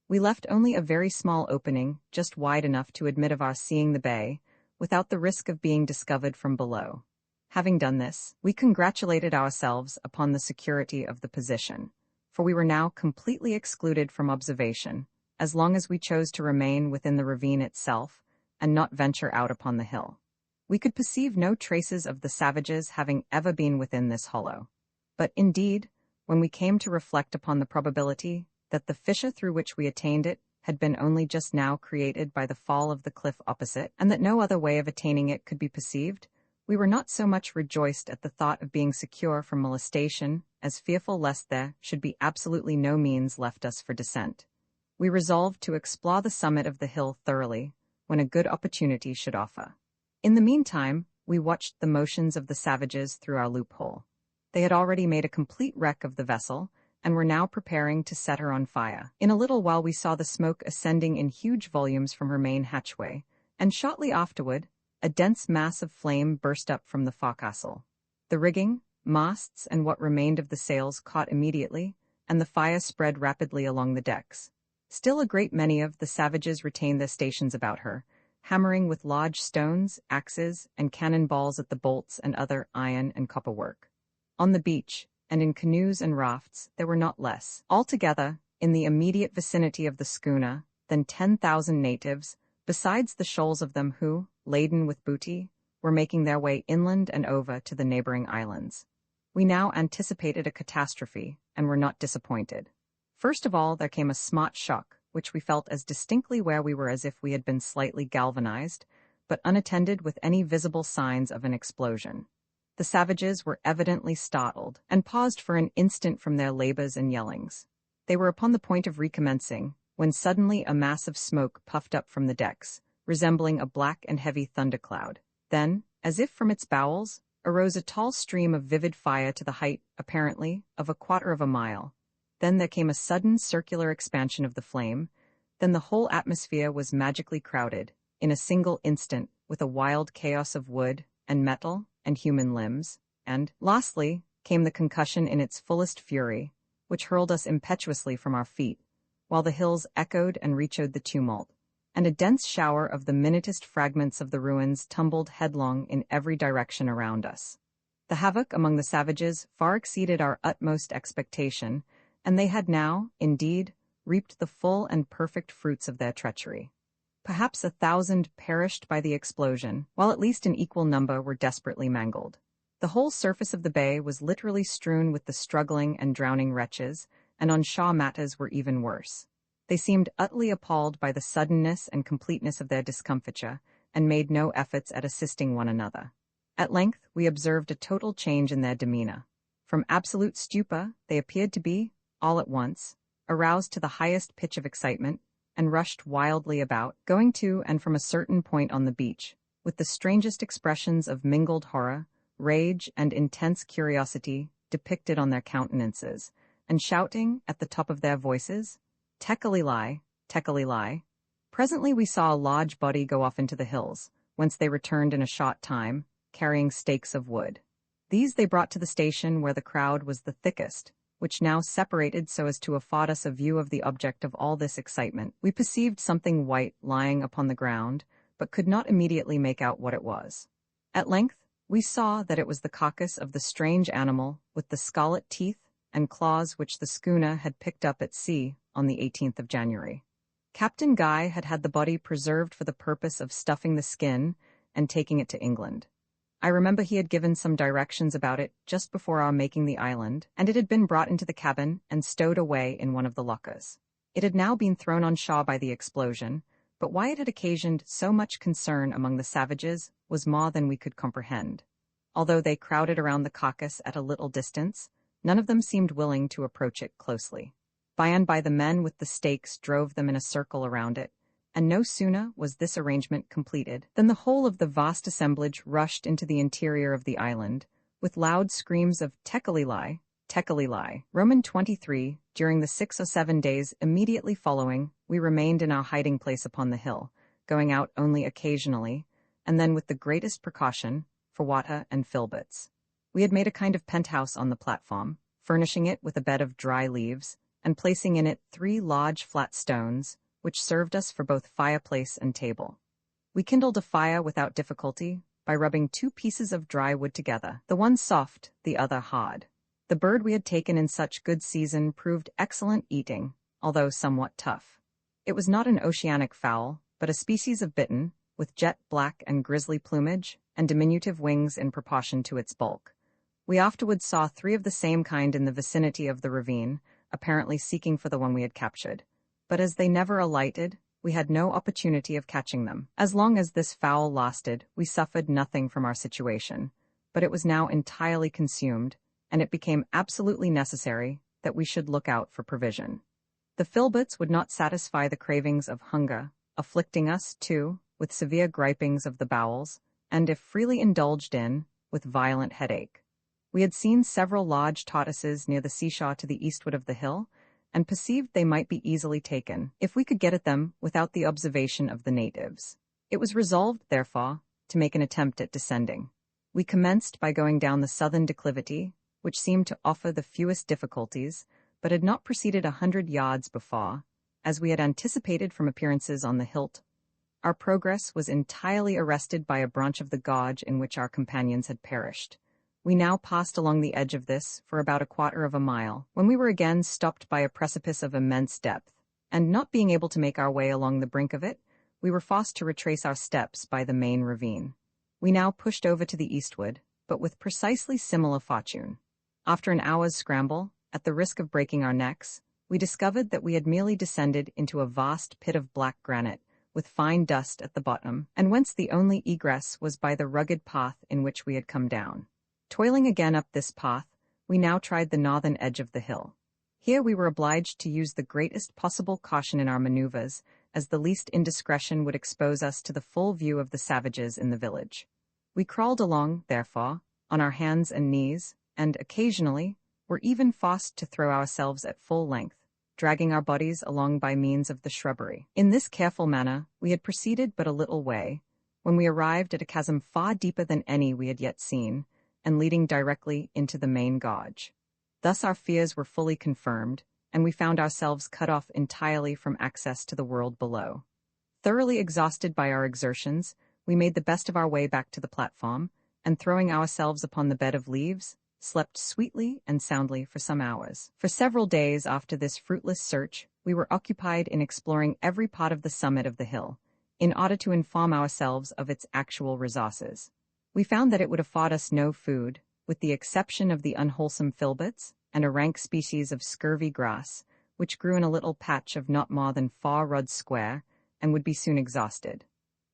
We left only a very small opening, just wide enough to admit of our seeing the bay, without the risk of being discovered from below. Having done this, we congratulated ourselves upon the security of the position, for we were now completely excluded from observation, as long as we chose to remain within the ravine itself, and not venture out upon the hill. We could perceive no traces of the savages having ever been within this hollow. But indeed, when we came to reflect upon the probability that the fissure through which we attained it had been only just now created by the fall of the cliff opposite, and that no other way of attaining it could be perceived, we were not so much rejoiced at the thought of being secure from molestation as fearful lest there should be absolutely no means left us for descent. We resolved to explore the summit of the hill thoroughly, when a good opportunity should offer. In the meantime, we watched the motions of the savages through our loophole. They had already made a complete wreck of the vessel, and were now preparing to set her on fire. In a little while we saw the smoke ascending in huge volumes from her main hatchway, and shortly afterward, a dense mass of flame burst up from the forecastle. The rigging, masts, and what remained of the sails caught immediately, and the fire spread rapidly along the decks. Still a great many of the savages retained their stations about her, hammering with large stones, axes, and cannon balls at the bolts and other iron and copper work. On the beach, and in canoes and rafts, there were not less, altogether, in the immediate vicinity of the schooner, than 10,000 natives, besides the shoals of them who, laden with booty, were making their way inland and over to the neighboring islands. We now anticipated a catastrophe, and were not disappointed. First of all, there came a smart shock, which we felt as distinctly where we were as if we had been slightly galvanized, but unattended with any visible signs of an explosion. The savages were evidently startled, and paused for an instant from their labors and yellings. They were upon the point of recommencing, when suddenly a mass of smoke puffed up from the decks, resembling a black and heavy thundercloud. Then, as if from its bowels, arose a tall stream of vivid fire to the height, apparently, of 1/4 of a mile. Then there came a sudden circular expansion of the flame, then the whole atmosphere was magically crowded, in a single instant, with a wild chaos of wood, and metal, and human limbs, and, lastly, came the concussion in its fullest fury, which hurled us impetuously from our feet, while the hills echoed and reechoed the tumult, and a dense shower of the minutest fragments of the ruins tumbled headlong in every direction around us. The havoc among the savages far exceeded our utmost expectation, and they had now, indeed, reaped the full and perfect fruits of their treachery. Perhaps 1,000 perished by the explosion, while at least an equal number were desperately mangled. The whole surface of the bay was literally strewn with the struggling and drowning wretches, and on shore matters were even worse. They seemed utterly appalled by the suddenness and completeness of their discomfiture, and made no efforts at assisting one another. At length, we observed a total change in their demeanor. From absolute stupor, they appeared to be, all at once, aroused to the highest pitch of excitement, and rushed wildly about, going to and from a certain point on the beach, with the strangest expressions of mingled horror, rage, and intense curiosity depicted on their countenances, and shouting, at the top of their voices, "Tekalilai, Tekalilai." Presently we saw a large body go off into the hills, whence they returned in a short time, carrying stakes of wood. These they brought to the station where the crowd was the thickest, which now separated so as to afford us a view of the object of all this excitement. We perceived something white lying upon the ground, but could not immediately make out what it was. At length, we saw that it was the carcass of the strange animal with the scarlet teeth and claws which the schooner had picked up at sea on the 18th of January. Captain Guy had had the body preserved for the purpose of stuffing the skin and taking it to England. I remember he had given some directions about it just before our making the island, and it had been brought into the cabin and stowed away in one of the lockers. It had now been thrown on shore by the explosion, but why it had occasioned so much concern among the savages was more than we could comprehend. Although they crowded around the carcass at a little distance, none of them seemed willing to approach it closely. By and by the men with the stakes drove them in a circle around it, and no sooner was this arrangement completed than the whole of the vast assemblage rushed into the interior of the island, with loud screams of "Tekalilai, Tekalilai." Roman 23, during the 6 or 7 days immediately following, we remained in our hiding place upon the hill, going out only occasionally, and then with the greatest precaution, for water and filberts. We had made a kind of penthouse on the platform, furnishing it with a bed of dry leaves, and placing in it 3 large flat stones, which served us for both fireplace and table. We kindled a fire without difficulty by rubbing 2 pieces of dry wood together, the one soft, the other hard. The bird we had taken in such good season proved excellent eating, although somewhat tough. It was not an oceanic fowl, but a species of bittern, with jet black and grisly plumage, and diminutive wings in proportion to its bulk. We afterwards saw 3 of the same kind in the vicinity of the ravine, apparently seeking for the one we had captured. But as they never alighted, we had no opportunity of catching them. As long as this fowl lasted, we suffered nothing from our situation, but it was now entirely consumed, and it became absolutely necessary that we should look out for provision. The filberts would not satisfy the cravings of hunger, afflicting us, too, with severe gripings of the bowels, and if freely indulged in, with violent headache. We had seen several large tortoises near the seashore to the eastward of the hill, and perceived they might be easily taken, if we could get at them without the observation of the natives. It was resolved, therefore, to make an attempt at descending. We commenced by going down the southern declivity, which seemed to offer the fewest difficulties, but had not proceeded 100 yards before, as we had anticipated from appearances on the hilt. Our progress was entirely arrested by a branch of the gorge in which our companions had perished. We now passed along the edge of this for about 1/4 of a mile, when we were again stopped by a precipice of immense depth, and not being able to make our way along the brink of it, we were forced to retrace our steps by the main ravine. We now pushed over to the eastward, but with precisely similar fortune. After an hour's scramble, at the risk of breaking our necks, we discovered that we had merely descended into a vast pit of black granite, with fine dust at the bottom, and whence the only egress was by the rugged path in which we had come down. Toiling again up this path, we now tried the northern edge of the hill. Here we were obliged to use the greatest possible caution in our maneuvers, as the least indiscretion would expose us to the full view of the savages in the village. We crawled along, therefore, on our hands and knees, and occasionally were even forced to throw ourselves at full length, dragging our bodies along by means of the shrubbery. In this careful manner we had proceeded but a little way, when we arrived at a chasm far deeper than any we had yet seen, and leading directly into the main gorge. Thus our fears were fully confirmed, and we found ourselves cut off entirely from access to the world below. Thoroughly exhausted by our exertions, we made the best of our way back to the platform, and throwing ourselves upon the bed of leaves, slept sweetly and soundly for some hours. For several days after this fruitless search, we were occupied in exploring every part of the summit of the hill, in order to inform ourselves of its actual resources. We found that it would afford us no food, with the exception of the unwholesome filberts and a rank species of scurvy grass, which grew in a little patch of not more than 4 rods square, and would be soon exhausted.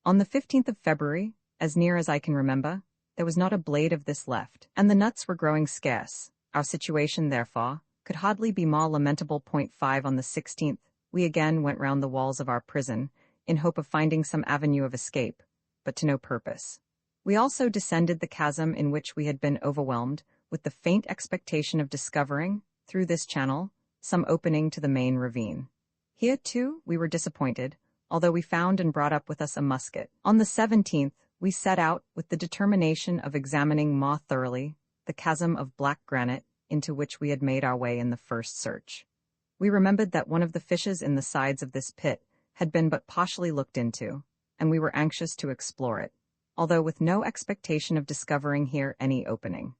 On the 15th of February, as near as I can remember, there was not a blade of this left, and the nuts were growing scarce. Our situation, therefore, could hardly be more lamentable. 5 On the 16th, we again went round the walls of our prison, in hope of finding some avenue of escape, but to no purpose. We also descended the chasm in which we had been overwhelmed, with the faint expectation of discovering, through this channel, some opening to the main ravine. Here, too, we were disappointed, although we found and brought up with us a musket. On the 17th, we set out with the determination of examining more thoroughly the chasm of black granite into which we had made our way in the first search. We remembered that one of the fissures in the sides of this pit had been but partially looked into, and we were anxious to explore it, although with no expectation of discovering here any opening.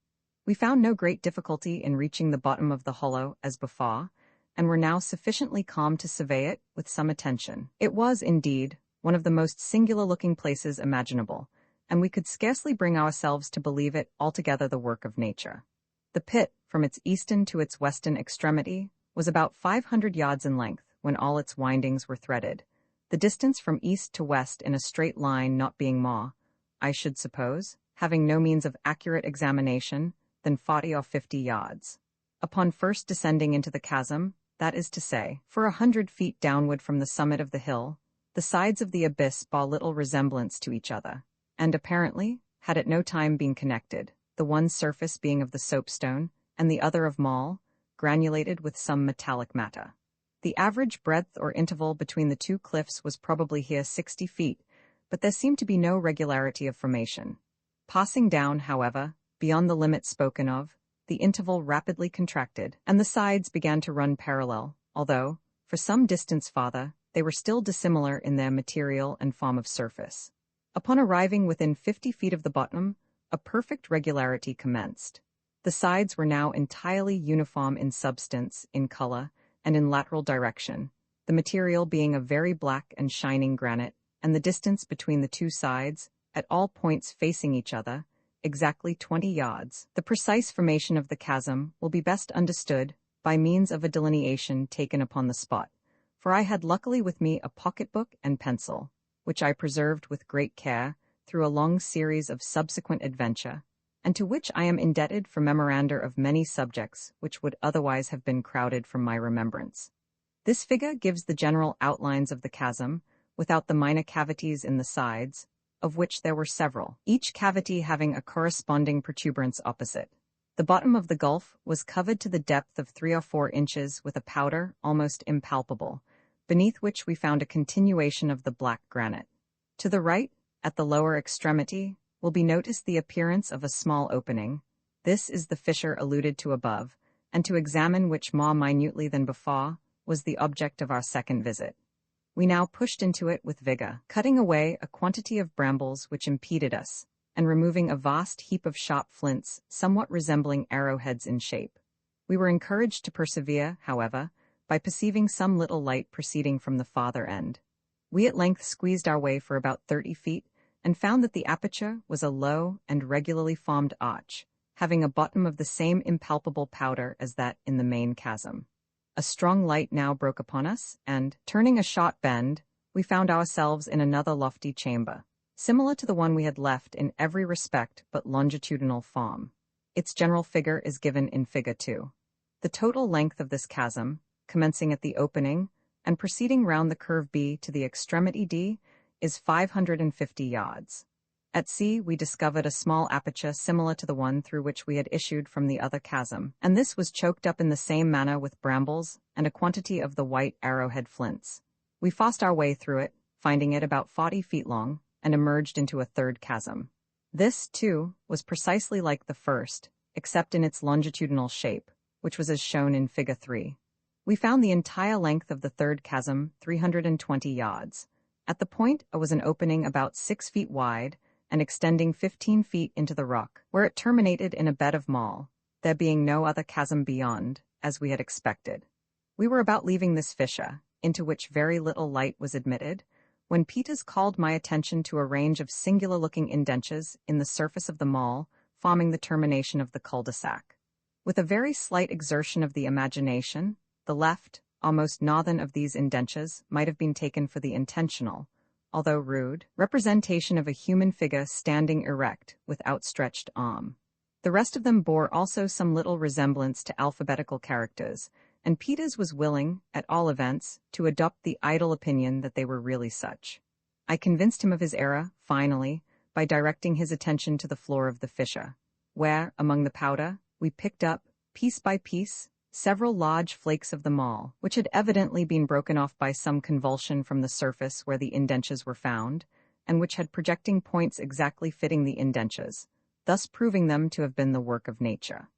We found no great difficulty in reaching the bottom of the hollow as before, and were now sufficiently calm to survey it with some attention. It was, indeed, one of the most singular-looking places imaginable, and we could scarcely bring ourselves to believe it altogether the work of nature. The pit, from its eastern to its western extremity, was about 500 yards in length, when all its windings were threaded, the distance from east to west in a straight line not being more, I should suppose, having no means of accurate examination, than 40 or 50 yards. Upon first descending into the chasm, that is to say, for 100 feet downward from the summit of the hill, the sides of the abyss bore little resemblance to each other, and apparently had at no time been connected, the one surface being of the soapstone, and the other of marl, granulated with some metallic matter. The average breadth or interval between the two cliffs was probably here 60 feet, but there seemed to be no regularity of formation. Passing down, however, beyond the limit spoken of, the interval rapidly contracted, and the sides began to run parallel, although, for some distance farther, they were still dissimilar in their material and form of surface. Upon arriving within 50 feet of the bottom, a perfect regularity commenced. The sides were now entirely uniform in substance, in color, and in lateral direction, the material being a very black and shining granite, and the distance between the two sides, at all points facing each other, exactly 20 yards. The precise formation of the chasm will be best understood by means of a delineation taken upon the spot, for I had luckily with me a pocketbook and pencil, which I preserved with great care through a long series of subsequent adventure, and to which I am indebted for memoranda of many subjects which would otherwise have been crowded from my remembrance. This figure gives the general outlines of the chasm, without the minor cavities in the sides, of which there were several, each cavity having a corresponding protuberance opposite. The bottom of the gulf was covered to the depth of 3 or 4 inches with a powder almost impalpable, beneath which we found a continuation of the black granite. To the right, at the lower extremity, will be noticed the appearance of a small opening. This is the fissure alluded to above, and to examine which more minutely than before was the object of our second visit. We now pushed into it with vigor, cutting away a quantity of brambles which impeded us, and removing a vast heap of sharp flints somewhat resembling arrowheads in shape. We were encouraged to persevere, however, by perceiving some little light proceeding from the farther end. We at length squeezed our way for about 30 feet, and found that the aperture was a low and regularly formed arch, having a bottom of the same impalpable powder as that in the main chasm. A strong light now broke upon us, and, turning a short bend, we found ourselves in another lofty chamber, similar to the one we had left in every respect but longitudinal form. Its general figure is given in Figure 2. The total length of this chasm, commencing at the opening, and proceeding round the curve B to the extremity D, is 550 yards. At C, we discovered a small aperture similar to the one through which we had issued from the other chasm, and this was choked up in the same manner with brambles and a quantity of the white arrowhead flints. We forced our way through it, finding it about 40 feet long, and emerged into a third chasm. This, too, was precisely like the first, except in its longitudinal shape, which was as shown in Figure 3. We found the entire length of the third chasm 320 yards. At the point was an opening about 6 feet wide and extending 15 feet into the rock, where it terminated in a bed of marl, there being no other chasm beyond, as we had expected. We were about leaving this fissure, into which very little light was admitted, when Peters called my attention to a range of singular-looking indentures in the surface of the mall, forming the termination of the cul-de-sac. With a very slight exertion of the imagination, the left, almost northern of these indentures might have been taken for the intentional, although rude, representation of a human figure standing erect with outstretched arm. The rest of them bore also some little resemblance to alphabetical characters, and Peters was willing, at all events, to adopt the idle opinion that they were really such. I convinced him of his error, finally, by directing his attention to the floor of the fissure, where, among the powder, we picked up, piece by piece, several large flakes of the mall, which had evidently been broken off by some convulsion from the surface where the indentures were found, and which had projecting points exactly fitting the indentures, thus proving them to have been the work of nature.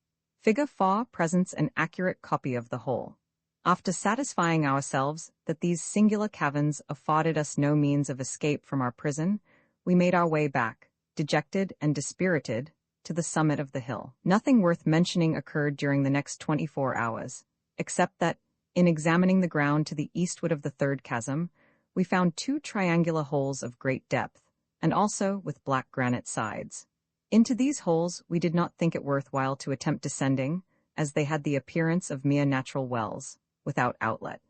Figure 4 presents an accurate copy of the whole. After satisfying ourselves that these singular caverns afforded us no means of escape from our prison, we made our way back, dejected and dispirited, to the summit of the hill. Nothing worth mentioning occurred during the next 24 hours, except that, in examining the ground to the eastward of the third chasm, we found 2 triangular holes of great depth, and also with black granite sides. Into these holes we did not think it worthwhile to attempt descending, as they had the appearance of mere natural wells, without outlet.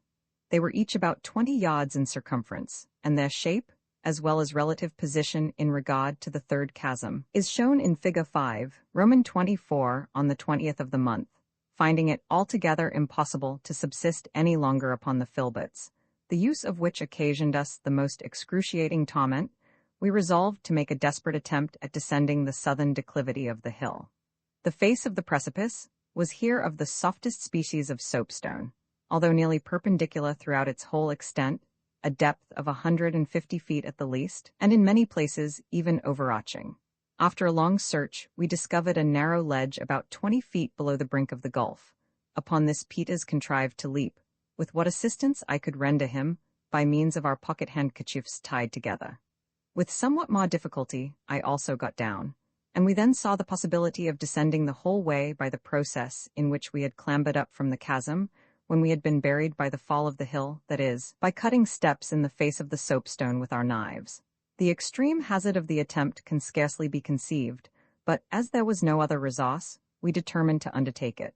They were each about 20 yards in circumference, and their shape, as well as relative position in regard to the third chasm, is shown in Figure 5, Roman 24, on the 20th of the month. Finding it altogether impossible to subsist any longer upon the filberts, the use of which occasioned us the most excruciating torment, we resolved to make a desperate attempt at descending the southern declivity of the hill. The face of the precipice was here of the softest species of soapstone, although nearly perpendicular throughout its whole extent, a depth of 150 feet at the least, and in many places even overarching. After a long search, we discovered a narrow ledge about 20 feet below the brink of the gulf. Upon this Peters contrived to leap, with what assistance I could render him, by means of our pocket handkerchiefs tied together. With somewhat more difficulty, I also got down, and we then saw the possibility of descending the whole way by the process in which we had clambered up from the chasm, when we had been buried by the fall of the hill, that is, by cutting steps in the face of the soapstone with our knives. The extreme hazard of the attempt can scarcely be conceived, but as there was no other resource, we determined to undertake it.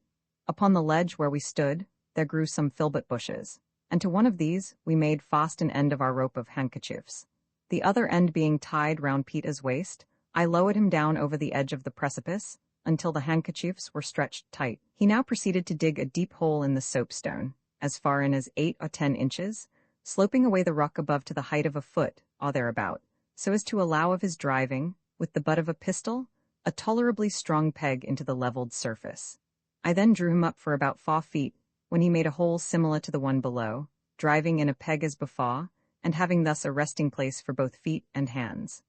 Upon the ledge where we stood, there grew some filbert bushes, and to one of these we made fast an end of our rope of handkerchiefs. The other end being tied round Peter's waist, I lowered him down over the edge of the precipice, until the handkerchiefs were stretched tight. He now proceeded to dig a deep hole in the soapstone, as far in as 8 or 10 inches, sloping away the rock above to the height of a foot, or thereabout, so as to allow of his driving, with the butt of a pistol, a tolerably strong peg into the leveled surface. I then drew him up for about 4 feet, when he made a hole similar to the one below, driving in a peg as before, and having thus a resting place for both feet and hands.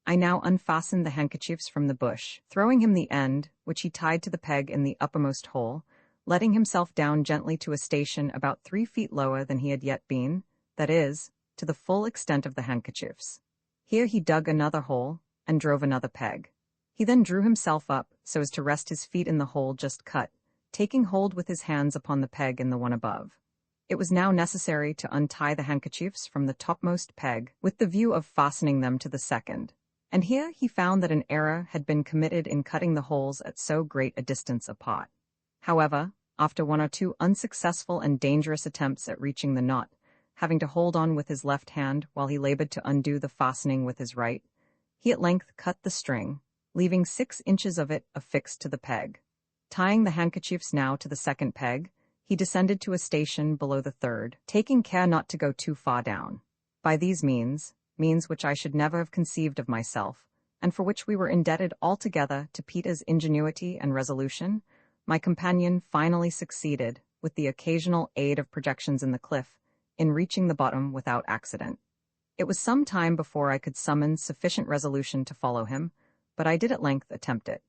I now unfastened the handkerchiefs from the bush, throwing him the end, which he tied to the peg in the uppermost hole, letting himself down gently to a station about 3 feet lower than he had yet been, that is, to the full extent of the handkerchiefs. Here he dug another hole, and drove another peg. He then drew himself up, so as to rest his feet in the hole just cut, taking hold with his hands upon the peg in the one above. It was now necessary to untie the handkerchiefs from the topmost peg, with the view of fastening them to the second. And here he found that an error had been committed in cutting the holes at so great a distance apart. However, after 1 or 2 unsuccessful and dangerous attempts at reaching the knot, having to hold on with his left hand while he labored to undo the fastening with his right, he at length cut the string, leaving 6 inches of it affixed to the peg. Tying the handkerchiefs now to the second peg, he descended to a station below the third, taking care not to go too far down. By these means which I should never have conceived of myself, and for which we were indebted altogether to Peter's ingenuity and resolution, my companion finally succeeded, with the occasional aid of projections in the cliff, in reaching the bottom without accident. It was some time before I could summon sufficient resolution to follow him, but I did at length attempt it.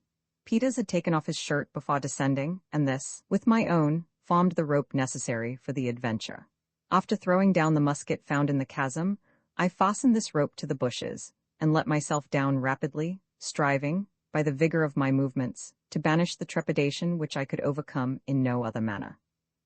Peters had taken off his shirt before descending, and this, with my own, formed the rope necessary for the adventure. After throwing down the musket found in the chasm, I fastened this rope to the bushes, and let myself down rapidly, striving, by the vigor of my movements, to banish the trepidation which I could overcome in no other manner.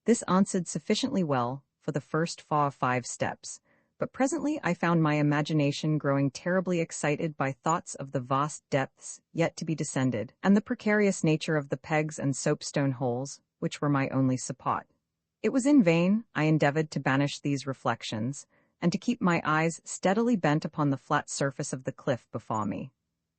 This answered sufficiently well for the first 4 or 5 steps, But presently I found my imagination growing terribly excited by thoughts of the vast depths yet to be descended, and the precarious nature of the pegs and soapstone holes, which were my only support. It was in vain I endeavored to banish these reflections, and to keep my eyes steadily bent upon the flat surface of the cliff before me.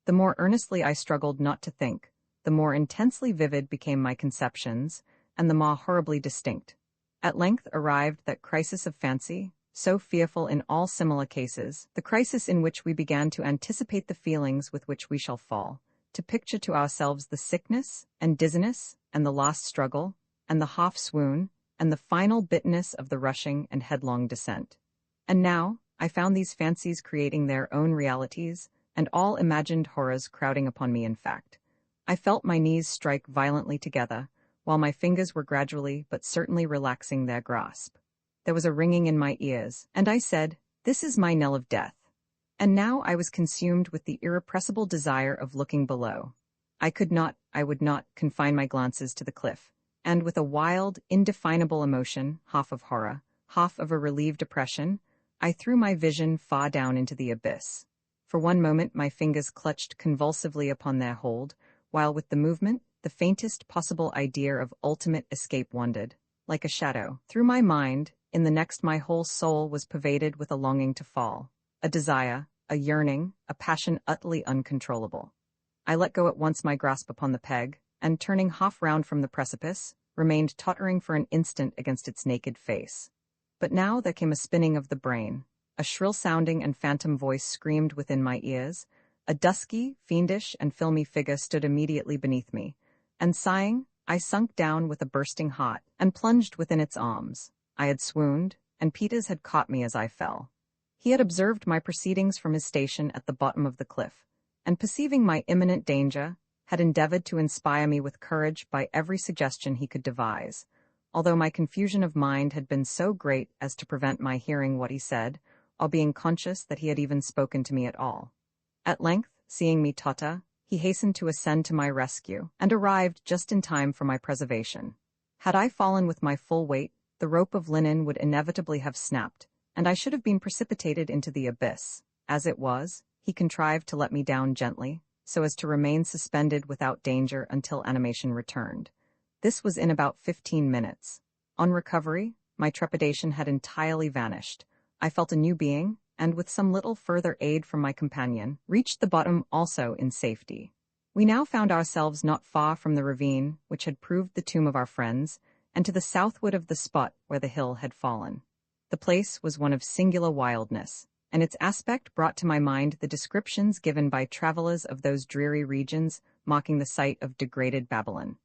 The more earnestly I struggled not to think, the more intensely vivid became my conceptions, and the more horribly distinct. At length arrived that crisis of fancy, so fearful in all similar cases, the crisis in which we began to anticipate the feelings with which we shall fall, to picture to ourselves the sickness, and dizziness, and the last struggle, and the half-swoon, and the final bitterness of the rushing and headlong descent. And now, I found these fancies creating their own realities, and all imagined horrors crowding upon me in fact. I felt my knees strike violently together, while my fingers were gradually but certainly relaxing their grasp. There was a ringing in my ears, and I said, "This is my knell of death." And now I was consumed with the irrepressible desire of looking below. I would not, confine my glances to the cliff, and with a wild, indefinable emotion, half of horror, half of a relieved oppression, I threw my vision far down into the abyss. For one moment my fingers clutched convulsively upon their hold, while with the movement, the faintest possible idea of ultimate escape wandered, like a shadow, through my mind. In the next my whole soul was pervaded with a longing to fall, a desire, a yearning, a passion utterly uncontrollable. I let go at once my grasp upon the peg, and turning half round from the precipice, remained tottering for an instant against its naked face. But now there came a spinning of the brain. A shrill-sounding and phantom voice screamed within my ears. A dusky, fiendish, and filmy figure stood immediately beneath me, and sighing, I sunk down with a bursting heart, and plunged within its arms. I had swooned, and Peters had caught me as I fell. He had observed my proceedings from his station at the bottom of the cliff, and perceiving my imminent danger, had endeavored to inspire me with courage by every suggestion he could devise, although my confusion of mind had been so great as to prevent my hearing what he said, or being conscious that he had even spoken to me at all. At length, seeing me totter, he hastened to ascend to my rescue, and arrived just in time for my preservation. Had I fallen with my full weight, the rope of linen would inevitably have snapped, and I should have been precipitated into the abyss. As it was, he contrived to let me down gently, so as to remain suspended without danger until animation returned. This was in about 15 minutes. On recovery, my trepidation had entirely vanished. I felt a new being, and with some little further aid from my companion, reached the bottom also in safety. We now found ourselves not far from the ravine which had proved the tomb of our friends, and to the southward of the spot where the hill had fallen. The place was one of singular wildness, and its aspect brought to my mind the descriptions given by travelers of those dreary regions marking the site of degraded Babylon.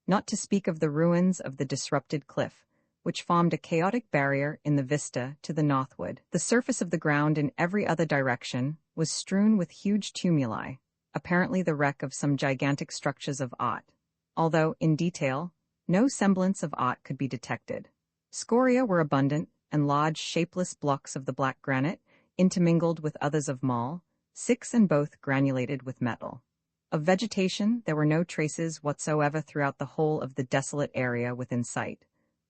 Not to speak of the ruins of the disrupted cliff, which formed a chaotic barrier in the vista to the northward. The surface of the ground in every other direction was strewn with huge tumuli, apparently the wreck of some gigantic structures of art, although, in detail, no semblance of art could be detected. Scoria were abundant, and large shapeless blocks of the black granite, intermingled with others of marl, 6 and both granulated with metal. Of vegetation there were no traces whatsoever throughout the whole of the desolate area within sight.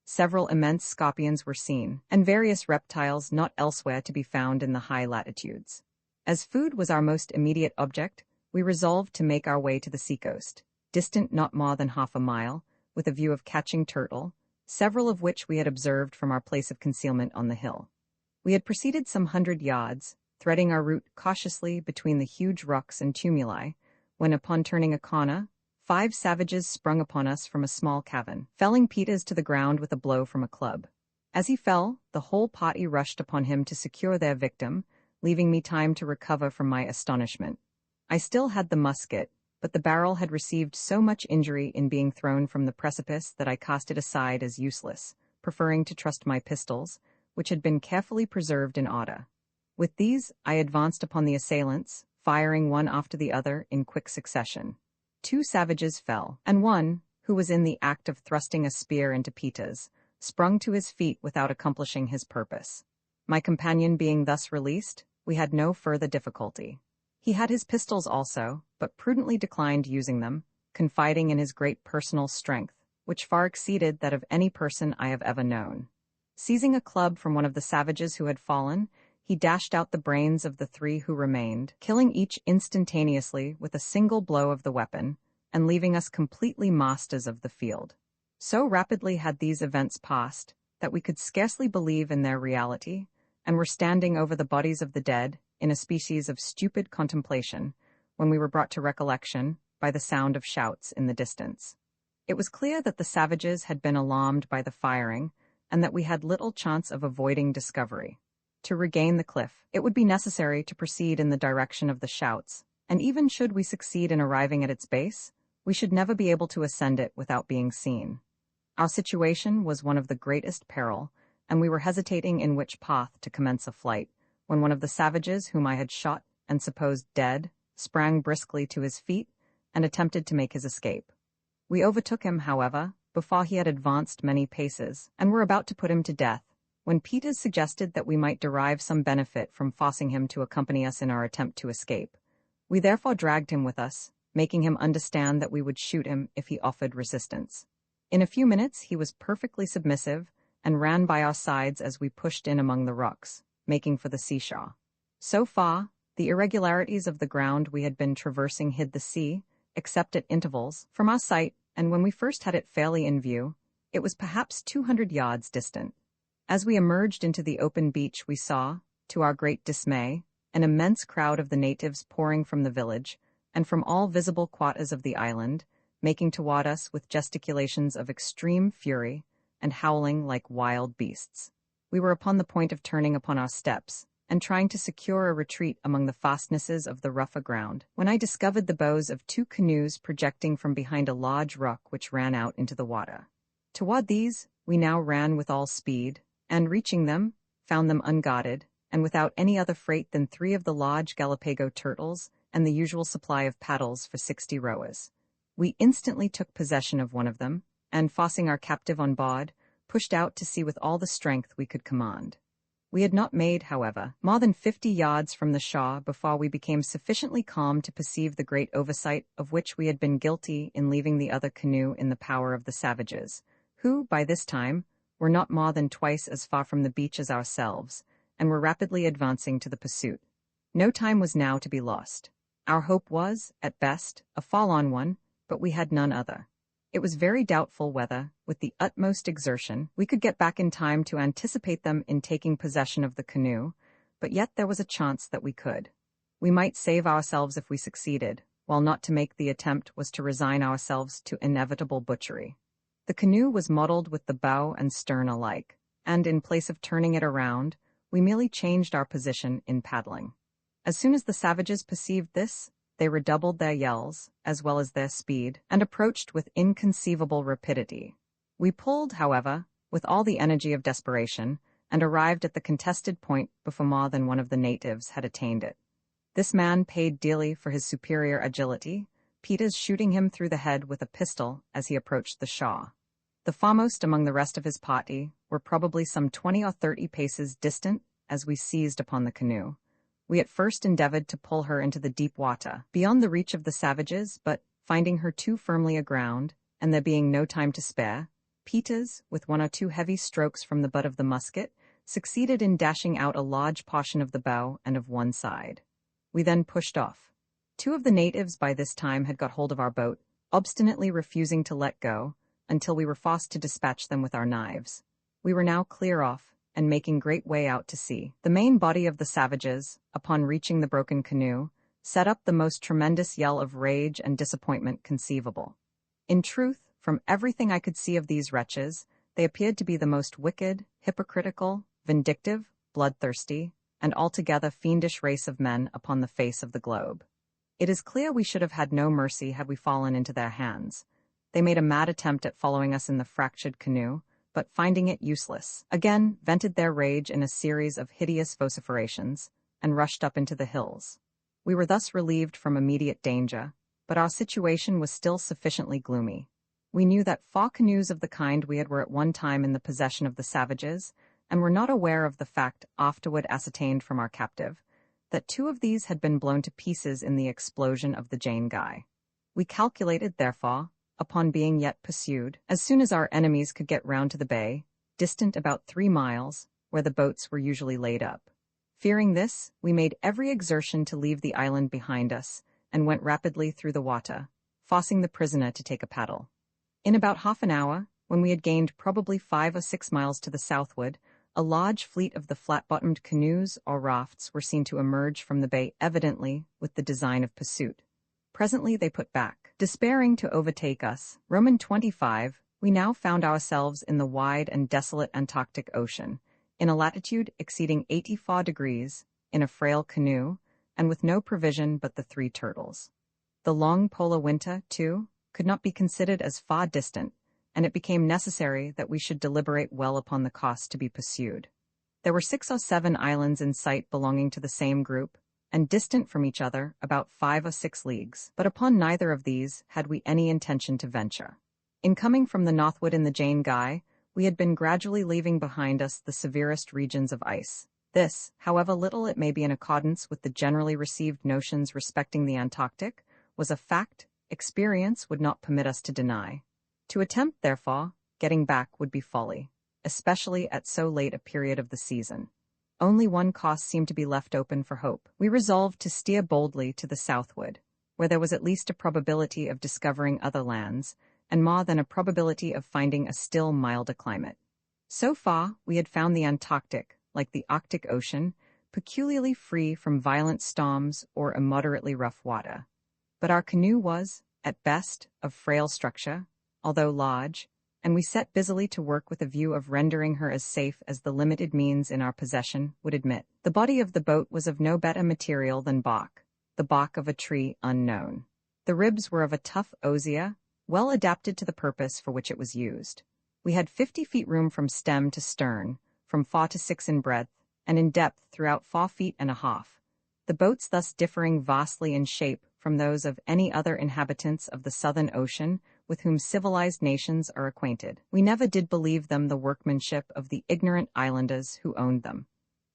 Several immense scorpions were seen, and various reptiles not elsewhere to be found in the high latitudes. As food was our most immediate object, we resolved to make our way to the seacoast, distant not more than half a mile, with a view of catching turtle, several of which we had observed from our place of concealment on the hill. We had proceeded some 100 yards, threading our route cautiously between the huge rocks and tumuli, when upon turning a corner, 5 savages sprung upon us from a small cavern, felling Peters to the ground with a blow from a club. As he fell, the whole party rushed upon him to secure their victim, leaving me time to recover from my astonishment. I still had the musket, but the barrel had received so much injury in being thrown from the precipice that I cast it aside as useless, preferring to trust my pistols, which had been carefully preserved in order. With these, I advanced upon the assailants, firing one after the other in quick succession. 2 savages fell, and one, who was in the act of thrusting a spear into Peters, sprung to his feet without accomplishing his purpose. My companion being thus released, we had no further difficulty. He had his pistols also, but prudently declined using them, confiding in his great personal strength, which far exceeded that of any person I have ever known. Seizing a club from one of the savages who had fallen, he dashed out the brains of the three who remained, killing each instantaneously with a single blow of the weapon, and leaving us completely masters of the field. So rapidly had these events passed that we could scarcely believe in their reality, and were standing over the bodies of the dead in a species of stupid contemplation, when we were brought to recollection by the sound of shouts in the distance. It was clear that the savages had been alarmed by the firing, and that we had little chance of avoiding discovery. To regain the cliff, it would be necessary to proceed in the direction of the shouts, and even should we succeed in arriving at its base, we should never be able to ascend it without being seen. Our situation was one of the greatest peril, and we were hesitating in which path to commence a flight, when one of the savages whom I had shot and supposed dead sprang briskly to his feet and attempted to make his escape. We overtook him, however, before he had advanced many paces, and were about to put him to death, when Peters suggested that we might derive some benefit from forcing him to accompany us in our attempt to escape. We therefore dragged him with us, making him understand that we would shoot him if he offered resistance. In a few minutes he was perfectly submissive, and ran by our sides as we pushed in among the rocks, making for the seashore. So far, the irregularities of the ground we had been traversing hid the sea, except at intervals, from our sight, and when we first had it fairly in view, it was perhaps 200 yards distant. As we emerged into the open beach we saw, to our great dismay, an immense crowd of the natives pouring from the village, and from all visible quarters of the island, making toward us with gesticulations of extreme fury, and howling like wild beasts. We were upon the point of turning upon our steps, and trying to secure a retreat among the fastnesses of the rougher ground, when I discovered the bows of 2 canoes projecting from behind a large rock which ran out into the water. Toward these we now ran with all speed, and reaching them, found them unguarded, and without any other freight than 3 of the large Galapagos turtles and the usual supply of paddles for 60 rowers. We instantly took possession of one of them, and, forcing our captive on board, pushed out to sea with all the strength we could command. We had not made, however, more than 50 yards from the shore before we became sufficiently calm to perceive the great oversight of which we had been guilty in leaving the other canoe in the power of the savages, who, by this time, were not more than twice as far from the beach as ourselves, and were rapidly advancing to the pursuit. No time was now to be lost. Our hope was, at best, a forlorn one, but we had none other. It was very doubtful whether, with the utmost exertion, we could get back in time to anticipate them in taking possession of the canoe, but yet there was a chance that we could. We might save ourselves if we succeeded, while not to make the attempt was to resign ourselves to inevitable butchery. The canoe was muddled with the bow and stern alike, and in place of turning it around, we merely changed our position in paddling. As soon as the savages perceived this, they redoubled their yells, as well as their speed, and approached with inconceivable rapidity. We pulled, however, with all the energy of desperation, and arrived at the contested point before more than one of the natives had attained it. This man paid dearly for his superior agility, Peters shooting him through the head with a pistol as he approached the shore. The foremost among the rest of his party were probably some 20 or 30 paces distant as we seized upon the canoe. We at first endeavored to pull her into the deep water, beyond the reach of the savages, but, finding her too firmly aground, and there being no time to spare, Peters, with 1 or 2 heavy strokes from the butt of the musket, succeeded in dashing out a large portion of the bow and of one side. We then pushed off. 2 of the natives by this time had got hold of our boat, obstinately refusing to let go, until we were forced to dispatch them with our knives. We were now clear off, and making great way out to sea. The main body of the savages, upon reaching the broken canoe, set up the most tremendous yell of rage and disappointment conceivable. In truth, from everything I could see of these wretches, they appeared to be the most wicked, hypocritical, vindictive, bloodthirsty, and altogether fiendish race of men upon the face of the globe. It is clear we should have had no mercy had we fallen into their hands. They made a mad attempt at following us in the fractured canoe, but finding it useless, again vented their rage in a series of hideous vociferations, and rushed up into the hills. We were thus relieved from immediate danger, but our situation was still sufficiently gloomy. We knew that 4 canoes of the kind we had were at one time in the possession of the savages, and were not aware of the fact afterward ascertained from our captive, that 2 of these had been blown to pieces in the explosion of the Jane Guy. We calculated, therefore, upon being yet pursued, as soon as our enemies could get round to the bay, distant about 3 miles, where the boats were usually laid up. Fearing this, we made every exertion to leave the island behind us, and went rapidly through the water, forcing the prisoner to take a paddle. In about half an hour, when we had gained probably 5 or 6 miles to the southward, a large fleet of the flat-bottomed canoes or rafts were seen to emerge from the bay, evidently with the design of pursuit. Presently they put back. Despairing to overtake us, Roman 25, we now found ourselves in the wide and desolate Antarctic Ocean, in a latitude exceeding 84 degrees, in a frail canoe, and with no provision but the 3 turtles. The long polar winter, too, could not be considered as far distant, and it became necessary that we should deliberate well upon the course to be pursued. There were 6 or 7 islands in sight belonging to the same group, and distant from each other about 5 or 6 leagues, but upon neither of these had we any intention to venture. In coming from the northward in the Jane Guy, we had been gradually leaving behind us the severest regions of ice. This, however little it may be in accordance with the generally received notions respecting the Antarctic, was a fact experience would not permit us to deny. To attempt, therefore, getting back would be folly, especially at so late a period of the season. Only one course seemed to be left open for hope. We resolved to steer boldly to the southward, where there was at least a probability of discovering other lands, and more than a probability of finding a still milder climate. So far, we had found the Antarctic, like the Arctic Ocean, peculiarly free from violent storms or immoderately rough water. But our canoe was, at best, of frail structure, although large, and we set busily to work with a view of rendering her as safe as the limited means in our possession would admit. The body of the boat was of no better material than bark, the bark of a tree unknown. The ribs were of a tough osier, well adapted to the purpose for which it was used. We had 50 feet room from stem to stern, from 4 to 6 in breadth, and in depth throughout 4 feet and a half, the boats thus differing vastly in shape from those of any other inhabitants of the Southern Ocean with whom civilized nations are acquainted. We never did believe them the workmanship of the ignorant islanders who owned them,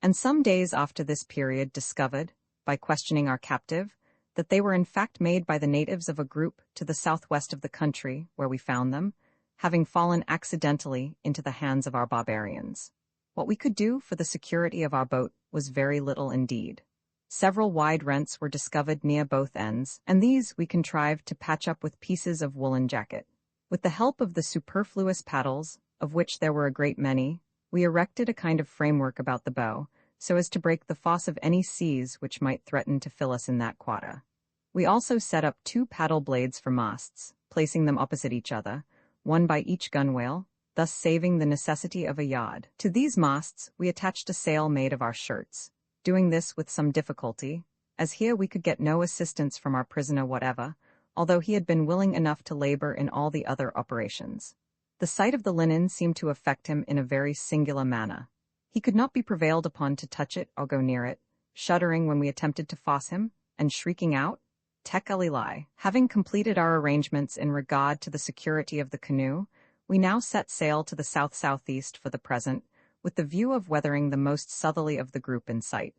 and some days after this period discovered, by questioning our captive, that they were in fact made by the natives of a group to the southwest of the country where we found them, having fallen accidentally into the hands of our barbarians. What we could do for the security of our boat was very little indeed. Several wide rents were discovered near both ends, and these we contrived to patch up with pieces of woolen jacket. With the help of the superfluous paddles, of which there were a great many, we erected a kind of framework about the bow, so as to break the force of any seas which might threaten to fill us in that quarter. We also set up 2 paddle blades for masts, placing them opposite each other, one by each gunwale, thus saving the necessity of a yard. To these masts we attached a sail made of our shirts, doing this with some difficulty, as here we could get no assistance from our prisoner whatever, although he had been willing enough to labor in all the other operations. The sight of the linen seemed to affect him in a very singular manner. He could not be prevailed upon to touch it or go near it, shuddering when we attempted to force him, and shrieking out, "Tek Elilai." Having completed our arrangements in regard to the security of the canoe, we now set sail to the south-southeast for the present, with the view of weathering the most southerly of the group in sight.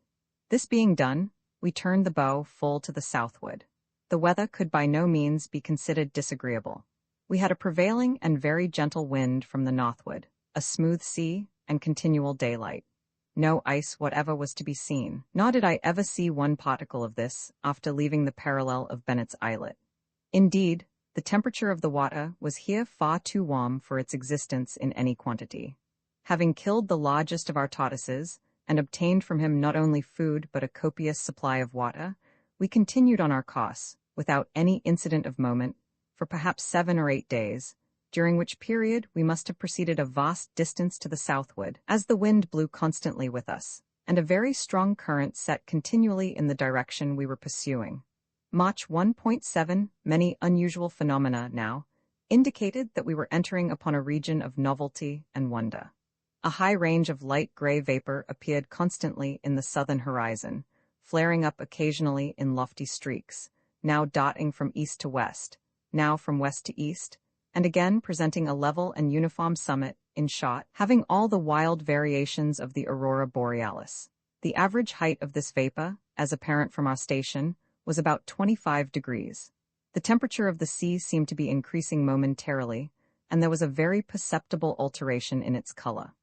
This being done, we turned the bow full to the southward. The weather could by no means be considered disagreeable. We had a prevailing and very gentle wind from the northward, a smooth sea, and continual daylight. No ice whatever was to be seen, nor did I ever see one particle of this after leaving the parallel of Bennett's Islet. Indeed, the temperature of the water was here far too warm for its existence in any quantity. Having killed the largest of our tortoises, and obtained from him not only food but a copious supply of water, we continued on our course, without any incident of moment, for perhaps 7 or 8 days, during which period we must have proceeded a vast distance to the southward, as the wind blew constantly with us, and a very strong current set continually in the direction we were pursuing. Mach 1.7, many unusual phenomena now, indicated that we were entering upon a region of novelty and wonder. A high range of light gray vapor appeared constantly in the southern horizon, flaring up occasionally in lofty streaks, now dotting from east to west, now from west to east, and again presenting a level and uniform summit, in short, having all the wild variations of the aurora borealis. The average height of this vapor, as apparent from our station, was about 25 degrees. The temperature of the sea seemed to be increasing momentarily, and there was a very perceptible alteration in its color.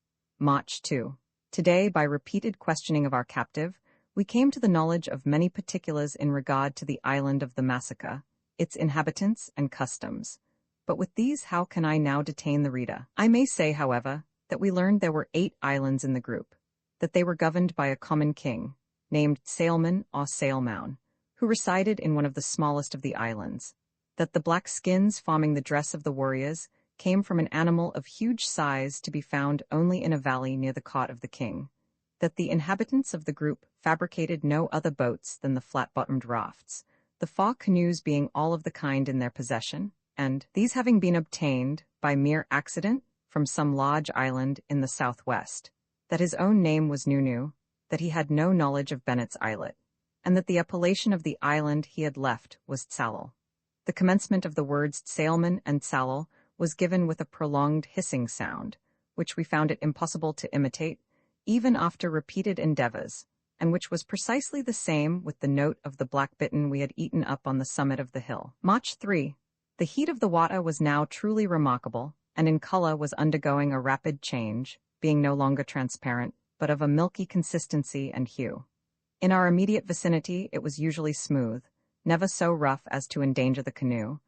Mach 2. Today, by repeated questioning of our captive, we came to the knowledge of many particulars in regard to the island of the massacre, its inhabitants and customs. But with these, how can I now detain the reader? I may say, however, that we learned there were 8 islands in the group, that they were governed by a common king, named Sailman or Sailmoun, who resided in one of the smallest of the islands, that the black skins forming the dress of the warriors came from an animal of huge size to be found only in a valley near the court of the king, that the inhabitants of the group fabricated no other boats than the flat-bottomed rafts, the 4 canoes being all of the kind in their possession, and, these having been obtained, by mere accident, from some large island in the southwest, that his own name was Nunu, that he had no knowledge of Bennett's Islet, and that the appellation of the island he had left was Tsalal. The commencement of the words Sailman and Tsalal was given with a prolonged hissing sound, which we found it impossible to imitate, even after repeated endeavors, and which was precisely the same with the note of the black bittern we had eaten up on the summit of the hill. March 3. The heat of the water was now truly remarkable, and in color was undergoing a rapid change, being no longer transparent, but of a milky consistency and hue. In our immediate vicinity it was usually smooth, never so rough as to endanger the canoe,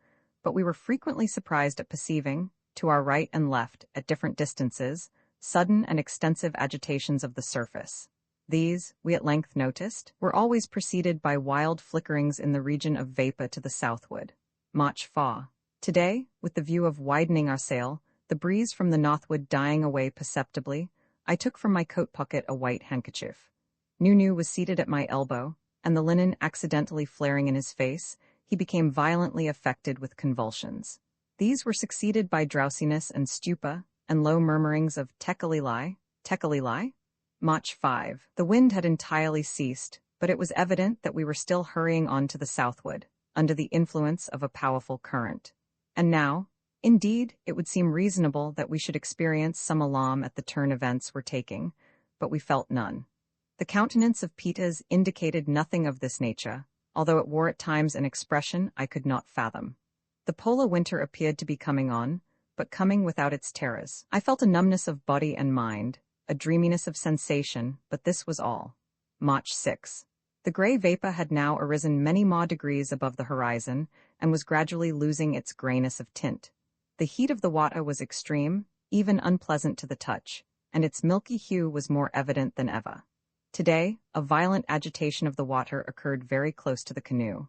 but we were frequently surprised at perceiving, to our right and left, at different distances, sudden and extensive agitations of the surface. These, we at length noticed, were always preceded by wild flickerings in the region of vapor to the southward. March 4. Today, with the view of widening our sail, the breeze from the northward dying away perceptibly, I took from my coat pocket a white handkerchief. Nunu was seated at my elbow, and the linen accidentally flaring in his face, he became violently affected with convulsions. These were succeeded by drowsiness and stupor, and low murmurings of tekalilai, tekalilai. March 5. The wind had entirely ceased, but it was evident that we were still hurrying on to the southward, under the influence of a powerful current. And now, indeed, it would seem reasonable that we should experience some alarm at the turn events were taking, but we felt none. The countenance of Peters indicated nothing of this nature, although it wore at times an expression I could not fathom. The polar winter appeared to be coming on, but coming without its terrors. I felt a numbness of body and mind, a dreaminess of sensation, but this was all. March 6. The gray vapor had now arisen many more degrees above the horizon, and was gradually losing its grayness of tint. The heat of the water was extreme, even unpleasant to the touch, and its milky hue was more evident than ever. Today, a violent agitation of the water occurred very close to the canoe.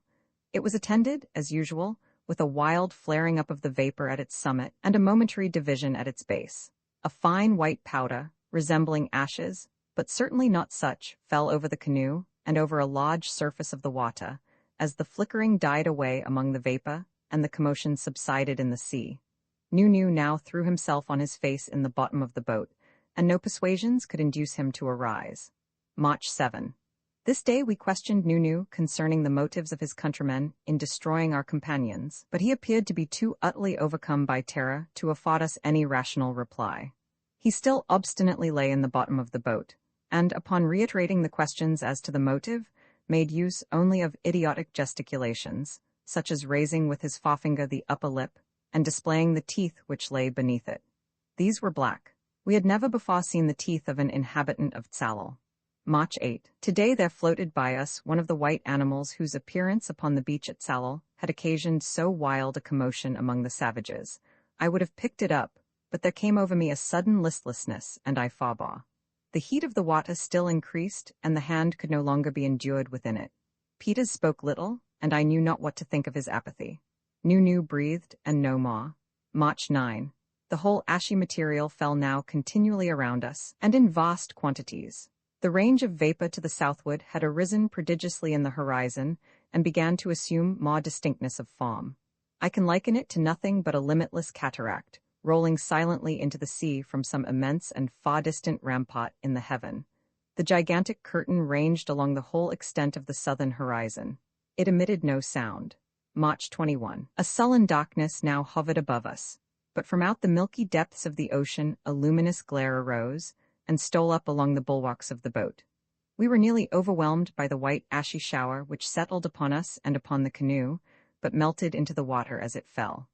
It was attended, as usual, with a wild flaring up of the vapor at its summit and a momentary division at its base. A fine white powder, resembling ashes, but certainly not such, fell over the canoe and over a large surface of the water, as the flickering died away among the vapor and the commotion subsided in the sea. Nunu now threw himself on his face in the bottom of the boat, and no persuasions could induce him to arise. March 7. This day we questioned Nunu concerning the motives of his countrymen in destroying our companions, but he appeared to be too utterly overcome by terror to afford us any rational reply. He still obstinately lay in the bottom of the boat, and, upon reiterating the questions as to the motive, made use only of idiotic gesticulations, such as raising with his forefinger the upper lip, and displaying the teeth which lay beneath it. These were black. We had never before seen the teeth of an inhabitant of Tsalal. March 8. Today there floated by us one of the white animals whose appearance upon the beach at Tsalal had occasioned so wild a commotion among the savages. I would have picked it up, but there came over me a sudden listlessness, and I forbore. The heat of the water still increased, and the hand could no longer be endured within it. Peters spoke little, and I knew not what to think of his apathy. Nunu breathed, and no more. March 9. The whole ashy material fell now continually around us, and in vast quantities. The range of vapor to the southward had arisen prodigiously in the horizon, and began to assume more distinctness of form. I can liken it to nothing but a limitless cataract, rolling silently into the sea from some immense and far-distant rampart in the heaven. The gigantic curtain ranged along the whole extent of the southern horizon. It emitted no sound. March 21. A sullen darkness now hovered above us, but from out the milky depths of the ocean a luminous glare arose, and stole up along the bulwarks of the boat. We were nearly overwhelmed by the white ashy shower which settled upon us and upon the canoe, but melted into the water as it fell.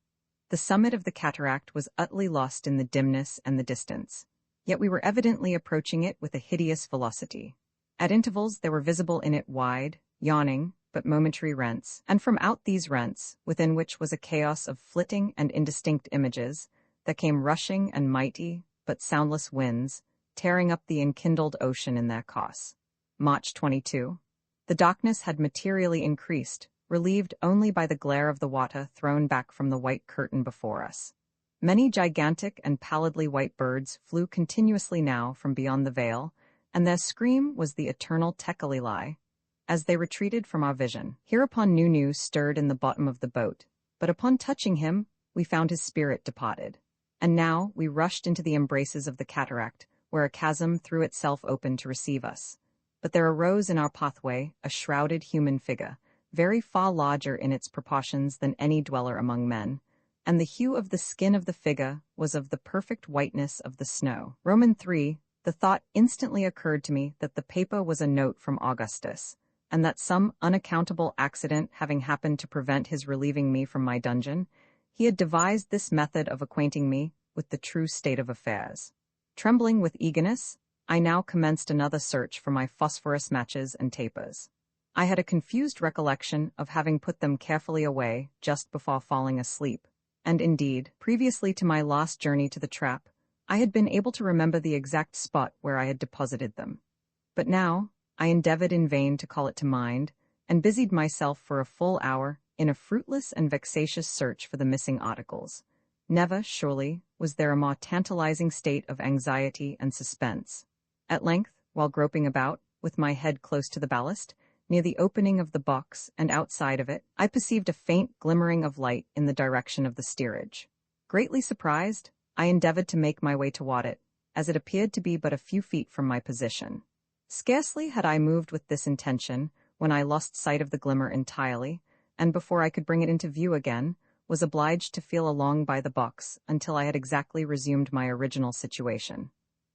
The summit of the cataract was utterly lost in the dimness and the distance. yet we were evidently approaching it with a hideous velocity. At intervals there were visible in it wide, yawning, but momentary rents, and from out these rents, within which was a chaos of flitting and indistinct images, there came rushing and mighty, but soundless winds, tearing up the enkindled ocean in their course. March 22. The darkness had materially increased, relieved only by the glare of the water thrown back from the white curtain before us. Many gigantic and pallidly white birds flew continuously now from beyond the veil, and their scream was the eternal tekelilai, as they retreated from our vision. Hereupon Nunu stirred in the bottom of the boat, but upon touching him, we found his spirit departed. And now we rushed into the embraces of the cataract, where a chasm threw itself open to receive us. But there arose in our pathway a shrouded human figure, very far larger in its proportions than any dweller among men, and the hue of the skin of the figure was of the perfect whiteness of the snow. Roman 3, the thought instantly occurred to me that the paper was a note from Augustus, and that some unaccountable accident having happened to prevent his relieving me from my dungeon, he had devised this method of acquainting me with the true state of affairs. Trembling with eagerness, I now commenced another search for my phosphorus matches and tapers. I had a confused recollection of having put them carefully away just before falling asleep, and indeed, previously to my last journey to the trap, I had been able to remember the exact spot where I had deposited them. But now, I endeavored in vain to call it to mind, and busied myself for a full hour in a fruitless and vexatious search for the missing articles. Never, surely, was there a more tantalizing state of anxiety and suspense. At length, while groping about, with my head close to the ballast, near the opening of the box and outside of it, I perceived a faint glimmering of light in the direction of the steerage. Greatly surprised, I endeavored to make my way toward it, as it appeared to be but a few feet from my position. Scarcely had I moved with this intention, when I lost sight of the glimmer entirely, and before I could bring it into view again, was obliged to feel along by the box until I had exactly resumed my original situation.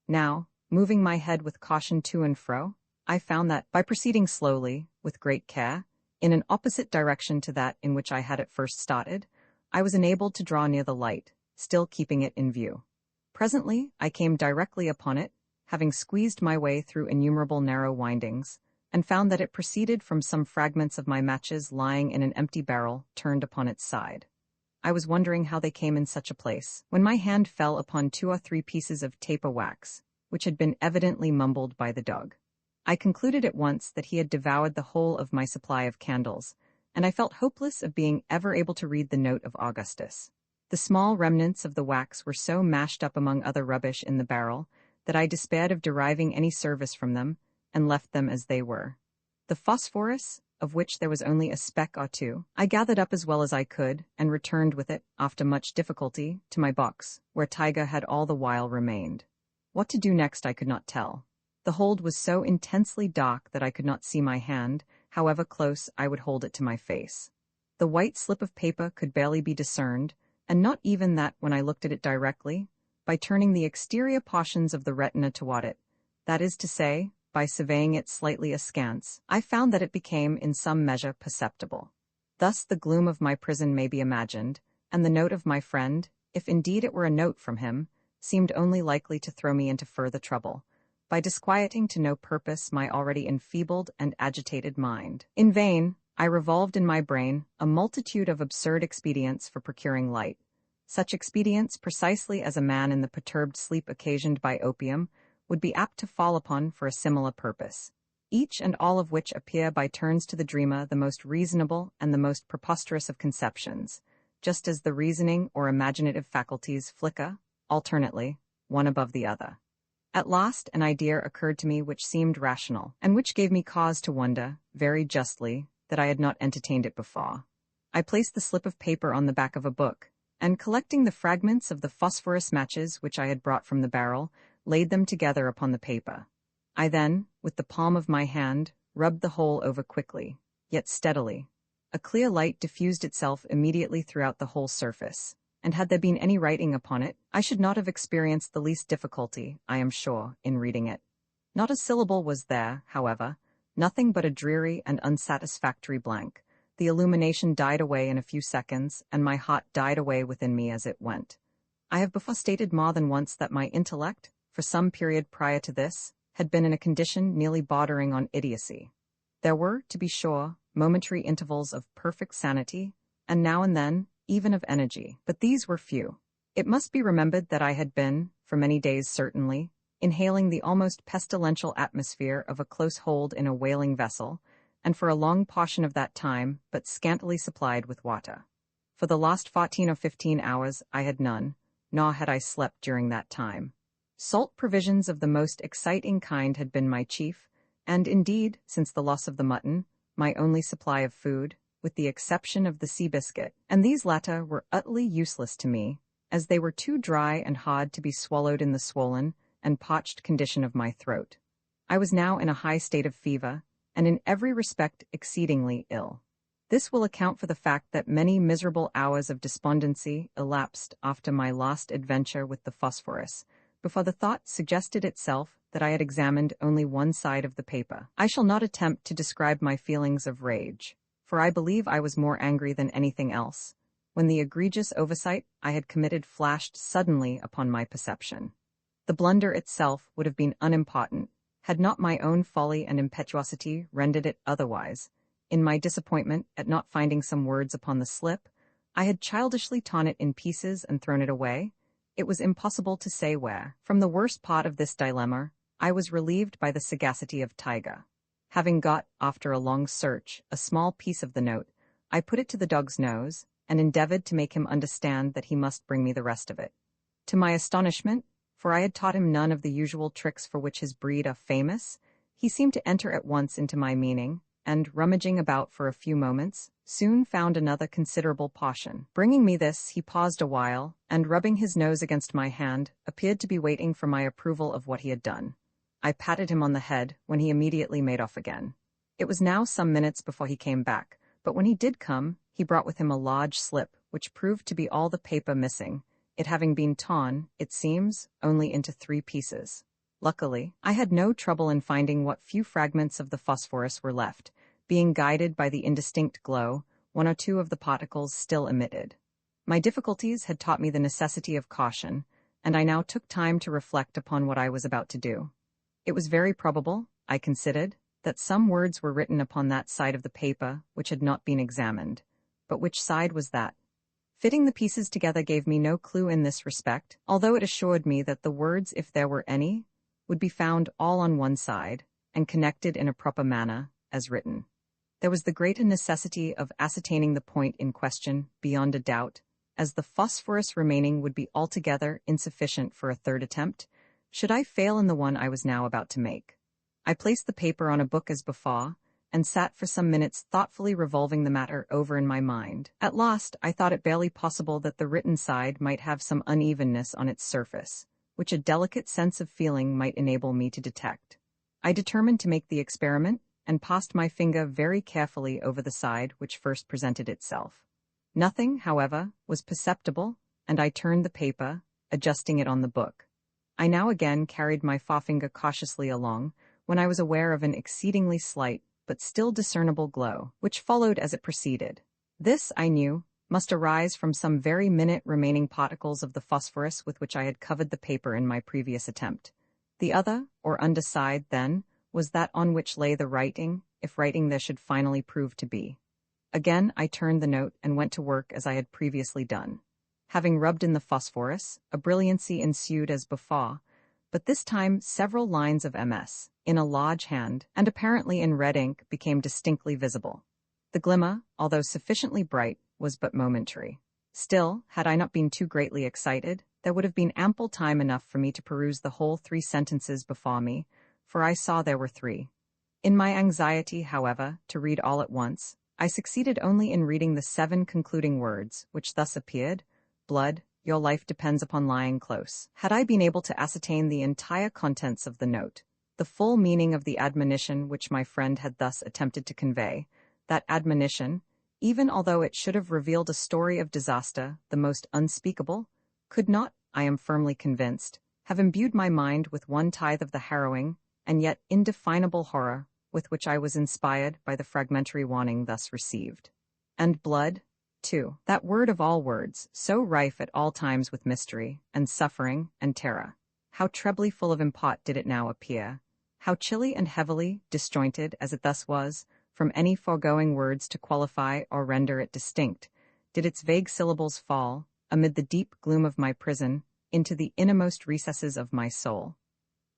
Now, moving my head with caution to and fro, I found that, by proceeding slowly, with great care, in an opposite direction to that in which I had at first started, I was enabled to draw near the light, still keeping it in view. Presently, I came directly upon it, having squeezed my way through innumerable narrow windings, and found that it proceeded from some fragments of my matches lying in an empty barrel turned upon its side. I was wondering how they came in such a place, when my hand fell upon 2 or 3 pieces of taper wax, which had been evidently mumbled by the dog. I concluded at once that he had devoured the whole of my supply of candles, and I felt hopeless of being ever able to read the note of Augustus. The small remnants of the wax were so mashed up among other rubbish in the barrel that I despaired of deriving any service from them, and left them as they were. The phosphorus, of which there was only a speck or two, I gathered up as well as I could, and returned with it, after much difficulty, to my box, where Tiger had all the while remained. What to do next I could not tell. The hold was so intensely dark that I could not see my hand, however close I would hold it to my face. The white slip of paper could barely be discerned, and not even that when I looked at it directly, by turning the exterior portions of the retina toward it, that is to say, by surveying it slightly askance, I found that it became in some measure perceptible. Thus the gloom of my prison may be imagined, and the note of my friend, if indeed it were a note from him, seemed only likely to throw me into further trouble, by disquieting to no purpose my already enfeebled and agitated mind. In vain, I revolved in my brain a multitude of absurd expedients for procuring light, such expedients precisely as a man in the perturbed sleep occasioned by opium would be apt to fall upon for a similar purpose, each and all of which appear by turns to the dreamer the most reasonable and the most preposterous of conceptions, just as the reasoning or imaginative faculties flicker, alternately, one above the other. At last an idea occurred to me which seemed rational, and which gave me cause to wonder, very justly, that I had not entertained it before. I placed the slip of paper on the back of a book, and collecting the fragments of the phosphorus matches which I had brought from the barrel, laid them together upon the paper. I then, with the palm of my hand, rubbed the whole over quickly, yet steadily. A clear light diffused itself immediately throughout the whole surface, and had there been any writing upon it, I should not have experienced the least difficulty, I am sure, in reading it. Not a syllable was there, however, nothing but a dreary and unsatisfactory blank. The illumination died away in a few seconds, and my heart died away within me as it went. I have before stated more than once that my intellect, for some period prior to this, had been in a condition nearly bordering on idiocy. There were, to be sure, momentary intervals of perfect sanity, and now and then, even of energy, but these were few. It must be remembered that I had been, for many days certainly, inhaling the almost pestilential atmosphere of a close hold in a whaling vessel, and for a long portion of that time but scantily supplied with water. For the last 14 or 15 hours I had none, nor had I slept during that time. Salt provisions of the most exciting kind had been my chief, and indeed, since the loss of the mutton, my only supply of food, with the exception of the sea biscuit, and these latter were utterly useless to me, as they were too dry and hard to be swallowed in the swollen and parched condition of my throat. I was now in a high state of fever, and in every respect exceedingly ill. This will account for the fact that many miserable hours of despondency elapsed after my last adventure with the phosphorus, before the thought suggested itself that I had examined only one side of the paper. I shall not attempt to describe my feelings of rage, for I believe I was more angry than anything else, when the egregious oversight I had committed flashed suddenly upon my perception. The blunder itself would have been unimportant, had not my own folly and impetuosity rendered it otherwise. In my disappointment at not finding some words upon the slip, I had childishly torn it in pieces and thrown it away. It was impossible to say where. From the worst part of this dilemma, I was relieved by the sagacity of Tiger. Having got, after a long search, a small piece of the note, I put it to the dog's nose, and endeavored to make him understand that he must bring me the rest of it. To my astonishment, for I had taught him none of the usual tricks for which his breed are famous, he seemed to enter at once into my meaning, and, rummaging about for a few moments, soon found another considerable portion. Bringing me this, he paused a while, and rubbing his nose against my hand, appeared to be waiting for my approval of what he had done. I patted him on the head, when he immediately made off again. It was now some minutes before he came back, but when he did come, he brought with him a large slip, which proved to be all the paper missing, it having been torn, it seems, only into 3 pieces. Luckily, I had no trouble in finding what few fragments of the phosphorus were left, being guided by the indistinct glow, 1 or 2 of the particles still emitted. My difficulties had taught me the necessity of caution, and I now took time to reflect upon what I was about to do. It was very probable, I considered, that some words were written upon that side of the paper which had not been examined. But which side was that? Fitting the pieces together gave me no clue in this respect, although it assured me that the words, if there were any, would be found all on one side, and connected in a proper manner, as written. There was the greater necessity of ascertaining the point in question beyond a doubt, as the phosphorus remaining would be altogether insufficient for a third attempt, should I fail in the one I was now about to make. I placed the paper on a book as before, and sat for some minutes thoughtfully revolving the matter over in my mind. At last, I thought it barely possible that the written side might have some unevenness on its surface, which a delicate sense of feeling might enable me to detect. I determined to make the experiment, and passed my finger very carefully over the side which first presented itself. Nothing, however, was perceptible, and I turned the paper, adjusting it on the book. I now again carried my forefinger cautiously along, when I was aware of an exceedingly slight, but still discernible glow, which followed as it proceeded. This, I knew, must arise from some very minute remaining particles of the phosphorus with which I had covered the paper in my previous attempt. The other, or underside, then, was that on which lay the writing, if writing there should finally prove to be. Again I turned the note and went to work as I had previously done. Having rubbed in the phosphorus, a brilliancy ensued as before, but this time several lines of MS, in a large hand, and apparently in red ink, became distinctly visible. The glimmer, although sufficiently bright, was but momentary. Still, had I not been too greatly excited, there would have been ample time enough for me to peruse the whole 3 sentences before me, for I saw there were 3. In my anxiety, however, to read all at once, I succeeded only in reading the 7 concluding words, which thus appeared: "Blood, your life depends upon lying close." Had I been able to ascertain the entire contents of the note, the full meaning of the admonition which my friend had thus attempted to convey, that admonition, even although it should have revealed a story of disaster the most unspeakable, could not, I am firmly convinced, have imbued my mind with 1/10 of the harrowing, and yet indefinable horror with which I was inspired by the fragmentary warning thus received. And blood, too, that word of all words, so rife at all times with mystery, and suffering, and terror. how trebly full of import did it now appear, how chilly and heavily disjointed as it thus was, from any foregoing words to qualify or render it distinct, did its vague syllables fall, amid the deep gloom of my prison, into the innermost recesses of my soul.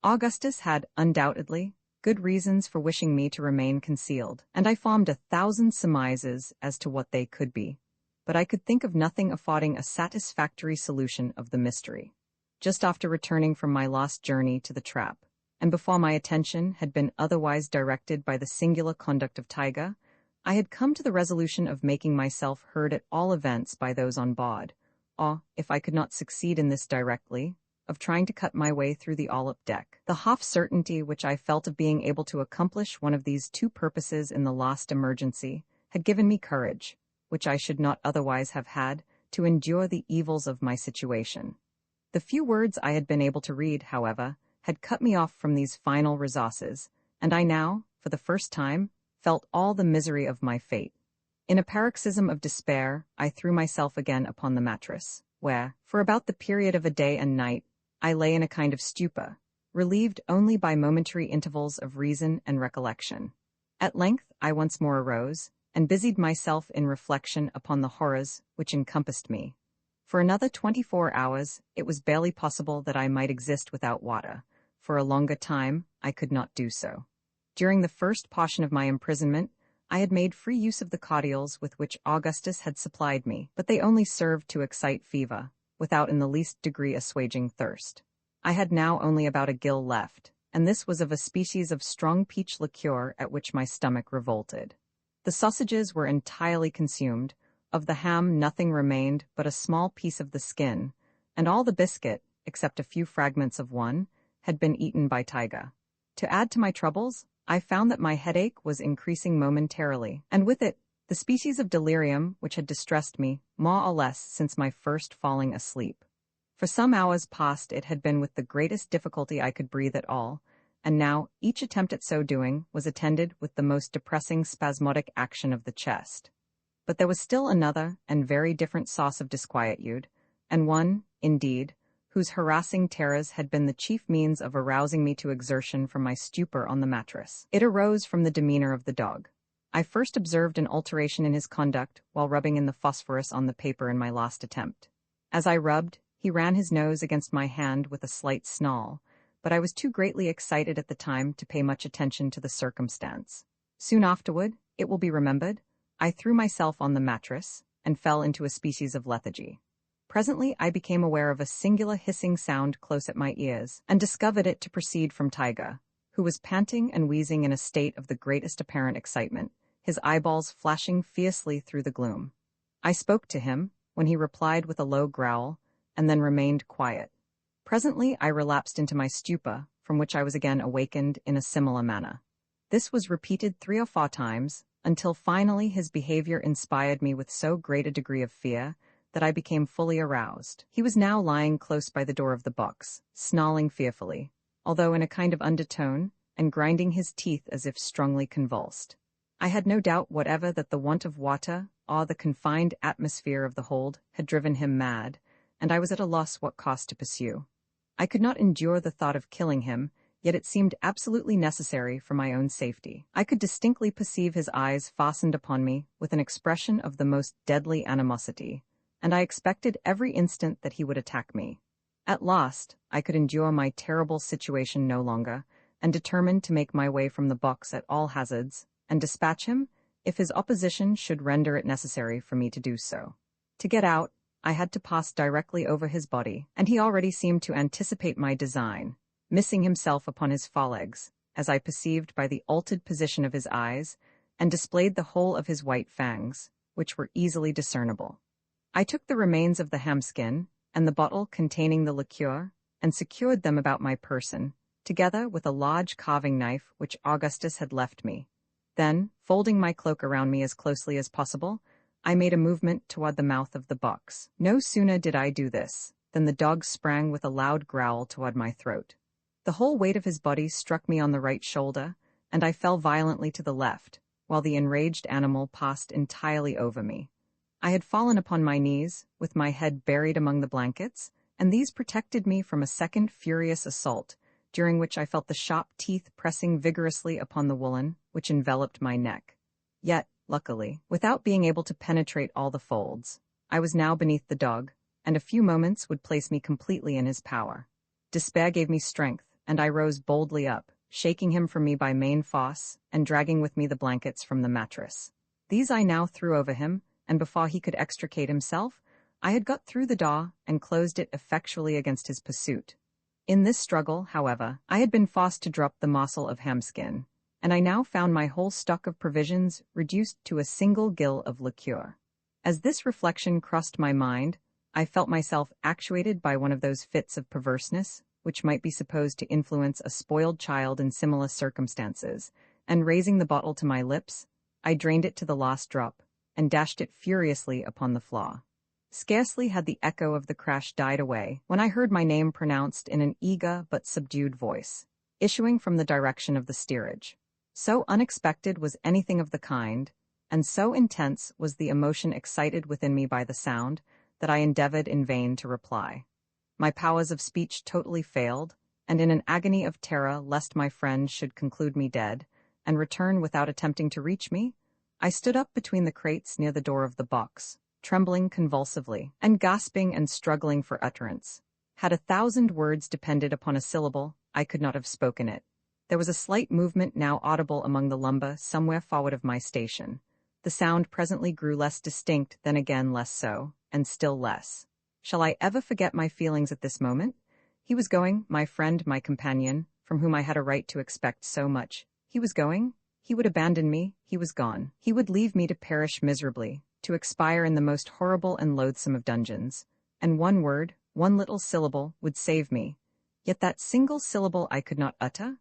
Augustus had, undoubtedly, good reasons for wishing me to remain concealed, and I formed 1,000 surmises as to what they could be, but I could think of nothing affording a satisfactory solution of the mystery. Just after returning from my lost journey to the trap, and before my attention had been otherwise directed by the singular conduct of Tiger, I had come to the resolution of making myself heard at all events by those on board, or, if I could not succeed in this directly, of trying to cut my way through the all-up deck. The half-certainty which I felt of being able to accomplish one of these two purposes in the last emergency had given me courage, which I should not otherwise have had, to endure the evils of my situation. The few words I had been able to read, however, had cut me off from these final resources, and I now, for the first time, felt all the misery of my fate. In a paroxysm of despair, I threw myself again upon the mattress, where, for about the period of a day and night, I lay in a kind of stupor, relieved only by momentary intervals of reason and recollection. At length I once more arose, and busied myself in reflection upon the horrors which encompassed me. For another 24 hours it was barely possible that I might exist without water. For a longer time I could not do so. During the first portion of my imprisonment, I had made free use of the cordials with which Augustus had supplied me, but they only served to excite fever, without in the least degree assuaging thirst. I had now only about a gill left, and this was of a species of strong peach liqueur at which my stomach revolted. The sausages were entirely consumed, of the ham nothing remained but a small piece of the skin, and all the biscuit, except a few fragments of one, had been eaten by Tiger. To add to my troubles, I found that my headache was increasing momentarily, and with it, the species of delirium which had distressed me, more or less since my first falling asleep. For some hours past it had been with the greatest difficulty I could breathe at all, and now each attempt at so doing was attended with the most depressing spasmodic action of the chest. But there was still another and very different source of disquietude, and one, indeed, whose harassing terrors had been the chief means of arousing me to exertion from my stupor on the mattress. It arose from the demeanor of the dog. I first observed an alteration in his conduct while rubbing in the phosphorus on the paper in my last attempt. As I rubbed, he ran his nose against my hand with a slight snarl, but I was too greatly excited at the time to pay much attention to the circumstance. Soon afterward, it will be remembered, I threw myself on the mattress and fell into a species of lethargy. Presently I became aware of a singular hissing sound close at my ears, and discovered it to proceed from Tiger, who was panting and wheezing in a state of the greatest apparent excitement, his eyeballs flashing fiercely through the gloom. I spoke to him, when he replied with a low growl, and then remained quiet. Presently I relapsed into my stupor, from which I was again awakened in a similar manner. This was repeated 3 or 4 times, until finally his behavior inspired me with so great a degree of fear that I became fully aroused. He was now lying close by the door of the box, snarling fearfully, although in a kind of undertone, and grinding his teeth as if strongly convulsed. I had no doubt whatever that the want of water, or the confined atmosphere of the hold, had driven him mad, and I was at a loss what course to pursue. I could not endure the thought of killing him, yet it seemed absolutely necessary for my own safety. I could distinctly perceive his eyes fastened upon me with an expression of the most deadly animosity, and I expected every instant that he would attack me. At last, I could endure my terrible situation no longer, and determined to make my way from the box at all hazards, and dispatch him, if his opposition should render it necessary for me to do so. To get out, I had to pass directly over his body, and he already seemed to anticipate my design, missing himself upon his forelegs, as I perceived by the altered position of his eyes, and displayed the whole of his white fangs, which were easily discernible. I took the remains of the ham-skin, and the bottle containing the liqueur, and secured them about my person, together with a large carving knife which Augustus had left me. Then, folding my cloak around me as closely as possible, I made a movement toward the mouth of the box. No sooner did I do this, than the dog sprang with a loud growl toward my throat. The whole weight of his body struck me on the right shoulder, and I fell violently to the left, while the enraged animal passed entirely over me. I had fallen upon my knees, with my head buried among the blankets, and these protected me from a second furious assault, during which I felt the sharp teeth pressing vigorously upon the woolen, which enveloped my neck. Yet, luckily, without being able to penetrate all the folds, I was now beneath the dog, and a few moments would place me completely in his power. Despair gave me strength, and I rose boldly up, shaking him from me by main force, and dragging with me the blankets from the mattress. These I now threw over him, and before he could extricate himself, I had got through the door and closed it effectually against his pursuit. In this struggle, however, I had been forced to drop the morsel of hamskin, and I now found my whole stock of provisions reduced to a single gill of liqueur. As this reflection crossed my mind, I felt myself actuated by one of those fits of perverseness which might be supposed to influence a spoiled child in similar circumstances, and raising the bottle to my lips, I drained it to the last drop, and dashed it furiously upon the floor. Scarcely had the echo of the crash died away when I heard my name pronounced in an eager but subdued voice, issuing from the direction of the steerage. So unexpected was anything of the kind, and so intense was the emotion excited within me by the sound, that I endeavored in vain to reply. My powers of speech totally failed, and in an agony of terror lest my friend should conclude me dead, and return without attempting to reach me, I stood up between the crates near the door of the box, trembling convulsively, and gasping and struggling for utterance. Had 1,000 words depended upon a syllable, I could not have spoken it. There was a slight movement now audible among the lumber somewhere forward of my station. The sound presently grew less distinct, then again less so, and still less. Shall I ever forget my feelings at this moment? He was going, my friend, my companion, from whom I had a right to expect so much. He was going. He would abandon me. He was gone. He would leave me to perish miserably, to expire in the most horrible and loathsome of dungeons. And one word, one little syllable, would save me. Yet that single syllable I could not utter.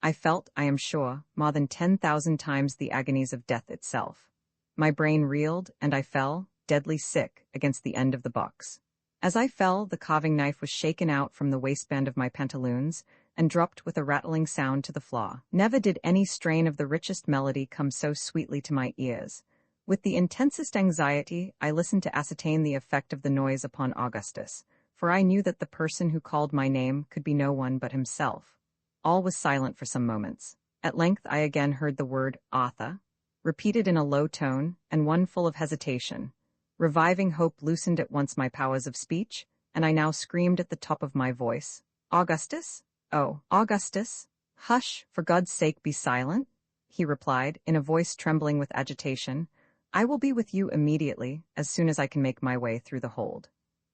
I felt, I am sure, more than 10,000 times the agonies of death itself. My brain reeled, and I fell, deadly sick, against the end of the box. As I fell, the carving knife was shaken out from the waistband of my pantaloons and dropped with a rattling sound to the floor. Never did any strain of the richest melody come so sweetly to my ears. With the intensest anxiety, I listened to ascertain the effect of the noise upon Augustus, for I knew that the person who called my name could be no one but himself. All was silent for some moments. At length I again heard the word Arthur, repeated in a low tone, and one full of hesitation. Reviving hope loosened at once my powers of speech, and I now screamed at the top of my voice, "Augustus? Oh, Augustus! Hush, for God's sake be silent," he replied, in a voice trembling with agitation. "I will be with you immediately, as soon as I can make my way through the hold."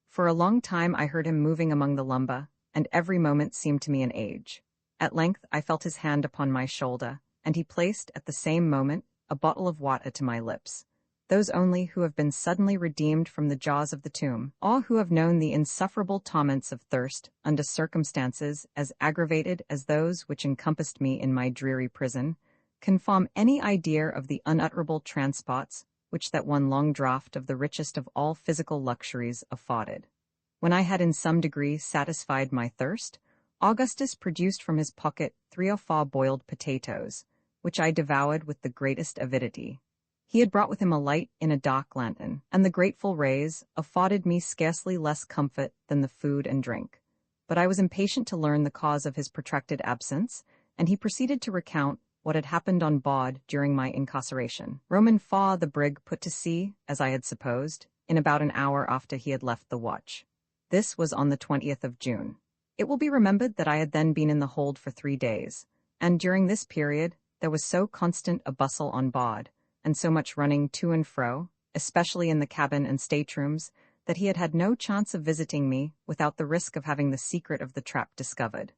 For a long time I heard him moving among the lumber, and every moment seemed to me an age. At length I felt his hand upon my shoulder, and he placed, at the same moment, a bottle of water to my lips. Those only who have been suddenly redeemed from the jaws of the tomb, or who have known the insufferable torments of thirst under circumstances as aggravated as those which encompassed me in my dreary prison, can form any idea of the unutterable transports which that one long draught of the richest of all physical luxuries afforded. When I had in some degree satisfied my thirst, Augustus produced from his pocket 3 or 4 boiled potatoes, which I devoured with the greatest avidity. He had brought with him a light in a dark lantern, and the grateful rays afforded me scarcely less comfort than the food and drink. But I was impatient to learn the cause of his protracted absence, and he proceeded to recount what had happened on board during my incarceration. Roman 4, the brig, put to sea, as I had supposed, in about an hour after he had left the watch. This was on the 20th of June. It will be remembered that I had then been in the hold for 3 days, and during this period there was so constant a bustle on board, and so much running to and fro, especially in the cabin and staterooms, that he had had no chance of visiting me without the risk of having the secret of the trap discovered.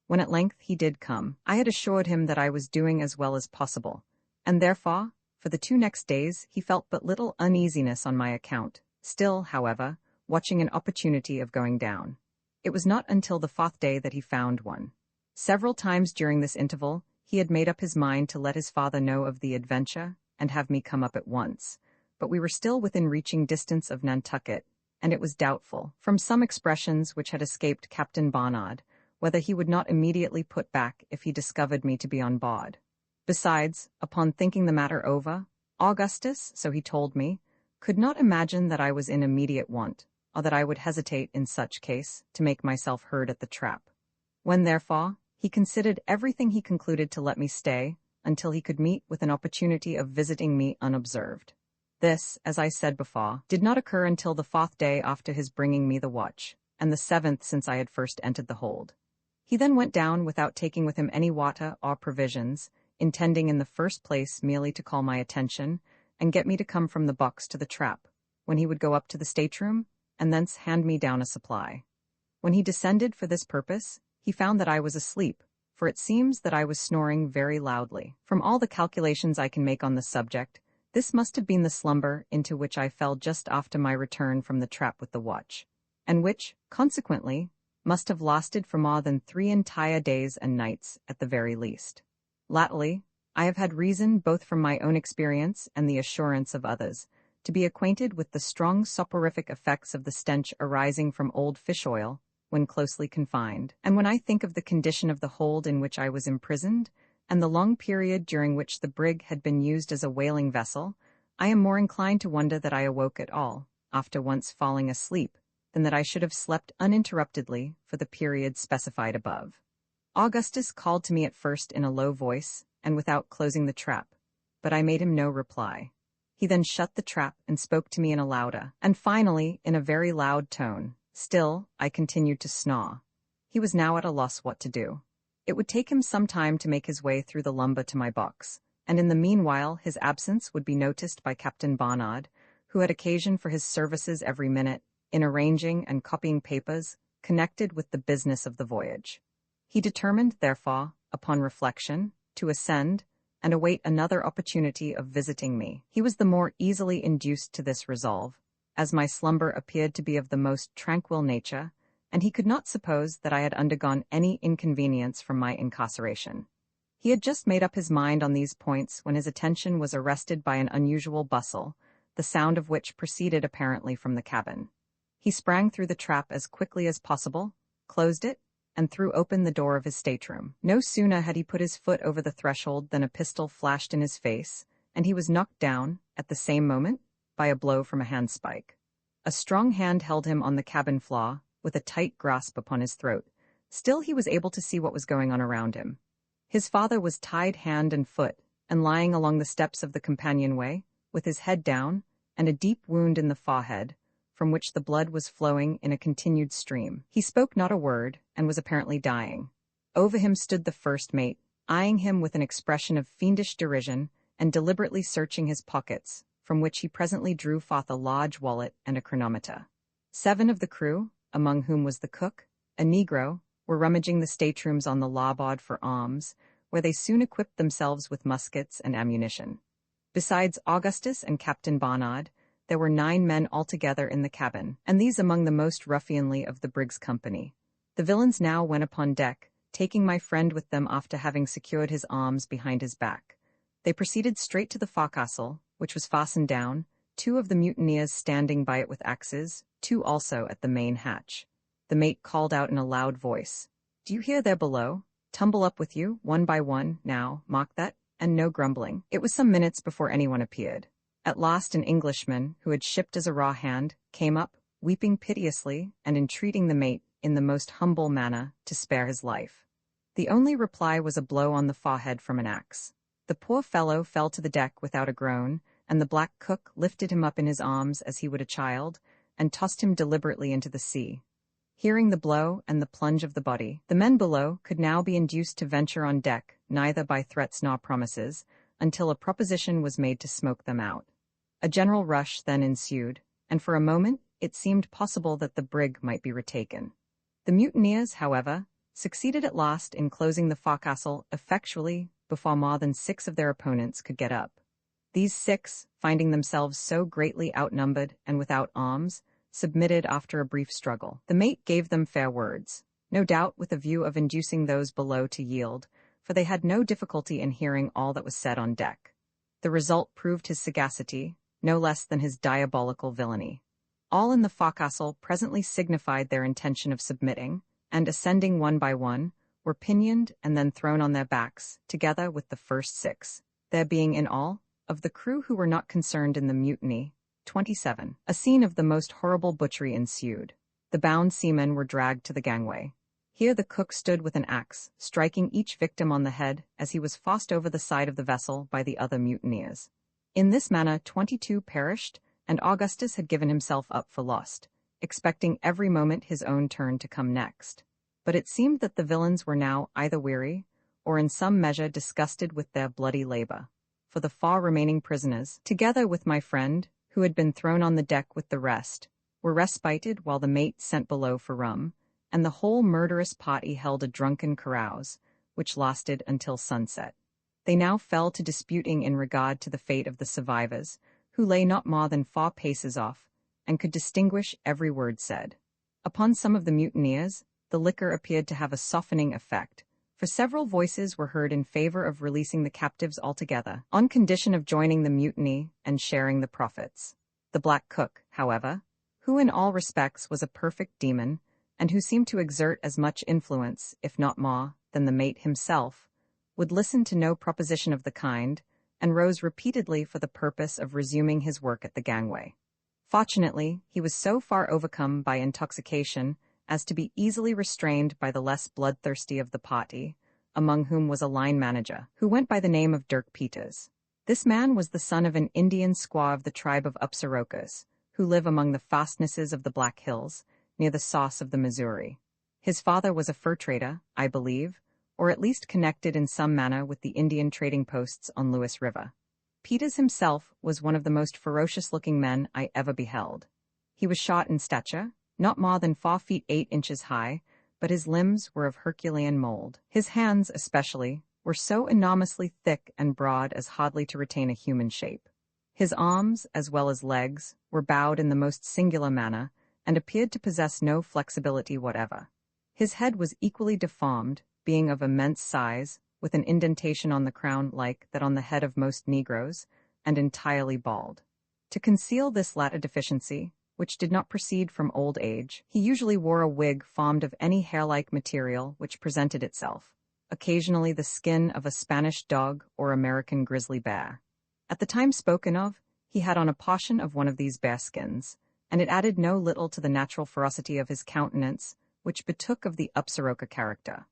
When at length he did come, I had assured him that I was doing as well as possible, and therefore, for the 2 next days, he felt but little uneasiness on my account, still, however, watching an opportunity of going down. It was not until the 4th day that he found one. Several times during this interval, he had made up his mind to let his father know of the adventure, and have me come up at once, but we were still within reaching distance of Nantucket, and it was doubtful, from some expressions which had escaped Captain Barnard, whether he would not immediately put back if he discovered me to be on board. Besides, upon thinking the matter over, Augustus, so he told me, could not imagine that I was in immediate want, or that I would hesitate in such case to make myself heard at the trap. When, therefore, he considered everything, he concluded to let me stay until he could meet with an opportunity of visiting me unobserved. This, as I said before, did not occur until the 4th day after his bringing me the watch, and the 7th since I had first entered the hold. He then went down without taking with him any water or provisions, intending in the first place merely to call my attention and get me to come from the box to the trap, when he would go up to the stateroom and thence hand me down a supply. When he descended for this purpose, he found that I was asleep, for it seems that I was snoring very loudly. From all the calculations I can make on the subject, this must have been the slumber into which I fell just after my return from the trap with the watch, and which, consequently, must have lasted for more than 3 entire days and nights at the very least. Latterly, I have had reason, both from my own experience and the assurance of others, to be acquainted with the strong soporific effects of the stench arising from old fish oil when closely confined, and when I think of the condition of the hold in which I was imprisoned, and the long period during which the brig had been used as a whaling vessel, I am more inclined to wonder that I awoke at all, after once falling asleep, than that I should have slept uninterruptedly for the period specified above. Augustus called to me at first in a low voice, and without closing the trap, but I made him no reply. He then shut the trap and spoke to me in a louder, and finally in a very loud tone. Still, I continued to snore. He was now at a loss what to do. It would take him some time to make his way through the lumber to my box, and in the meanwhile his absence would be noticed by Captain Barnard, who had occasion for his services every minute in arranging and copying papers connected with the business of the voyage. He determined, therefore, upon reflection, to ascend and await another opportunity of visiting me. He was the more easily induced to this resolve, as my slumber appeared to be of the most tranquil nature, and he could not suppose that I had undergone any inconvenience from my incarceration. He had just made up his mind on these points when his attention was arrested by an unusual bustle, the sound of which proceeded apparently from the cabin. He sprang through the trap as quickly as possible, closed it, and threw open the door of his stateroom. No sooner had he put his foot over the threshold than a pistol flashed in his face, and he was knocked down, at the same moment, by a blow from a handspike. A strong hand held him on the cabin floor, with a tight grasp upon his throat. Still he was able to see what was going on around him. His father was tied hand and foot, and lying along the steps of the companionway, with his head down, and a deep wound in the forehead, from which the blood was flowing in a continued stream. He spoke not a word, and was apparently dying. Over him stood the first mate, eyeing him with an expression of fiendish derision, and deliberately searching his pockets, from which he presently drew forth a large wallet and a chronometer. 7 of the crew, among whom was the cook, a negro, were rummaging the staterooms on the larboard for arms, where they soon equipped themselves with muskets and ammunition. Besides Augustus and Captain Barnard, there were 9 men altogether in the cabin, and these among the most ruffianly of the brig's company. The villains now went upon deck, taking my friend with them after having secured his arms behind his back. They proceeded straight to the forecastle, which was fastened down, 2 of the mutineers standing by it with axes, 2 also at the main hatch. The mate called out in a loud voice, "Do you hear there below? Tumble up with you, one by one, now, mark that, and no grumbling." It was some minutes before anyone appeared. At last an Englishman, who had shipped as a raw hand, came up, weeping piteously, and entreating the mate, in the most humble manner, to spare his life. The only reply was a blow on the forehead from an axe. The poor fellow fell to the deck without a groan, and the black cook lifted him up in his arms as he would a child, and tossed him deliberately into the sea. Hearing the blow and the plunge of the body, the men below could now be induced to venture on deck, neither by threats nor promises, until a proposition was made to smoke them out. A general rush then ensued, and for a moment it seemed possible that the brig might be retaken. The mutineers, however, succeeded at last in closing the forecastle effectually before more than 6 of their opponents could get up. These 6, finding themselves so greatly outnumbered and without arms, submitted after a brief struggle. The mate gave them fair words, no doubt with a view of inducing those below to yield, for they had no difficulty in hearing all that was said on deck. The result proved his sagacity, no less than his diabolical villainy. All in the forecastle presently signified their intention of submitting, and ascending one by one, were pinioned and then thrown on their backs, together with the first 6, there being in all, of the crew who were not concerned in the mutiny, 27. A scene of the most horrible butchery ensued. The bound seamen were dragged to the gangway. Here the cook stood with an axe, striking each victim on the head as he was forced over the side of the vessel by the other mutineers. In this manner 22 perished, and Augustus had given himself up for lost, expecting every moment his own turn to come next. But it seemed that the villains were now either weary, or in some measure disgusted with their bloody labor. For the 4 remaining prisoners, together with my friend, who had been thrown on the deck with the rest, were respited while the mate sent below for rum, and the whole murderous party held a drunken carouse, which lasted until sunset. They now fell to disputing in regard to the fate of the survivors, who lay not more than 4 paces off, and could distinguish every word said. Upon some of the mutineers, the liquor appeared to have a softening effect, for several voices were heard in favor of releasing the captives altogether, on condition of joining the mutiny and sharing the profits. The black cook, however, who in all respects was a perfect demon, and who seemed to exert as much influence, if not more, than the mate himself, would listen to no proposition of the kind, and rose repeatedly for the purpose of resuming his work at the gangway. Fortunately, he was so far overcome by intoxication as to be easily restrained by the less bloodthirsty of the party, among whom was a line manager, who went by the name of Dirk Peters. This man was the son of an Indian squaw of the tribe of Upsarokas, who live among the fastnesses of the Black Hills, near the source of the Missouri. His father was a fur trader, I believe, or at least connected in some manner with the Indian trading posts on Lewis River. Peters himself was one of the most ferocious-looking men I ever beheld. He was short in stature, not more than 4 feet 8 inches high, but his limbs were of Herculean mold. His hands, especially, were so enormously thick and broad as hardly to retain a human shape. His arms, as well as legs, were bowed in the most singular manner, and appeared to possess no flexibility whatever. His head was equally deformed, being of immense size, with an indentation on the crown like that on the head of most Negroes, and entirely bald. To conceal this latter deficiency, which did not proceed from old age, he usually wore a wig formed of any hair-like material which presented itself, occasionally the skin of a Spanish dog or American grizzly bear. At the time spoken of, he had on a portion of one of these bearskins, and it added no little to the natural ferocity of his countenance, which betook of the Upsaroka character.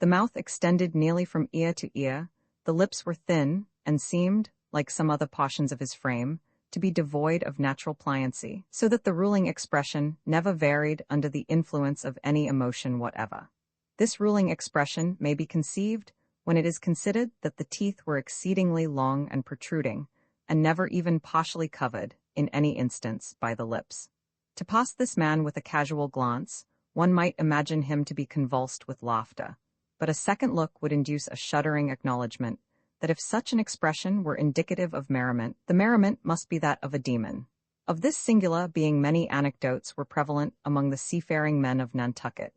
The mouth extended nearly from ear to ear, the lips were thin, and seemed, like some other portions of his frame, to be devoid of natural pliancy, so that the ruling expression never varied under the influence of any emotion whatever. This ruling expression may be conceived when it is considered that the teeth were exceedingly long and protruding, and never even partially covered, in any instance, by the lips. To pass this man with a casual glance, one might imagine him to be convulsed with laughter, but a second look would induce a shuddering acknowledgment that if such an expression were indicative of merriment, the merriment must be that of a demon. Of this singular being many anecdotes were prevalent among the seafaring men of Nantucket.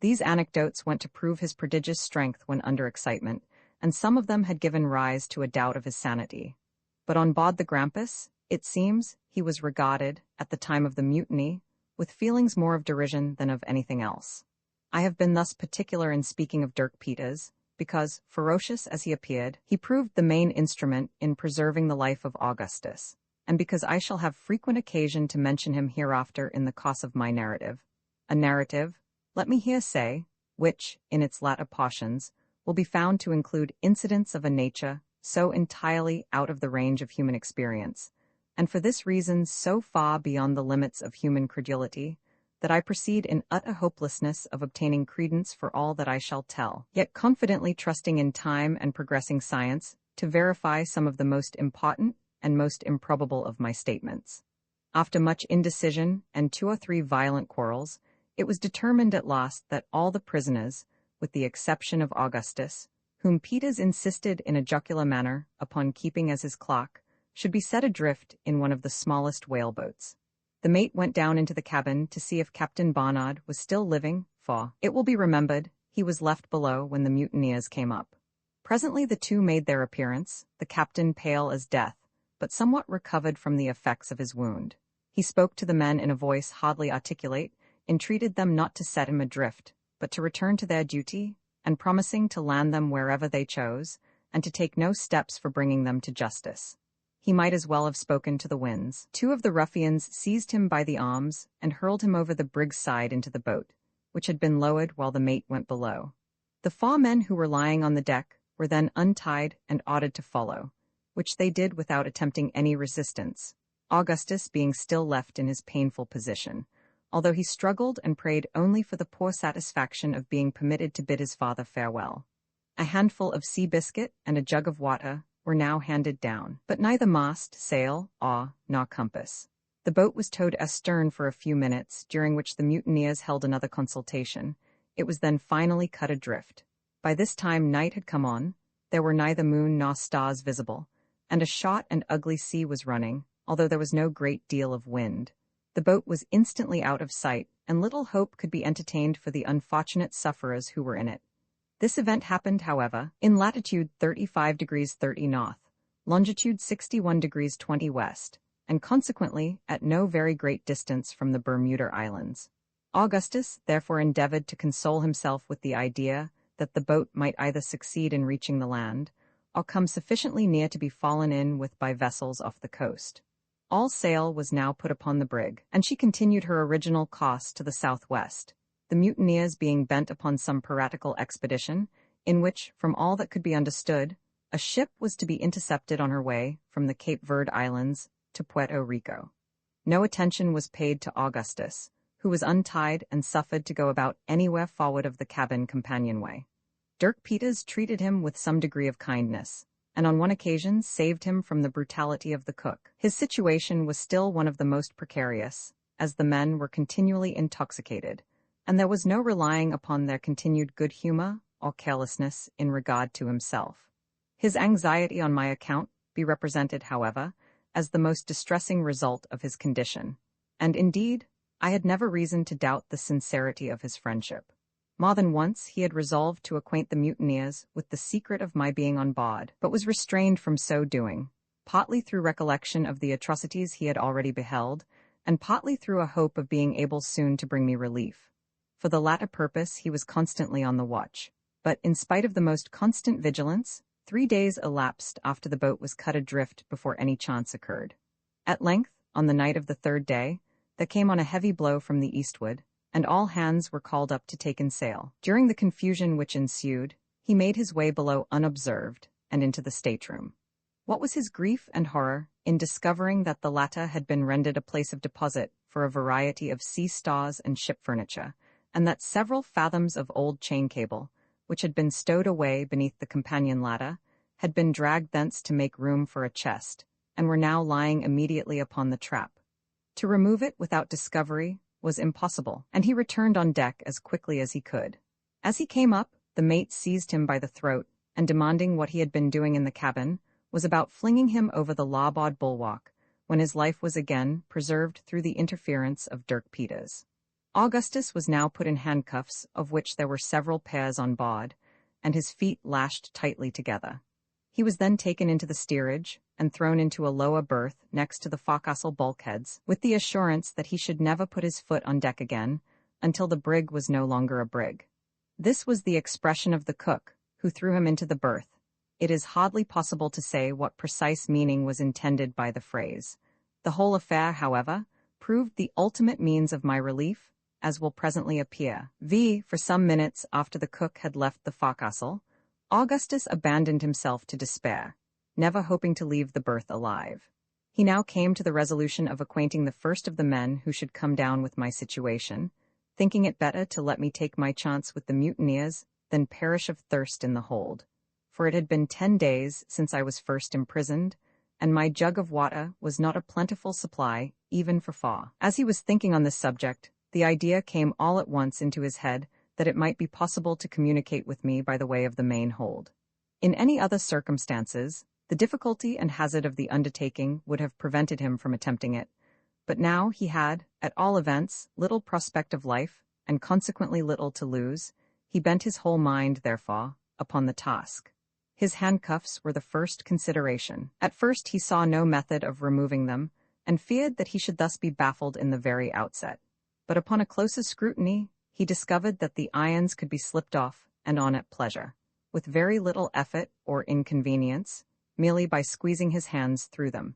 These anecdotes went to prove his prodigious strength when under excitement, and some of them had given rise to a doubt of his sanity. But on board the Grampus, it seems, he was regarded, at the time of the mutiny, with feelings more of derision than of anything else. I have been thus particular in speaking of Dirk Peters, because, ferocious as he appeared, he proved the main instrument in preserving the life of Augustus, and because I shall have frequent occasion to mention him hereafter in the course of my narrative, a narrative, let me here say, which, in its latter portions, will be found to include incidents of a nature so entirely out of the range of human experience, and for this reason so far beyond the limits of human credulity, that I proceed in utter hopelessness of obtaining credence for all that I shall tell, yet confidently trusting in time and progressing science to verify some of the most important and most improbable of my statements. After much indecision and 2 or 3 violent quarrels, it was determined at last that all the prisoners, with the exception of Augustus, whom Peters insisted in a jocular manner upon keeping as his clock, should be set adrift in one of the smallest whaleboats. The mate went down into the cabin to see if Captain Barnard was still living, for, it will be remembered, he was left below when the mutineers came up. Presently the 2 made their appearance, the captain pale as death, but somewhat recovered from the effects of his wound. He spoke to the men in a voice hardly articulate, entreated them not to set him adrift, but to return to their duty, and promising to land them wherever they chose, and to take no steps for bringing them to justice. He might as well have spoken to the winds. Two of the ruffians seized him by the arms and hurled him over the brig's side into the boat, which had been lowered while the mate went below. The 4 men who were lying on the deck were then untied and ordered to follow, which they did without attempting any resistance, Augustus being still left in his painful position, although he struggled and prayed only for the poor satisfaction of being permitted to bid his father farewell. A handful of sea biscuit and a jug of water were now handed down, but neither mast, sail, oar, nor compass. The boat was towed astern for a few minutes, during which the mutineers held another consultation. It was then finally cut adrift. By this time night had come on, there were neither moon nor stars visible, and a short and ugly sea was running, although there was no great deal of wind. The boat was instantly out of sight, and little hope could be entertained for the unfortunate sufferers who were in it. This event happened, however, in latitude 35 degrees 30 north, longitude 61 degrees 20 west, and consequently at no very great distance from the Bermuda Islands. Augustus therefore endeavored to console himself with the idea that the boat might either succeed in reaching the land, or come sufficiently near to be fallen in with by vessels off the coast. All sail was now put upon the brig, and she continued her original course to the southwest, the mutineers being bent upon some piratical expedition, in which, from all that could be understood, a ship was to be intercepted on her way from the Cape Verde Islands to Puerto Rico. No attention was paid to Augustus, who was untied and suffered to go about anywhere forward of the cabin companionway. Dirk Peters treated him with some degree of kindness, and on one occasion saved him from the brutality of the cook. His situation was still one of the most precarious, as the men were continually intoxicated, and there was no relying upon their continued good humor or carelessness in regard to himself. His anxiety on my account be represented, however, as the most distressing result of his condition, and indeed, I had never reason to doubt the sincerity of his friendship. More than once he had resolved to acquaint the mutineers with the secret of my being on board, but was restrained from so doing, partly through recollection of the atrocities he had already beheld, and partly through a hope of being able soon to bring me relief. For the latter purpose he was constantly on the watch, but in spite of the most constant vigilance, 3 days elapsed after the boat was cut adrift before any chance occurred. At length, on the night of the 3rd day, there came on a heavy blow from the eastward, and all hands were called up to take in sail. During the confusion which ensued, he made his way below unobserved and into the stateroom. What was his grief and horror in discovering that the latter had been rendered a place of deposit for a variety of sea stores and ship furniture, and that several fathoms of old chain cable, which had been stowed away beneath the companion ladder, had been dragged thence to make room for a chest, and were now lying immediately upon the trap. To remove it without discovery was impossible, and he returned on deck as quickly as he could. As he came up, the mate seized him by the throat, and demanding what he had been doing in the cabin, was about flinging him over the larboard bulwark, when his life was again preserved through the interference of Dirk Peters. Augustus was now put in handcuffs, of which there were several pairs on board, and his feet lashed tightly together. He was then taken into the steerage and thrown into a lower berth next to the forecastle bulkheads, with the assurance that he should never put his foot on deck again until the brig was no longer a brig. This was the expression of the cook, who threw him into the berth. It is hardly possible to say what precise meaning was intended by the phrase. The whole affair, however, proved the ultimate means of my relief, as will presently appear. For some minutes after the cook had left the forecastle, Augustus abandoned himself to despair, never hoping to leave the berth alive. He now came to the resolution of acquainting the first of the men who should come down with my situation, thinking it better to let me take my chance with the mutineers than perish of thirst in the hold. For it had been 10 days since I was first imprisoned, and my jug of water was not a plentiful supply, even for thaw. As he was thinking on this subject, the idea came all at once into his head that it might be possible to communicate with me by the way of the main hold. In any other circumstances, the difficulty and hazard of the undertaking would have prevented him from attempting it, but now he had, at all events, little prospect of life, and consequently little to lose. He bent his whole mind, therefore, upon the task. His handcuffs were the first consideration. At first he saw no method of removing them, and feared that he should thus be baffled in the very outset. But upon a closer scrutiny, he discovered that the irons could be slipped off and on at pleasure, with very little effort or inconvenience, merely by squeezing his hands through them.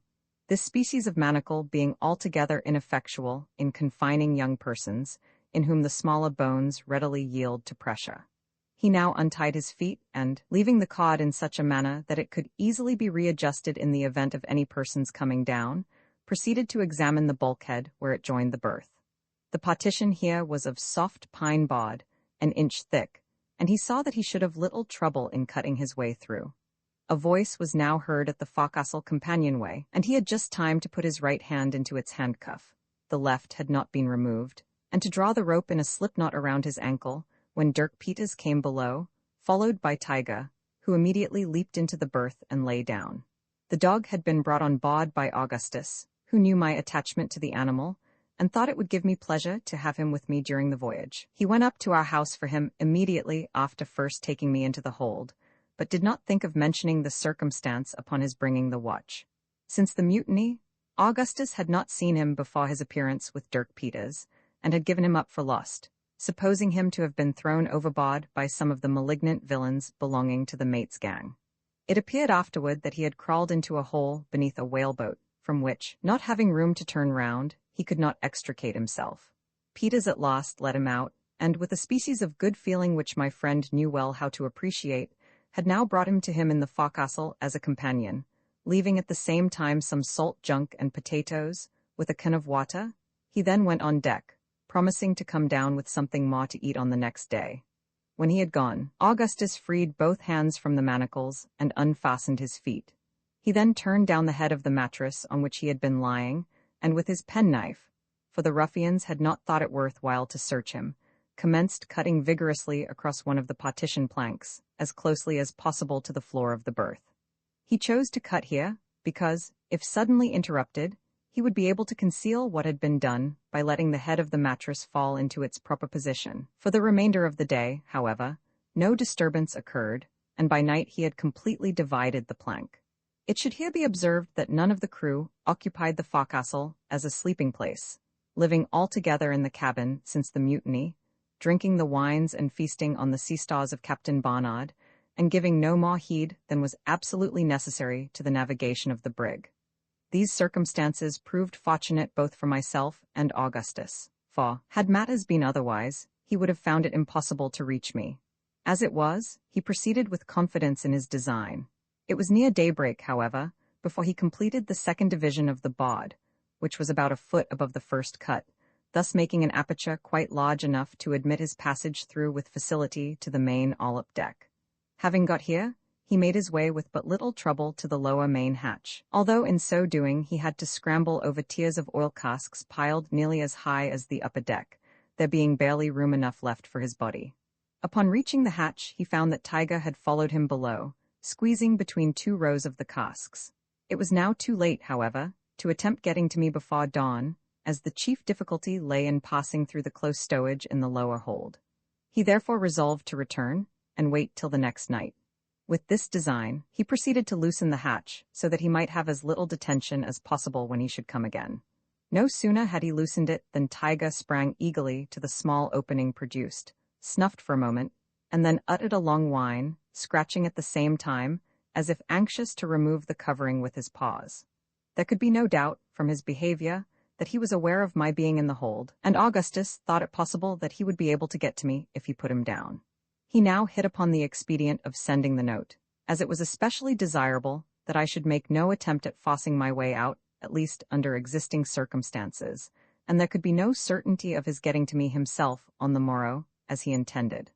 This species of manacle being altogether ineffectual in confining young persons, in whom the smaller bones readily yield to pressure. He now untied his feet and, leaving the cod in such a manner that it could easily be readjusted in the event of any person's coming down, proceeded to examine the bulkhead where it joined the berth. The partition here was of soft pine board, an inch thick, and he saw that he should have little trouble in cutting his way through. A voice was now heard at the forecastle companionway, and he had just time to put his right hand into its handcuff. The left had not been removed, and to draw the rope in a slipknot around his ankle, when Dirk Peters came below, followed by Tiger, who immediately leaped into the berth and lay down. The dog had been brought on board by Augustus, who knew my attachment to the animal, and thought it would give me pleasure to have him with me during the voyage. He went up to our house for him immediately after first taking me into the hold, but did not think of mentioning the circumstance upon his bringing the watch. Since the mutiny, Augustus had not seen him before his appearance with Dirk Peters, and had given him up for lost, supposing him to have been thrown overboard by some of the malignant villains belonging to the mate's gang. It appeared afterward that he had crawled into a hole beneath a whaleboat, from which, not having room to turn round, he could not extricate himself. Peters at last let him out, and with a species of good feeling which my friend knew well how to appreciate, had now brought him to him in the forecastle as a companion, leaving at the same time some salt junk and potatoes, with a can of water. He then went on deck, promising to come down with something more to eat on the next day. When he had gone, Augustus freed both hands from the manacles and unfastened his feet. He then turned down the head of the mattress on which he had been lying, and with his penknife, for the ruffians had not thought it worth while to search him, commenced cutting vigorously across one of the partition planks, as closely as possible to the floor of the berth. He chose to cut here, because, if suddenly interrupted, he would be able to conceal what had been done by letting the head of the mattress fall into its proper position. For the remainder of the day, however, no disturbance occurred, and by night he had completely divided the plank. It should here be observed that none of the crew occupied the forecastle as a sleeping place, living altogether in the cabin since the mutiny, drinking the wines and feasting on the sea stores of Captain Barnard, and giving no more heed than was absolutely necessary to the navigation of the brig. These circumstances proved fortunate both for myself and Augustus, for, had matters been otherwise, he would have found it impossible to reach me. As it was, he proceeded with confidence in his design. It was near daybreak, however, before he completed the second division of the bod, which was about a foot above the first cut, thus making an aperture quite large enough to admit his passage through with facility to the main allop deck. Having got here, he made his way with but little trouble to the lower main hatch, although in so doing he had to scramble over tiers of oil casks piled nearly as high as the upper deck, there being barely room enough left for his body. Upon reaching the hatch, he found that Tiger had followed him below, squeezing between two rows of the casks. It was now too late, however, to attempt getting to me before dawn, as the chief difficulty lay in passing through the close stowage in the lower hold. He therefore resolved to return, and wait till the next night. With this design, he proceeded to loosen the hatch, so that he might have as little detention as possible when he should come again. No sooner had he loosened it than Tiger sprang eagerly to the small opening produced, snuffed for a moment, and then uttered a long whine, scratching at the same time, as if anxious to remove the covering with his paws. There could be no doubt, from his behavior, that he was aware of my being in the hold, and Augustus thought it possible that he would be able to get to me if he put him down. He now hit upon the expedient of sending the note, as it was especially desirable that I should make no attempt at forcing my way out, at least under existing circumstances, and there could be no certainty of his getting to me himself on the morrow, as he intended.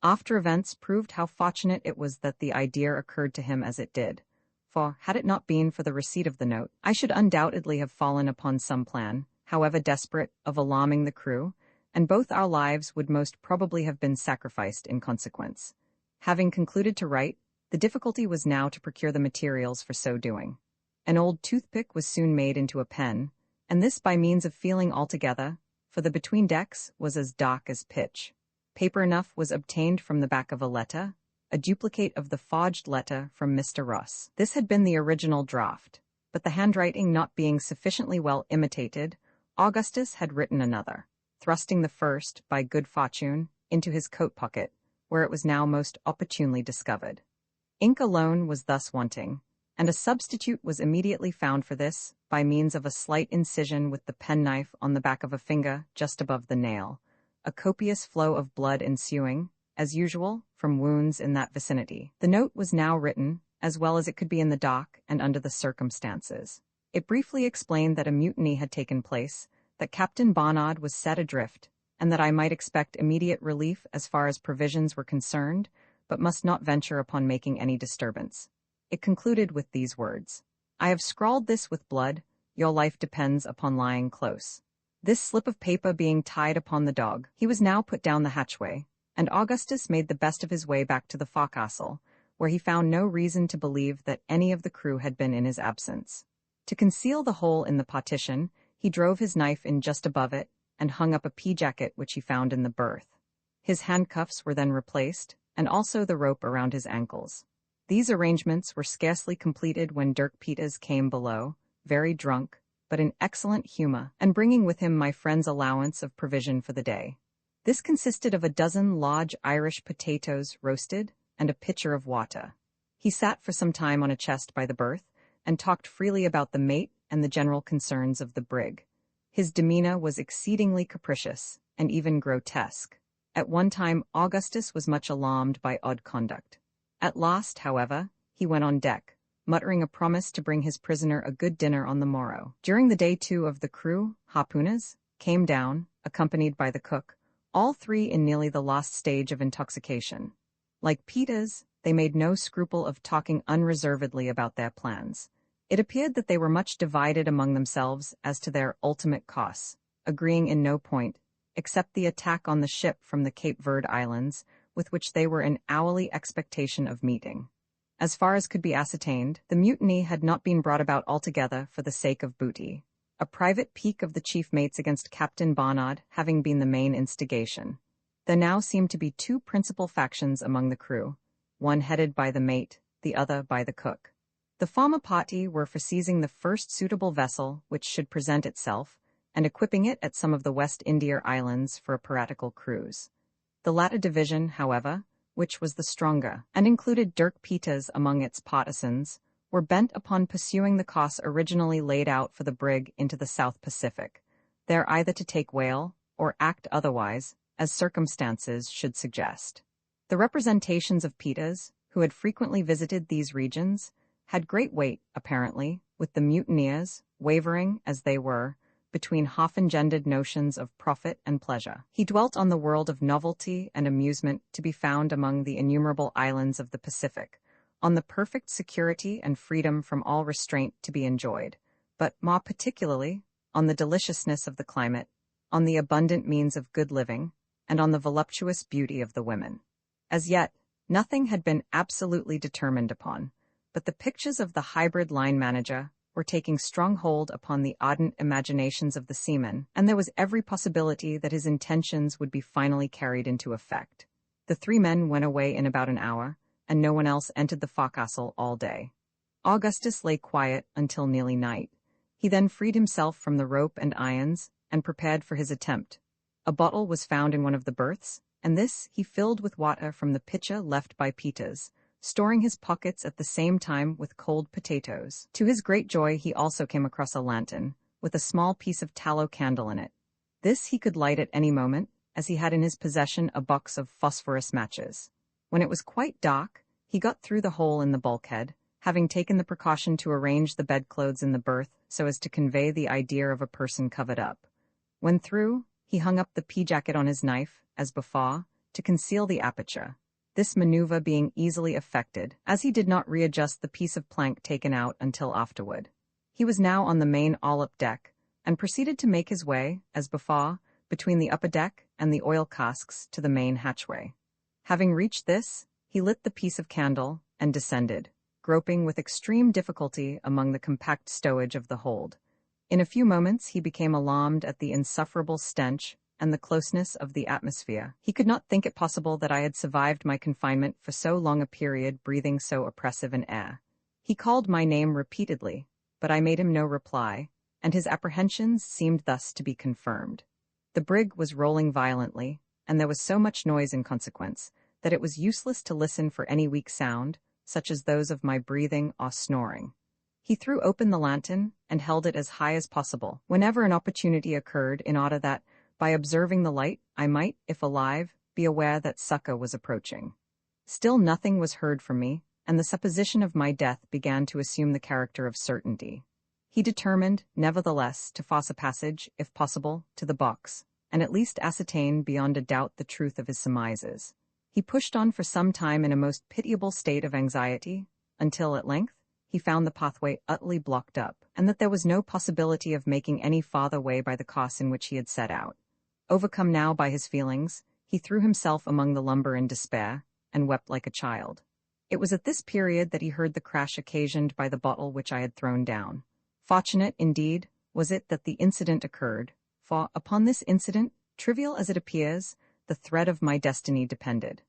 After events proved how fortunate it was that the idea occurred to him as it did, for, had it not been for the receipt of the note, I should undoubtedly have fallen upon some plan, however desperate, of alarming the crew, and both our lives would most probably have been sacrificed in consequence. Having concluded to write, the difficulty was now to procure the materials for so doing. An old toothpick was soon made into a pen, and this by means of feeling altogether, for the between decks was as dark as pitch. Paper enough was obtained from the back of a letter, a duplicate of the forged letter from Mr. Ross. This had been the original draft, but the handwriting not being sufficiently well imitated, Augustus had written another, thrusting the first, by good fortune, into his coat pocket, where it was now most opportunely discovered. Ink alone was thus wanting, and a substitute was immediately found for this by means of a slight incision with the penknife on the back of a finger just above the nail, a copious flow of blood ensuing, as usual, from wounds in that vicinity. The note was now written, as well as it could be in the dock and under the circumstances. It briefly explained that a mutiny had taken place, that Captain Barnard was set adrift, and that I might expect immediate relief as far as provisions were concerned, but must not venture upon making any disturbance. It concluded with these words: "I have scrawled this with blood, your life depends upon lying close." This slip of paper being tied upon the dog, he was now put down the hatchway, and Augustus made the best of his way back to the forecastle, where he found no reason to believe that any of the crew had been in his absence. To conceal the hole in the partition, he drove his knife in just above it and hung up a pea-jacket which he found in the berth. His handcuffs were then replaced, and also the rope around his ankles. These arrangements were scarcely completed when Dirk Peters came below, very drunk, but in excellent humor, and bringing with him my friend's allowance of provision for the day. This consisted of a dozen large Irish potatoes roasted and a pitcher of water. He sat for some time on a chest by the berth, and talked freely about the mate and the general concerns of the brig. His demeanor was exceedingly capricious, and even grotesque. At one time Augustus was much alarmed by odd conduct. At last, however, he went on deck, muttering a promise to bring his prisoner a good dinner on the morrow. During the day 2 of the crew, harpooners, came down, accompanied by the cook, all 3 in nearly the last stage of intoxication. Like Peters, they made no scruple of talking unreservedly about their plans. It appeared that they were much divided among themselves as to their ultimate course, agreeing in no point, except the attack on the ship from the Cape Verde Islands, with which they were in hourly expectation of meeting. As far as could be ascertained, the mutiny had not been brought about altogether for the sake of booty, a private pique of the chief mates against Captain Barnard having been the main instigation. There now seemed to be 2 principal factions among the crew, one headed by the mate, the other by the cook. The former party were for seizing the first suitable vessel which should present itself, and equipping it at some of the West India islands for a piratical cruise. The latter division, however, which was the stronger, and included Dirk Peters among its partisans, were bent upon pursuing the course originally laid out for the brig into the South Pacific, there either to take whale, or act otherwise, as circumstances should suggest. The representations of Peters, who had frequently visited these regions, had great weight, apparently, with the mutineers, wavering, as they were, between half-engendered notions of profit and pleasure. He dwelt on the world of novelty and amusement to be found among the innumerable islands of the Pacific, on the perfect security and freedom from all restraint to be enjoyed, but more particularly on the deliciousness of the climate, on the abundant means of good living, and on the voluptuous beauty of the women. As yet, nothing had been absolutely determined upon, but the pictures of the hybrid line manager were taking strong hold upon the ardent imaginations of the seamen, and there was every possibility that his intentions would be finally carried into effect. The 3 men went away in about an hour, and no one else entered the forecastle all day. Augustus lay quiet until nearly night. He then freed himself from the rope and irons, and prepared for his attempt. A bottle was found in one of the berths, and this he filled with water from the pitcher left by Peters, storing his pockets at the same time with cold potatoes. To his great joy he also came across a lantern, with a small piece of tallow candle in it. This he could light at any moment, as he had in his possession a box of phosphorus matches. When it was quite dark, he got through the hole in the bulkhead, having taken the precaution to arrange the bedclothes in the berth so as to convey the idea of a person covered up. When through, he hung up the pea-jacket on his knife, as before, to conceal the aperture, this maneuver being easily effected, as he did not readjust the piece of plank taken out until afterward. He was now on the main all-up deck, and proceeded to make his way, as before, between the upper deck and the oil casks to the main hatchway. Having reached this, he lit the piece of candle and descended, groping with extreme difficulty among the compact stowage of the hold. In a few moments he became alarmed at the insufferable stench and the closeness of the atmosphere. He could not think it possible that I had survived my confinement for so long a period breathing so oppressive an air. He called my name repeatedly, but I made him no reply, and his apprehensions seemed thus to be confirmed. The brig was rolling violently, and there was so much noise in consequence, that it was useless to listen for any weak sound, such as those of my breathing or snoring. He threw open the lantern and held it as high as possible whenever an opportunity occurred, in order that, by observing the light, I might, if alive, be aware that succor was approaching. Still nothing was heard from me, and the supposition of my death began to assume the character of certainty. He determined, nevertheless, to force a passage, if possible, to the box, and at least ascertain beyond a doubt the truth of his surmises. He pushed on for some time in a most pitiable state of anxiety, until, at length, he found the pathway utterly blocked up, and that there was no possibility of making any farther way by the course in which he had set out. Overcome now by his feelings, he threw himself among the lumber in despair, and wept like a child. It was at this period that he heard the crash occasioned by the bottle which I had thrown down. Fortunate, indeed, was it that the incident occurred, for upon this incident, trivial as it appears, the thread of my destiny depended.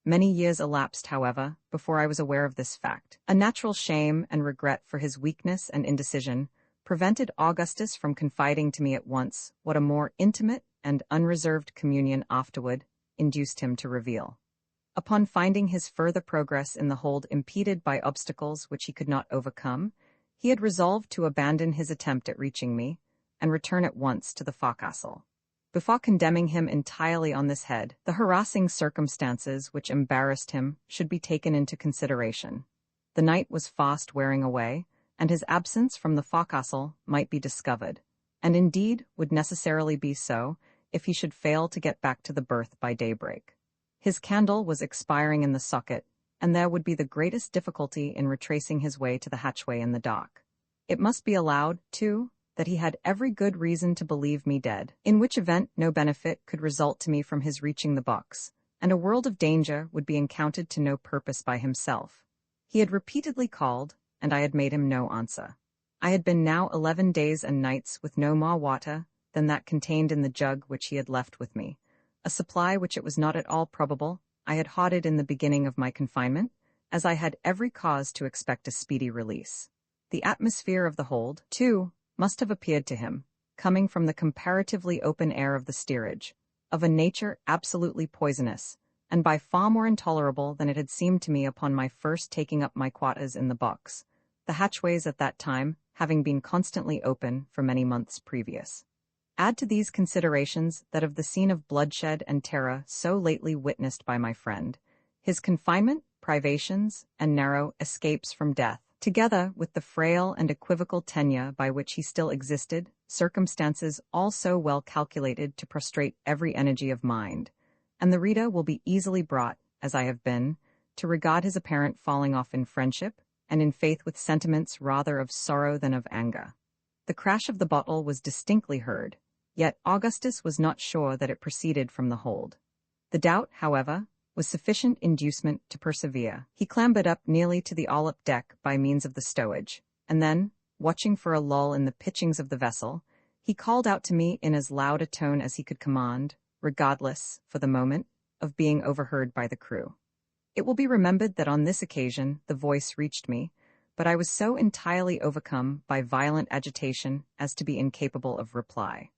Many years elapsed, however, before I was aware of this fact. A natural shame and regret for his weakness and indecision prevented Augustus from confiding to me at once what a more intimate and unreserved communion afterward induced him to reveal. Upon finding his further progress in the hold impeded by obstacles which he could not overcome, he had resolved to abandon his attempt at reaching me, and return at once to the forecastle. Before condemning him entirely on this head, the harassing circumstances which embarrassed him should be taken into consideration. The night was fast wearing away, and his absence from the forecastle might be discovered, and indeed would necessarily be so, if he should fail to get back to the berth by daybreak. His candle was expiring in the socket, and there would be the greatest difficulty in retracing his way to the hatchway in the dock. It must be allowed, too, that he had every good reason to believe me dead, in which event no benefit could result to me from his reaching the box, and a world of danger would be encountered to no purpose by himself. He had repeatedly called, and I had made him no answer. I had been now 11 days and nights with no more water than that contained in the jug which he had left with me, a supply which it was not at all probable I had hoarded in the beginning of my confinement, as I had every cause to expect a speedy release. The atmosphere of the hold, too, must have appeared to him, coming from the comparatively open air of the steerage, of a nature absolutely poisonous, and by far more intolerable than it had seemed to me upon my first taking up my quarters in the box, the hatchways at that time having been constantly open for many months previous. Add to these considerations that of the scene of bloodshed and terror so lately witnessed by my friend, his confinement, privations, and narrow escapes from death, together with the frail and equivocal tenure by which he still existed, circumstances all so well calculated to prostrate every energy of mind, and the reader will be easily brought, as I have been, to regard his apparent falling off in friendship, and in faith with sentiments rather of sorrow than of anger. The crash of the bottle was distinctly heard, yet Augustus was not sure that it proceeded from the hold. The doubt, however, was sufficient inducement to persevere. He clambered up nearly to the all-up deck by means of the stowage, and then, watching for a lull in the pitchings of the vessel, he called out to me in as loud a tone as he could command, regardless, for the moment, of being overheard by the crew. It will be remembered that on this occasion the voice reached me, but I was so entirely overcome by violent agitation as to be incapable of reply.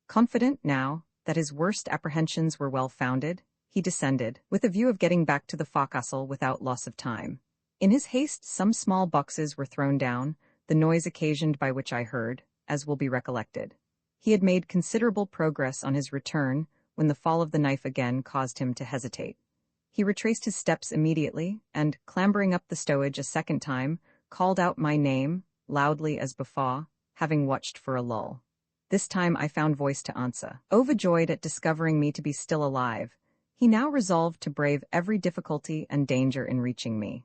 Confident now that his worst apprehensions were well founded, he descended, with a view of getting back to the forecastle without loss of time. In his haste some small boxes were thrown down, the noise occasioned by which I heard, as will be recollected. He had made considerable progress on his return, when the fall of the knife again caused him to hesitate. He retraced his steps immediately, and, clambering up the stowage a second time, called out my name, loudly as before, having watched for a lull. This time I found voice to answer. Overjoyed at discovering me to be still alive, he now resolved to brave every difficulty and danger in reaching me.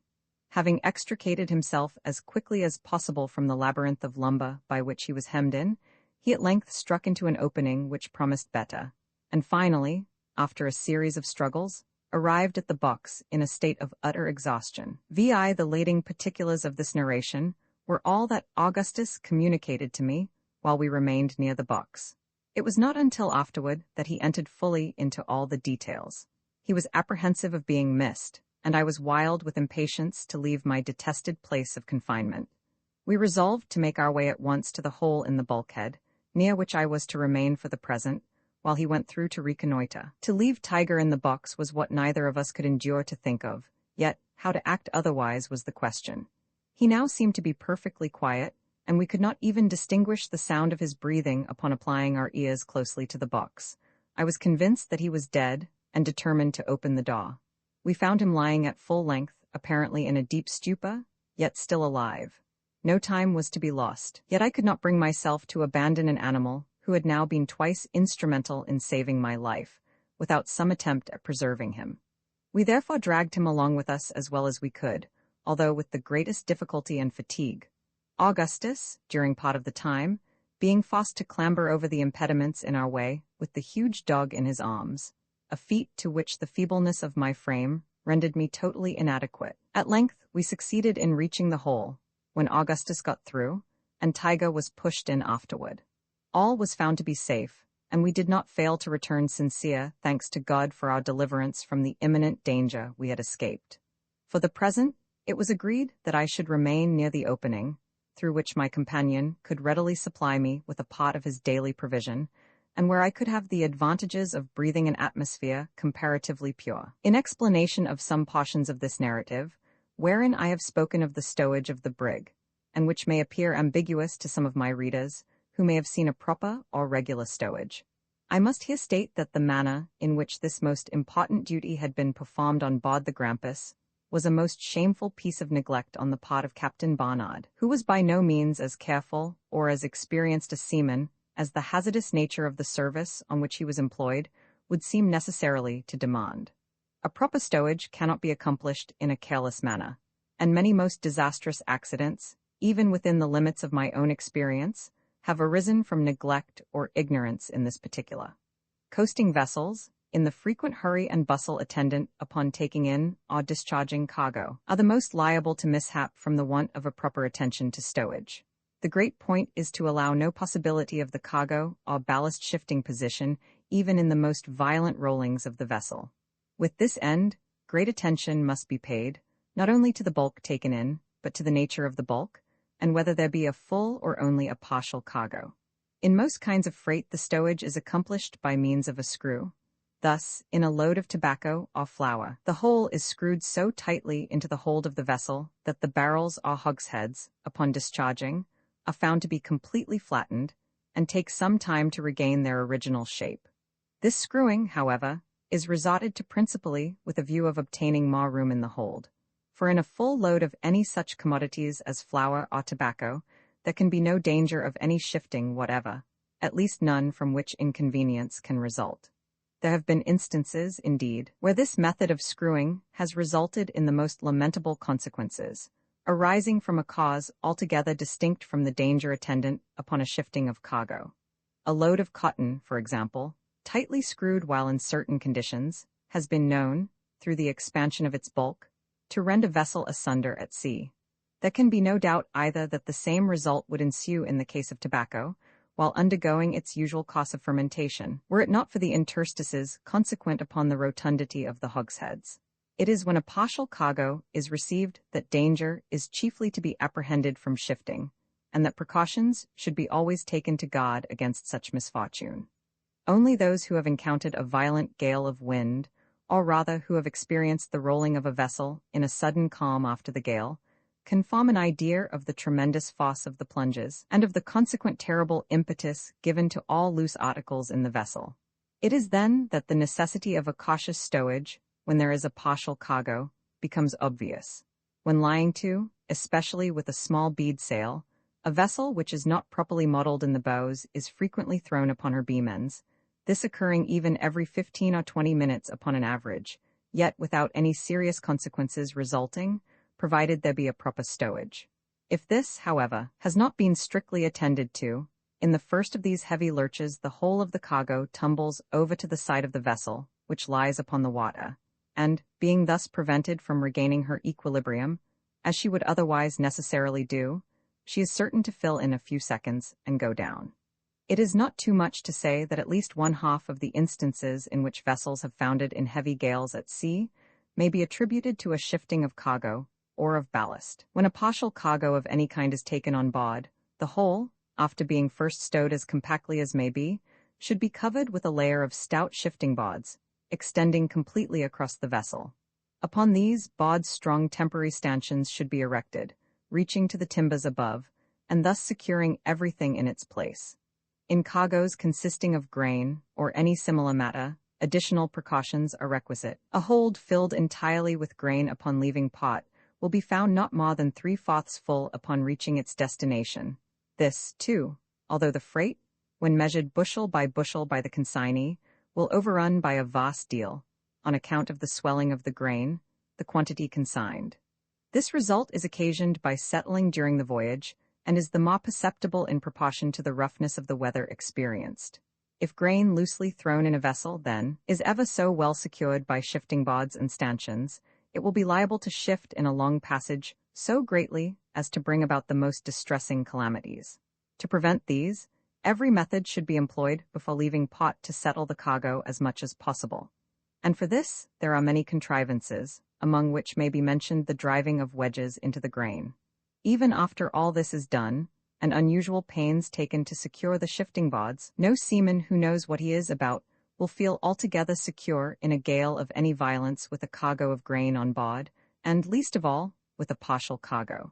Having extricated himself as quickly as possible from the labyrinth of lumber by which he was hemmed in, he at length struck into an opening which promised better, and finally, after a series of struggles, arrived at the box in a state of utter exhaustion. The leading particulars of this narration were all that Augustus communicated to me while we remained near the box. It was not until afterward that he entered fully into all the details. He was apprehensive of being missed, and I was wild with impatience to leave my detested place of confinement. We resolved to make our way at once to the hole in the bulkhead, near which I was to remain for the present, while he went through to reconnoiter. To leave Tiger in the box was what neither of us could endure to think of, yet, how to act otherwise was the question. He now seemed to be perfectly quiet, and we could not even distinguish the sound of his breathing upon applying our ears closely to the box. I was convinced that he was dead, and determined to open the door. We found him lying at full length, apparently in a deep stupor, yet still alive. No time was to be lost, yet I could not bring myself to abandon an animal who had now been twice instrumental in saving my life, without some attempt at preserving him. We therefore dragged him along with us as well as we could, although with the greatest difficulty and fatigue. Augustus, during part of the time, being forced to clamber over the impediments in our way with the huge dog in his arms, a feat to which the feebleness of my frame rendered me totally inadequate. At length we succeeded in reaching the hole, when Augustus got through, and Tiger was pushed in afterward. All was found to be safe, and we did not fail to return sincere thanks to God for our deliverance from the imminent danger we had escaped. For the present, it was agreed that I should remain near the opening, through which my companion could readily supply me with a part of his daily provision, and where I could have the advantages of breathing an atmosphere comparatively pure. In explanation of some portions of this narrative, wherein I have spoken of the stowage of the brig, and which may appear ambiguous to some of my readers, who may have seen a proper or regular stowage, I must here state that the manner in which this most important duty had been performed on board the Grampus was a most shameful piece of neglect on the part of Captain Barnard, who was by no means as careful or as experienced a seaman as the hazardous nature of the service on which he was employed would seem necessarily to demand. A proper stowage cannot be accomplished in a careless manner, and many most disastrous accidents, even within the limits of my own experience, have arisen from neglect or ignorance in this particular. Coasting vessels, in the frequent hurry and bustle attendant upon taking in or discharging cargo, are the most liable to mishap from the want of a proper attention to stowage. The great point is to allow no possibility of the cargo or ballast shifting position even in the most violent rollings of the vessel. With this end, great attention must be paid, not only to the bulk taken in, but to the nature of the bulk, and whether there be a full or only a partial cargo. In most kinds of freight the stowage is accomplished by means of a screw. Thus, in a load of tobacco or flour, the whole is screwed so tightly into the hold of the vessel that the barrels or hogsheads, upon discharging, are found to be completely flattened, and take some time to regain their original shape. This screwing, however, is resorted to principally with a view of obtaining more room in the hold. For in a full load of any such commodities as flour or tobacco, there can be no danger of any shifting whatever, at least none from which inconvenience can result. There have been instances, indeed, where this method of screwing has resulted in the most lamentable consequences, arising from a cause altogether distinct from the danger attendant upon a shifting of cargo. A load of cotton, for example, tightly screwed while in certain conditions, has been known, through the expansion of its bulk, to rend a vessel asunder at sea. There can be no doubt either that the same result would ensue in the case of tobacco, while undergoing its usual course of fermentation, were it not for the interstices consequent upon the rotundity of the hogsheads. It is when a partial cargo is received that danger is chiefly to be apprehended from shifting, and that precautions should be always taken to guard against such misfortune. Only those who have encountered a violent gale of wind, or rather who have experienced the rolling of a vessel in a sudden calm after the gale, can form an idea of the tremendous force of the plunges, and of the consequent terrible impetus given to all loose articles in the vessel. It is then that the necessity of a cautious stowage, when there is a partial cargo, becomes obvious. When lying to, especially with a small bead sail, a vessel which is not properly modelled in the bows is frequently thrown upon her beam ends, this occurring even every 15 or 20 minutes upon an average, yet without any serious consequences resulting, provided there be a proper stowage. If this, however, has not been strictly attended to, in the first of these heavy lurches the whole of the cargo tumbles over to the side of the vessel, which lies upon the water, and, being thus prevented from regaining her equilibrium, as she would otherwise necessarily do, she is certain to fill in a few seconds and go down. It is not too much to say that at least 1/2 of the instances in which vessels have foundered in heavy gales at sea may be attributed to a shifting of cargo, or of ballast. When a partial cargo of any kind is taken on board, the whole, after being first stowed as compactly as may be, should be covered with a layer of stout shifting boards, extending completely across the vessel. Upon these, Bod's strong temporary stanchions should be erected, reaching to the timbers above, and thus securing everything in its place. In cargoes consisting of grain, or any similar matter, additional precautions are requisite. A hold filled entirely with grain upon leaving pot will be found not more than 3/4 full upon reaching its destination. This, too, although the freight, when measured bushel by the consignee, will overrun by a vast deal, on account of the swelling of the grain, the quantity consigned. This result is occasioned by settling during the voyage, and is the more perceptible in proportion to the roughness of the weather experienced. If grain loosely thrown in a vessel, then, is ever so well secured by shifting bods and stanchions, it will be liable to shift in a long passage so greatly as to bring about the most distressing calamities. To prevent these, every method should be employed before leaving pot to settle the cargo as much as possible. And for this, there are many contrivances, among which may be mentioned the driving of wedges into the grain. Even after all this is done, and unusual pains taken to secure the shifting bods, no seaman who knows what he is about will feel altogether secure in a gale of any violence with a cargo of grain on board, and, least of all, with a partial cargo.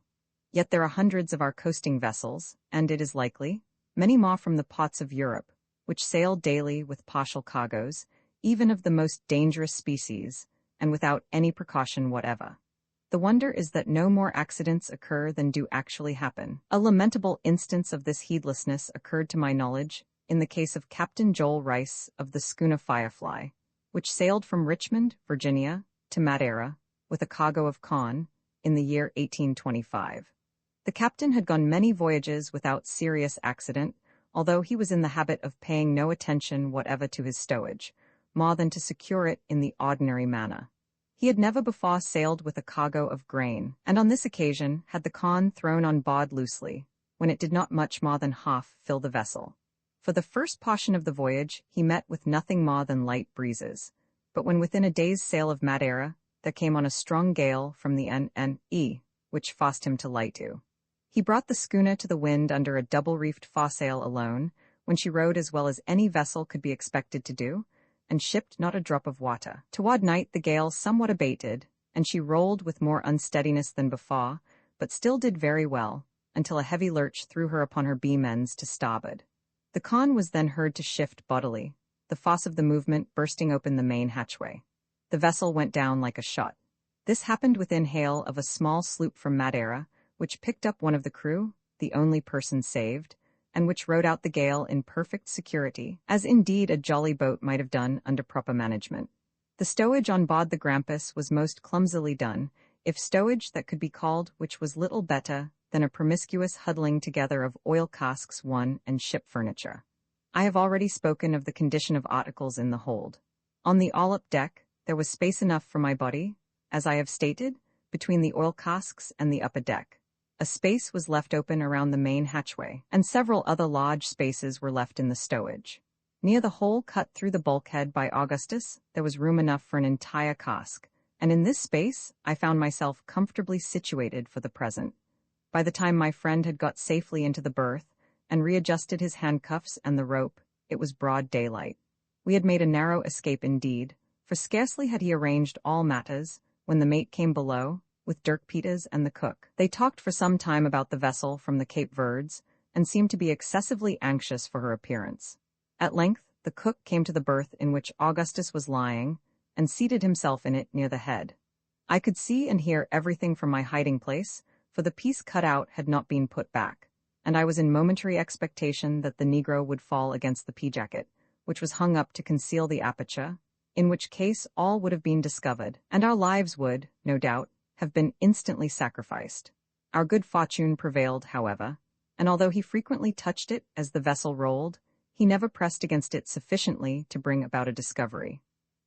Yet there are hundreds of our coasting vessels, and it is likely, many more from the ports of Europe, which sail daily with partial cargoes, even of the most dangerous species, and without any precaution whatever. The wonder is that no more accidents occur than do actually happen. A lamentable instance of this heedlessness occurred to my knowledge in the case of Captain Joel Rice of the schooner Firefly, which sailed from Richmond, Virginia, to Madeira, with a cargo of corn, in the year 1825. The captain had gone many voyages without serious accident, although he was in the habit of paying no attention whatever to his stowage, more than to secure it in the ordinary manner. He had never before sailed with a cargo of grain, and on this occasion had the corn thrown on board loosely, when it did not much more than half fill the vessel. For the first portion of the voyage he met with nothing more than light breezes, but when within a day's sail of Madeira, there came on a strong gale from the N.N.E., which forced him to light to. He brought the schooner to the wind under a double-reefed foresail alone, when she rode as well as any vessel could be expected to do, and shipped not a drop of water. Toward night the gale somewhat abated, and she rolled with more unsteadiness than before, but still did very well, until a heavy lurch threw her upon her beam ends to starboard. The con was then heard to shift bodily, the force of the movement bursting open the main hatchway. The vessel went down like a shot. This happened within hail of a small sloop from Madeira, which picked up one of the crew, the only person saved, and which rode out the gale in perfect security, as indeed a jolly boat might have done under proper management. The stowage on board the Grampus was most clumsily done, if stowage that could be called, which was little better than a promiscuous huddling together of oil casks and ship furniture. I have already spoken of the condition of articles in the hold. On the all-up deck, there was space enough for my body, as I have stated, between the oil casks and the upper deck. A space was left open around the main hatchway, and several other large spaces were left in the stowage. Near the hole cut through the bulkhead by Augustus, there was room enough for an entire cask, and in this space I found myself comfortably situated for the present. By the time my friend had got safely into the berth, and readjusted his handcuffs and the rope, it was broad daylight. We had made a narrow escape indeed, for scarcely had he arranged all matters, when the mate came below, with Dirk Peters and the cook. They talked for some time about the vessel from the Cape Verds, and seemed to be excessively anxious for her appearance. At length, the cook came to the berth in which Augustus was lying, and seated himself in it near the head. I could see and hear everything from my hiding place, for the piece cut out had not been put back, and I was in momentary expectation that the negro would fall against the pea-jacket, which was hung up to conceal the aperture, in which case all would have been discovered, and our lives would, no doubt, have been instantly sacrificed. Our good fortune prevailed, however, and although he frequently touched it as the vessel rolled, he never pressed against it sufficiently to bring about a discovery.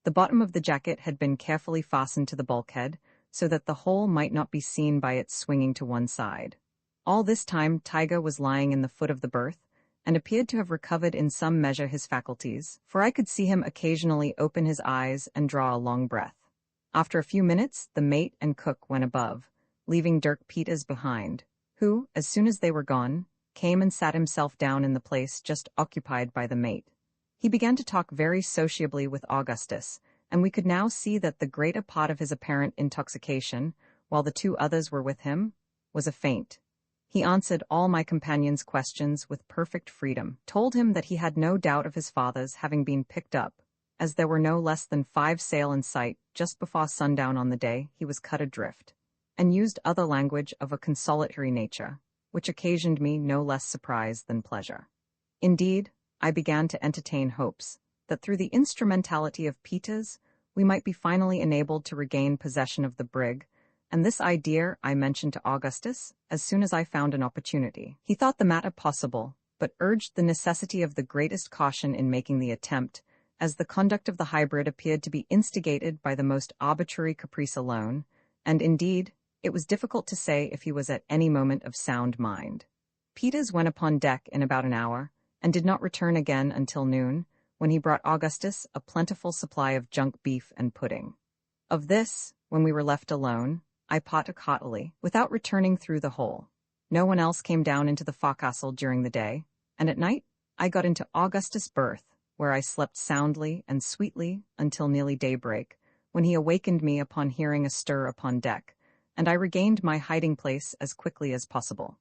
The bottom of the jacket had been carefully fastened to the bulkhead, so that the hole might not be seen by its swinging to one side. All this time Tiger was lying in the foot of the berth, and appeared to have recovered in some measure his faculties, for I could see him occasionally open his eyes and draw a long breath. After a few minutes, the mate and cook went above, leaving Dirk Peters behind, who, as soon as they were gone, came and sat himself down in the place just occupied by the mate. He began to talk very sociably with Augustus, and we could now see that the greater part of his apparent intoxication, while the two others were with him, was a feint. He answered all my companion's questions with perfect freedom, told him that he had no doubt of his father's having been picked up, as there were no less than 5 sail in sight just before sundown on the day he was cut adrift, and used other language of a consolatory nature, which occasioned me no less surprise than pleasure. Indeed, I began to entertain hopes that through the instrumentality of Peters, we might be finally enabled to regain possession of the brig, and this idea I mentioned to Augustus as soon as I found an opportunity. He thought the matter possible, but urged the necessity of the greatest caution in making the attempt, as the conduct of the hybrid appeared to be instigated by the most arbitrary caprice alone, and indeed, it was difficult to say if he was at any moment of sound mind. Peters went upon deck in about an hour, and did not return again until noon, when he brought Augustus a plentiful supply of junk beef and pudding. Of this, when we were left alone, I partook heartily, without returning through the hole. No one else came down into the forecastle during the day, and at night I got into Augustus' berth, where I slept soundly and sweetly until nearly daybreak, when he awakened me upon hearing a stir upon deck, and I regained my hiding place as quickly as possible.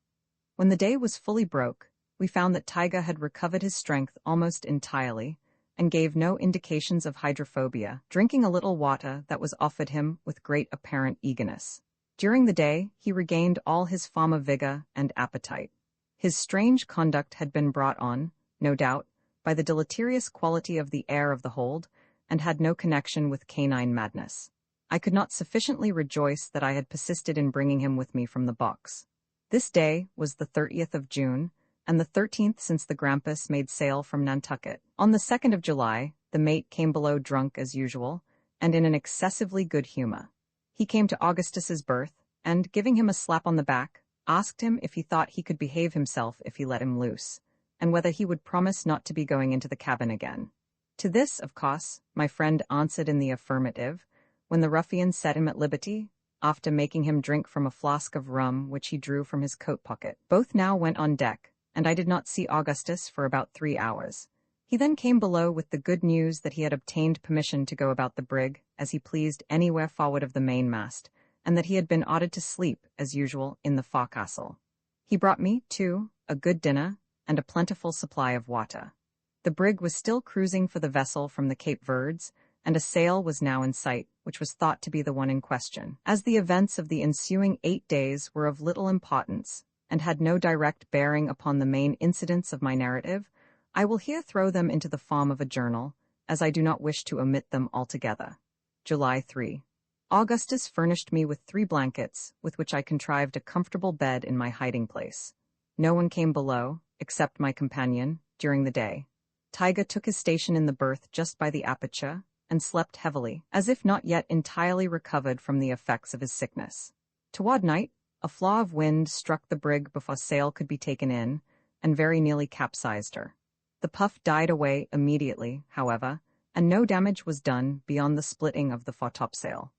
When the day was fully broke, we found that Tiger had recovered his strength almost entirely, and gave no indications of hydrophobia, drinking a little water that was offered him with great apparent eagerness. During the day, he regained all his former vigor and appetite. His strange conduct had been brought on, no doubt, by the deleterious quality of the air of the hold, and had no connection with canine madness. I could not sufficiently rejoice that I had persisted in bringing him with me from the box. This day was the 30th of June, and the 13th since the Grampus made sail from Nantucket. On the 2nd of July, the mate came below drunk as usual, and in an excessively good humor. He came to Augustus's berth, and, giving him a slap on the back, asked him if he thought he could behave himself if he let him loose, and whether he would promise not to be going into the cabin again. To this, of course, my friend answered in the affirmative, when the ruffian set him at liberty, after making him drink from a flask of rum which he drew from his coat pocket. Both now went on deck, and I did not see Augustus for about 3 hours. He then came below with the good news that he had obtained permission to go about the brig as he pleased anywhere forward of the mainmast, and that he had been ordered to sleep, as usual, in the forecastle. He brought me, too, a good dinner and a plentiful supply of water. The brig was still cruising for the vessel from the Cape Verds, and a sail was now in sight, which was thought to be the one in question. As the events of the ensuing 8 days were of little importance, and had no direct bearing upon the main incidents of my narrative, I will here throw them into the form of a journal, as I do not wish to omit them altogether. July 3. Augustus furnished me with 3 blankets, with which I contrived a comfortable bed in my hiding place. No one came below, except my companion, during the day. Tiger took his station in the berth just by the aperture, and slept heavily, as if not yet entirely recovered from the effects of his sickness. Toward night, a flaw of wind struck the brig before sail could be taken in, and very nearly capsized her. The puff died away immediately, however, and no damage was done beyond the splitting of the foretopsail.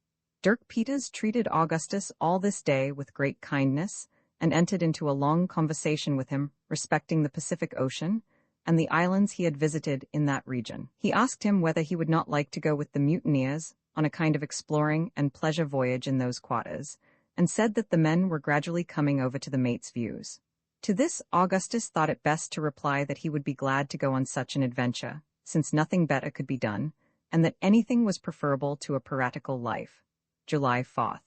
Dirk Peters treated Augustus all this day with great kindness, and entered into a long conversation with him respecting the Pacific Ocean and the islands he had visited in that region. He asked him whether he would not like to go with the mutineers on a kind of exploring and pleasure voyage in those quarters, and said that the men were gradually coming over to the mate's views. To this Augustus thought it best to reply that he would be glad to go on such an adventure, since nothing better could be done, and that anything was preferable to a piratical life. July 4th.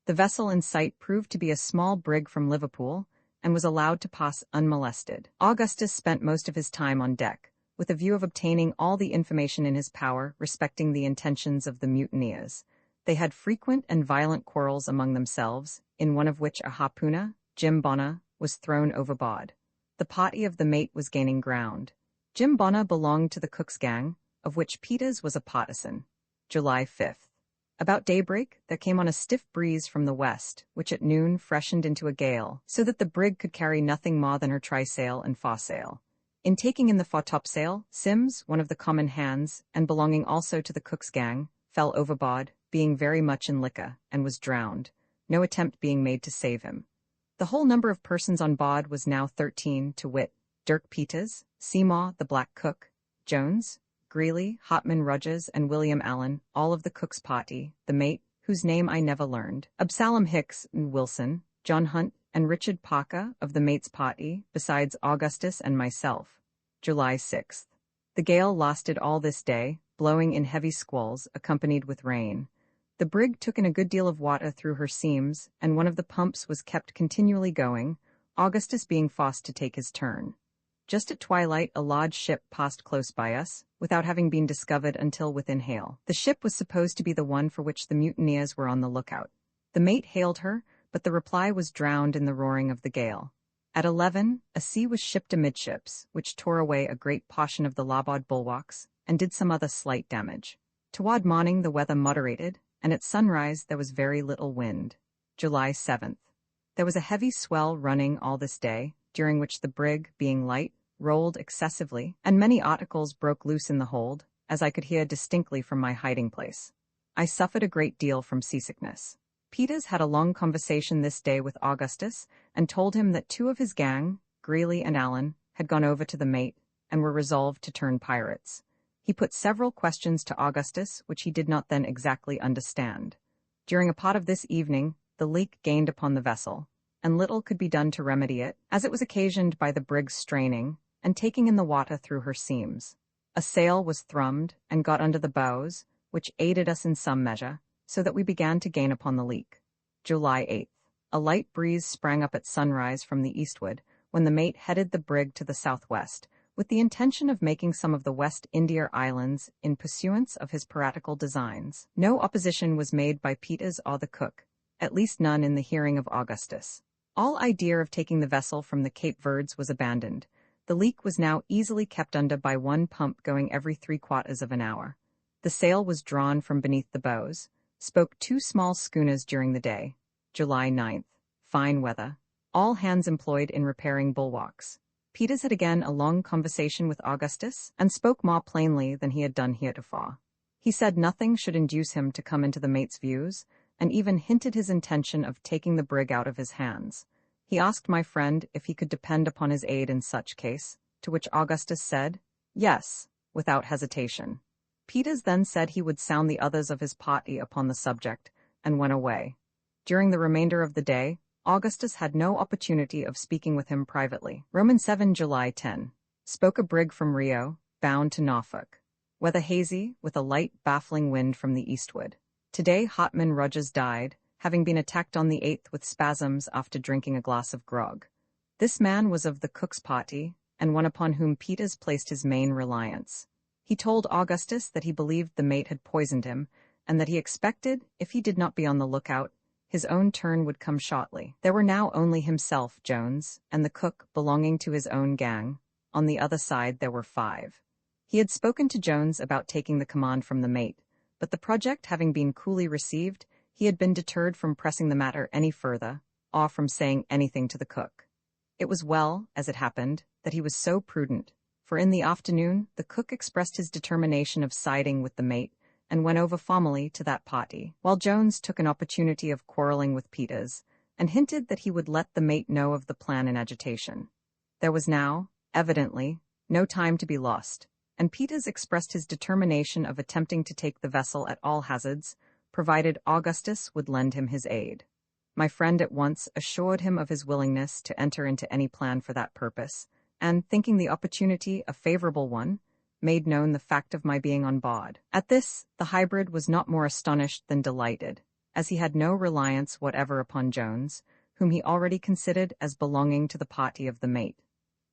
The vessel in sight proved to be a small brig from Liverpool, and was allowed to pass unmolested. Augustus spent most of his time on deck, with a view of obtaining all the information in his power respecting the intentions of the mutineers. They had frequent and violent quarrels among themselves, in one of which a harpooner, Jim Bonner, was thrown overboard. The party of the mate was gaining ground. Jim Bonner belonged to the cook's gang, of which Peters was a partisan. July 5th. About daybreak, there came on a stiff breeze from the west, which at noon freshened into a gale, so that the brig could carry nothing more than her trysail and foresail. In taking in the foretopsail, Sims, one of the common hands, and belonging also to the cook's gang, fell overboard, being very much in liquor, and was drowned, no attempt being made to save him. The whole number of persons on board was now 13, to wit, Dirk Peters, Seymour the black cook, Jones, Greeley, Hotman Rudges, and William Allan, all of the cook's party, the mate, whose name I never learned, Absalom Hicks and Wilson, John Hunt, and Richard Parker of the mate's party, besides Augustus and myself. July 6th. The gale lasted all this day, blowing in heavy squalls, accompanied with rain. The brig took in a good deal of water through her seams, and one of the pumps was kept continually going, Augustus being forced to take his turn. Just at twilight, a large ship passed close by us, without having been discovered until within hail. The ship was supposed to be the one for which the mutineers were on the lookout. The mate hailed her, but the reply was drowned in the roaring of the gale. At 11, a sea was shipped amidships, which tore away a great portion of the larboard bulwarks, and did some other slight damage. Toward morning the weather moderated, and at sunrise there was very little wind. July 7th. There was a heavy swell running all this day, during which the brig, being light, rolled excessively, and many articles broke loose in the hold, as I could hear distinctly from my hiding place. I suffered a great deal from seasickness. Peters had a long conversation this day with Augustus, and told him that 2 of his gang, Greeley and Allan, had gone over to the mate, and were resolved to turn pirates. He put several questions to Augustus, which he did not then exactly understand. During a part of this evening, the leak gained upon the vessel, and little could be done to remedy it, as it was occasioned by the brig's straining, and taking in the water through her seams. A sail was thrummed, and got under the bows, which aided us in some measure, so that we began to gain upon the leak. July 8th. A light breeze sprang up at sunrise from the eastward, when the mate headed the brig to the southwest, with the intention of making some of the West India Islands in pursuance of his piratical designs. No opposition was made by Peters or the cook, at least none in the hearing of Augustus. All idea of taking the vessel from the Cape Verds was abandoned. The leak was now easily kept under by one pump going every 3/4 of an hour. The sail was drawn from beneath the bows. Spoke 2 small schooners during the day. July 9th. Fine weather. All hands employed in repairing bulwarks. Peters had again a long conversation with Augustus, and spoke more plainly than he had done heretofore. He said nothing should induce him to come into the mate's views, and even hinted his intention of taking the brig out of his hands. He asked my friend if he could depend upon his aid in such case, to which Augustus said, yes, without hesitation. Peters then said he would sound the others of his party upon the subject, and went away. During the remainder of the day, Augustus had no opportunity of speaking with him privately. Roman 7 July 10. Spoke a brig from Rio, bound to Norfolk. Weather hazy, with a light baffling wind from the eastward. Today Hotman Rudges died, having been attacked on the 8th with spasms after drinking a glass of grog. This man was of the cook's party, and one upon whom Peters placed his main reliance. He told Augustus that he believed the mate had poisoned him, and that he expected, if he did not be on the lookout, his own turn would come shortly. There were now only himself, Jones, and the cook belonging to his own gang. On the other side there were 5. He had spoken to Jones about taking the command from the mate, but the project having been coolly received, he had been deterred from pressing the matter any further, or from saying anything to the cook. It was well, as it happened, that he was so prudent, for in the afternoon the cook expressed his determination of siding with the mate, and went over formally to that party, while Jones took an opportunity of quarreling with Peters, and hinted that he would let the mate know of the plan in agitation. There was now, evidently, no time to be lost, and Peters expressed his determination of attempting to take the vessel at all hazards, provided Augustus would lend him his aid. My friend at once assured him of his willingness to enter into any plan for that purpose, and, thinking the opportunity a favorable one, made known the fact of my being on board. At this, the hybrid was not more astonished than delighted, as he had no reliance whatever upon Jones, whom he already considered as belonging to the party of the mate.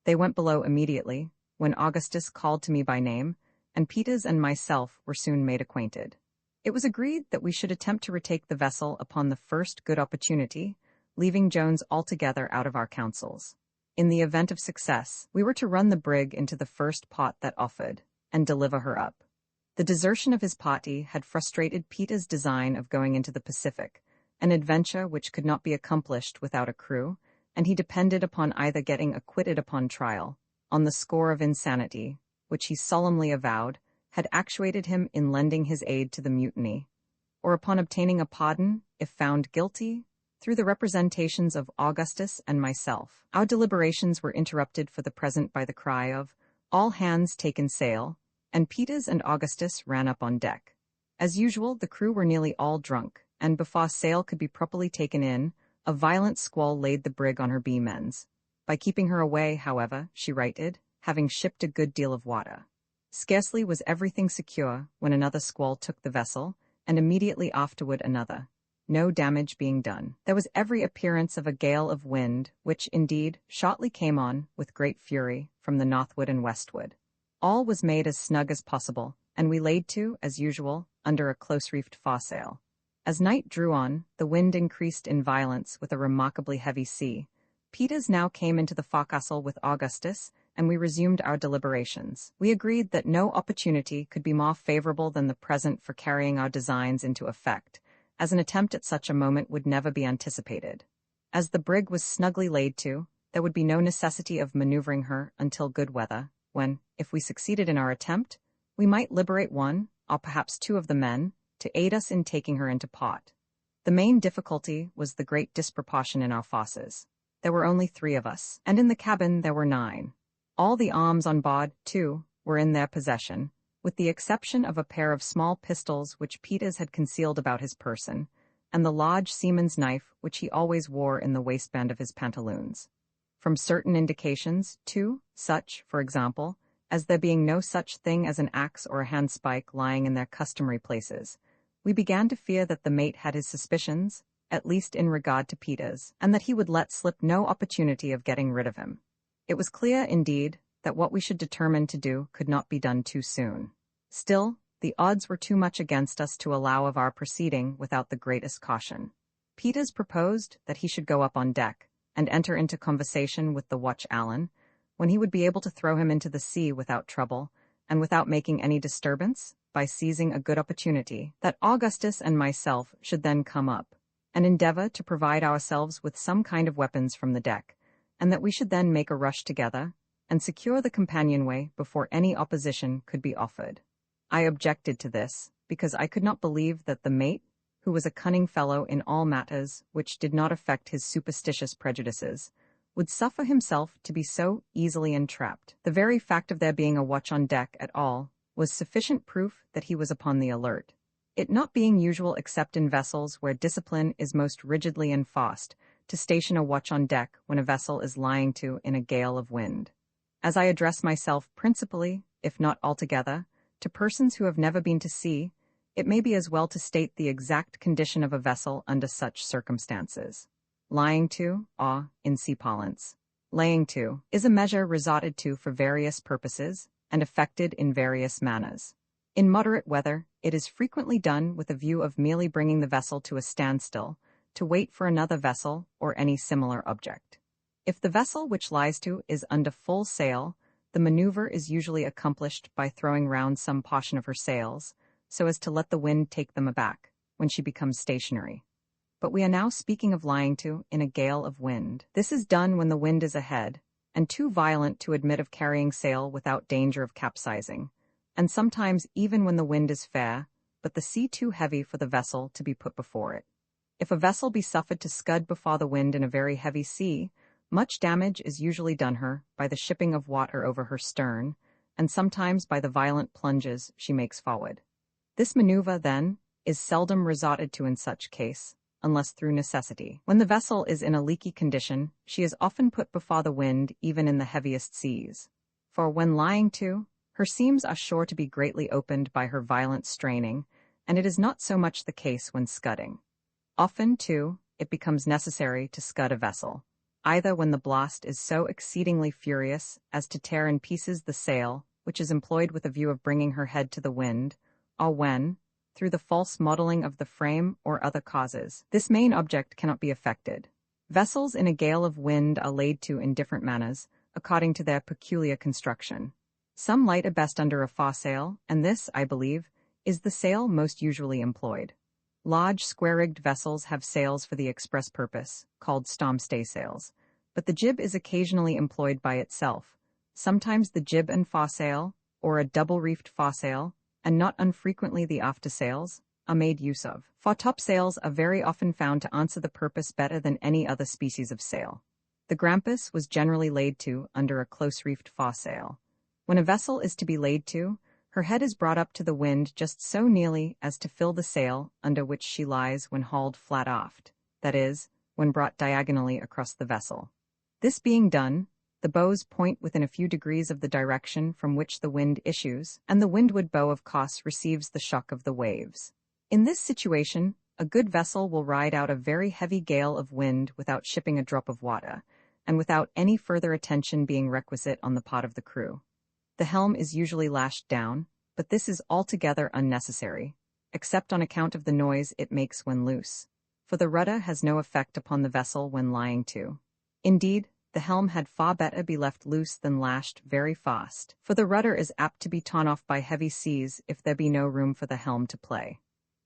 They went below immediately, when Augustus called to me by name, and Peters and myself were soon made acquainted. It was agreed that we should attempt to retake the vessel upon the first good opportunity, leaving Jones altogether out of our counsels. In the event of success, we were to run the brig into the first pot that offered, and deliver her up. The desertion of his party had frustrated Peters' design of going into the Pacific, an adventure which could not be accomplished without a crew, and he depended upon either getting acquitted upon trial, on the score of insanity, which he solemnly avowed, had actuated him in lending his aid to the mutiny, or upon obtaining a pardon, if found guilty, through the representations of Augustus and myself. Our deliberations were interrupted for the present by the cry of, "All hands take in sail," and Peters and Augustus ran up on deck. As usual, the crew were nearly all drunk, and before sail could be properly taken in, a violent squall laid the brig on her beam ends. By keeping her away, however, she righted, having shipped a good deal of water. Scarcely was everything secure when another squall took the vessel, and immediately afterward another, no damage being done. There was every appearance of a gale of wind, which, indeed, shortly came on, with great fury, from the northward and westward. All was made as snug as possible, and we laid to, as usual, under a close-reefed foresail. As night drew on, the wind increased in violence with a remarkably heavy sea. Peters now came into the forecastle with Augustus, and we resumed our deliberations. We agreed that no opportunity could be more favorable than the present for carrying our designs into effect, as an attempt at such a moment would never be anticipated. As the brig was snugly laid to, there would be no necessity of maneuvering her until good weather, when, if we succeeded in our attempt, we might liberate one, or perhaps two of the men, to aid us in taking her into port. The main difficulty was the great disproportion in our forces. There were only 3 of us, and in the cabin there were 9. All the arms on board, too, were in their possession, with the exception of a pair of small pistols which Peters had concealed about his person, and the large seaman's knife which he always wore in the waistband of his pantaloons. From certain indications, too, such, for example, as there being no such thing as an axe or a handspike lying in their customary places, we began to fear that the mate had his suspicions, at least in regard to Peters, and that he would let slip no opportunity of getting rid of him. It was clear, indeed, that what we should determine to do could not be done too soon. Still, the odds were too much against us to allow of our proceeding without the greatest caution. Peters proposed that he should go up on deck, and enter into conversation with the watch Allan, when he would be able to throw him into the sea without trouble, and without making any disturbance, by seizing a good opportunity, that Augustus and myself should then come up, and endeavor to provide ourselves with some kind of weapons from the deck, and that we should then make a rush together, and secure the companionway before any opposition could be offered. I objected to this, because I could not believe that the mate, who was a cunning fellow in all matters which did not affect his superstitious prejudices, would suffer himself to be so easily entrapped. The very fact of there being a watch on deck at all was sufficient proof that he was upon the alert. It not being usual except in vessels where discipline is most rigidly enforced, to station a watch on deck when a vessel is lying to in a gale of wind. As I address myself principally, if not altogether, to persons who have never been to sea, it may be as well to state the exact condition of a vessel under such circumstances. Lying to, or, in sea parlance, laying to, is a measure resorted to for various purposes, and effected in various manners. In moderate weather, it is frequently done with a view of merely bringing the vessel to a standstill, to wait for another vessel or any similar object. If the vessel which lies to is under full sail, the maneuver is usually accomplished by throwing round some portion of her sails, so as to let the wind take them aback, when she becomes stationary. But we are now speaking of lying to in a gale of wind. This is done when the wind is ahead, and too violent to admit of carrying sail without danger of capsizing, and sometimes even when the wind is fair, but the sea too heavy for the vessel to be put before it. If a vessel be suffered to scud before the wind in a very heavy sea, much damage is usually done her by the shipping of water over her stern, and sometimes by the violent plunges she makes forward. This maneuver, then, is seldom resorted to in such case, unless through necessity. When the vessel is in a leaky condition, she is often put before the wind even in the heaviest seas. For when lying to, her seams are sure to be greatly opened by her violent straining, and it is not so much the case when scudding. Often, too, it becomes necessary to scud a vessel, either when the blast is so exceedingly furious as to tear in pieces the sail, which is employed with a view of bringing her head to the wind, or when, through the false modeling of the frame or other causes, this main object cannot be effected. Vessels in a gale of wind are laid to in different manners, according to their peculiar construction. Some light best under a foresail, and this, I believe, is the sail most usually employed. Large square-rigged vessels have sails for the express purpose, called storm staysails, but the jib is occasionally employed by itself, sometimes the jib and foresail, or a double-reefed foresail, and not unfrequently the aftersails, are made use of. Foretopsails are very often found to answer the purpose better than any other species of sail. The grampus was generally laid to under a close-reefed foresail. When a vessel is to be laid to, Her head is brought up to the wind just so nearly as to fill the sail under which she lies when hauled flat aft, that is, when brought diagonally across the vessel. This being done, the bows point within a few degrees of the direction from which the wind issues, and the windward bow of course receives the shock of the waves. In this situation, a good vessel will ride out a very heavy gale of wind without shipping a drop of water, and without any further attention being requisite on the part of the crew. The helm is usually lashed down, but this is altogether unnecessary, except on account of the noise it makes when loose, for the rudder has no effect upon the vessel when lying to. Indeed, the helm had far better be left loose than lashed very fast, for the rudder is apt to be torn off by heavy seas if there be no room for the helm to play.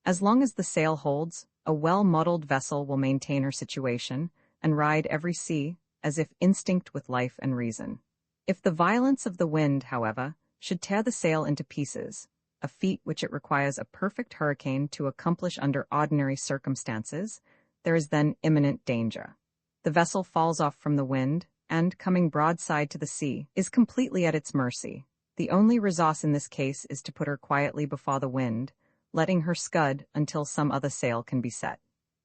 As long as the sail holds, a well-modelled vessel will maintain her situation, and ride every sea, as if instinct with life and reason. If the violence of the wind, however, should tear the sail into pieces, a feat which it requires a perfect hurricane to accomplish under ordinary circumstances, there is then imminent danger. The vessel falls off from the wind, and, coming broadside to the sea, is completely at its mercy. The only resource in this case is to put her quietly before the wind, letting her scud until some other sail can be set.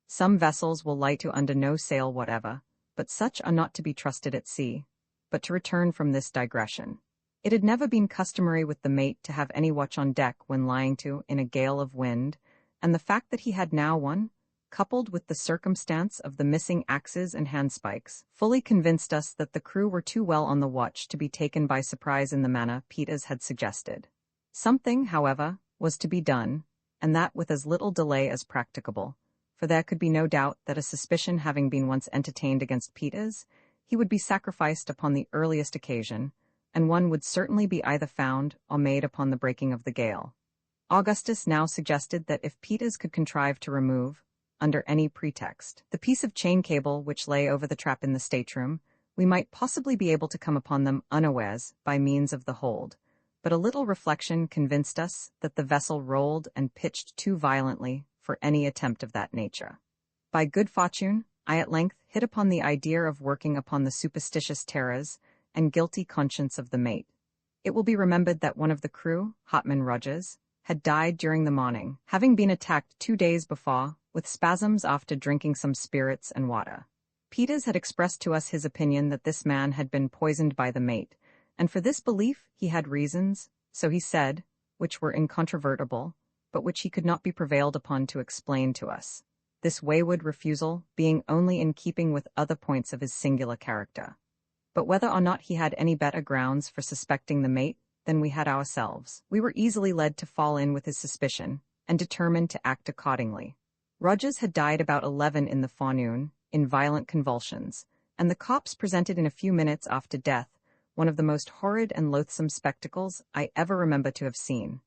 Some vessels will light to under no sail whatever, but such are not to be trusted at sea. But to return from this digression. It had never been customary with the mate to have any watch on deck when lying to in a gale of wind, and the fact that he had now one, coupled with the circumstance of the missing axes and handspikes, fully convinced us that the crew were too well on the watch to be taken by surprise in the manner Peters had suggested. Something, however, was to be done, and that with as little delay as practicable, for there could be no doubt that a suspicion having been once entertained against Peters, he would be sacrificed upon the earliest occasion, and one would certainly be either found or made upon the breaking of the gale. Augustus now suggested that if Peters could contrive to remove, under any pretext, the piece of chain cable which lay over the trap in the stateroom, we might possibly be able to come upon them unawares by means of the hold, but a little reflection convinced us that the vessel rolled and pitched too violently for any attempt of that nature. By good fortune, I at length hit upon the idea of working upon the superstitious terrors and guilty conscience of the mate. It will be remembered that one of the crew, Hotman Rogers, had died during the morning, having been attacked 2 days before with spasms after drinking some spirits and water. Peters had expressed to us his opinion that this man had been poisoned by the mate, and for this belief he had reasons, so he said, which were incontrovertible, but which he could not be prevailed upon to explain to us, this wayward refusal being only in keeping with other points of his singular character. But whether or not he had any better grounds for suspecting the mate than we had ourselves, we were easily led to fall in with his suspicion, and determined to act accordingly. Rogers had died about 11 in the forenoon, in violent convulsions, and the corpse presented in a few minutes after death one of the most horrid and loathsome spectacles I ever remember to have seen.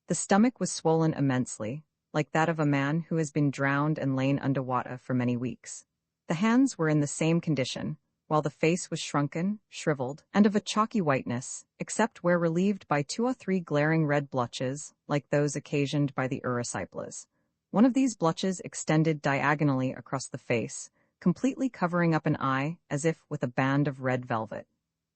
The stomach was swollen immensely, like that of a man who has been drowned and lain under water for many weeks. The hands were in the same condition, while the face was shrunken, shriveled, and of a chalky whiteness, except where relieved by 2 or 3 glaring red blotches, like those occasioned by the erysipelas. One of these blotches extended diagonally across the face, completely covering up an eye as if with a band of red velvet.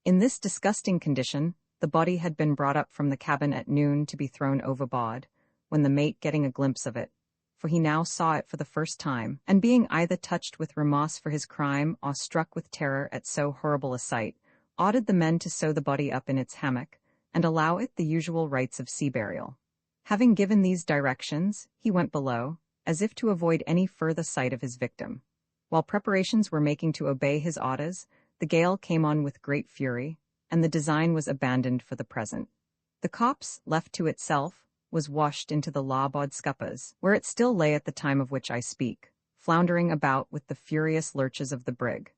In this disgusting condition, the body had been brought up from the cabin at noon to be thrown overboard, when the mate, getting a glimpse of it, for he now saw it for the first time, and being either touched with remorse for his crime or struck with terror at so horrible a sight, ordered the men to sew the body up in its hammock, and allow it the usual rites of sea burial. Having given these directions, he went below, as if to avoid any further sight of his victim. While preparations were making to obey his orders, the gale came on with great fury, and the design was abandoned for the present. The corpse, left to itself, was washed into the larboard scuppers, where it still lay at the time of which I speak, floundering about with the furious lurches of the brig.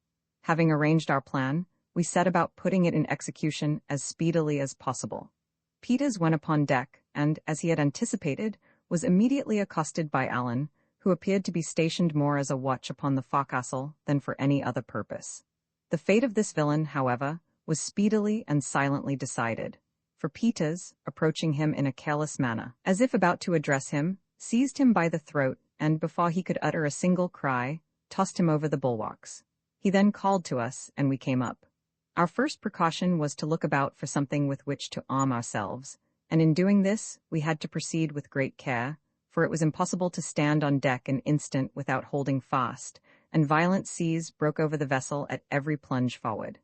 Having arranged our plan, we set about putting it in execution as speedily as possible. Peters went upon deck, and, as he had anticipated, was immediately accosted by Allan, who appeared to be stationed more as a watch upon the forecastle than for any other purpose. The fate of this villain, however, was speedily and silently decided, for Peters, approaching him in a careless manner, as if about to address him, seized him by the throat, and, before he could utter a single cry, tossed him over the bulwarks. He then called to us, and we came up. Our first precaution was to look about for something with which to arm ourselves, and in doing this, we had to proceed with great care, for it was impossible to stand on deck an instant without holding fast, and violent seas broke over the vessel at every plunge forward.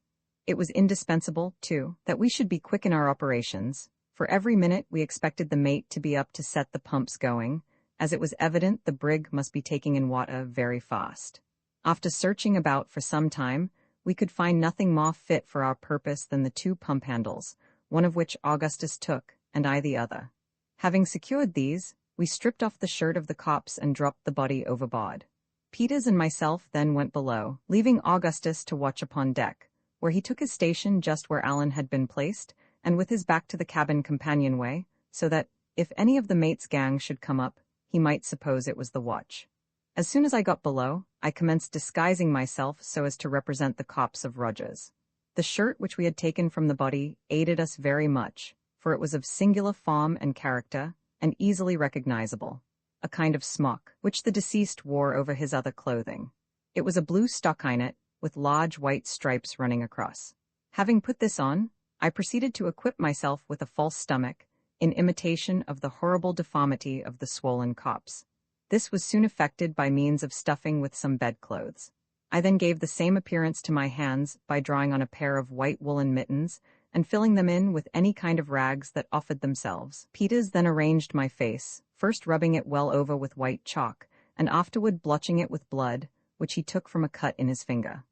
It was indispensable, too, that we should be quick in our operations, for every minute we expected the mate to be up to set the pumps going, as it was evident the brig must be taking in water very fast. After searching about for some time, we could find nothing more fit for our purpose than the 2 pump handles, one of which Augustus took, and I the other. Having secured these, we stripped off the shirt of the corpse and dropped the body overboard. Peters and myself then went below, leaving Augustus to watch upon deck, where he took his station just where Allan had been placed, and with his back to the cabin companionway, so that, if any of the mate's gang should come up, he might suppose it was the watch. As soon as I got below, I commenced disguising myself so as to represent the corpse of Rogers. The shirt which we had taken from the body aided us very much, for it was of singular form and character, and easily recognizable, a kind of smock, which the deceased wore over his other clothing. It was a blue stockinet, with large white stripes running across. Having put this on, I proceeded to equip myself with a false stomach, in imitation of the horrible deformity of the swollen corpse. This was soon effected by means of stuffing with some bedclothes. I then gave the same appearance to my hands by drawing on a pair of white woolen mittens, and filling them in with any kind of rags that offered themselves. Peters then arranged my face, first rubbing it well over with white chalk, and afterward blotching it with blood, which he took from a cut in his finger.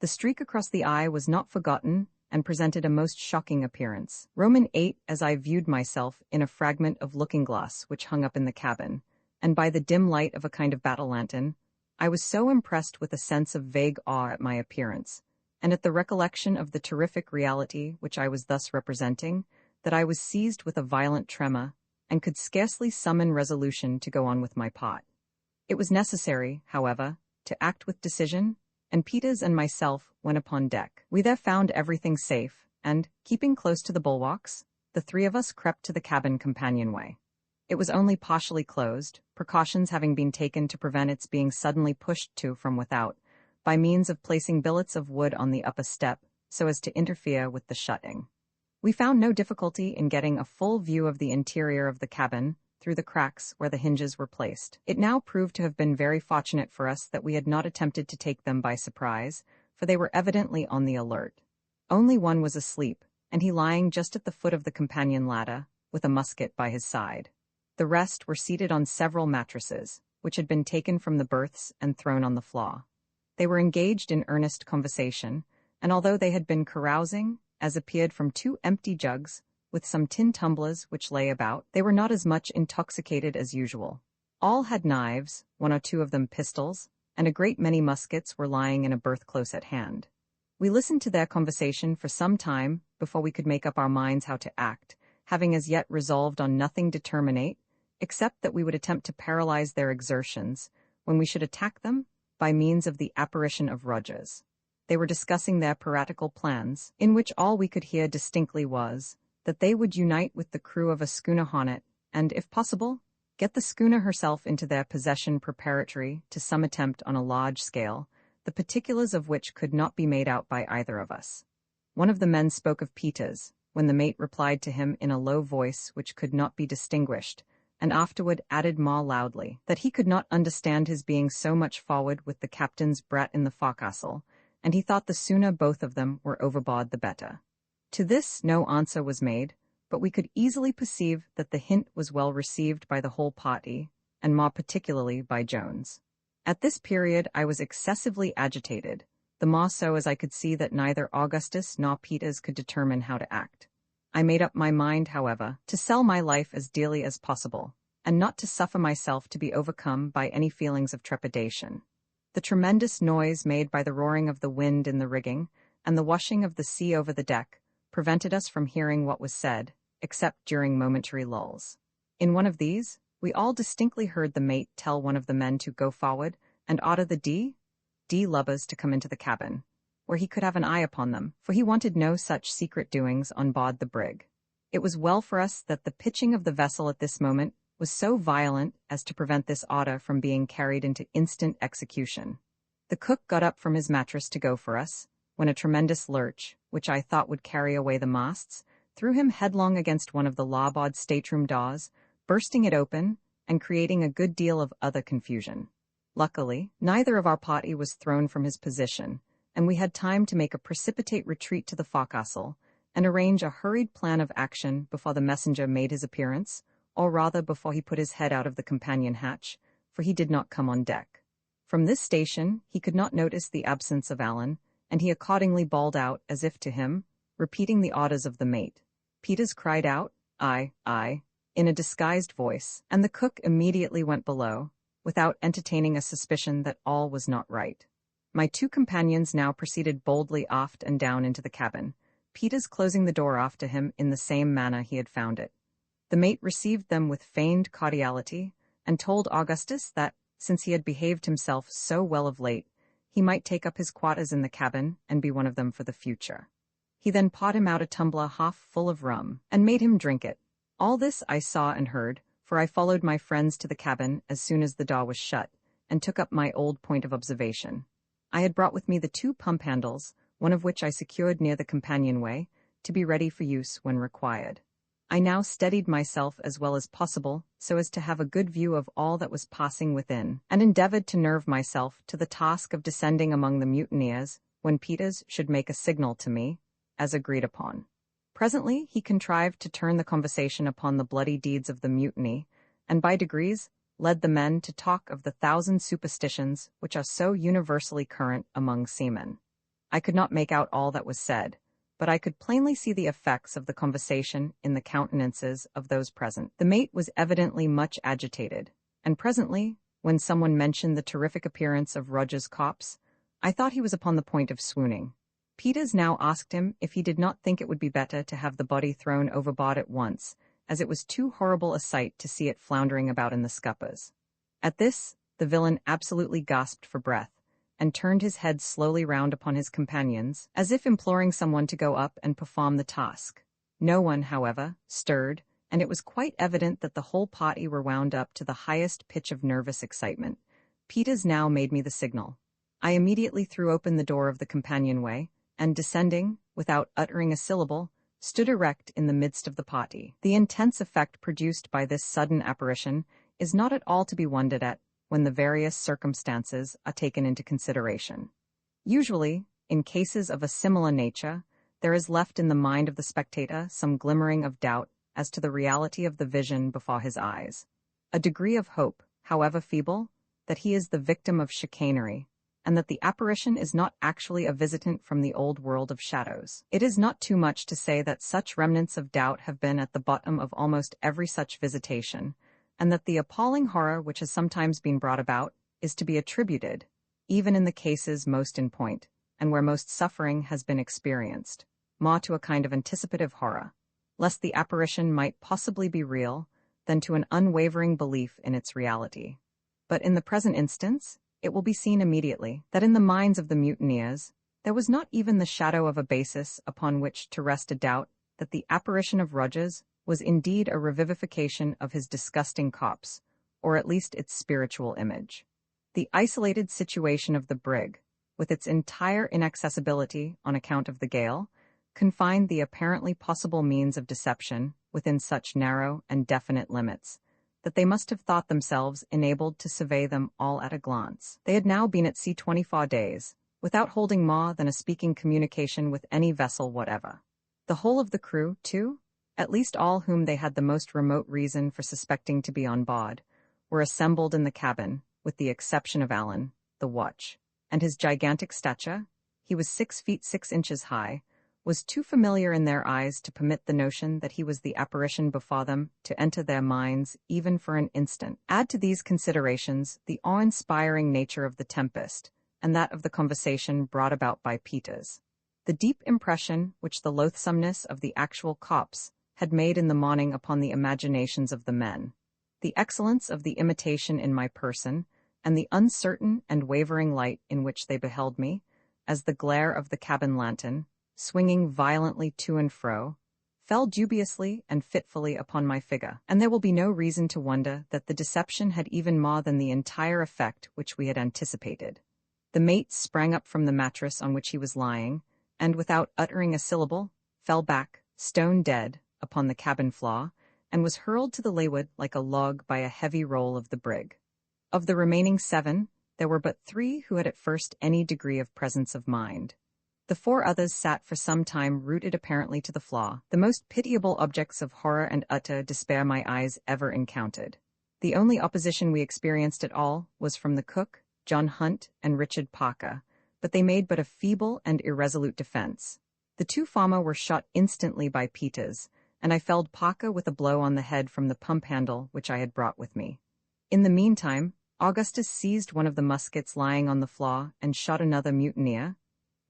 The streak across the eye was not forgotten, and presented a most shocking appearance. Roman 8, as I viewed myself in a fragment of looking-glass which hung up in the cabin, and by the dim light of a kind of battle lantern, I was so impressed with a sense of vague awe at my appearance, and at the recollection of the terrific reality which I was thus representing, that I was seized with a violent tremor, and could scarcely summon resolution to go on with my part. It was necessary, however, to act with decision, and Peters and myself went upon deck. We there found everything safe, and, keeping close to the bulwarks, the 3 of us crept to the cabin companionway. It was only partially closed, precautions having been taken to prevent its being suddenly pushed to from without, by means of placing billets of wood on the upper step, so as to interfere with the shutting. We found no difficulty in getting a full view of the interior of the cabin, through the cracks where the hinges were placed. It now proved to have been very fortunate for us that we had not attempted to take them by surprise, for they were evidently on the alert. Only one was asleep, and he lying just at the foot of the companion ladder, with a musket by his side. The rest were seated on several mattresses, which had been taken from the berths and thrown on the floor. They were engaged in earnest conversation, and although they had been carousing, as appeared from 2 empty jugs, with some tin tumblers which lay about, they were not as much intoxicated as usual. All had knives, 1 or 2 of them pistols, and a great many muskets were lying in a berth close at hand. We listened to their conversation for some time before we could make up our minds how to act, having as yet resolved on nothing determinate, except that we would attempt to paralyze their exertions, when we should attack them, by means of the apparition of Rogers. They were discussing their piratical plans, in which all we could hear distinctly was, that they would unite with the crew of a schooner Hornet, and, if possible, get the schooner herself into their possession preparatory to some attempt on a large scale, the particulars of which could not be made out by either of us. One of the men spoke of Peters, when the mate replied to him in a low voice which could not be distinguished, and afterward added more loudly, that he could not understand his being so much forward with the captain's brat in the forecastle, and he thought the sooner both of them were overboard the better. To this no answer was made, but we could easily perceive that the hint was well received by the whole party, and more particularly by Jones. At this period I was excessively agitated, the more so as I could see that neither Augustus nor Peters could determine how to act. I made up my mind, however, to sell my life as dearly as possible, and not to suffer myself to be overcome by any feelings of trepidation. The tremendous noise made by the roaring of the wind in the rigging, and the washing of the sea over the deck, prevented us from hearing what was said, except during momentary lulls. In one of these, we all distinctly heard the mate tell one of the men to go forward and order the D lubbers to come into the cabin, where he could have an eye upon them, for he wanted no such secret doings on board the brig. It was well for us that the pitching of the vessel at this moment was so violent as to prevent this order from being carried into instant execution. The cook got up from his mattress to go for us, when a tremendous lurch, which I thought would carry away the masts, threw him headlong against one of the larboard stateroom doors, bursting it open and creating a good deal of other confusion. Luckily, neither of our party was thrown from his position, and we had time to make a precipitate retreat to the forecastle and arrange a hurried plan of action before the messenger made his appearance, or rather before he put his head out of the companion hatch, for he did not come on deck. From this station, he could not notice the absence of Allan, and he accordingly bawled out, as if to him, repeating the orders of the mate. Peters cried out, "Aye, aye," in a disguised voice, and the cook immediately went below, without entertaining a suspicion that all was not right. My two companions now proceeded boldly aft and down into the cabin, Peters closing the door after him in the same manner he had found it. The mate received them with feigned cordiality, and told Augustus that, since he had behaved himself so well of late, he might take up his quarters in the cabin and be one of them for the future. He then poured him out a tumbler half full of rum, and made him drink it. All this I saw and heard, for I followed my friends to the cabin as soon as the door was shut, and took up my old point of observation. I had brought with me the two pump handles, one of which I secured near the companionway, to be ready for use when required. I now steadied myself as well as possible, so as to have a good view of all that was passing within, and endeavored to nerve myself to the task of descending among the mutineers when Peters should make a signal to me, as agreed upon. Presently he contrived to turn the conversation upon the bloody deeds of the mutiny, and by degrees led the men to talk of the 1,000 superstitions which are so universally current among seamen. I could not make out all that was said, but I could plainly see the effects of the conversation in the countenances of those present. The mate was evidently much agitated, and presently, when someone mentioned the terrific appearance of Roger's corpse, I thought he was upon the point of swooning. Peters now asked him if he did not think it would be better to have the body thrown overboard at once, as it was too horrible a sight to see it floundering about in the scuppers. At this, the villain absolutely gasped for breath, and turned his head slowly round upon his companions, as if imploring someone to go up and perform the task. No one, however, stirred, and it was quite evident that the whole party were wound up to the highest pitch of nervous excitement. Peters now made me the signal. I immediately threw open the door of the companionway, and descending, without uttering a syllable, stood erect in the midst of the party. The intense effect produced by this sudden apparition is not at all to be wondered at when the various circumstances are taken into consideration. Usually, in cases of a similar nature, there is left in the mind of the spectator some glimmering of doubt as to the reality of the vision before his eyes, a degree of hope, however feeble, that he is the victim of chicanery, and that the apparition is not actually a visitant from the old world of shadows. It is not too much to say that such remnants of doubt have been at the bottom of almost every such visitation, and that the appalling horror which has sometimes been brought about is to be attributed, even in the cases most in point, and where most suffering has been experienced, more to a kind of anticipative horror, lest the apparition might possibly be real, than to an unwavering belief in its reality. But in the present instance, it will be seen immediately that in the minds of the mutineers there was not even the shadow of a basis upon which to rest a doubt that the apparition of Rogers was indeed a revivification of his disgusting corpse, or at least its spiritual image. The isolated situation of the brig, with its entire inaccessibility on account of the gale, confined the apparently possible means of deception within such narrow and definite limits, that they must have thought themselves enabled to survey them all at a glance. They had now been at sea 24 days, without holding more than a speaking communication with any vessel whatever. The whole of the crew, too, at least all whom they had the most remote reason for suspecting to be on board, were assembled in the cabin, with the exception of Allan, the watch, and his gigantic stature, he was 6 feet 6 inches high, was too familiar in their eyes to permit the notion that he was the apparition before them to enter their minds even for an instant. Add to these considerations the awe-inspiring nature of the tempest, and that of the conversation brought about by Peters, the deep impression which the loathsomeness of the actual corpse had made in the morning upon the imaginations of the men, the excellence of the imitation in my person, and the uncertain and wavering light in which they beheld me, as the glare of the cabin lantern, swinging violently to and fro, fell dubiously and fitfully upon my figure, and there will be no reason to wonder that the deception had even more than the entire effect which we had anticipated. The mate sprang up from the mattress on which he was lying, and without uttering a syllable, fell back, stone dead, upon the cabin floor, and was hurled to the leeward like a log by a heavy roll of the brig. Of the remaining 7, there were but 3 who had at first any degree of presence of mind. The 4 others sat for some time rooted apparently to the floor, the most pitiable objects of horror and utter despair my eyes ever encountered. The only opposition we experienced at all was from the cook, John Hunt, and Richard Parker, but they made but a feeble and irresolute defense. The 2 former were shot instantly by Peters, and I felled Parker with a blow on the head from the pump handle which I had brought with me. In the meantime, Augustus seized one of the muskets lying on the floor and shot another mutineer,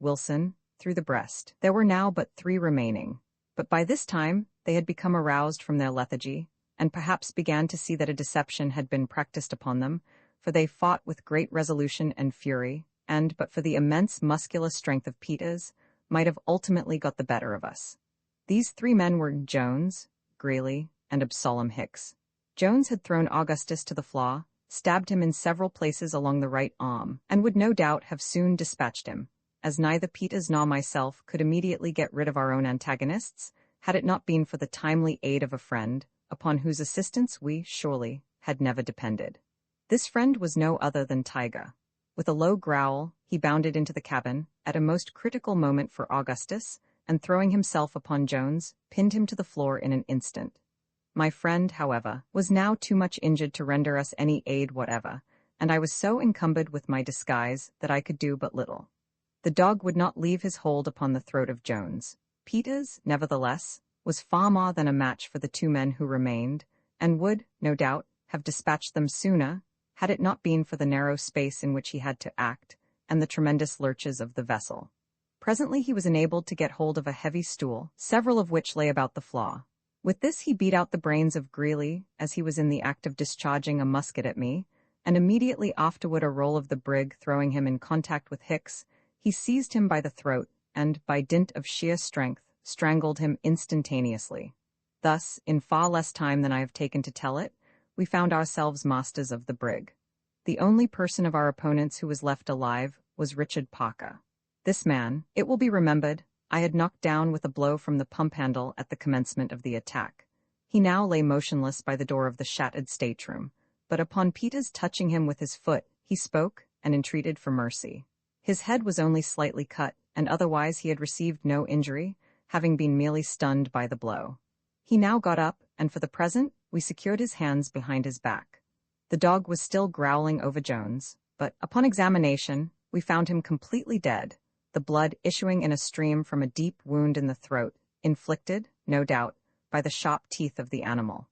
Wilson, through the breast. There were now but 3 remaining, but by this time they had become aroused from their lethargy, and perhaps began to see that a deception had been practiced upon them, for they fought with great resolution and fury, and, but for the immense muscular strength of Peters, might have ultimately got the better of us. These 3 men were Jones, Greeley, and Absalom Hicks. Jones had thrown Augustus to the floor, stabbed him in several places along the right arm, and would no doubt have soon dispatched him, as neither Peters nor myself could immediately get rid of our own antagonists, had it not been for the timely aid of a friend, upon whose assistance we, surely, had never depended. This friend was no other than Tiger. With a low growl, he bounded into the cabin, at a most critical moment for Augustus, and throwing himself upon Jones, pinned him to the floor in an instant. My friend, however, was now too much injured to render us any aid whatever, and I was so encumbered with my disguise that I could do but little. The dog would not leave his hold upon the throat of Jones. Peters, nevertheless, was far more than a match for the 2 men who remained, and would, no doubt, have dispatched them sooner, had it not been for the narrow space in which he had to act, and the tremendous lurches of the vessel. Presently he was enabled to get hold of a heavy stool, several of which lay about the floor. With this he beat out the brains of Greeley, as he was in the act of discharging a musket at me, and immediately afterward a roll of the brig throwing him in contact with Hicks, he seized him by the throat, and, by dint of sheer strength, strangled him instantaneously. Thus, in far less time than I have taken to tell it, we found ourselves masters of the brig. The only person of our opponents who was left alive was Richard Parker. This man, it will be remembered, I had knocked down with a blow from the pump handle at the commencement of the attack. He now lay motionless by the door of the shattered stateroom, but upon Peters touching him with his foot, he spoke and entreated for mercy. His head was only slightly cut, and otherwise he had received no injury, having been merely stunned by the blow. He now got up, and for the present, we secured his hands behind his back. The dog was still growling over Jones, but, upon examination, we found him completely dead, the blood issuing in a stream from a deep wound in the throat, inflicted, no doubt, by the sharp teeth of the animal.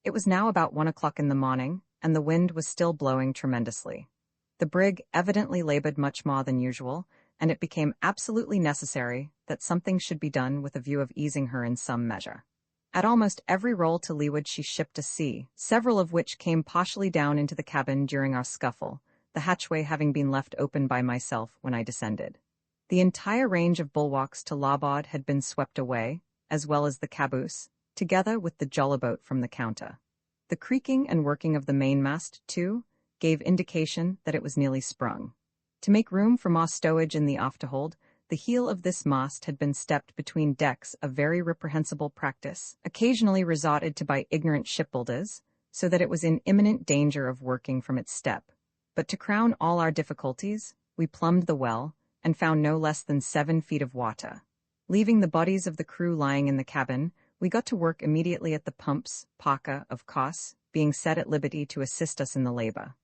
It was now about 1 o'clock in the morning, and the wind was still blowing tremendously. The brig evidently labored much more than usual, and it became absolutely necessary that something should be done with a view of easing her in some measure. At almost every roll to leeward she shipped a sea, several of which came partially down into the cabin during our scuffle, the hatchway having been left open by myself when I descended. The entire range of bulwarks to larboard had been swept away, as well as the caboose, together with the jollyboat from the counter. The creaking and working of the mainmast, too, gave indication that it was nearly sprung. To make room for more stowage in the afterhold, the heel of this mast had been stepped between decks, a very reprehensible practice, occasionally resorted to by ignorant shipbuilders, so that it was in imminent danger of working from its step. But to crown all our difficulties, we plumbed the well, and found no less than 7 feet of water. Leaving the bodies of the crew lying in the cabin, we got to work immediately at the pumps, Parker, of course, being set at liberty to assist us in the labor.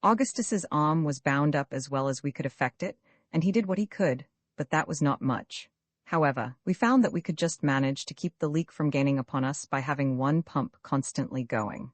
Augustus's arm was bound up as well as we could effect it, and he did what he could, but that was not much. However, we found that we could just manage to keep the leak from gaining upon us by having one pump constantly going.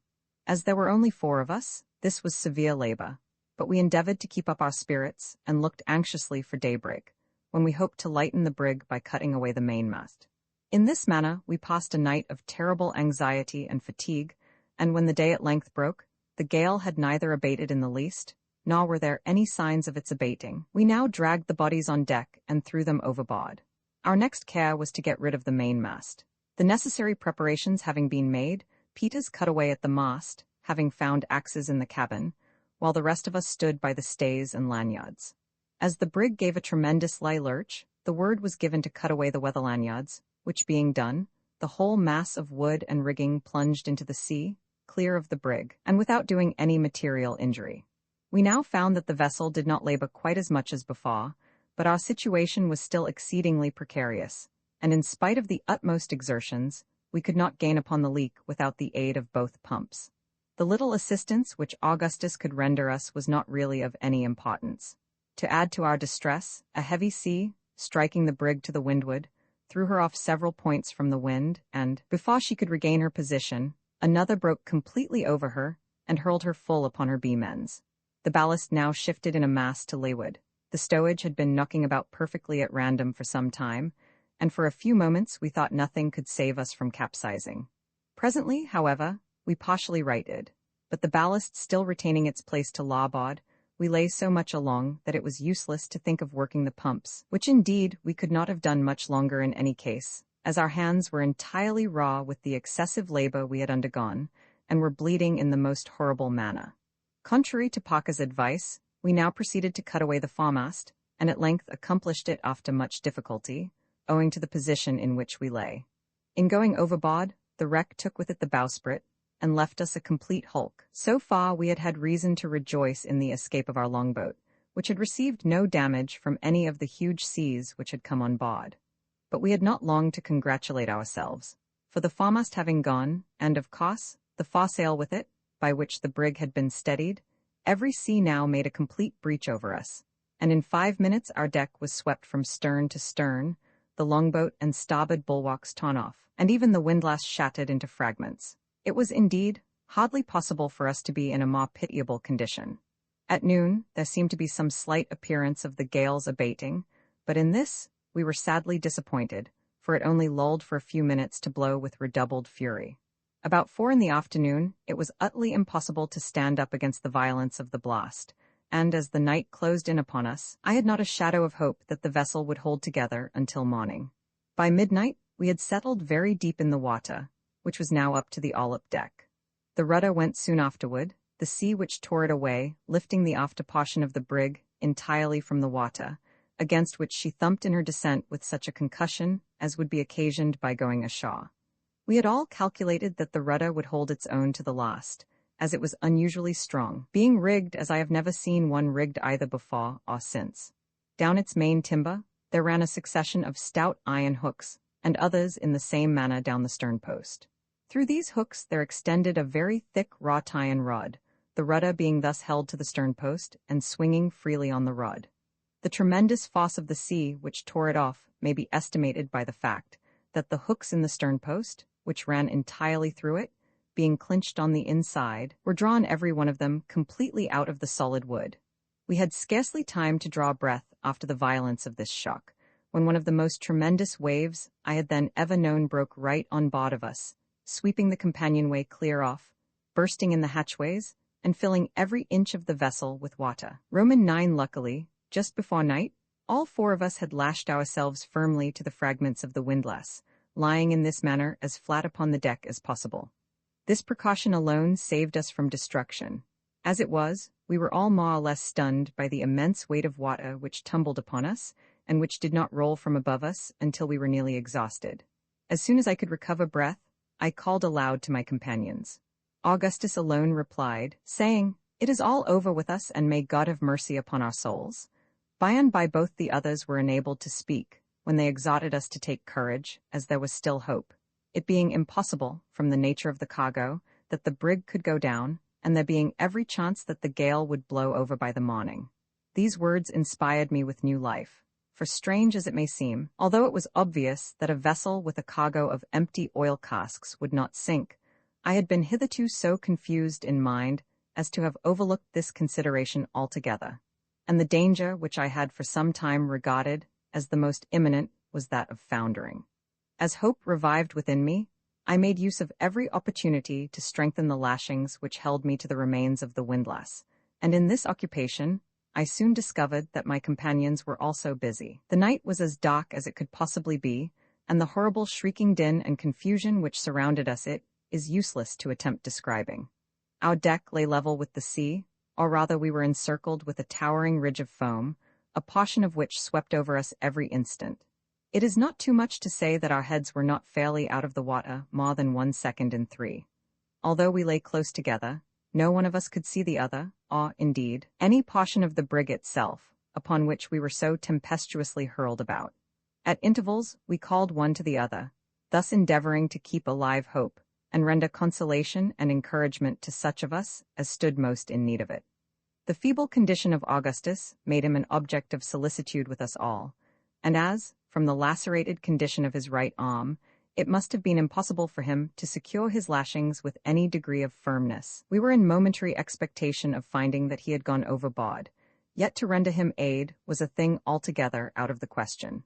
As there were only 4 of us, this was severe labor, but we endeavored to keep up our spirits and looked anxiously for daybreak, when we hoped to lighten the brig by cutting away the mainmast. In this manner we passed a night of terrible anxiety and fatigue, and when the day at length broke, the gale had neither abated in the least, nor were there any signs of its abating. We now dragged the bodies on deck and threw them overboard. Our next care was to get rid of the mainmast. The necessary preparations having been made, Peters cut away at the mast, having found axes in the cabin, while the rest of us stood by the stays and lanyards. As the brig gave a tremendous lie lurch, the word was given to cut away the weather lanyards, which being done, the whole mass of wood and rigging plunged into the sea, clear of the brig, and without doing any material injury. We now found that the vessel did not labor quite as much as before, but our situation was still exceedingly precarious, and in spite of the utmost exertions, we could not gain upon the leak without the aid of both pumps. The little assistance which Augustus could render us was not really of any importance. To add to our distress, a heavy sea, striking the brig to the windward, threw her off several points from the wind, and, before she could regain her position, another broke completely over her and hurled her full upon her beam ends. The ballast now shifted in a mass to leeward. The stowage had been knocking about perfectly at random for some time, and for a few moments we thought nothing could save us from capsizing. Presently, however, we partially righted, but the ballast still retaining its place to larboard, we lay so much along that it was useless to think of working the pumps, which indeed we could not have done much longer in any case, as our hands were entirely raw with the excessive labor we had undergone, and were bleeding in the most horrible manner. Contrary to Parker's advice, we now proceeded to cut away the foremast, and at length accomplished it after much difficulty, owing to the position in which we lay. In going overboard, the wreck took with it the bowsprit, and left us a complete hulk. So far we had had reason to rejoice in the escape of our longboat, which had received no damage from any of the huge seas which had come on board. But we had not long to congratulate ourselves, for the foremast having gone, and of course, the foresail with it, by which the brig had been steadied, every sea now made a complete breach over us, and in 5 minutes our deck was swept from stern to stern, the longboat and starboard bulwarks torn off, and even the windlass shattered into fragments. It was indeed hardly possible for us to be in a more pitiable condition. At noon, there seemed to be some slight appearance of the gales abating, but in this we were sadly disappointed, for it only lulled for a few minutes to blow with redoubled fury. About 4 in the afternoon, it was utterly impossible to stand up against the violence of the blast, and as the night closed in upon us, I had not a shadow of hope that the vessel would hold together until morning. By midnight, we had settled very deep in the water, which was now up to the allop deck. The rudder went soon afterward, the sea which tore it away, lifting the after portion of the brig entirely from the water, against which she thumped in her descent with such a concussion as would be occasioned by going ashore. We had all calculated that the rudder would hold its own to the last, as it was unusually strong, being rigged as I have never seen one rigged either before or since. Down its main timber there ran a succession of stout iron hooks, and others in the same manner down the stern post. Through these hooks there extended a very thick wrought iron rod, the rudder being thus held to the stern post and swinging freely on the rod. The tremendous force of the sea which tore it off may be estimated by the fact that the hooks in the stern post, which ran entirely through it, being clinched on the inside, were drawn every one of them completely out of the solid wood. We had scarcely time to draw breath after the violence of this shock, when one of the most tremendous waves I had then ever known broke right on board of us, sweeping the companionway clear off, bursting in the hatchways, and filling every inch of the vessel with water. Roman 9 luckily, just before night, all 4 of us had lashed ourselves firmly to the fragments of the windlass, lying in this manner as flat upon the deck as possible. This precaution alone saved us from destruction. As it was, we were all more or less stunned by the immense weight of water which tumbled upon us, and which did not roll from above us until we were nearly exhausted. As soon as I could recover breath, I called aloud to my companions. Augustus alone replied, saying, "It is all over with us, and may God have mercy upon our souls." By and by both the others were enabled to speak, when they exhorted us to take courage, as there was still hope, it being impossible, from the nature of the cargo, that the brig could go down, and there being every chance that the gale would blow over by the morning. These words inspired me with new life, for strange as it may seem, although it was obvious that a vessel with a cargo of empty oil casks would not sink, I had been hitherto so confused in mind as to have overlooked this consideration altogether, and the danger which I had for some time regarded as the most imminent was that of foundering. As hope revived within me, I made use of every opportunity to strengthen the lashings which held me to the remains of the windlass, and in this occupation I soon discovered that my companions were also busy. The night was as dark as it could possibly be, and the horrible shrieking din and confusion which surrounded us it is useless to attempt describing. Our deck lay level with the sea, or rather we were encircled with a towering ridge of foam, a portion of which swept over us every instant. It is not too much to say that our heads were not fairly out of the water more than 1 second in 3. Although we lay close together, no one of us could see the other, or, indeed, any portion of the brig itself, upon which we were so tempestuously hurled about. At intervals, we called one to the other, thus endeavoring to keep alive hope, and render consolation and encouragement to such of us as stood most in need of it. The feeble condition of Augustus made him an object of solicitude with us all, and as, from the lacerated condition of his right arm, it must have been impossible for him to secure his lashings with any degree of firmness, we were in momentary expectation of finding that he had gone overboard, yet to render him aid was a thing altogether out of the question.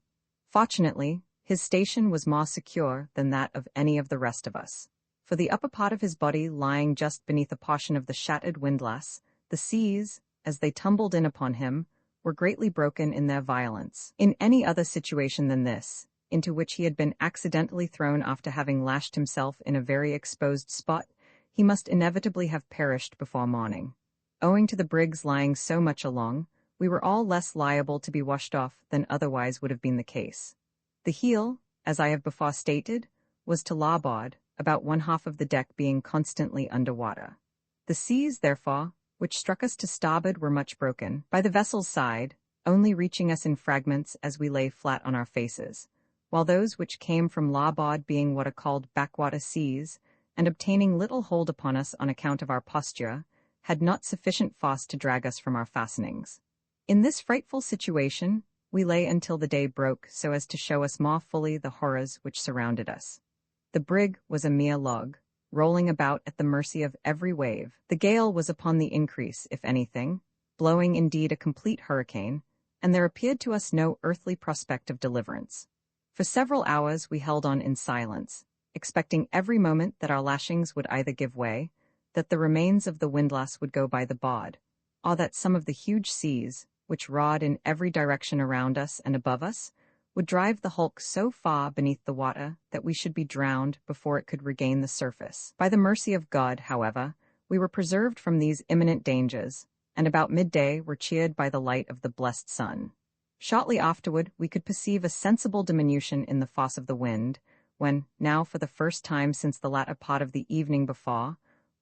Fortunately, his station was more secure than that of any of the rest of us, for the upper part of his body lying just beneath a portion of the shattered windlass, the seas, as they tumbled in upon him, were greatly broken in their violence. In any other situation than this, into which he had been accidentally thrown after having lashed himself in a very exposed spot, he must inevitably have perished before morning. Owing to the brig's lying so much along, we were all less liable to be washed off than otherwise would have been the case. The heel, as I have before stated, was to larboard, about 1/2 of the deck being constantly under water. The seas, therefore, which struck us to starboard were much broken, by the vessel's side, only reaching us in fragments as we lay flat on our faces, while those which came from larboard being what are called backwater seas, and obtaining little hold upon us on account of our posture, had not sufficient force to drag us from our fastenings. In this frightful situation, we lay until the day broke so as to show us more fully the horrors which surrounded us. The brig was a mere log, rolling about at the mercy of every wave. The gale was upon the increase, if anything, blowing indeed a complete hurricane, and there appeared to us no earthly prospect of deliverance. For several hours we held on in silence, expecting every moment that our lashings would either give way, that the remains of the windlass would go by the board, or that some of the huge seas, which roared in every direction around us and above us, would drive the hulk so far beneath the water that we should be drowned before it could regain the surface. By the mercy of God, however, we were preserved from these imminent dangers, and about midday were cheered by the light of the blessed sun. Shortly afterward we could perceive a sensible diminution in the force of the wind, when, now for the first time since the latter part of the evening before,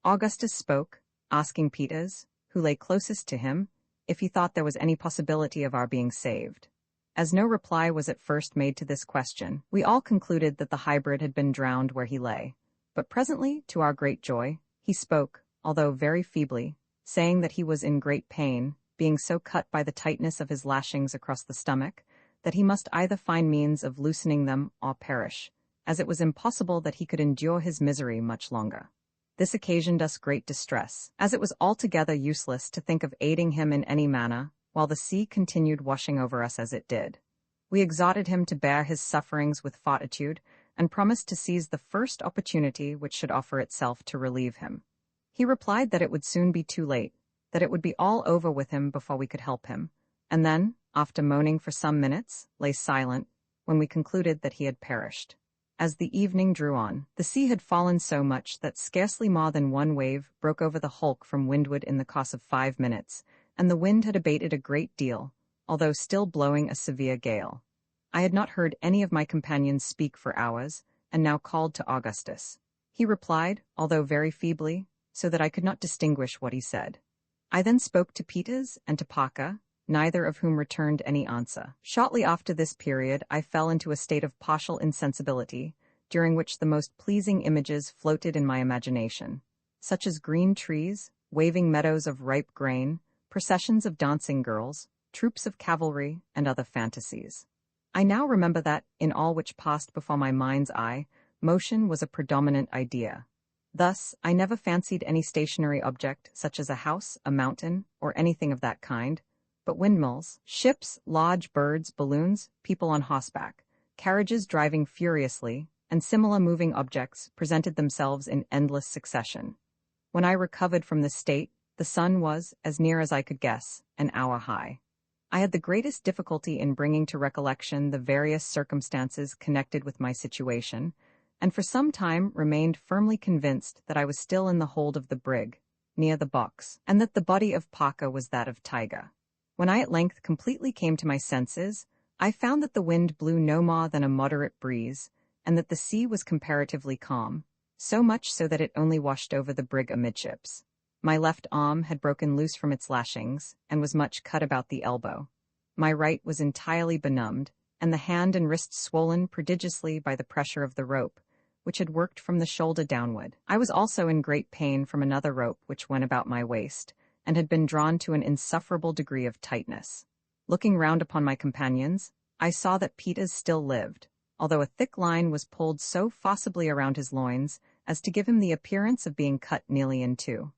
Augustus spoke, asking Peters, who lay closest to him, if he thought there was any possibility of our being saved. As no reply was at first made to this question, we all concluded that the hybrid had been drowned where he lay, but presently, to our great joy, he spoke, although very feebly, saying that he was in great pain, being so cut by the tightness of his lashings across the stomach, that he must either find means of loosening them or perish, as it was impossible that he could endure his misery much longer. This occasioned us great distress, as it was altogether useless to think of aiding him in any manner, while the sea continued washing over us as it did. We exhorted him to bear his sufferings with fortitude, and promised to seize the first opportunity which should offer itself to relieve him. He replied that it would soon be too late, that it would be all over with him before we could help him, and then, after moaning for some minutes, lay silent, when we concluded that he had perished. As the evening drew on, the sea had fallen so much that scarcely more than one wave broke over the hulk from windward in the course of 5 minutes, and the wind had abated a great deal, although still blowing a severe gale. I had not heard any of my companions speak for hours, and now called to Augustus. He replied, although very feebly, so that I could not distinguish what he said. I then spoke to Peters and to Parker, neither of whom returned any answer. Shortly after this period I fell into a state of partial insensibility, during which the most pleasing images floated in my imagination, such as green trees, waving meadows of ripe grain, processions of dancing girls, troops of cavalry, and other fantasies. I now remember that, in all which passed before my mind's eye, motion was a predominant idea. Thus, I never fancied any stationary object, such as a house, a mountain, or anything of that kind, but windmills, ships, large birds, balloons, people on horseback, carriages driving furiously, and similar moving objects presented themselves in endless succession. When I recovered from this state, the sun was, as near as I could guess, an hour high. I had the greatest difficulty in bringing to recollection the various circumstances connected with my situation, and for some time remained firmly convinced that I was still in the hold of the brig, near the box, and that the body of Parker was that of Tiger. When I at length completely came to my senses, I found that the wind blew no more than a moderate breeze, and that the sea was comparatively calm, so much so that it only washed over the brig amidships. My left arm had broken loose from its lashings, and was much cut about the elbow. My right was entirely benumbed, and the hand and wrist swollen prodigiously by the pressure of the rope, which had worked from the shoulder downward. I was also in great pain from another rope which went about my waist, and had been drawn to an insufferable degree of tightness. Looking round upon my companions, I saw that Peters still lived, although a thick line was pulled so forcibly around his loins as to give him the appearance of being cut nearly in two.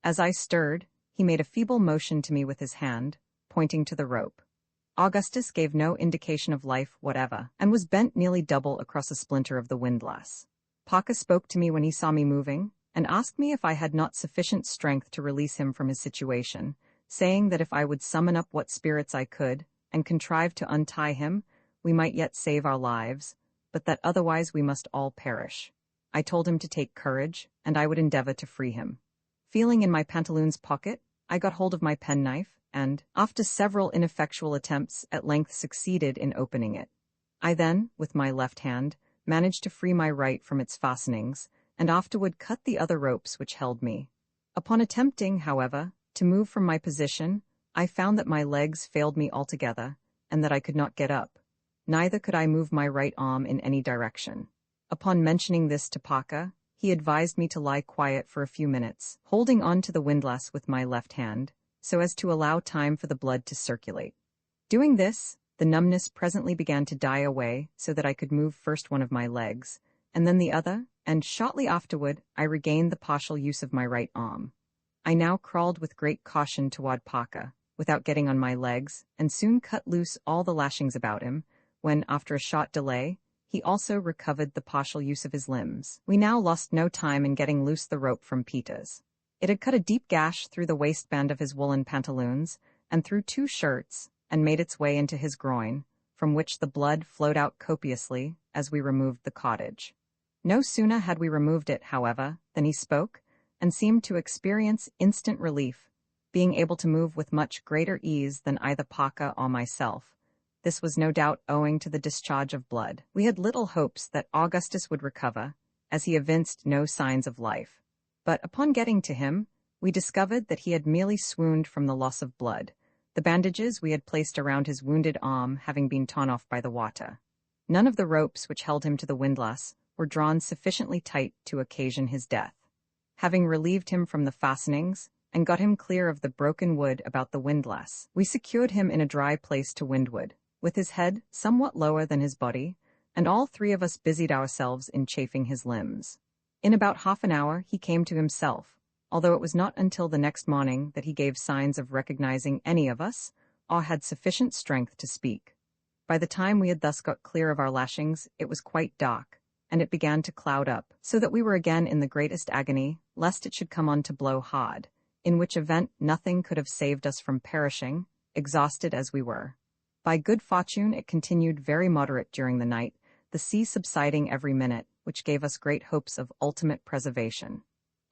As I stirred, he made a feeble motion to me with his hand, pointing to the rope. Augustus gave no indication of life whatever, and was bent nearly double across a splinter of the windlass. Parker spoke to me when he saw me moving, and asked me if I had not sufficient strength to release him from his situation, saying that if I would summon up what spirits I could, and contrive to untie him, we might yet save our lives, but that otherwise we must all perish. I told him to take courage, and I would endeavor to free him. Feeling in my pantaloons pocket, I got hold of my penknife, and, after several ineffectual attempts, at length succeeded in opening it. I then, with my left hand, managed to free my right from its fastenings, and afterward cut the other ropes which held me. Upon attempting, however, to move from my position, I found that my legs failed me altogether, and that I could not get up. Neither could I move my right arm in any direction. Upon mentioning this to Parker, he advised me to lie quiet for a few minutes, holding on to the windlass with my left hand, so as to allow time for the blood to circulate. Doing this, the numbness presently began to die away so that I could move first one of my legs, and then the other, and shortly afterward I regained the partial use of my right arm. I now crawled with great caution toward Parker, without getting on my legs, and soon cut loose all the lashings about him, when, after a short delay, he also recovered the partial use of his limbs. We now lost no time in getting loose the rope from Peters. It had cut a deep gash through the waistband of his woolen pantaloons, and through 2 shirts, and made its way into his groin, from which the blood flowed out copiously as we removed the cordage. No sooner had we removed it, however, than he spoke, and seemed to experience instant relief, being able to move with much greater ease than either Parker or myself. This was no doubt owing to the discharge of blood. We had little hopes that Augustus would recover, as he evinced no signs of life. But upon getting to him, we discovered that he had merely swooned from the loss of blood, the bandages we had placed around his wounded arm having been torn off by the water. None of the ropes which held him to the windlass were drawn sufficiently tight to occasion his death. Having relieved him from the fastenings, and got him clear of the broken wood about the windlass, we secured him in a dry place to windward, with his head somewhat lower than his body, and all 3 of us busied ourselves in chafing his limbs. In about half an hour he came to himself, although it was not until the next morning that he gave signs of recognizing any of us, or had sufficient strength to speak. By the time we had thus got clear of our lashings, it was quite dark, and it began to cloud up, so that we were again in the greatest agony, lest it should come on to blow hard, in which event nothing could have saved us from perishing, exhausted as we were. By good fortune it continued very moderate during the night, the sea subsiding every minute, which gave us great hopes of ultimate preservation.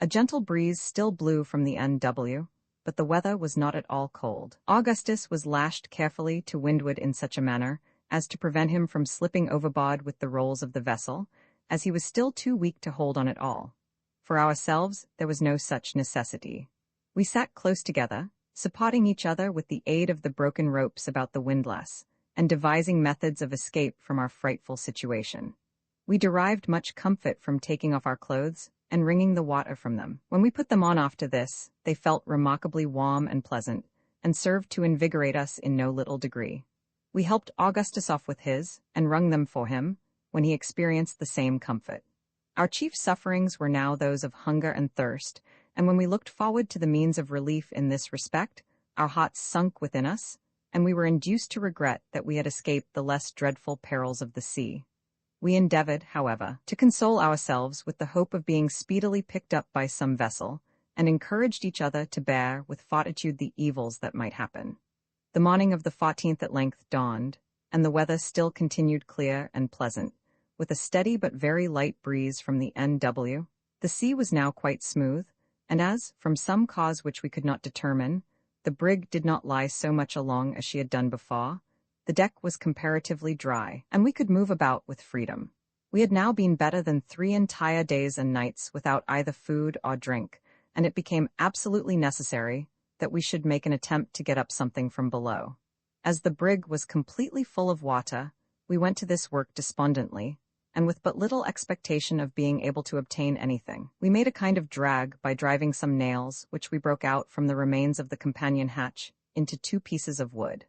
A gentle breeze still blew from the NW, but the weather was not at all cold. Augustus was lashed carefully to windward in such a manner as to prevent him from slipping overboard with the rolls of the vessel, as he was still too weak to hold on at all. For ourselves, there was no such necessity. We sat close together, supporting each other with the aid of the broken ropes about the windlass, and devising methods of escape from our frightful situation. We derived much comfort from taking off our clothes and wringing the water from them. When we put them on after this, they felt remarkably warm and pleasant, and served to invigorate us in no little degree. We helped Augustus off with his, and wrung them for him, when he experienced the same comfort. Our chief sufferings were now those of hunger and thirst, and when we looked forward to the means of relief in this respect, our hearts sunk within us, and we were induced to regret that we had escaped the less dreadful perils of the sea. We endeavored, however, to console ourselves with the hope of being speedily picked up by some vessel, and encouraged each other to bear with fortitude the evils that might happen. The morning of the 14th at length dawned, and the weather still continued clear and pleasant, with a steady but very light breeze from the NW. The sea was now quite smooth, and as, from some cause which we could not determine, the brig did not lie so much along as she had done before, The deck was comparatively dry, and we could move about with freedom. We had now been better than 3 entire days and nights without either food or drink, and it became absolutely necessary that we should make an attempt to get up something from below. As the brig was completely full of water, we went to this work despondently, and with but little expectation of being able to obtain anything. We made a kind of drag by driving some nails, which we broke out from the remains of the companion hatch, into 2 pieces of wood.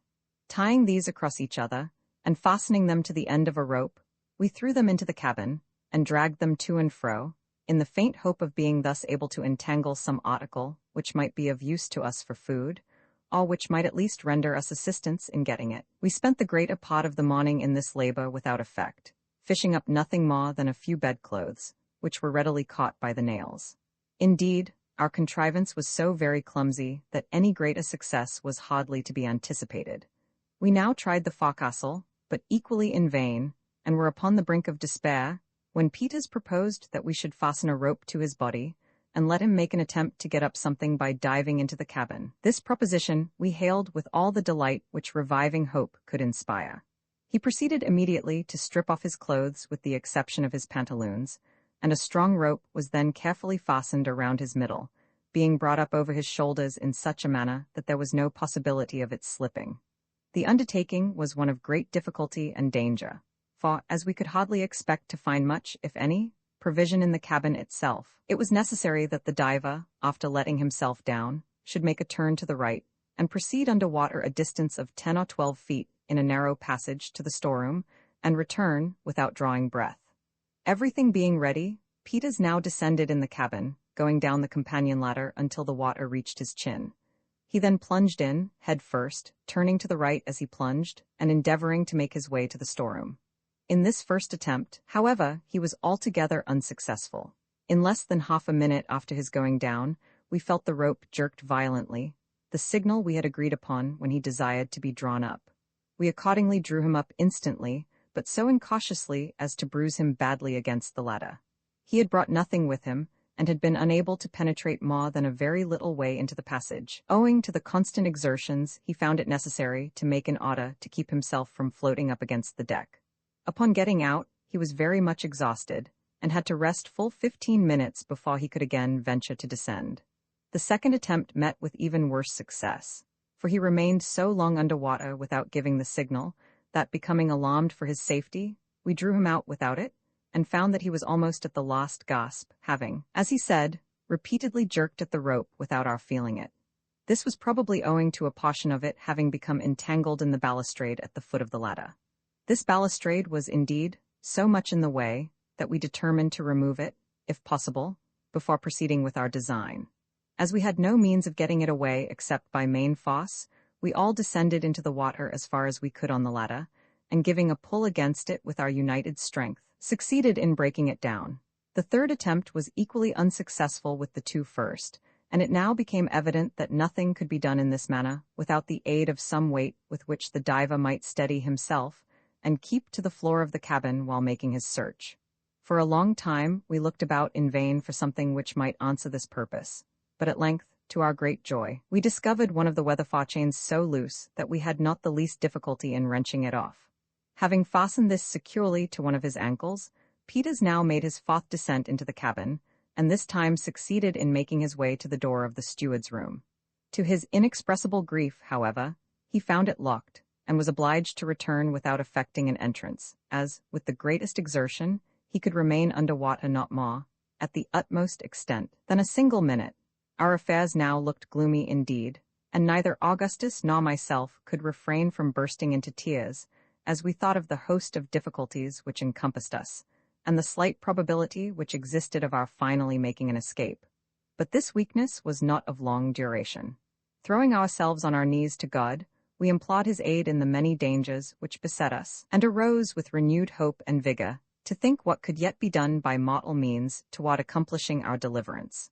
Tying these across each other, and fastening them to the end of a rope, we threw them into the cabin, and dragged them to and fro, in the faint hope of being thus able to entangle some article which might be of use to us for food, or which might at least render us assistance in getting it. We spent the greater part of the morning in this labor without effect, fishing up nothing more than a few bedclothes, which were readily caught by the nails. Indeed, our contrivance was so very clumsy that any greater success was hardly to be anticipated. We now tried the forecastle, but equally in vain, and were upon the brink of despair, when Peters proposed that we should fasten a rope to his body, and let him make an attempt to get up something by diving into the cabin. This proposition we hailed with all the delight which reviving hope could inspire. He proceeded immediately to strip off his clothes with the exception of his pantaloons, and a strong rope was then carefully fastened around his middle, being brought up over his shoulders in such a manner that there was no possibility of its slipping. The undertaking was one of great difficulty and danger, for, as we could hardly expect to find much, if any, provision in the cabin itself, it was necessary that the diver, after letting himself down, should make a turn to the right, and proceed under water a distance of 10 or 12 feet in a narrow passage to the storeroom, and return without drawing breath. Everything being ready, Peters now descended in the cabin, going down the companion ladder until the water reached his chin. He then plunged in, head first, turning to the right as he plunged, and endeavoring to make his way to the storeroom. In this first attempt, however, he was altogether unsuccessful. In less than half a minute after his going down, we felt the rope jerked violently, the signal we had agreed upon when he desired to be drawn up. We accordingly drew him up instantly, but so incautiously as to bruise him badly against the ladder. He had brought nothing with him, and had been unable to penetrate more than a very little way into the passage. Owing to the constant exertions, he found it necessary to make in order to keep himself from floating up against the deck. Upon getting out, he was very much exhausted, and had to rest full 15 minutes before he could again venture to descend. The second attempt met with even worse success, for he remained so long under water without giving the signal, that, becoming alarmed for his safety, we drew him out without it, and found that he was almost at the last gasp, having, as he said, repeatedly jerked at the rope without our feeling it. This was probably owing to a portion of it having become entangled in the balustrade at the foot of the ladder. This balustrade was, indeed, so much in the way that we determined to remove it, if possible, before proceeding with our design. As we had no means of getting it away except by main force, we all descended into the water as far as we could on the ladder, and giving a pull against it with our united strength, succeeded in breaking it down. The third attempt was equally unsuccessful with the 2 first, and it now became evident that nothing could be done in this manner without the aid of some weight with which the diver might steady himself and keep to the floor of the cabin while making his search. For a long time we looked about in vain for something which might answer this purpose, but at length, to our great joy, we discovered one of the weather forechains so loose that we had not the least difficulty in wrenching it off. Having fastened this securely to one of his ankles, Peters now made his 4th descent into the cabin, and this time succeeded in making his way to the door of the steward's room. To his inexpressible grief, however, he found it locked, and was obliged to return without effecting an entrance, as, with the greatest exertion, he could remain under water not more, at the utmost extent, than a single minute. Our affairs now looked gloomy indeed, and neither Augustus nor myself could refrain from bursting into tears, as we thought of the host of difficulties which encompassed us, and the slight probability which existed of our finally making an escape. But this weakness was not of long duration. Throwing ourselves on our knees to God, we implored his aid in the many dangers which beset us, and arose with renewed hope and vigor to think what could yet be done by mortal means toward accomplishing our deliverance.